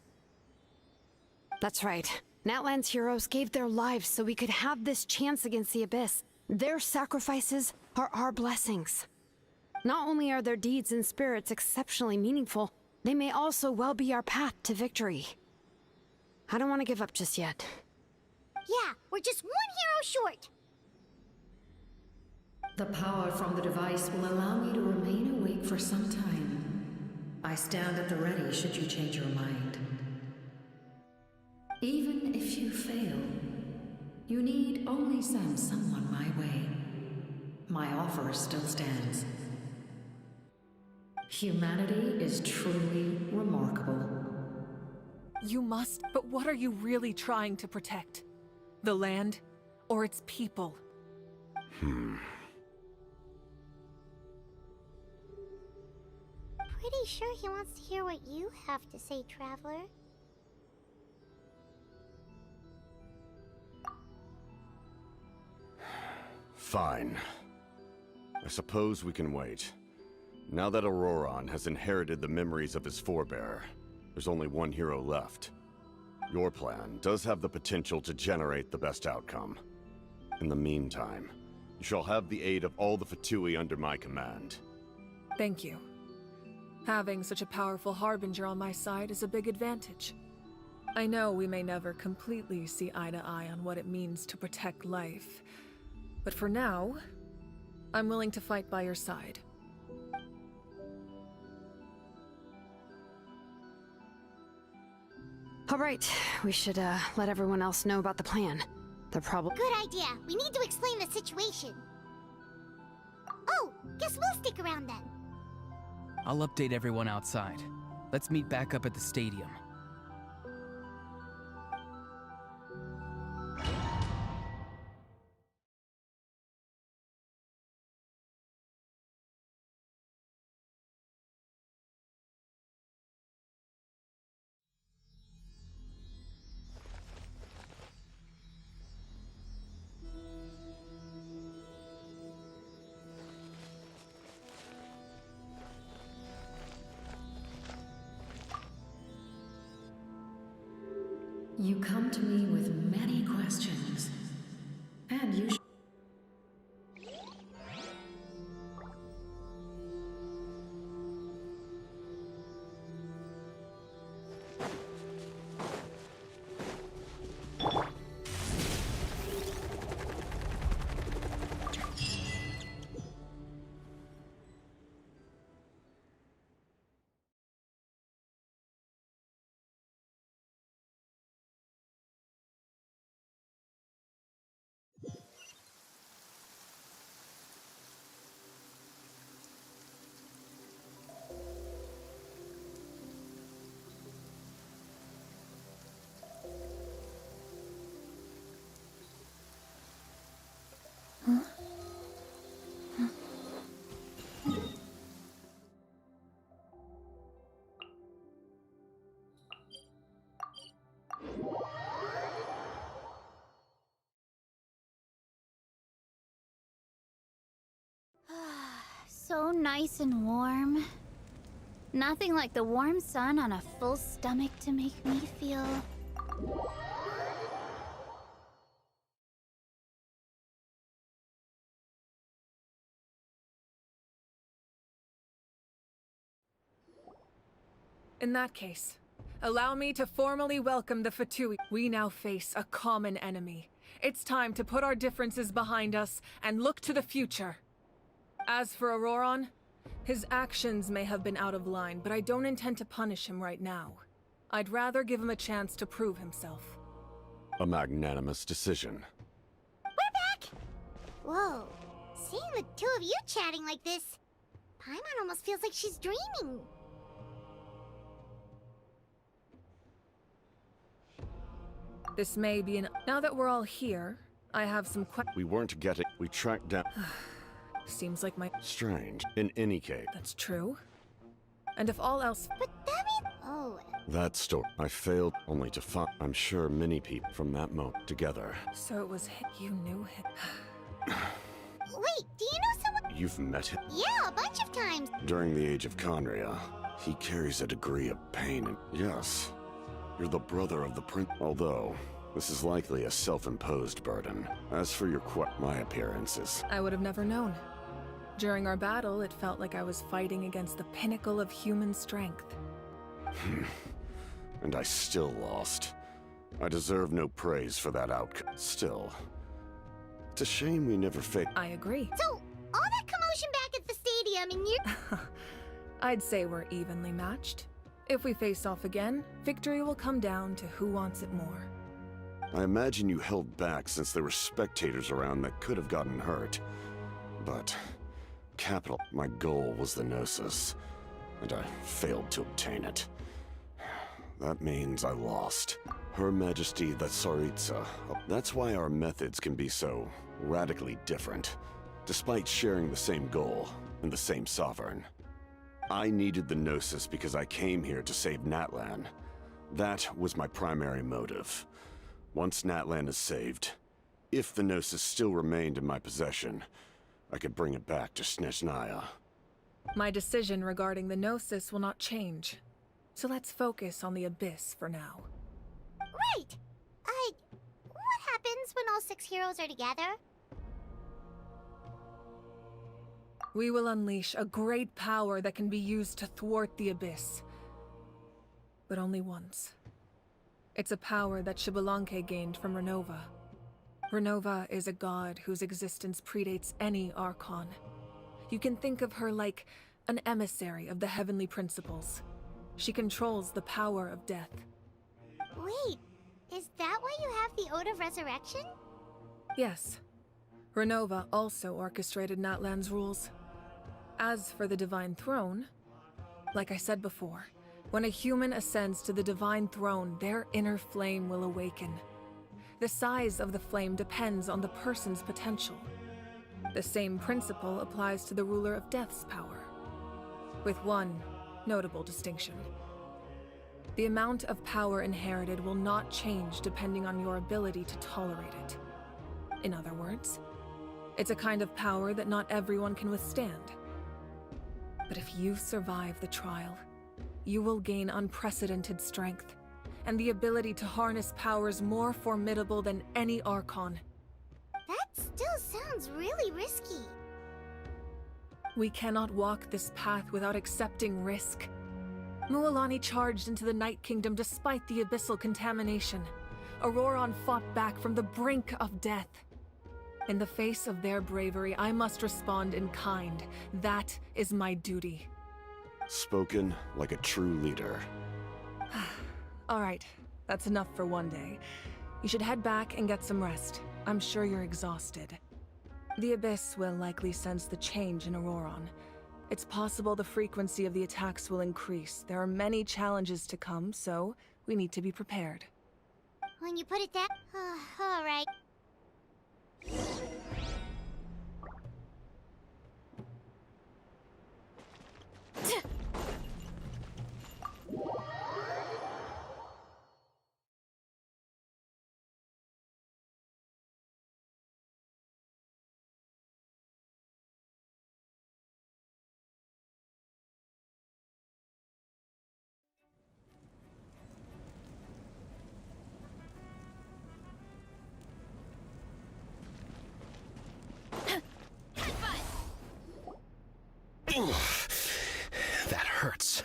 That's right. Natlan's heroes gave their lives so we could have this chance against the Abyss. Their sacrifices are our blessings. Not only are their deeds and spirits exceptionally meaningful, they may also well be our path to victory. I don't want to give up just yet. Yeah, we're just one hero short. The power from the device will allow me to remain awake for some time. I stand at the ready should you change your mind. Even if you fail, you need only send someone my way. My offer still stands. Humanity is truly remarkable. You must, but what are you really trying to protect? The land, or its people? Pretty sure he wants to hear what you have to say, Traveler. Fine. I suppose we can wait. Now that Auroron has inherited the memories of his forebear, there's only one hero left. Your plan does have the potential to generate the best outcome. In the meantime, you shall have the aid of all the Fatui under my command. Thank you. Having such a powerful harbinger on my side is a big advantage. I know we may never completely see eye to eye on what it means to protect life, but for now, I'm willing to fight by your side. All right, we should let everyone else know about the plan. They're probably... Good idea. We need to explain the situation. Oh, guess we'll stick around then. I'll update everyone outside. Let's meet back up at the stadium. You come to me with many questions, and you So nice and warm. Nothing like the warm sun on a full stomach to make me feel... In that case, allow me to formally welcome the Fatui. We now face a common enemy. It's time to put our differences behind us and look to the future. As for Auroron, his actions may have been out of line, but I don't intend to punish him right now. I'd rather give him a chance to prove himself. A magnanimous decision. We're back! Whoa, seeing the two of you chatting like this, Paimon almost feels like she's dreaming. This may be an... Now that we're all here, I have some questions. We weren't getting... We tracked down... Seems like my... Strange. In any case... That's true. And if all else... But that means... Oh... That story... I failed only to find... I'm sure many people from that moment together. So it was him. You knew him. Wait, do you know someone... You've met him? Yeah, a bunch of times. During the age of Conria, he carries a degree of pain and... Yes. You're the brother of the prince. Although, this is likely a self-imposed burden. As for your my appearances... I would have never known. During our battle, it felt like I was fighting against the pinnacle of human strength. And I still lost. I deserve no praise for that outcome. Still, it's a shame we never faced. I agree. So, all that commotion back at the stadium and you're... I'd say we're evenly matched. If we face off again, victory will come down to who wants it more. I imagine you held back since there were spectators around that could have gotten hurt. But... my goal was the Gnosis, and I failed to obtain it. That means I lost. Her Majesty the Tsaritsa. That's why our methods can be so radically different, despite sharing the same goal and the same sovereign. I needed the Gnosis because I came here to save Natlan. That was my primary motive. Once Natlan is saved, if the Gnosis still remained in my possession, I could bring it back to Snezhnaya. My decision regarding the Gnosis will not change. So let's focus on the Abyss for now. Right! What happens when all 6 heroes are together? We will unleash a great power that can be used to thwart the Abyss. But only once. It's a power that Xbalanque gained from Renova. Renova is a god whose existence predates any Archon. You can think of her like an emissary of the heavenly principles. She controls the power of death. Wait, is that why you have the Ode of Resurrection? Yes. Renova also orchestrated Natlan's rules. As for the Divine Throne, like I said before, when a human ascends to the Divine Throne, their inner flame will awaken. The size of the flame depends on the person's potential. The same principle applies to the ruler of Death's power, with one notable distinction. The amount of power inherited will not change depending on your ability to tolerate it. In other words, it's a kind of power that not everyone can withstand. But if you survive the trial, you will gain unprecedented strength, and the ability to harness powers more formidable than any Archon. That still sounds really risky. We cannot walk this path without accepting risk. Mualani charged into the Night Kingdom despite the abyssal contamination. Auroron fought back from the brink of death. In the face of their bravery, I must respond in kind. That is my duty. Spoken like a true leader. All right, that's enough for one day. You should head back and get some rest. I'm sure you're exhausted. The Abyss will likely sense the change in Auroron. It's possible the frequency of the attacks will increase. There are many challenges to come, so we need to be prepared. When you put it that... all right. That hurts.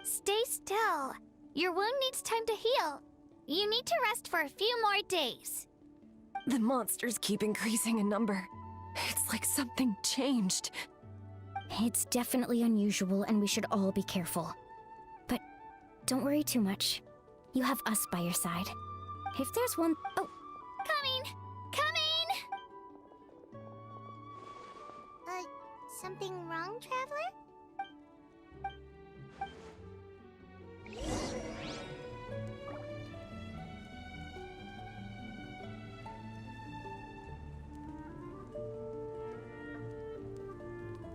Stay still. Your wound needs time to heal. You need to rest for a few more days. The monsters keep increasing in number. It's like something changed. It's definitely unusual, and we should all be careful. But don't worry too much. You have us by your side. If there's one... Oh, Coming! Coming! Something wrong, Traveler?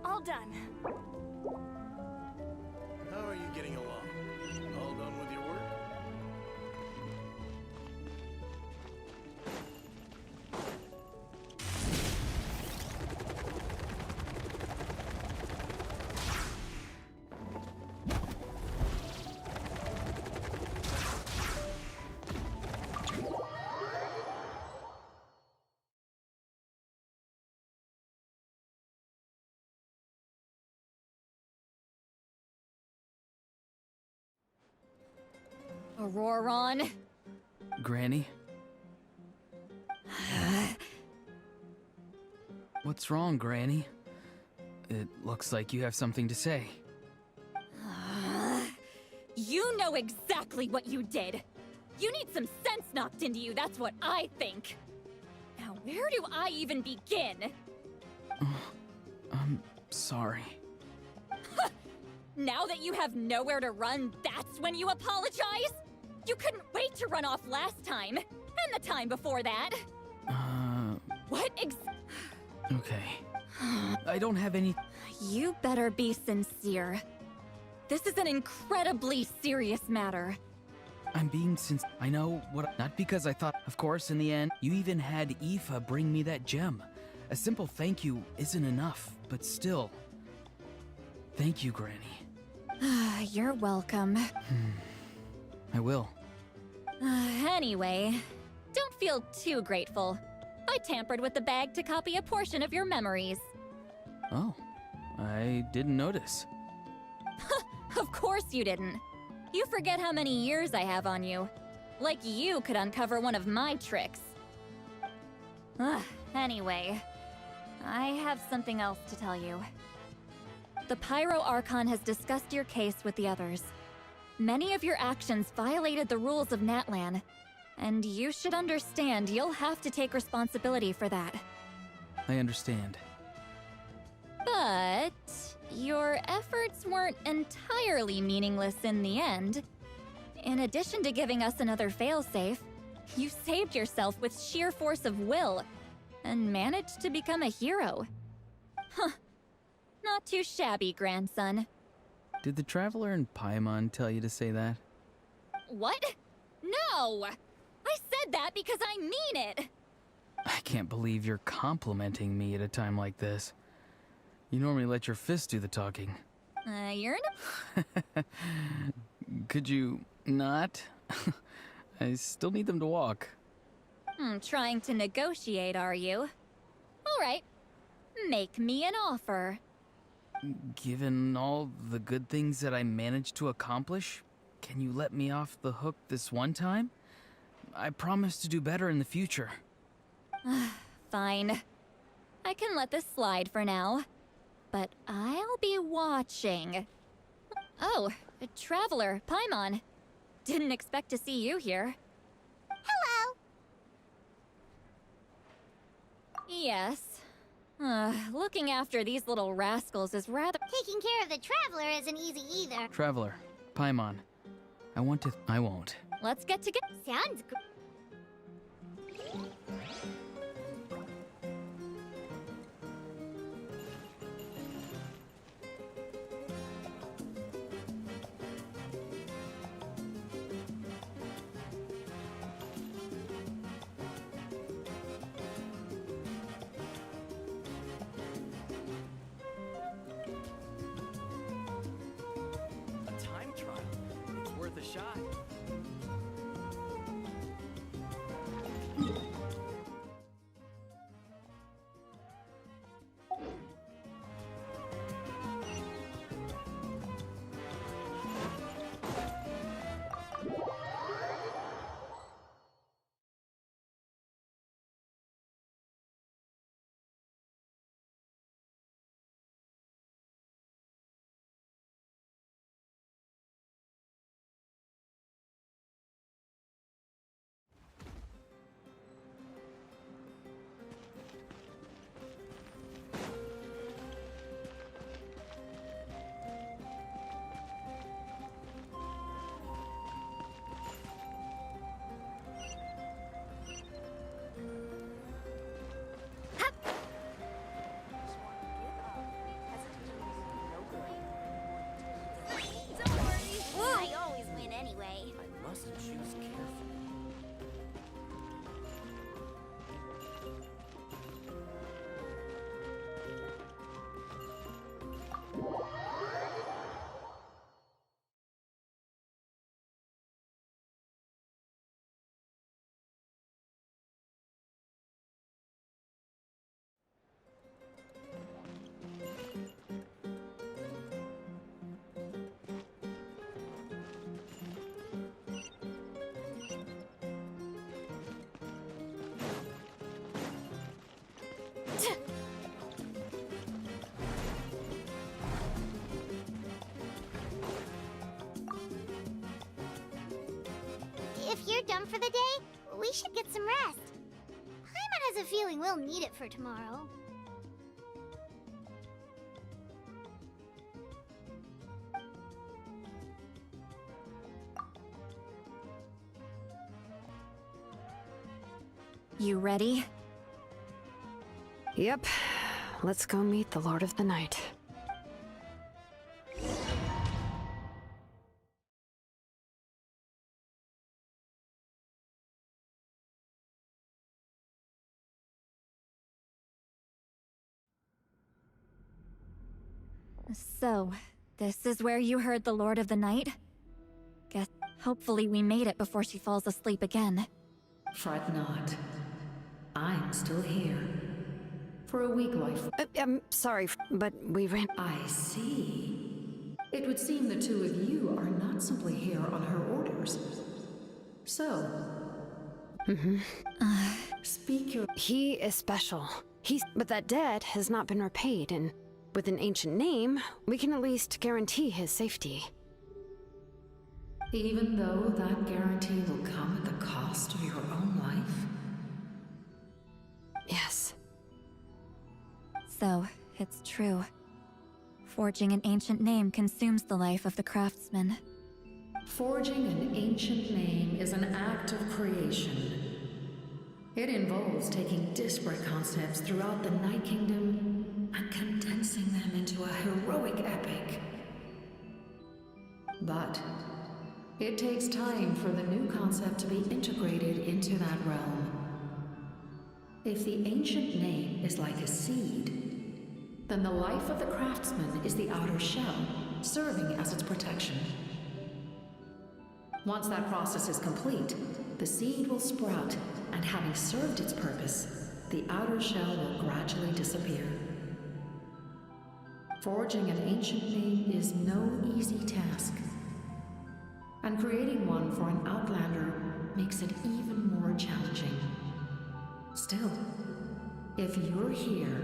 All done. How are you getting along? All done with your work? Auroron. Granny? What's wrong, Granny? It looks like you have something to say. You know exactly what you did. You need some sense knocked into you, that's what I think. Now, where do I even begin? I'm sorry. Now that you have nowhere to run, that's when you apologize? You couldn't wait to run off last time, and the time before that. What Okay. I don't have any... You better be sincere. This is an incredibly serious matter. I'm being I know what... Not because I thought... Of course, in the end, you even had Aoife bring me that gem. A simple thank you isn't enough, but still. Thank you, Granny. You're welcome. I will. Anyway, don't feel too grateful. I tampered with the bag to copy a portion of your memories. Oh, I didn't notice. Of course you didn't. You forget how many years I have on you. Like you could uncover one of my tricks. Anyway, I have something else to tell you. The Pyro Archon has discussed your case with the others. Many of your actions violated the rules of Natlan, and you should understand you'll have to take responsibility for that. I understand. But your efforts weren't entirely meaningless in the end. In addition to giving us another failsafe, you saved yourself with sheer force of will and managed to become a hero. Huh. Not too shabby, grandson. Did the Traveler and Paimon tell you to say that? What? No! I said that because I mean it! I can't believe you're complimenting me at a time like this. You normally let your fists do the talking. You're Could you not? I still need them to walk. Trying to negotiate, are you? All right. Make me an offer. Given all the good things that I managed to accomplish, can you let me off the hook this one time? I promise to do better in the future. Fine. I can let this slide for now. But I'll be watching. Oh, a Traveler, Paimon. Didn't expect to see you here. Hello! Yes. Looking after these little rascals is rather... Taking care of the Traveler isn't easy either. Traveler, Paimon, I won't. Let's get together. Sounds good. Time trial. It's worth a shot. If you're done for the day, we should get some rest. Paimon has a feeling we'll need it for tomorrow. You ready? Yep. Let's go meet the Lord of the Night. So, this is where you heard the Lord of the Night? Guess hopefully we made it before she falls asleep again. Fret not. I'm still here. For a week, wife. I'm sorry, but we ran. I see. It would seem the two of you are not simply here on her orders. So. Speak your. He is special. But that debt has not been repaid, and with an ancient name, we can at least guarantee his safety. Even though that guarantee will come at the cost of your own life? Yes. So, it's true. Forging an ancient name consumes the life of the craftsman. Forging an ancient name is an act of creation. It involves taking disparate concepts throughout the Night Kingdom and condensing them into a heroic epic. But it takes time for the new concept to be integrated into that realm. If the ancient name is like a seed, then the life of the craftsman is the outer shell, serving as its protection. Once that process is complete, the seed will sprout, and having served its purpose, the outer shell will gradually disappear. Forging an ancient name is no easy task, and creating one for an outlander makes it even more challenging. Still, if you're here,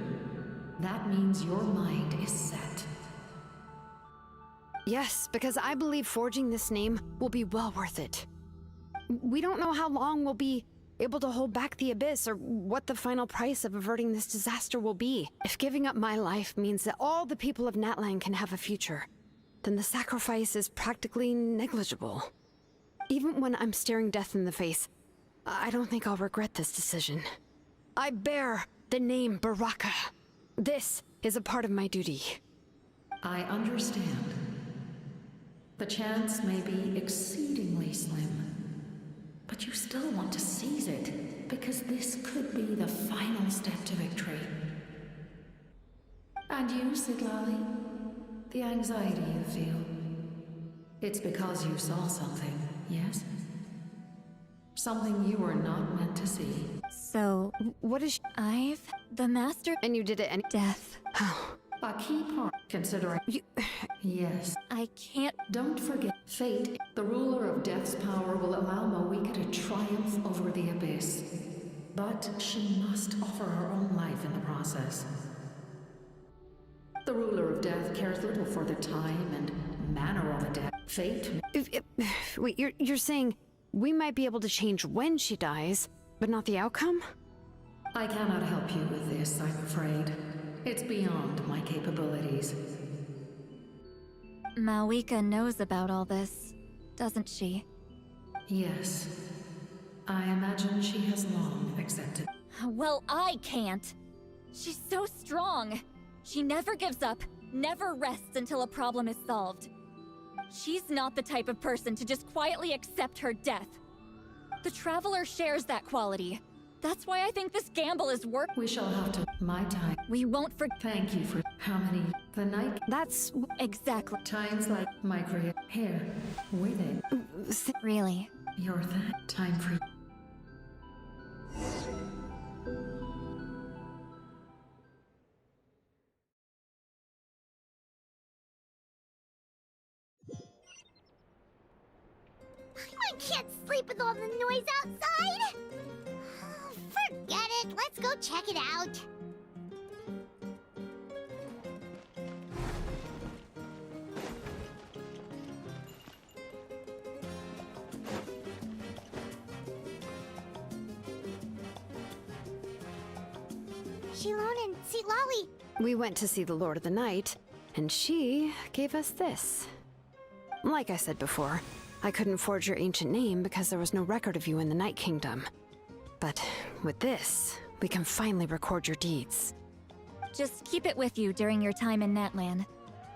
that means your mind is set. Yes, because I believe forging this name will be well worth it. We don't know how long we'll be able to hold back the abyss or what the final price of averting this disaster will be. If giving up my life means that all the people of Natlan can have a future, then the sacrifice is practically negligible. Even when I'm staring death in the face, I don't think I'll regret this decision. I bear the name Baraka. This is a part of my duty. I understand. The chance may be exceedingly slim, but you still want to seize it, because this could be the final step to victory. And you, Siglali? The anxiety you feel. It's because you saw something, yes? Something you were not meant to see. So, what is the master... And you did it and... Death. A key part, considering... Yes. I can't... Don't forget, fate, the ruler of death's power, will allow Moika to triumph over the abyss. But she must offer her own life in the process. The ruler of death cares little for the time and manner of a death. Fate... Wait, you're saying we might be able to change when she dies, but not the outcome? I cannot help you with this, I'm afraid. It's beyond my capabilities. Mawika knows about all this, doesn't she? Yes. I imagine she has long accepted. Well, I can't. She's so strong. She never gives up, never rests until a problem is solved. She's not the type of person to just quietly accept her death. The Traveler shares that quality. That's why I think this gamble is worth. We shall have to... My time. We won't Thank you for... How many... The night... That's... Exactly. Times like my career... Here. With it. Really? You're that time for... I can't sleep with all the noise outside! Forget it, let's go check it out. Shilon and Seat Lolly. We went to see the Lord of the Night, and she gave us this. Like I said before, I couldn't forge your ancient name because there was no record of you in the Night Kingdom. But with this, we can finally record your deeds. Just keep it with you during your time in Natlan.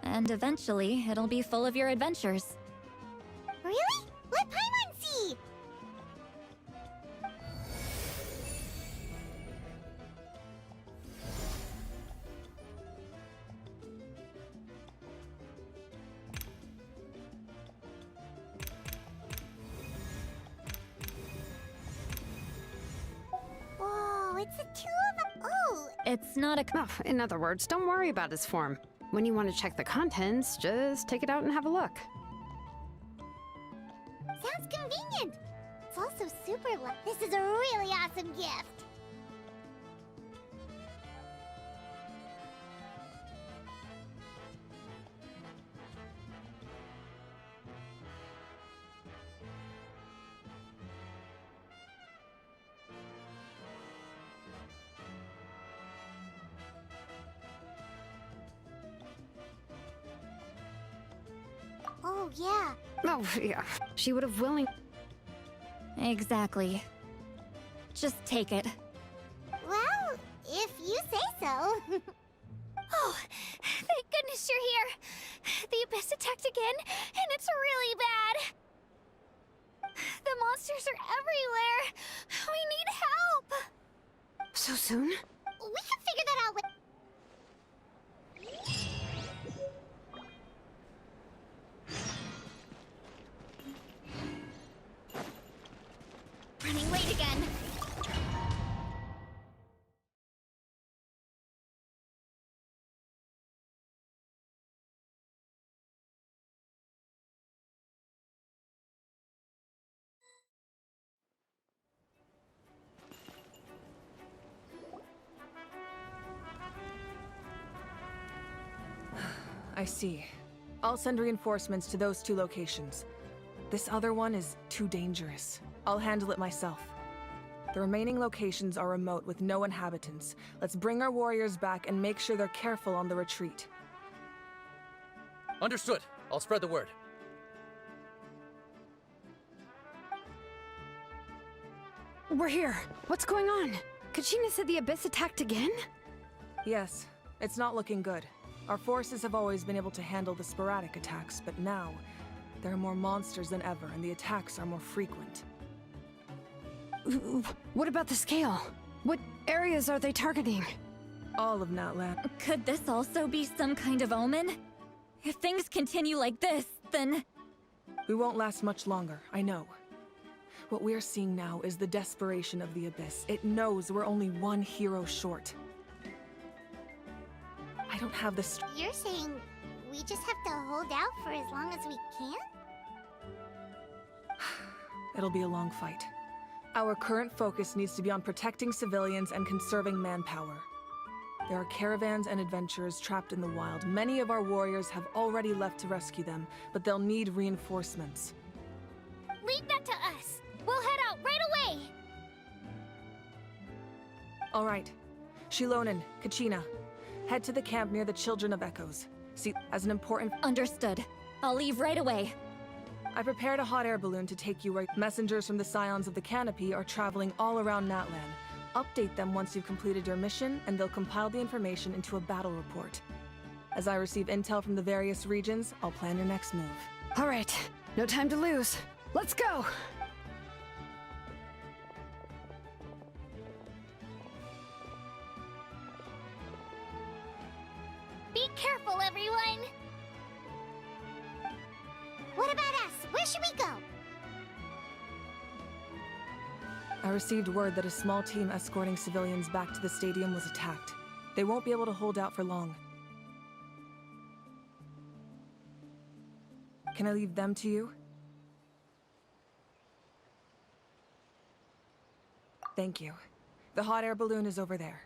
And eventually, it'll be full of your adventures. Really? Let Paimon see! Whoa, it's the two of them. Oh! It's not a... Oh, in other words, don't worry about his form. When you want to check the contents, just take it out and have a look. Sounds convenient. It's also super This is a really awesome gift. Oh, yeah. Oh, yeah. She would have willingly... Exactly. Just take it. Well, if you say so. Oh, thank goodness you're here. The Abyss attacked again, and it's really bad. The monsters are everywhere. We need help. So soon? We can figure that out with... Running late again. I see. I'll send reinforcements to those 2 locations. This other one is too dangerous. I'll handle it myself. The remaining locations are remote with no inhabitants. Let's bring our warriors back and make sure they're careful on the retreat. Understood. I'll spread the word. We're here. What's going on? Kachina said the Abyss attacked again? Yes, it's not looking good. Our forces have always been able to handle the sporadic attacks, but now, there are more monsters than ever, and the attacks are more frequent. What about the scale? What areas are they targeting? All of Natlan. Could this also be some kind of omen? If things continue like this, then... We won't last much longer, I know. What we're seeing now is the desperation of the Abyss. It knows we're only one hero short. I don't have the You're saying we just have to hold out for as long as we can? It'll be a long fight. Our current focus needs to be on protecting civilians and conserving manpower. There are caravans and adventurers trapped in the wild. Many of our warriors have already left to rescue them, but they'll need reinforcements. Leave that to us. We'll head out right away. All right. Shilonen, Kachina, head to the camp near the Children of Echoes. See, as an important... Understood. I'll leave right away. I prepared a hot air balloon to take you where messengers from the Scions of the Canopy are traveling all around Natlan. Update them once you've completed your mission, and they'll compile the information into a battle report. As I receive intel from the various regions, I'll plan your next move. All right. No time to lose. Let's go! Be careful, everyone! What about us? Where should we go? I received word that a small team escorting civilians back to the stadium was attacked. They won't be able to hold out for long. Can I leave them to you? Thank you. The hot air balloon is over there.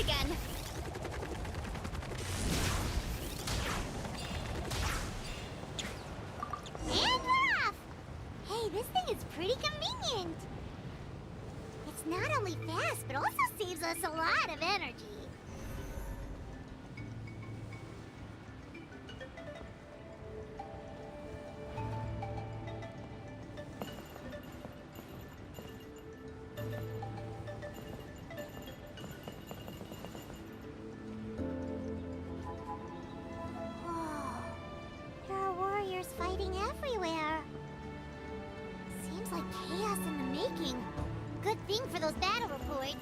again. And we're off! Hey, this thing is pretty convenient. It's not only fast, but also saves us a lot of energy. There are warriors fighting everywhere. Seems like chaos in the making. Good thing for those battle reports.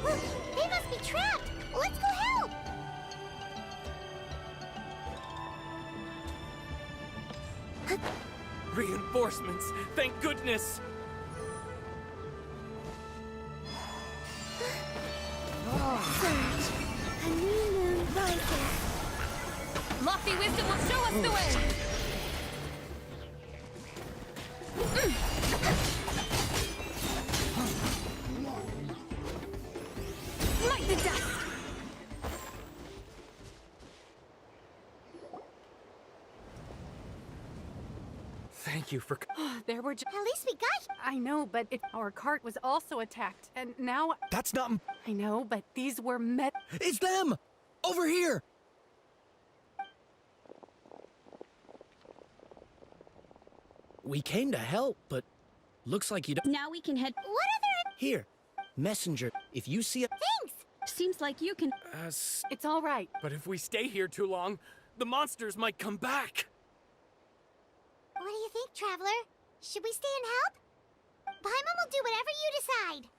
Look, they must be trapped! Let's go help! Reinforcements! Thank goodness! Surge. A new moon rises. Lofty wisdom will show us the way! Smite the dust! Thank you for... There were At least we got here. I know, but our cart was also attacked, and now... That's not... I know, but these were met... It's them! Over here! We came to help, but looks like you don't... Now we can head. What other... Here, messenger, if you see a... Thanks! Seems like you can. It's all right. But if we stay here too long, the monsters might come back. What do you think, Traveler? Should we stay and help? Paimon will do whatever you decide.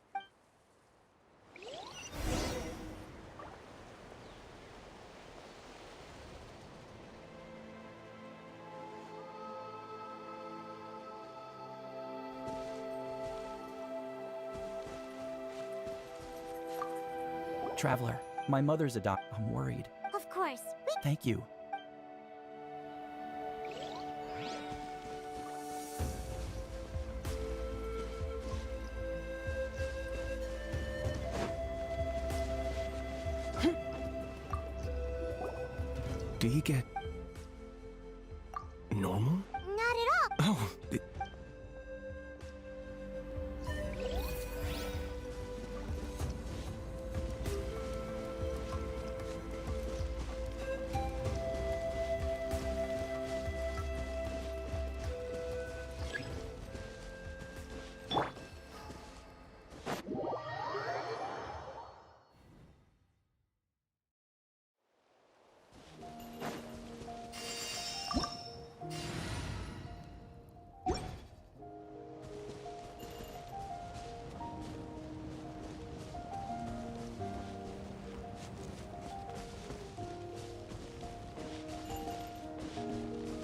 Traveler, my mother's a doc. I'm worried. Of course. Thank you. Do you get normal? Not at all. Oh,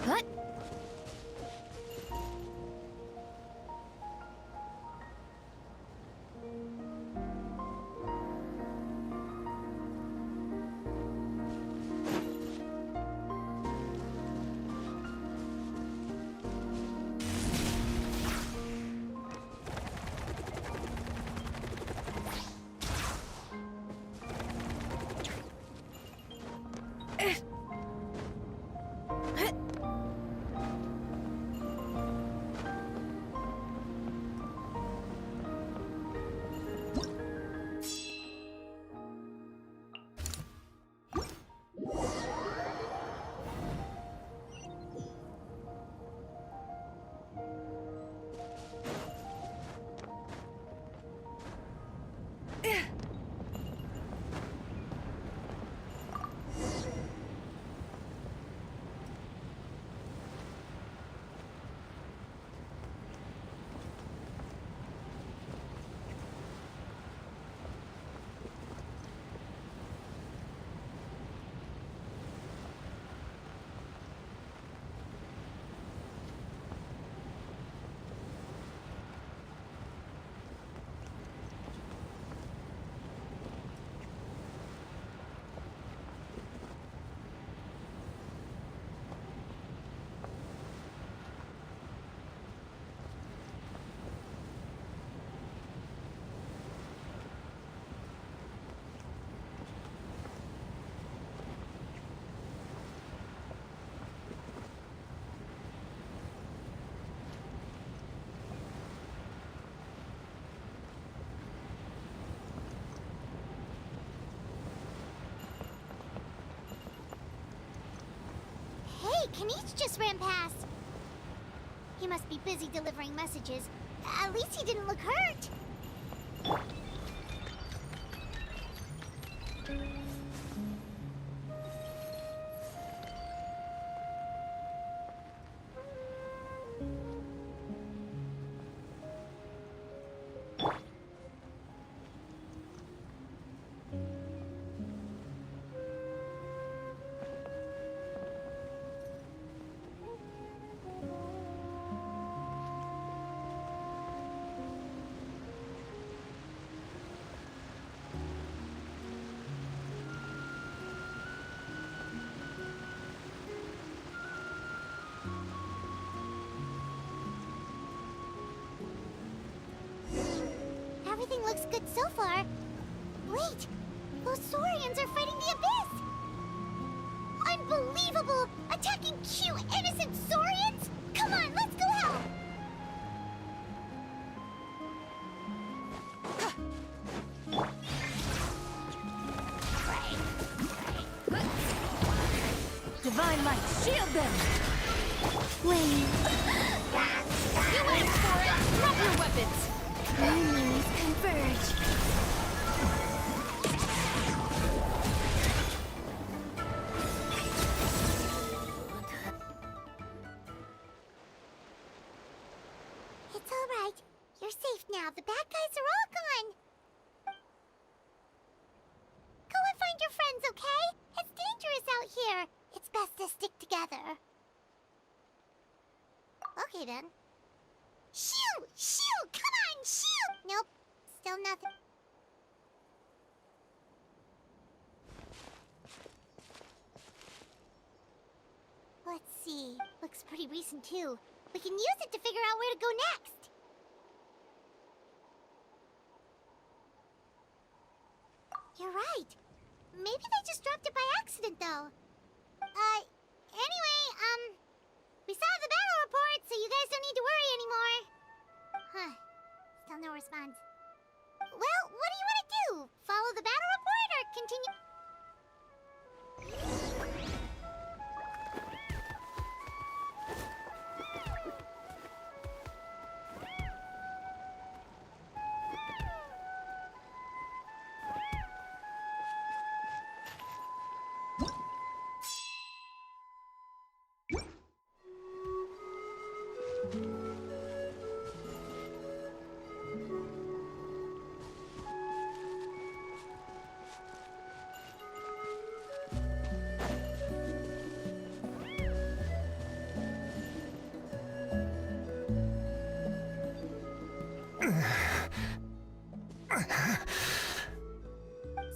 What? Kenichi just ran past. He must be busy delivering messages. At least he didn't look hurt. Everything looks good so far. Wait, those Saurians are fighting the Abyss! Unbelievable! Attacking cute, innocent Saurians? Come on, let's go help! Divine light, shield them! Wait. You went for it! Drop your weapons! Enemies converge. It's all right. You're safe now. The bad guys are all gone. Go and find your friends, okay? It's dangerous out here. It's best to stick together. Okay, then. Shoot! Shoot! Come on, shoot! Nope. Still nothing. Let's see. Looks pretty recent, too. We can use it to figure out where to go next. You're right. Maybe they just dropped it by accident, though. Anyway, we saw the battle report, so you guys don't need to worry anymore. Huh. Still no response. Well, what do you want to do? Follow the battle report or continue?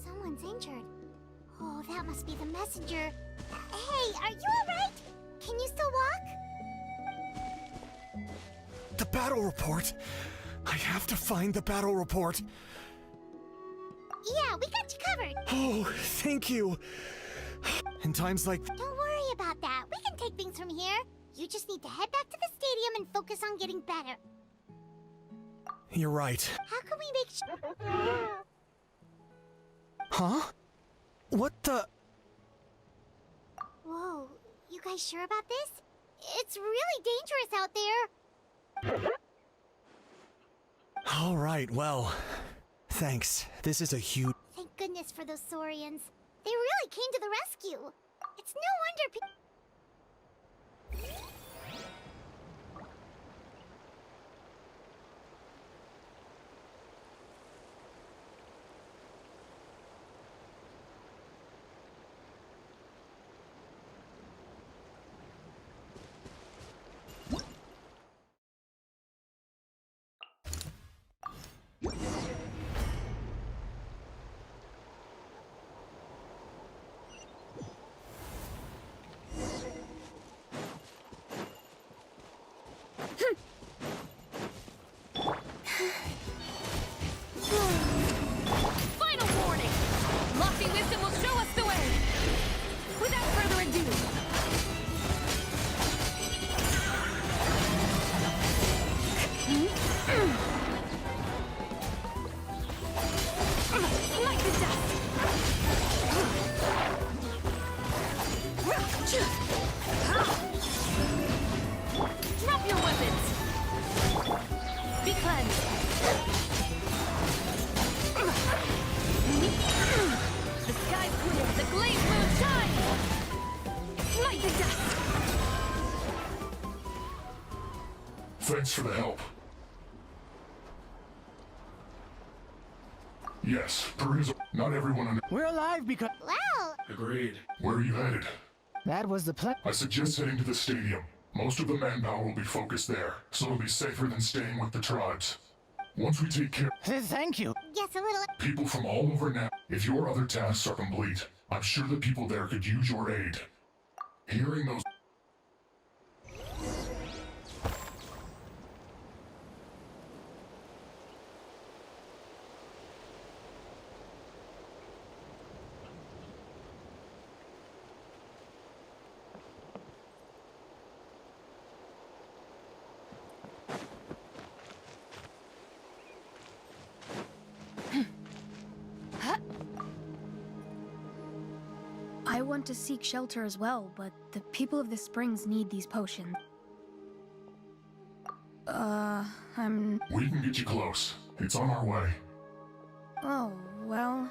Someone's injured. Oh, that must be the messenger. Hey, are you alright? Can you still walk? The battle report! I have to find the battle report. Yeah, we got you covered. Oh, thank you. In times like... Don't worry about that. We can take things from here. You just need to head back to the stadium and focus on getting better. You're right. How can we make sure... Huh? What the... Whoa, you guys sure about this? It's really dangerous out there. All right, well, thanks. This is a huge... Thank goodness for those Saurians. They really came to the rescue. It's no wonder Final warning! Lofty wisdom will show us the way! Without further ado... Smite the dust! Thanks for the help. Yes, per his... Not everyone... We're alive because... Wow! Agreed. Where are you headed? That was the plan. I suggest heading to the stadium. Most of the manpower will be focused there, so it'll be safer than staying with the tribes. Once we take care... Thank you. Yes, a little... People from all over now. If your other tasks are complete, I'm sure the people there could use your aid. Hearing those... I want to seek shelter as well, but the people of the springs need these potions. We can get you close. It's on our way. Oh, well...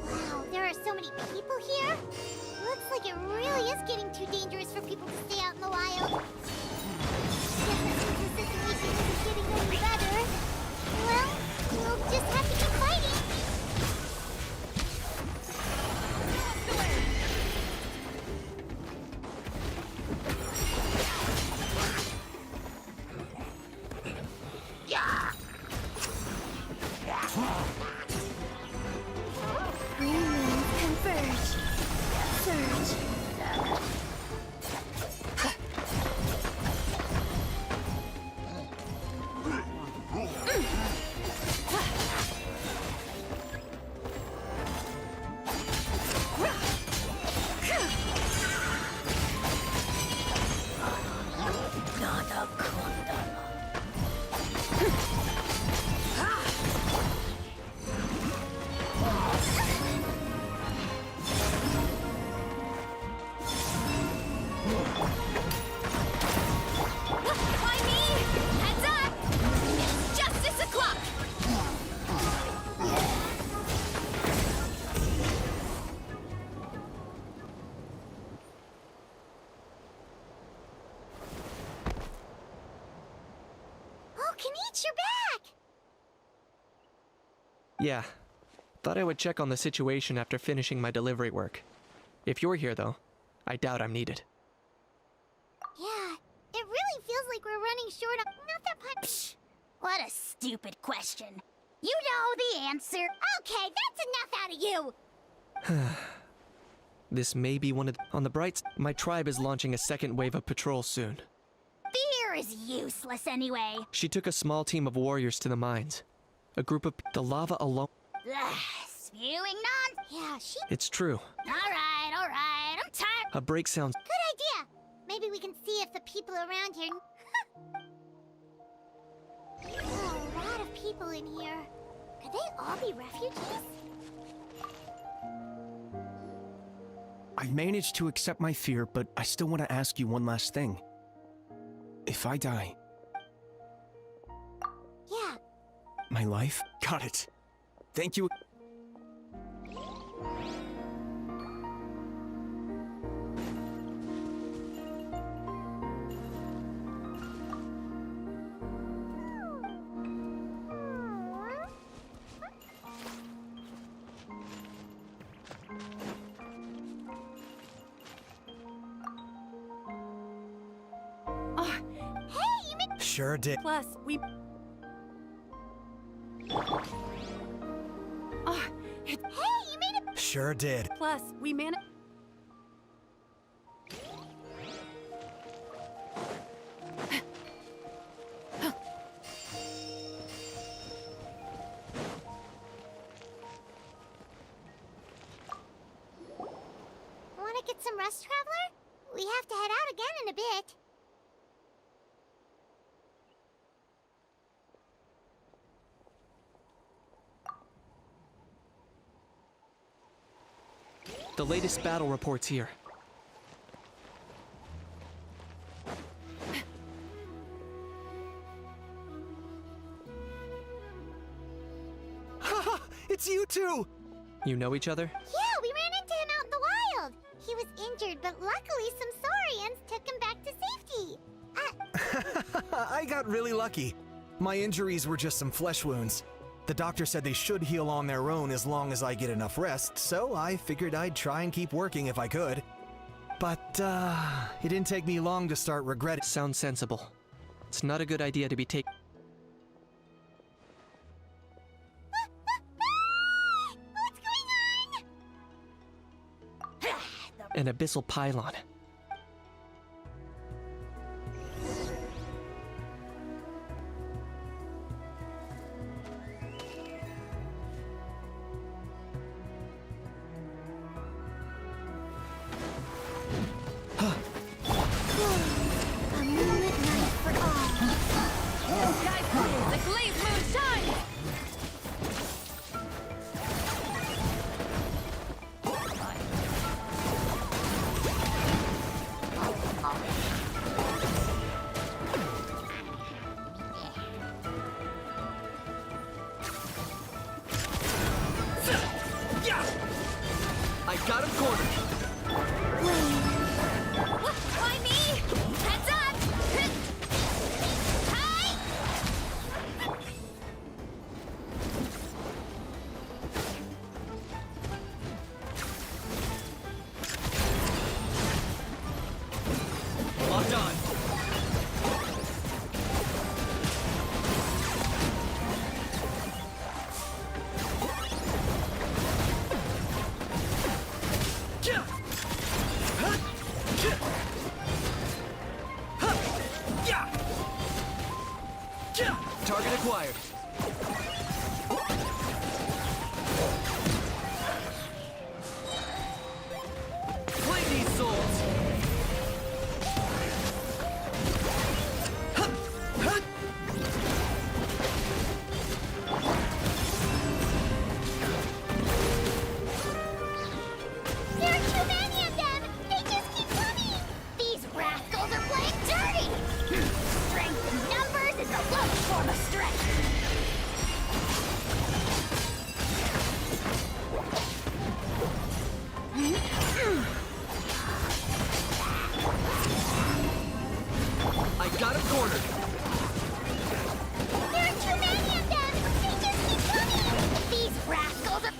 Wow, there are so many people here? Looks like it really is getting too dangerous for people to stay out in the wild. Guess the situation isn't getting any better. Well, we'll just have to keep fighting. Greenlands converge. Surge. By me! Heads up! It's justice o'clock! Oh, Kenichi, you're back! Yeah. Thought I would check on the situation after finishing my delivery work. If you're here, though, I doubt I'm needed. Yeah, it really feels like we're running short of... Not that part... Psh! What a stupid question. You know the answer. Okay, that's enough out of you! This may be one of on the bright my tribe is launching a second wave of patrol soon. Fear is useless anyway. She took a small team of warriors to the mines. A group of the lava alone. Ugh, spewing nonsense. Yeah, she... It's true. All right, I'm tired. A break sounds. Good idea! Maybe we can see if the people around here... There are a lot of people in here. Could they all be refugees? I managed to accept my fear, but I still want to ask you one last thing. If I die... Yeah. My life? Got it. Thank you. Sure did. Plus, we... Hey, you made it... Sure did. Plus, we managed... Want to get some rest, Traveler? We have to head out again in a bit. The latest battle reports here. Haha, it's you two! You know each other? Yeah, we ran into him out in the wild. He was injured, but luckily some saurians took him back to safety. I got really lucky. My injuries were just some flesh wounds. The doctor said they should heal on their own as long as I get enough rest, so I figured I'd try and keep working if I could. But, it didn't take me long to start regretting. Sounds sensible. It's not a good idea to be taking an abyssal pylon. A moonlit night for all. The sky falls, the glazed moon shines! I got him cornered! Why me? Heads up! Hi! Locked on! Target acquired. Play these souls! There are too many of them! They just keep coming! These rascals are playing dirty! Strength in numbers is the lowest form of strength! I got him cornered. There are too many of them! They just keep coming! These rascals are...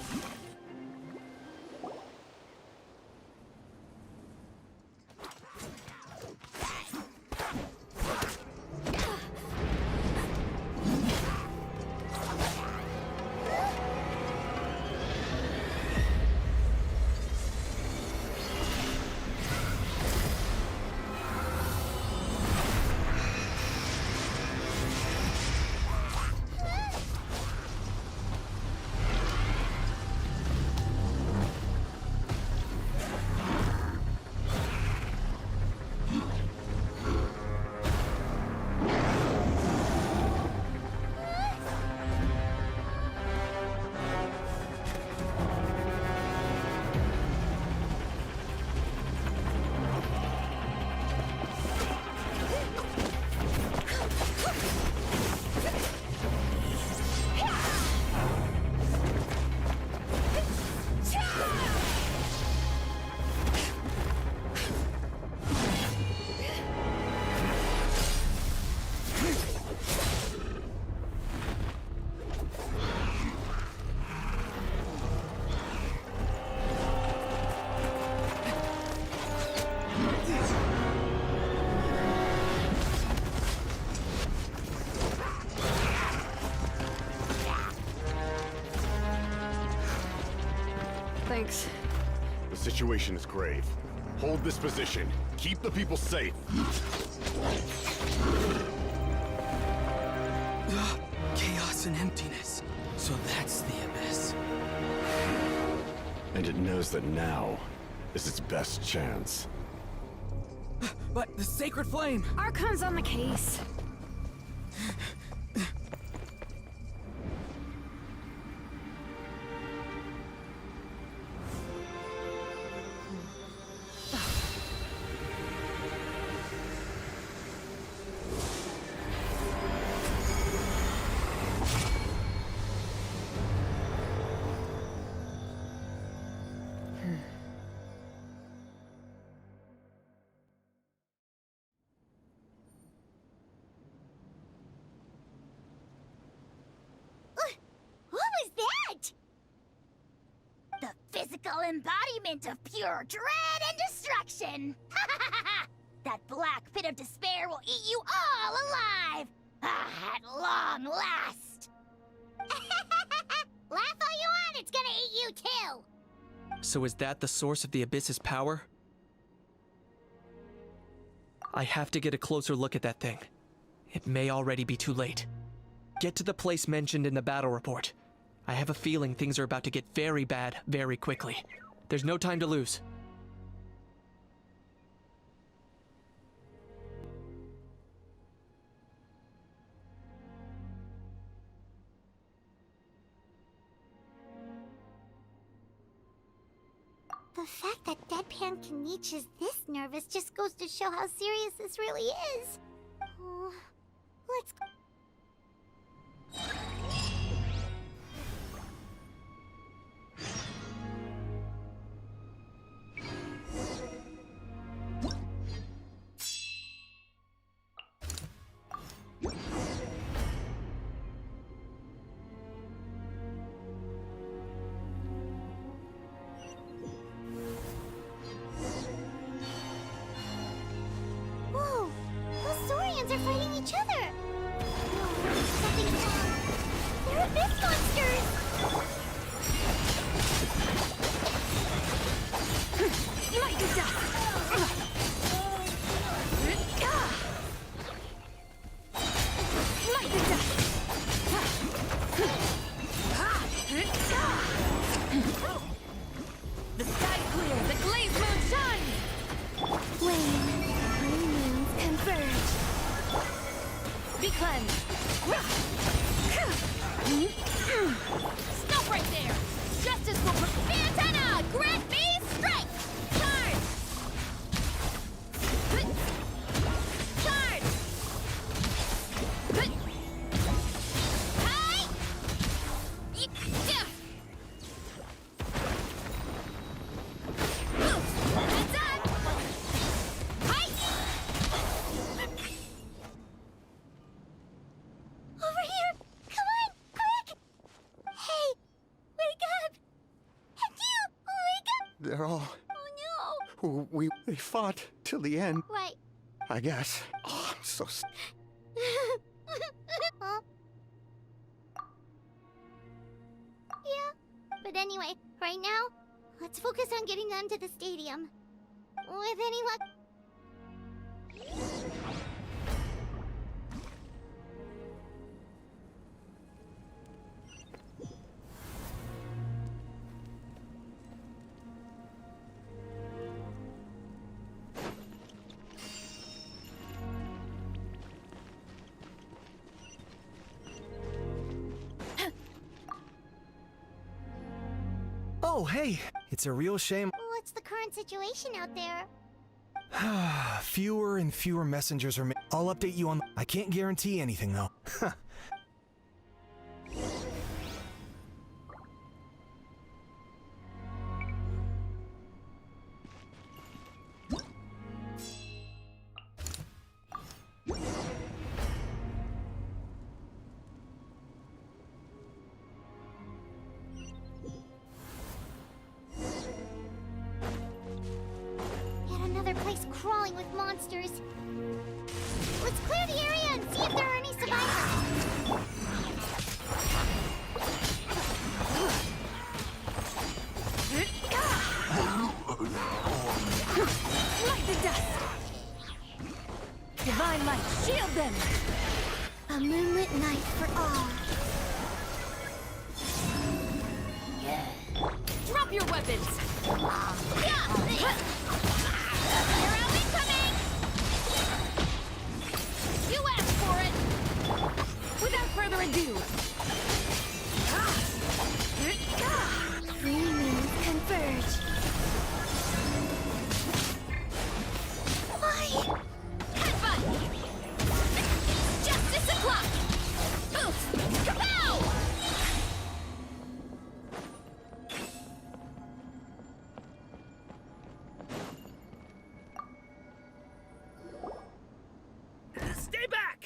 Thanks. The situation is grave. Hold this position. Keep the people safe. Chaos and emptiness. So that's the abyss. And it knows that now is its best chance. But the sacred flame! Archon's on the case. embodiment of pure dread and destruction! That black pit of despair will eat you all alive! At long last! Laugh all you want, it's gonna eat you too! So is that the source of the Abyss's power? I have to get a closer look at that thing. It may already be too late. Get to the place mentioned in the battle report. I have a feeling things are about to get very bad very quickly. There's no time to lose. The fact that Deadpan Kenichi is this nervous just goes to show how serious this really is. Let's go. Whoa! Those Saurians are fighting each other! No, something's wrong. They're abyss monsters! Light the dust! Light the dust! The sky's clear, the glazed moon shines! Flame, green moons converge. Be cleansed! Stop right there! Justice will Antenna! Grant me strength! Charge! Charge! Hi! Heads up! Hi! Over here! Come on! Quick! Hey! Wake up! And you! Wake up! They're all... Oh They fought till the end, no! Right. I guess. Oh, I'm so... Huh? Yeah. But anyway, right now, let's focus on getting them to the stadium. With any luck... Oh, hey! It's a real shame. What's the current situation out there? Fewer and fewer messengers are I'll update you on... I can't guarantee anything, though. Yet another place crawling with monsters. Let's clear the area and see if there are any survivors. Light the dust! Divine light, shield them! A moonlit night for all. Drop your weapons! Hero incoming! You asked for it! Without further ado! Three moons converge. Why? Headbutt! Justice o'clock! Oof! Kapow! Stay back!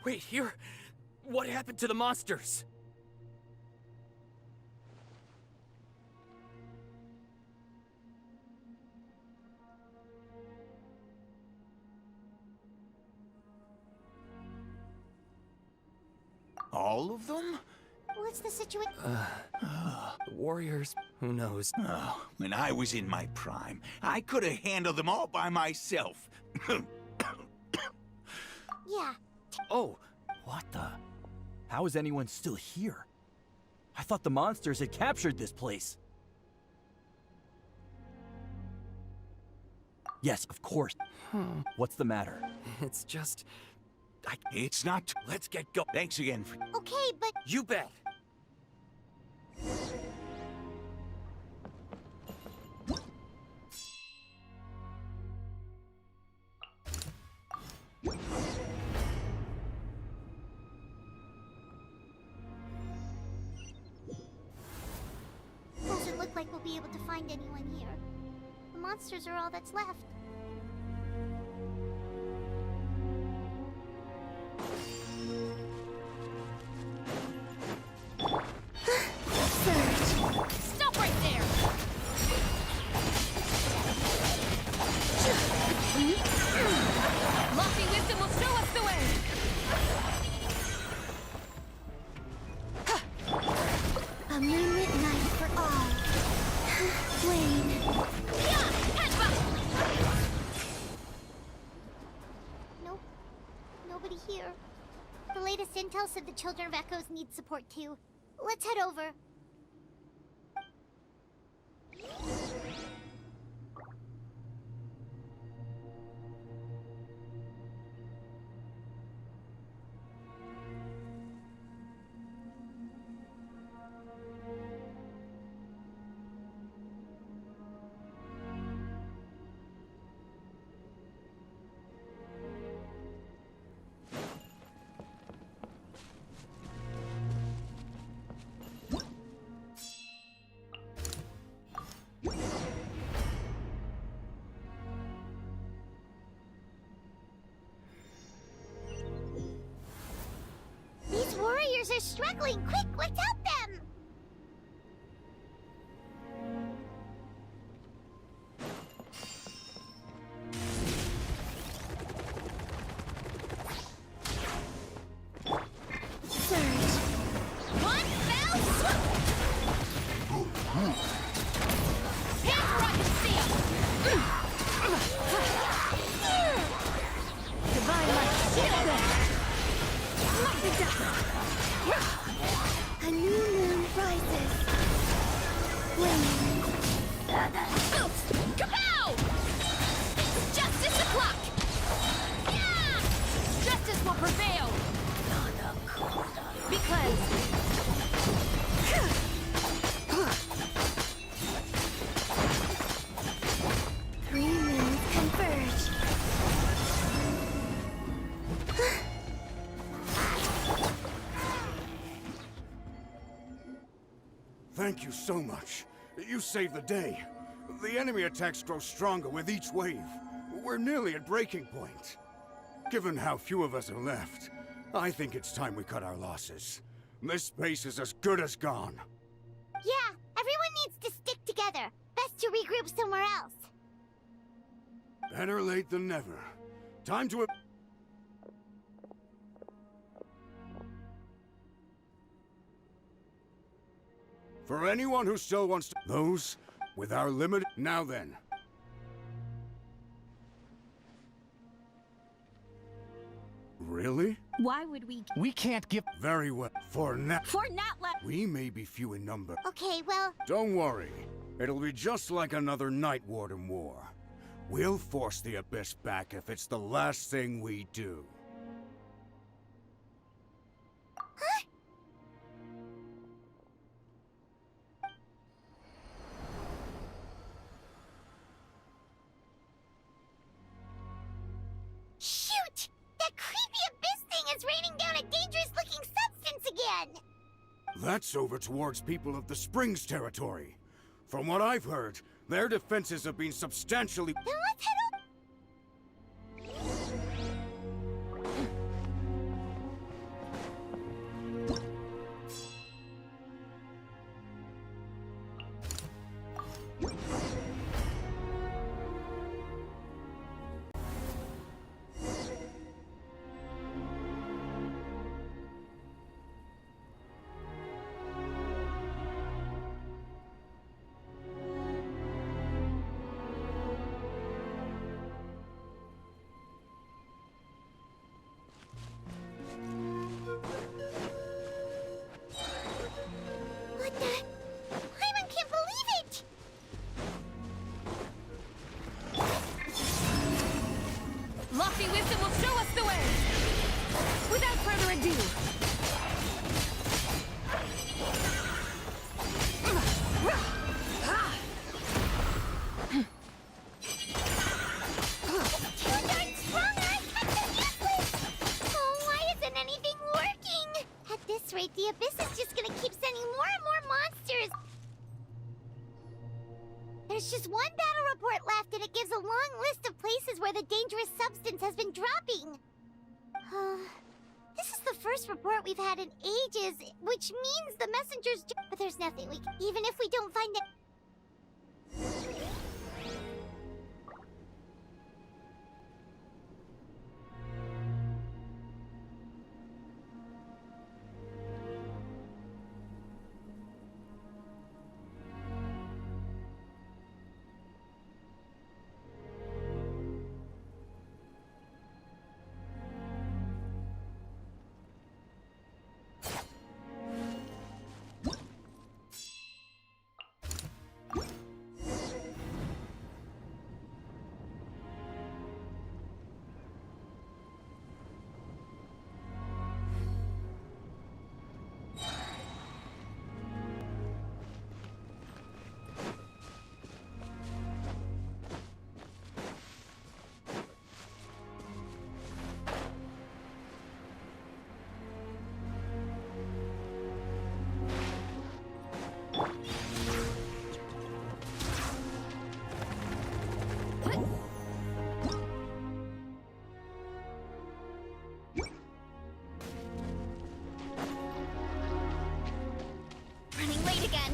Wait, here? What happened to the monsters? all of them? What's the situation? The warriors, who knows? Oh, when I was in my prime, I could have handled them all by myself. Yeah. Oh, what the? How is anyone still here? I thought the monsters had captured this place. Yes, of course. What's the matter? It's just... It's not... Let's get go... Thanks again for... Okay, but... You bet! Doesn't look like we'll be able to find anyone here. The monsters are all that's left. Stop right there! Lofty wisdom will show us the way! A moonlit night for all. Wayne. Nope. Nobody here. The latest intel said the Children of Echoes need support too. Let's head over. These warriors are struggling. Quick, let's help them! Surge. One fell swoop! Hand rocket seal! Divine light, shield them! Light the dust! A new moon rises. Wayne. Kapow! Justice o'clock! Yeah! Justice will prevail! Because... Three moons converge. Thank you so much. You saved the day. The enemy attacks grow stronger with each wave. We're nearly at breaking point. Given how few of us are left, I think it's time we cut our losses. This space is as good as gone. Yeah, everyone needs to stick together. Best to regroup somewhere else. Better late than never. Time to... For anyone who still wants to... Those with our limit... Now then. Really? Why would we... We can't give... Very well. For now... For not let... We may be few in number. Okay, well... Don't worry. It'll be just like another Night Warden war. We'll force the Abyss back if it's the last thing we do. Huh? Shoot! That creepy Abyss thing is raining down a dangerous-looking substance again! That's over towards People of the Springs territory. From what I've heard, their defenses have been substantially... Then let's head over... The Abyss is just gonna keep sending more and more monsters. There's just one battle report left, and it gives a long list of places where the dangerous substance has been dropping. This is the first report we've had in ages, which means the messengers... But there's nothing we can... Even if we don't find it... Running late again.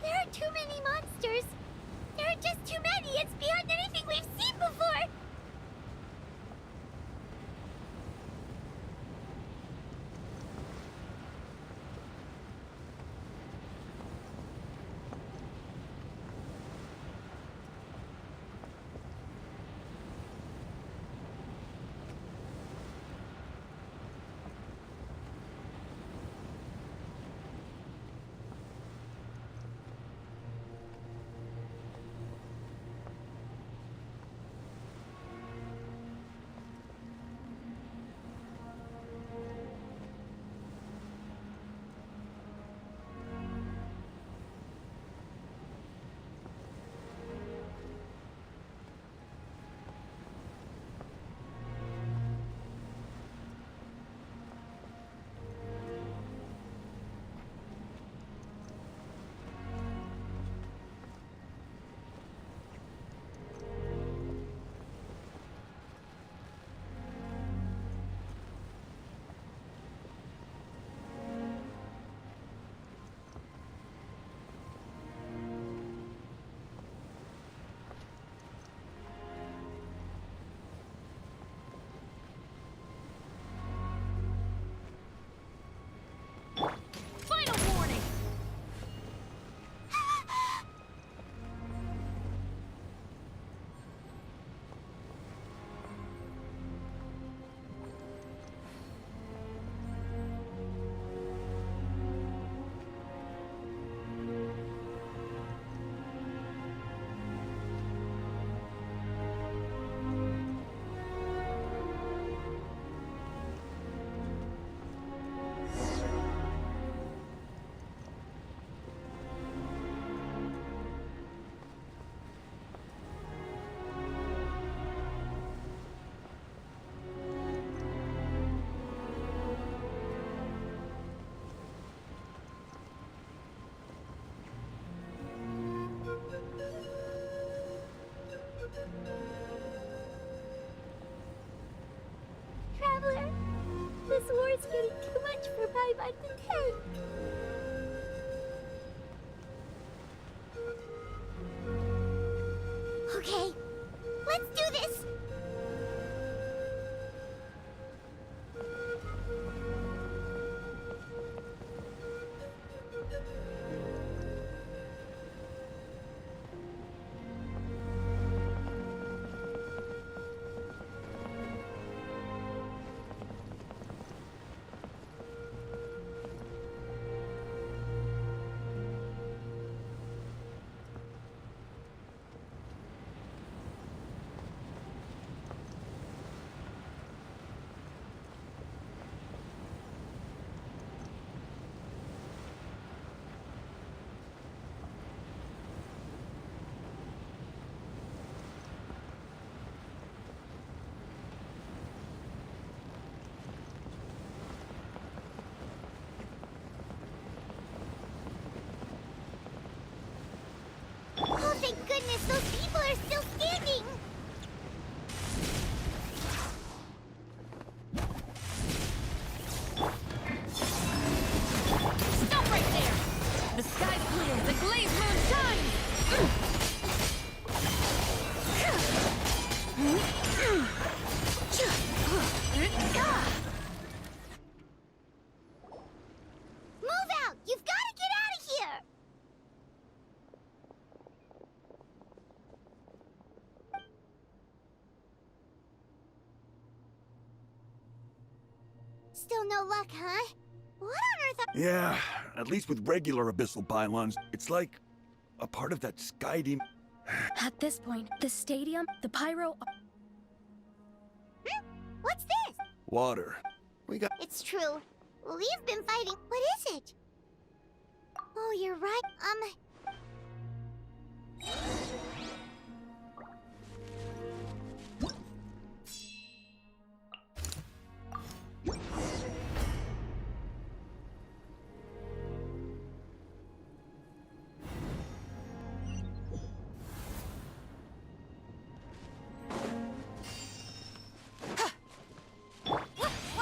There are too many monsters. There are just too many. It's beyond anything we've seen before. god. Okay, let's do this. Oh, thank goodness, those people are still standing! Stop right there! The sky's clear, the glazed moon shines! Move out! You've got to get out of here! Still no luck, huh? What on earth are— Yeah, at least with regular abyssal pylons, it's like a part of that sky demon. At this point, the stadium, the pyro... What's this? Water. We got. It's true. We've been fighting. What is it? Oh, you're right.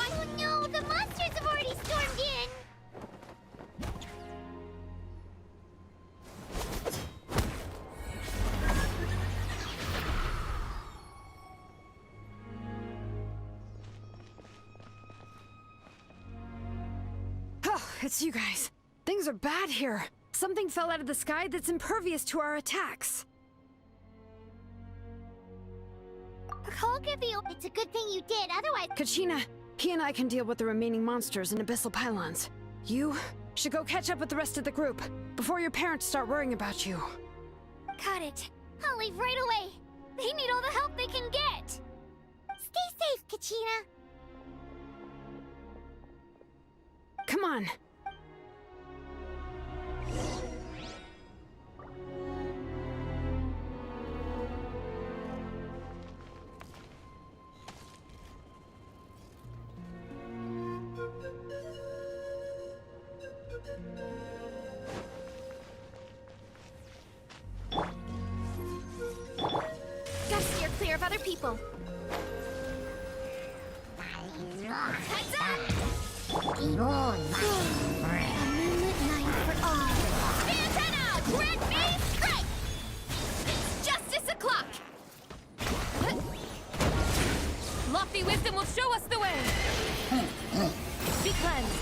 Oh no, the monsters have already stormed in! Oh, it's you guys. Things are bad here. Something fell out of the sky that's impervious to our attacks. I'll give you— It's a good thing you did, otherwise— Kachina, he and I can deal with the remaining monsters and abyssal pylons. You should go catch up with the rest of the group before your parents start worrying about you. Got it. I'll leave right away. They need all the help they can get. Stay safe, Kachina. Come on. Gotta steer clear of other people. Heads up! Amendment 9 for all. Antenna! Grant me strike! It's justice o'clock! Lofty wisdom will show us the way! Be cleansed!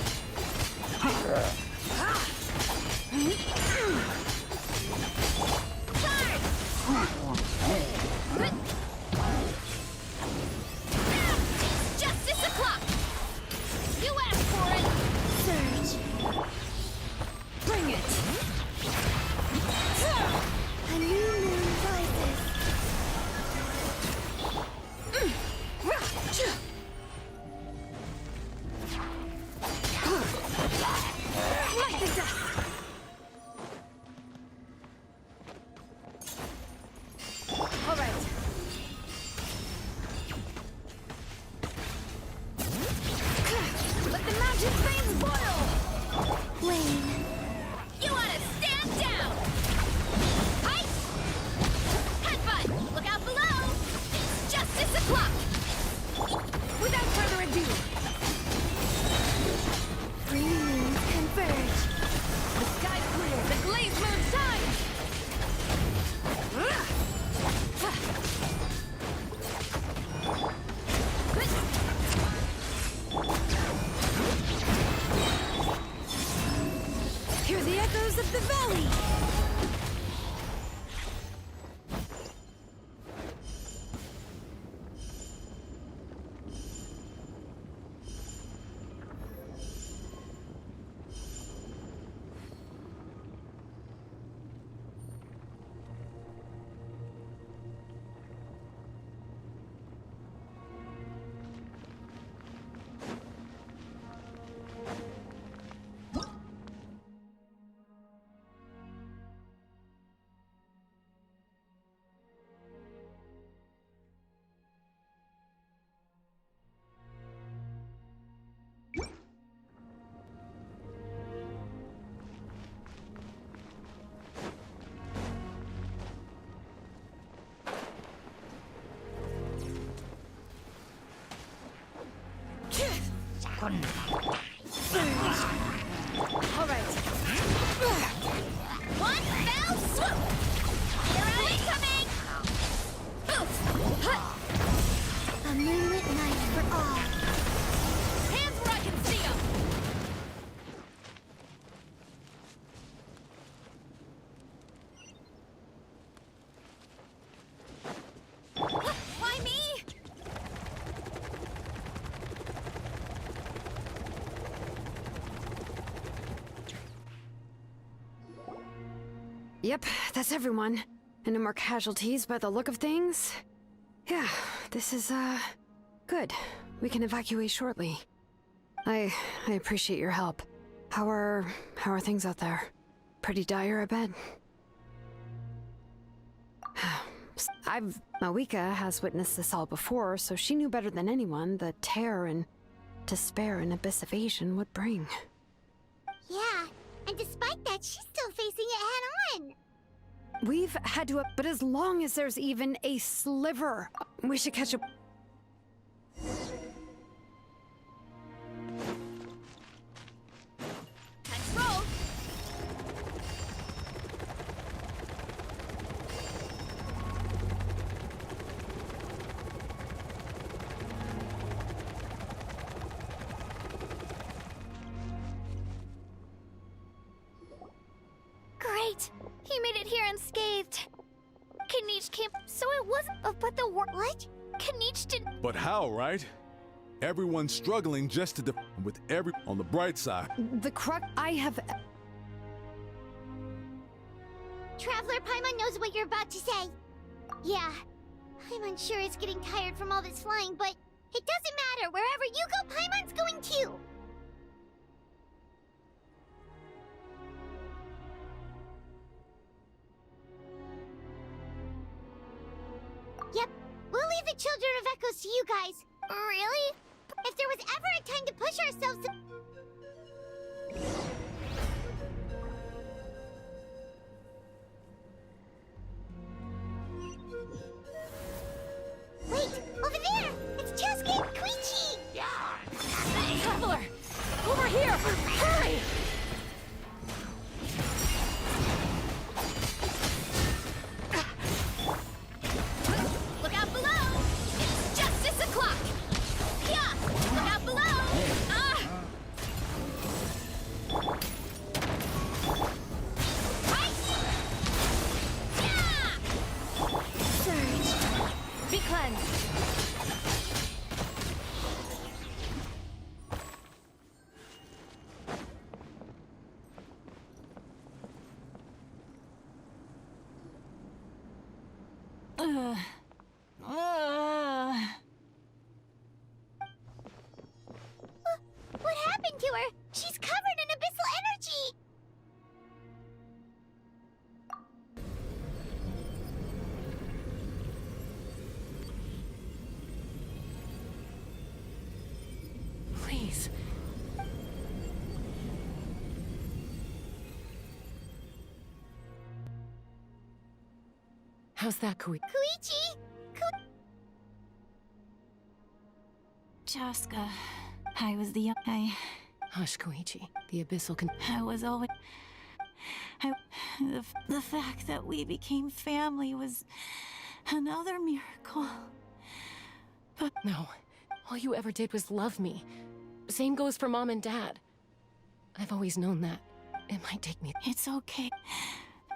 All right. One fell swoop! Hero incoming! A moonlit night for all. Hands where I can see 'em! Why me? Yep, that's everyone. And no more casualties by the look of things. Yeah, this is, good. We can evacuate shortly. I appreciate your help. How are things out there? Pretty dire, I bet. Mawika has witnessed this all before, so she knew better than anyone the terror and despair an abyss of Asian would bring. Yeah, and despite that, she's still facing it head-on. We've had to, but as long as there's even a sliver, we should catch up. Time to roll! Great! He made it here unscathed. Kanich came, so it wasn't. But the war. What? Kanich didn't. But how, right? Everyone's struggling just to with every on the bright side. The crux. I have. Traveler Paimon knows what you're about to say. Yeah, Paimon sure is getting tired from all this flying, but it doesn't matter. Wherever you go, Paimon's going too. Yep, we'll leave the Children of Echoes to you guys. Really? If there was ever a time to push ourselves to... Wait, over there! It's Chasuke and Koichi! Traveler! Over here! Hurry! Look out below! It's justice o'clock! Yeah! Look out below! Surge. Be cleansed! What happened to her? She's covered in abyssal energy! Please. How's that, Koichi? Chaska, I was the young... Hush, Koichi. The abyssal can... I was always... The fact that we became family was another miracle. But... No. All you ever did was love me. Same goes for Mom and Dad. I've always known that. It might take me... It's okay.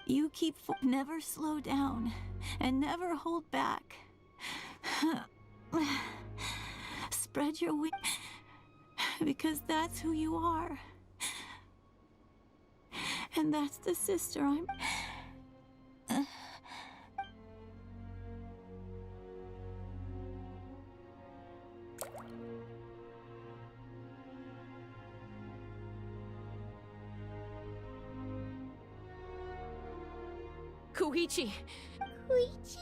You keep... Never slow down. And never hold back. Spread your wings. Because that's who you are. And that's the sister I'm... Koichi! Koichi?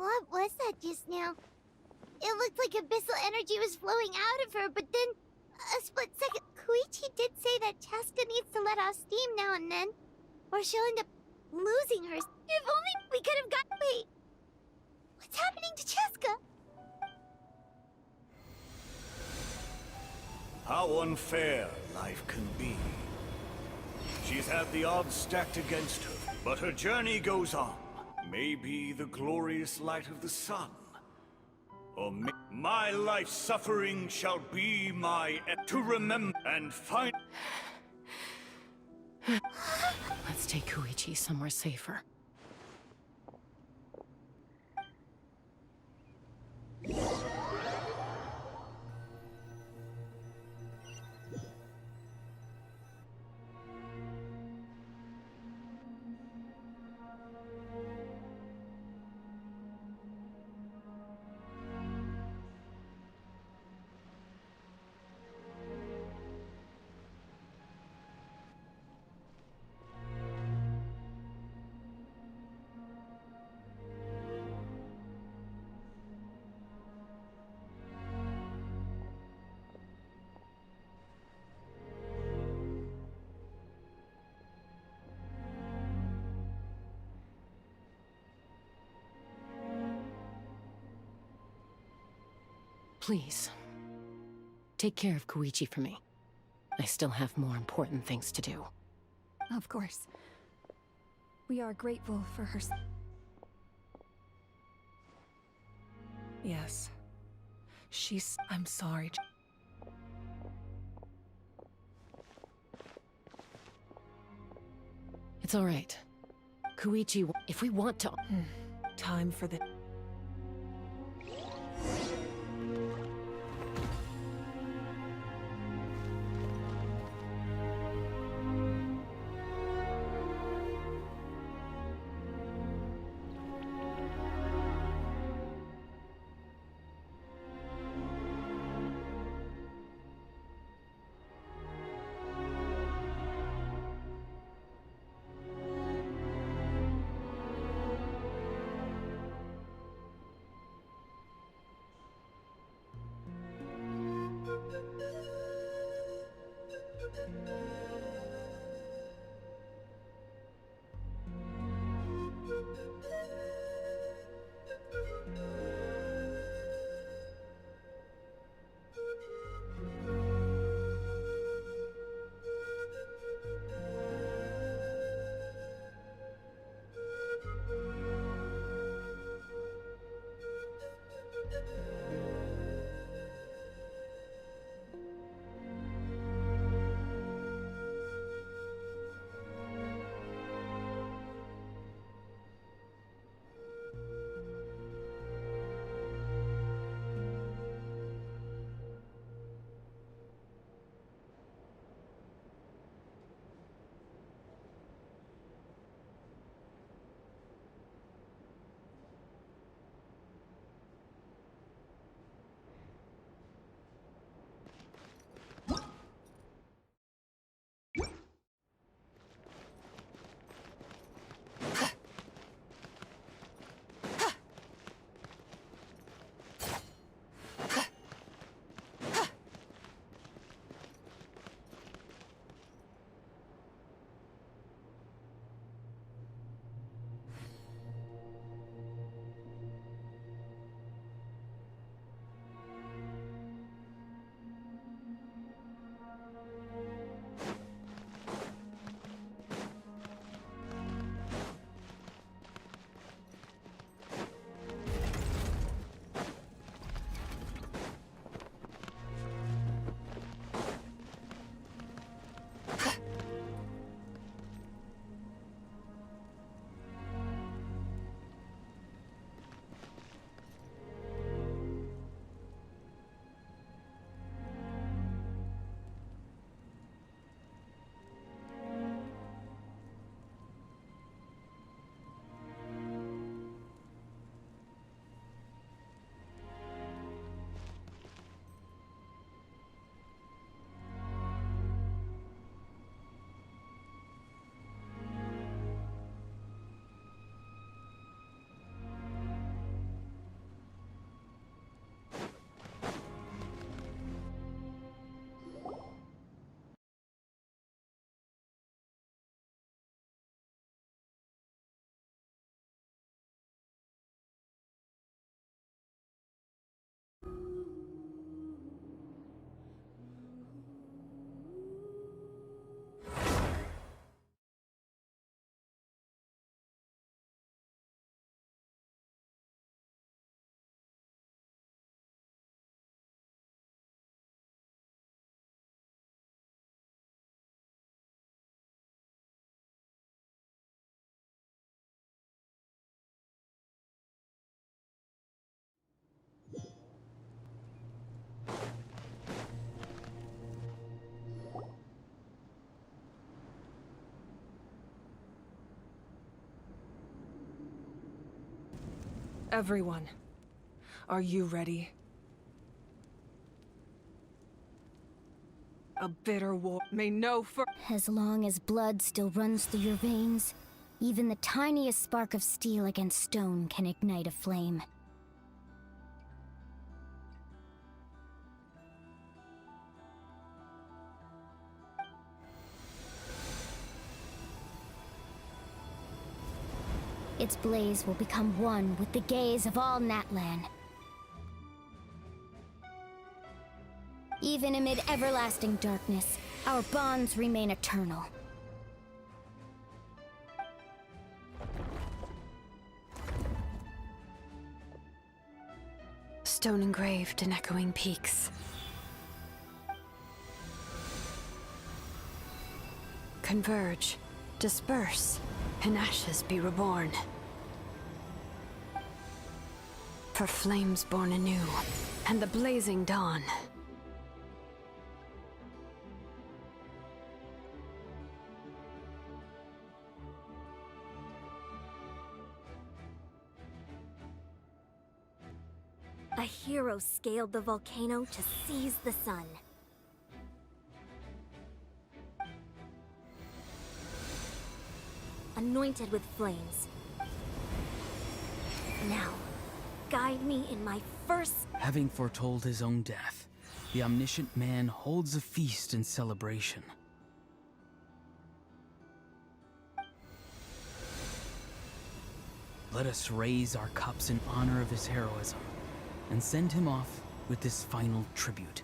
What was that just now? It looked like abyssal energy was flowing out of her, but then a split second, Koichi did say that Cheska needs to let off steam now and then, or she'll end up losing her. If only we could have got. Wait, what's happening to Cheska? How unfair life can be. She's had the odds stacked against her, but her journey goes on. Maybe the glorious light of the sun. Or my life's suffering shall be my to remember and find. Let's take Koichi somewhere safer. Please, take care of Koichi for me. I still have more important things to do. Of course. We are grateful for her. Yes. I'm sorry. It's all right. Koichi, if we want to... Time for the... Everyone, are you ready? A bitter war may know for— As long as blood still runs through your veins, even the tiniest spark of steel against stone can ignite a flame. Its blaze will become one with the gaze of all Natlan. Even amid everlasting darkness, our bonds remain eternal. Stone engraved in echoing peaks. Converge, disperse, and ashes be reborn. For flames born anew, and the blazing dawn. A hero scaled the volcano to seize the sun. Anointed with flames. Now, guide me in my first— Having foretold his own death, the omniscient man holds a feast in celebration. Let us raise our cups in honor of his heroism, and send him off with this final tribute.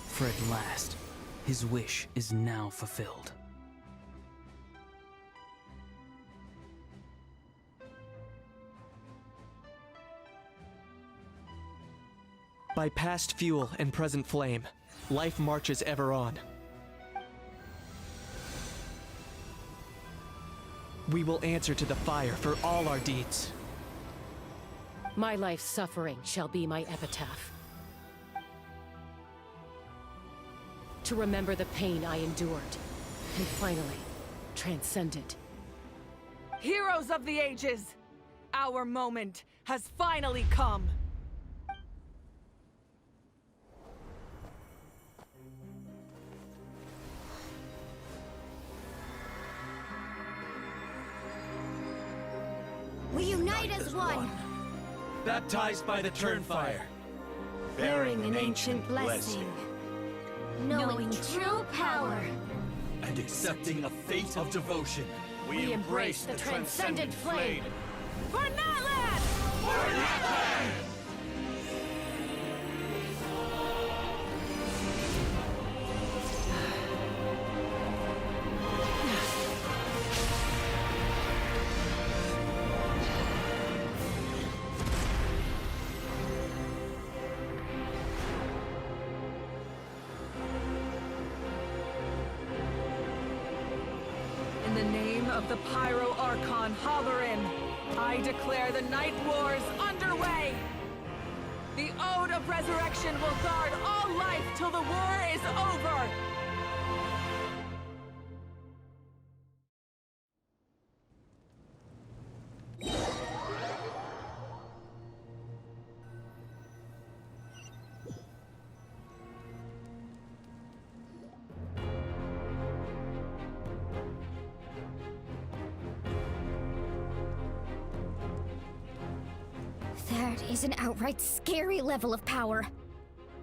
For at last, his wish is now fulfilled. By past fuel and present flame, life marches ever on. We will answer to the fire for all our deeds. My life's suffering shall be my epitaph. To remember the pain I endured, and finally, transcend it. Heroes of the ages! Our moment has finally come! We unite as one! Baptized by the Turnfire. Bearing an ancient blessing. Knowing true power. And accepting a fate of devotion. We embrace the transcendent flame. For Natlan! For Natlan! In the name of the Pyro Archon Hoverin, I declare the Night Wars underway! The Ode of Resurrection will guard all life till the war is over! That is an outright scary level of power.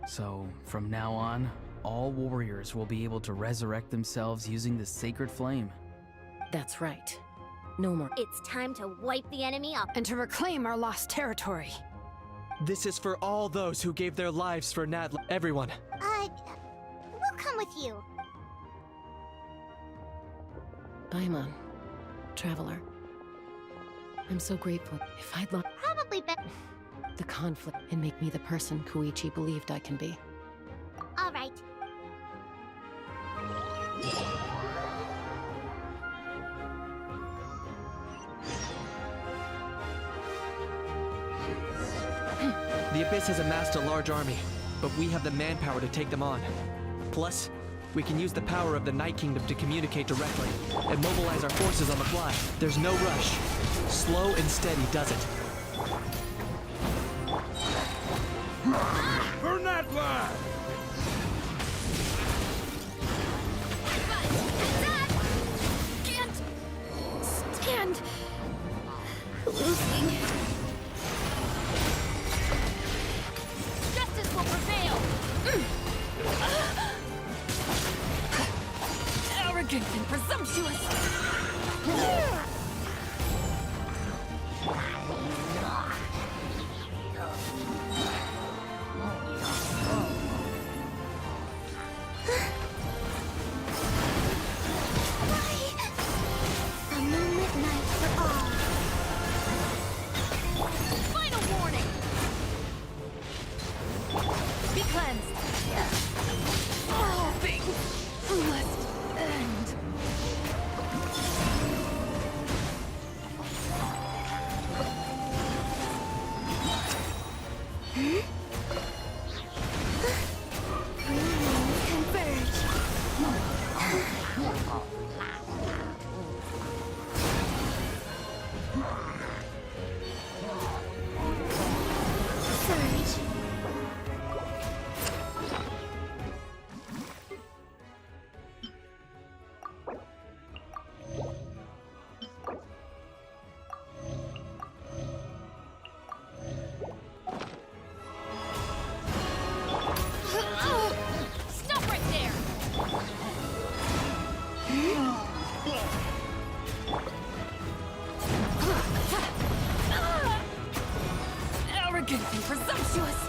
So, from now on, all warriors will be able to resurrect themselves using the sacred flame. That's right. No more. It's time to wipe the enemy up. And to reclaim our lost territory. This is for all those who gave their lives for Natlan. Everyone. We'll come with you. Paimon, traveler. I'm so grateful. If I'd lost Probably better. the conflict and make me the person Koichi believed I can be. All right. The Abyss has amassed a large army, but we have the manpower to take them on. Plus, We can use the power of the Night Kingdom to communicate directly and mobilize our forces on the fly. There's no rush. Slow and steady does it. Burn that line! Can't stand losing. Justice will prevail. Arrogant and presumptuous. A moonlit night for all. Final warning. Be cleansed. All things must end. Converge. Surge. Stop right there. Arrogant and presumptuous.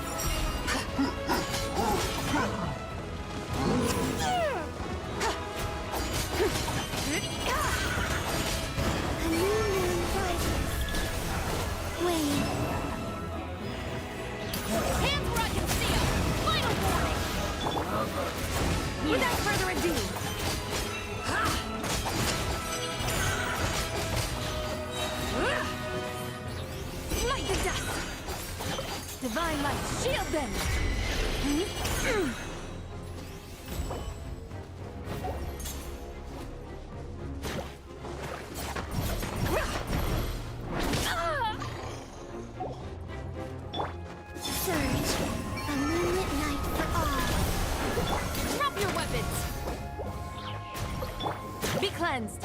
A new moon rises. Wane. Hands where I can see 'em. Final warning. Without further ado. Light the dust. Divine light, shield them. Surge. A moonlit night for all. Drop your weapons. Be cleansed.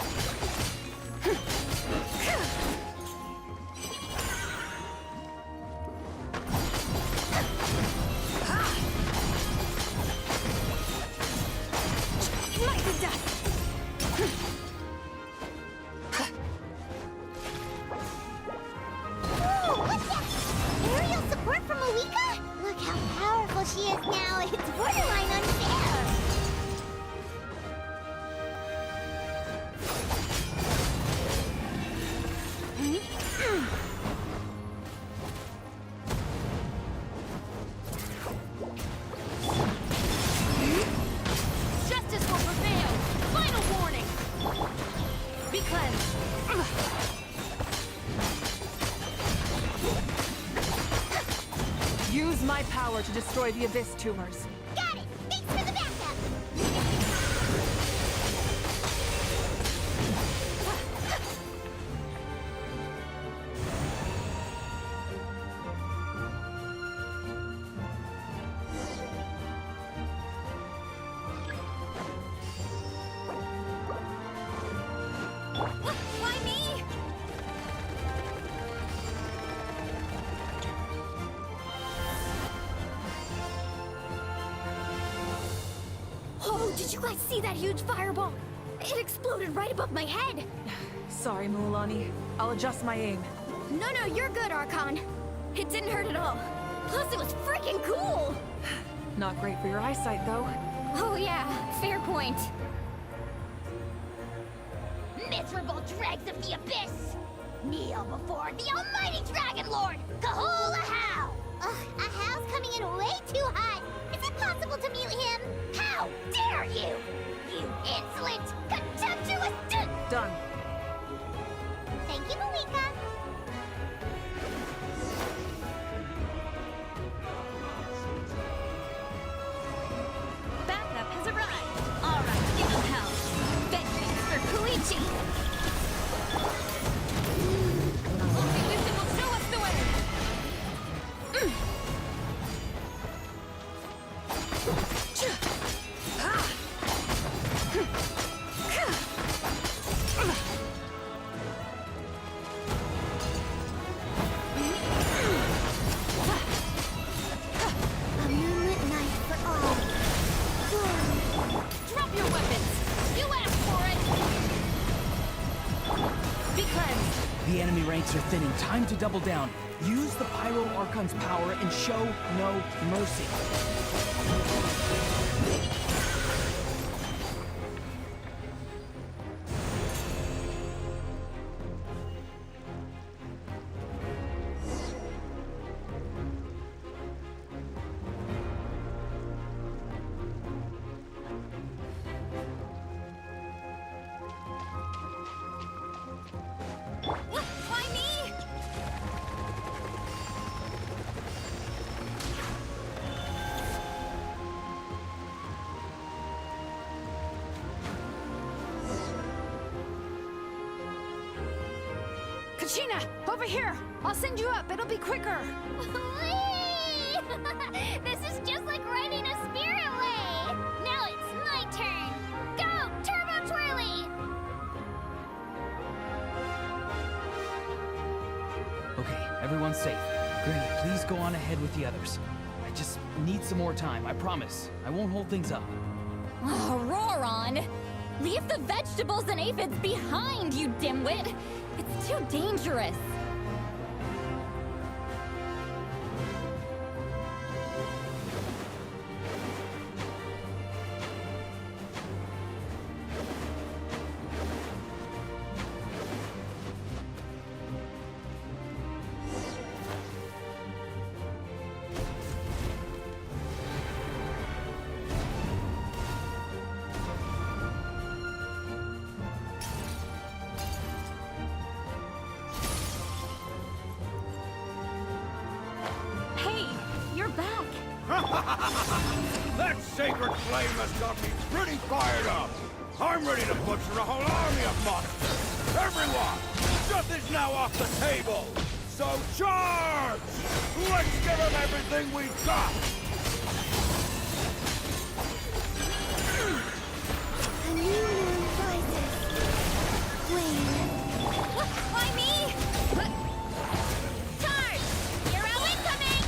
Light the dust. Whoa, what's that? Aerial support from Malika? Look how powerful she is now. It's borderline unfair. Justice will prevail. Final warning. Be cleansed. Use my power to destroy the Abyss tumors. Got it. Thanks for the backup. Why me? Oh, did you guys see that huge fireball? It exploded right above my head. Sorry, Mualani. I'll adjust my aim. No, you're good, Archon. It didn't hurt at all. Plus, it was freaking cool. Not great for your eyesight, though. Oh yeah, fair point. Miserable dregs of the Abyss! Kneel before the almighty Dragon Lord, Kahula Hao! Ugh, a Hao's coming in way too hot. Is it possible to mute him? How dare you! You insolent, contemptuous Done. Thank you, Malika. Backup has arrived. All The enemy ranks are thinning. Time to double down. Use the Pyro Archon's power and show no mercy. Why me? Kachina, over here! I'll send you up. It'll be quicker. Whee! This is just like riding a spirit way. Now it's my turn. Go, Turbo Twirly! Okay, everyone's safe. Granny, please go on ahead with the others. I just need some more time, I promise. I won't hold things up. Oh, Roron! Leave the vegetables and aphids behind, you dimwit! It's too dangerous. That sacred flame has got me pretty fired up. I'm ready to butcher a whole army of monsters. Everyone, stuff is now off the table. So charge! Let's give them everything we've got. A new moon rises. Why me? Charge! Hero incoming!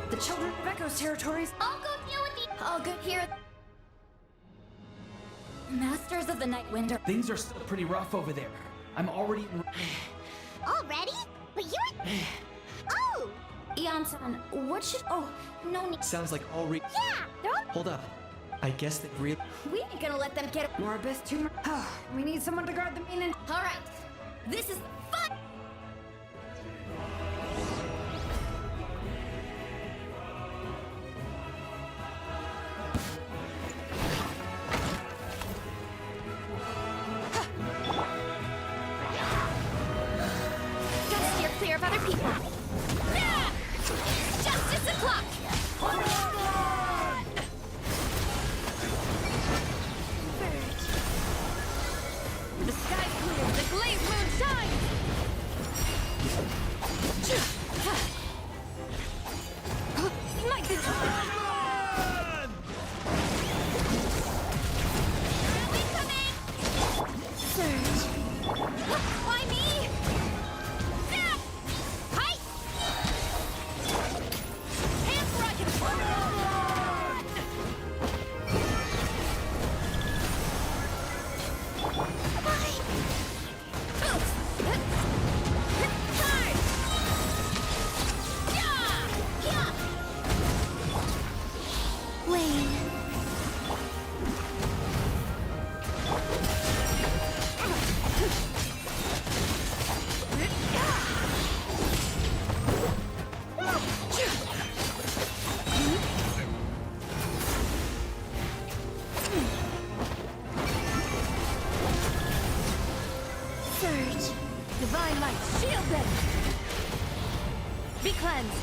The children of Echo's territories. I'll go deal with the... All good here. Masters of the Night Wind are... Things are still pretty rough over there. I'm already... Already? But you're... Oh! Eon-san, what should... Oh, no need... Sounds like all Yeah! They're all... Hold up. I guess they really... We ain't gonna let them get... Morbus tumor. We need someone to guard the main and... All right. This is fun! Gotta steer clear of other people. Ah! Justice and clock! The sky clears, the glazed moon shines! Might be... Surge. Why me? Snap! Hi! Hands rocket! Surge. Divine light, shield them! Be cleansed!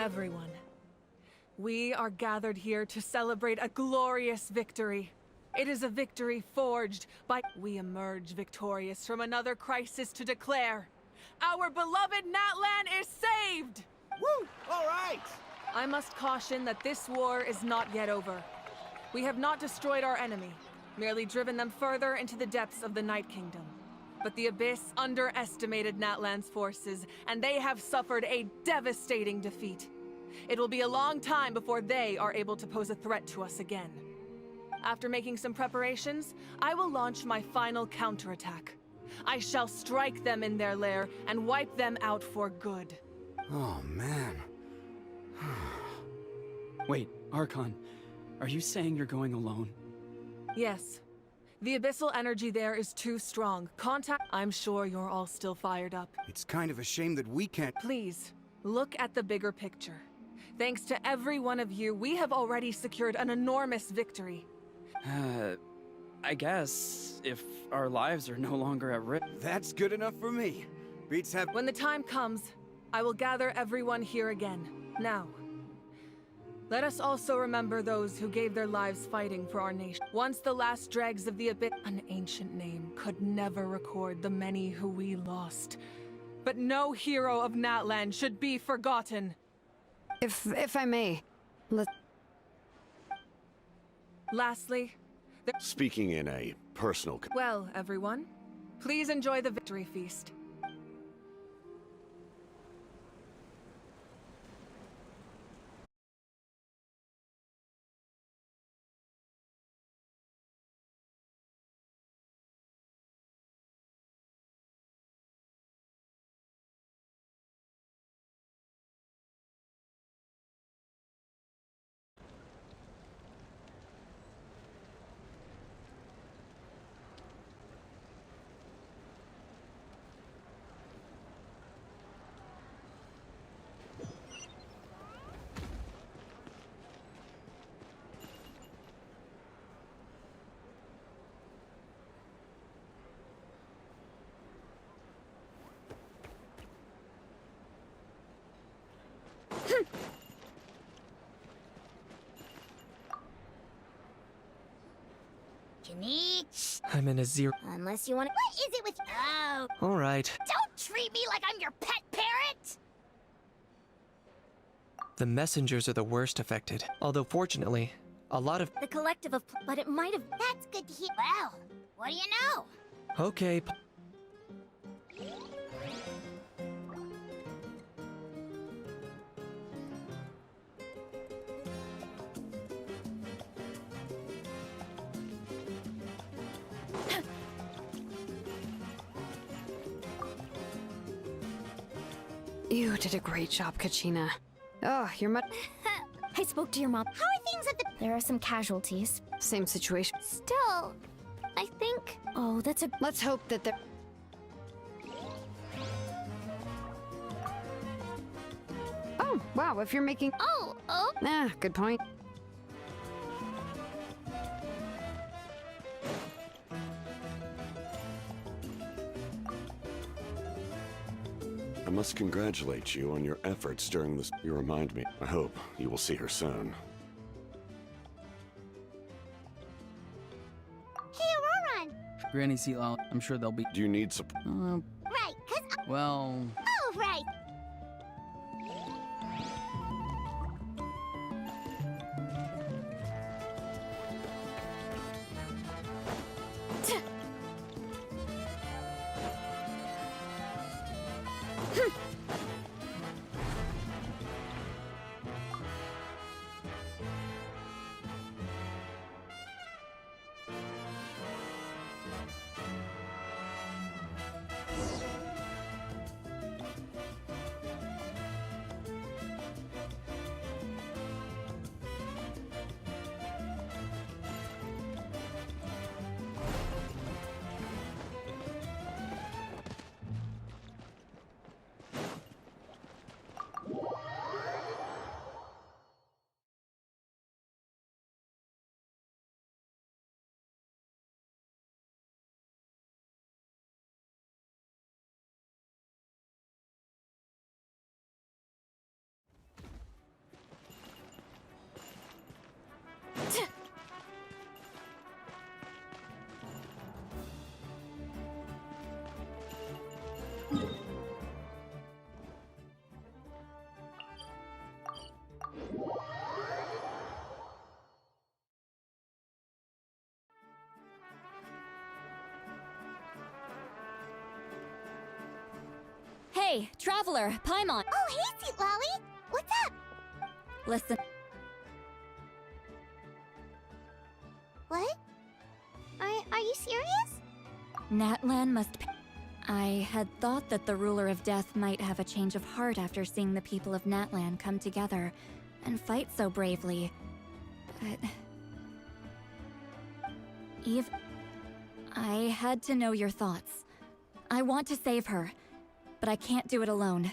Everyone, we are gathered here to celebrate a glorious victory. It is a victory forged by... We emerge victorious from another crisis to declare, our beloved Natlan is saved! Woo! All right! I must caution that this war is not yet over. We have not destroyed our enemy, merely driven them further into the depths of the Night Kingdom. But the Abyss underestimated Natlan's forces, and they have suffered a devastating defeat. It will be a long time before they are able to pose a threat to us again. After making some preparations, I will launch my final counterattack. I shall strike them in their lair and wipe them out for good. Oh, man. Wait, Archon, are you saying you're going alone? Yes. The abyssal energy there is too strong. I'm sure you're all still fired up. It's kind of a shame that we can't... Please, look at the bigger picture. Thanks to every one of you, we have already secured an enormous victory. I guess if our lives are no longer at risk... That's good enough for me. Beats have... When the time comes, I will gather everyone here again. Now, let us also remember those who gave their lives fighting for our nation. Once the last dregs of the Abyss, an ancient name could never record the many who we lost. But no hero of Natlan should be forgotten. If I may, Lastly, speaking in a personal... Well, everyone, please enjoy the victory feast. I'm in a zero. Unless you want to... What is it with... Oh. All right. Don't treat me like I'm your pet parrot! The messengers are the worst affected. Although fortunately, a lot of... The collective of... But it might have... That's good to hear. Well, what do you know? Okay. You did a great job, Kachina. Oh, you're much... I spoke to your mom. How are things at the... There are some casualties. Same situation. Still, I think... Oh, that's a... Let's hope that they're... Oh, wow, if you're making... Oh. Good point. I must congratulate you on your efforts during this. You remind me. I hope you will see her soon. Hey, Auroran! Granny Sealal, I'm sure they'll be... Do you need support? Right, 'cause... Well... Oh, right! Hey, Traveler, Paimon. Oh, hey, Sweet Lolly! What's up? Listen. What? Are you serious? Natlan must... I had thought that the Ruler of Death might have a change of heart after seeing the people of Natlan come together and fight so bravely. But... Eve... I had to know your thoughts. I want to save her, but I can't do it alone.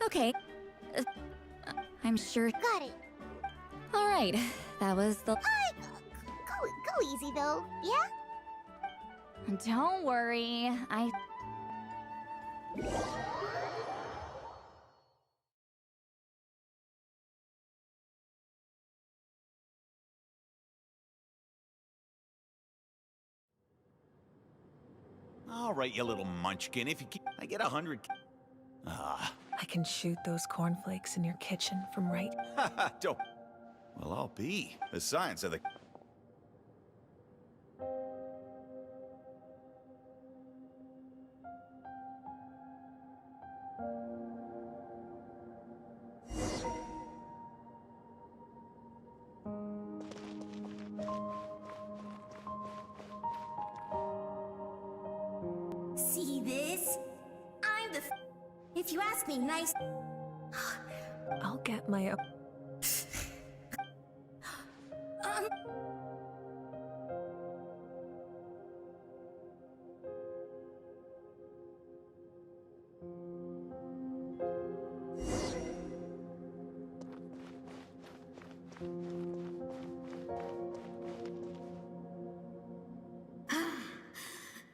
Okay. I'm sure... Got it. Alright, that was the... Go easy, though, yeah? Don't worry, All right, you little munchkin, if you keep... I get 100... Ah. I can shoot those cornflakes in your kitchen from right... Don't... Well, I'll be. The science of the... See this? I'm the if you ask me nice... I'll get my...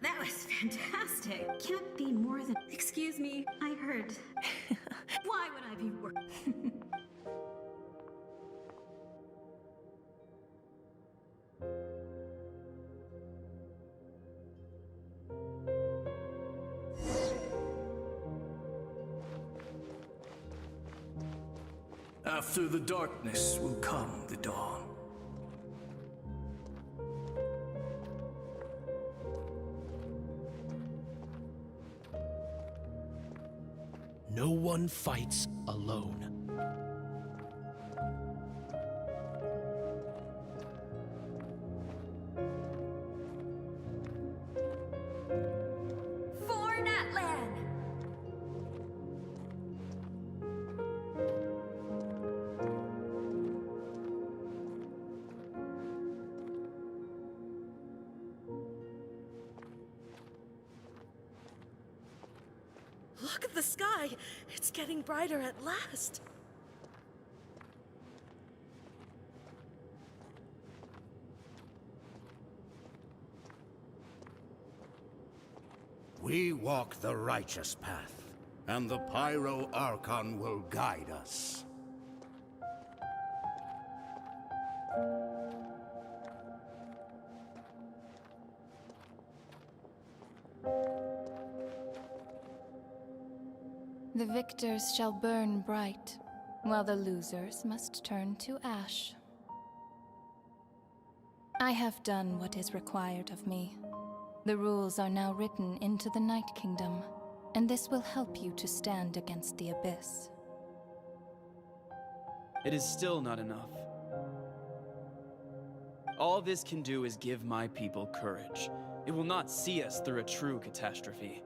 That was fantastic. Can't be more than... Excuse me, I heard. Why would I be After the darkness will come the dawn. No one fights alone. For Natlan! Look at the sky! It's getting brighter at last! We walk the righteous path, and the Pyro Archon will guide us. The victors shall burn bright, while the losers must turn to ash. I have done what is required of me. The rules are now written into the Night Kingdom, and this will help you to stand against the Abyss. It is still not enough. All this can do is give my people courage. It will not see us through a true catastrophe.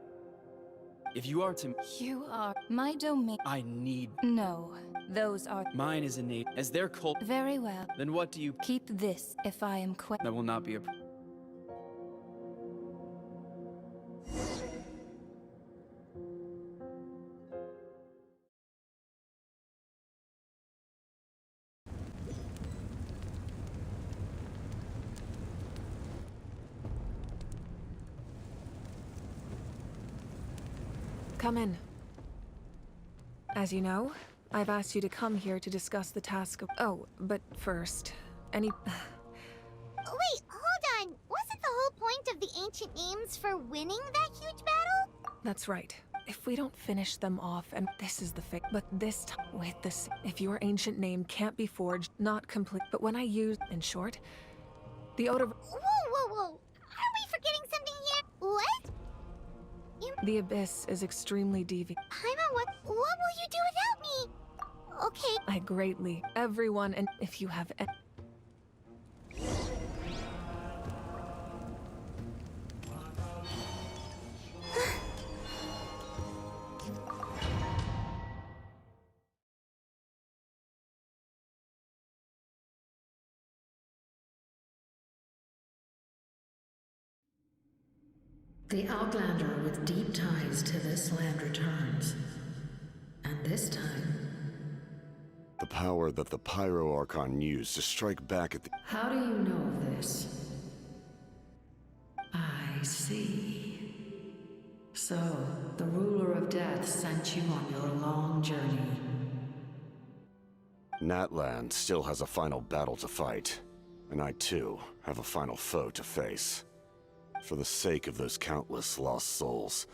If you are to... You are my domain. I need... No, those are... Mine is innate. As their cult... Very well. Then what do you... Keep this if I am That will not be a... Come in. As you know, I've asked you to come here to discuss the task of... Oh, but first, any... Wait, hold on! Wasn't the whole point of the ancient aims for winning that huge battle? That's right. If we don't finish them off, and this is the fix, but this time, with this, if your ancient name can't be forged, not complete, but when I use, in short, the odor... Whoa! Are we forgetting something here? What? The Abyss is extremely deviant. Paimon, what will you do without me? Okay. I greatly, everyone, and if you have The Outlander with deep ties to this land returns. And this time... The power that the Pyro Archon used to strike back at the... How do you know this? I see. So, the Ruler of Death sent you on your long journey. Natlan still has a final battle to fight. And I too have a final foe to face. For the sake of those countless lost souls,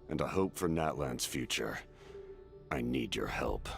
and a hope for Natlan's future, I need your help.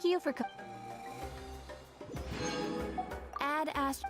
Thank you for Add Ast.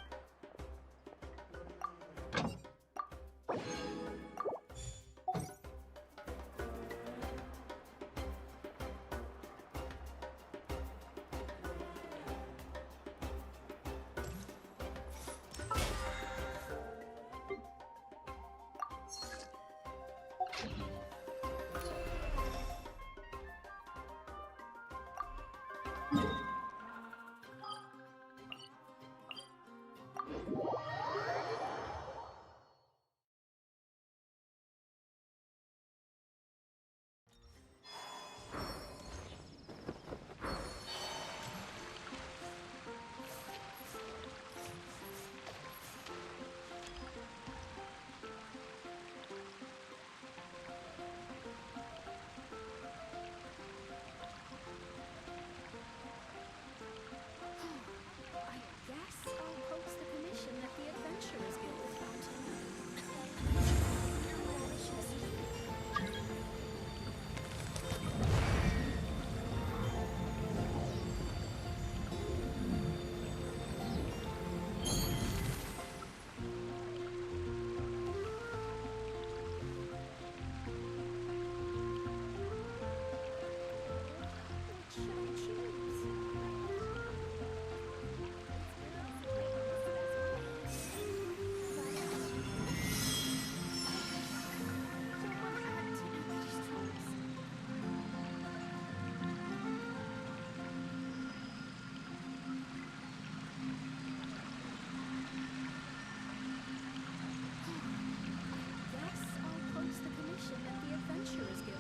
Adventurers Guild.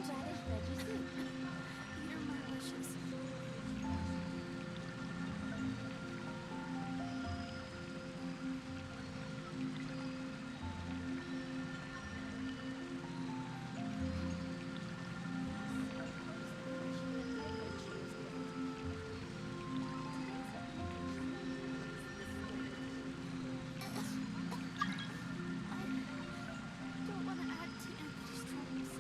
Radish veggie soup. You're my wishes. Don't want to add to Anthony's troubles.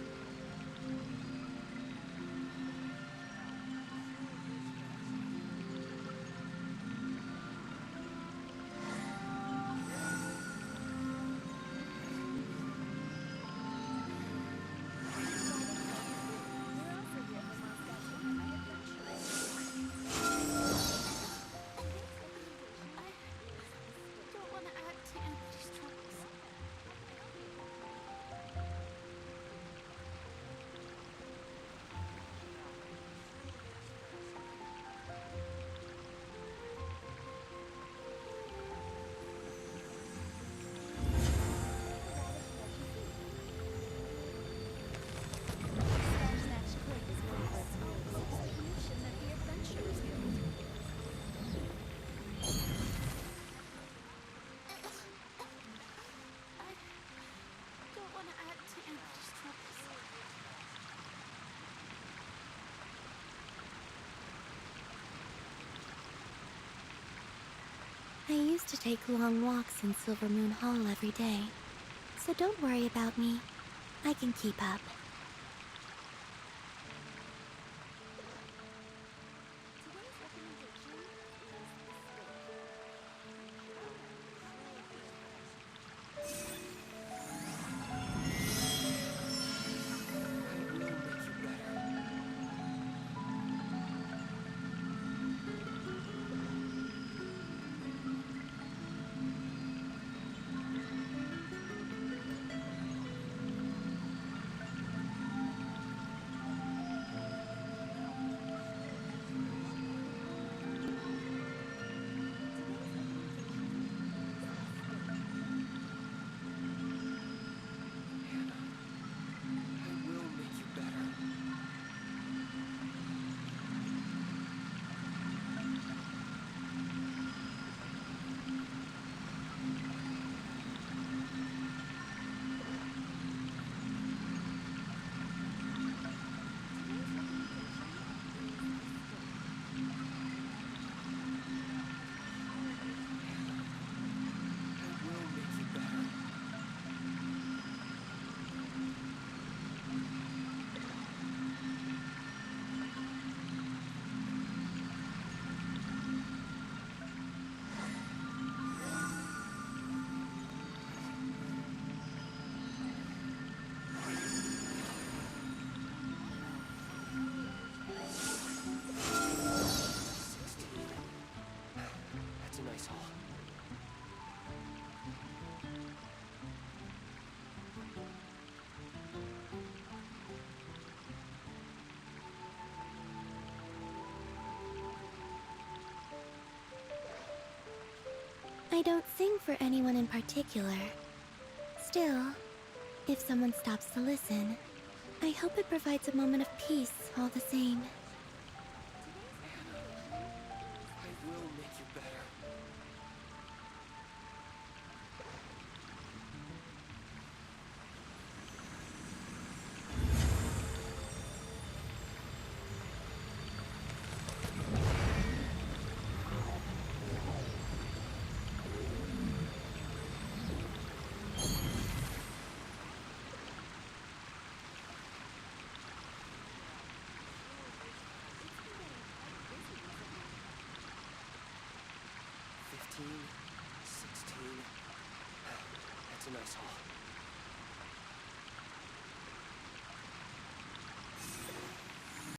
Don't want to add to Anthony's troubles. Snatch Creek is known for its marvelous execution at the Adventurers Guild. I don't want to add to Anthony's troubles. I used to take long walks in Silver Moon Hall every day, so don't worry about me. I can keep up. I don't sing for anyone in particular. Still, if someone stops to listen, I hope it provides a moment of peace all the same. I will make you better. That's a nice haul.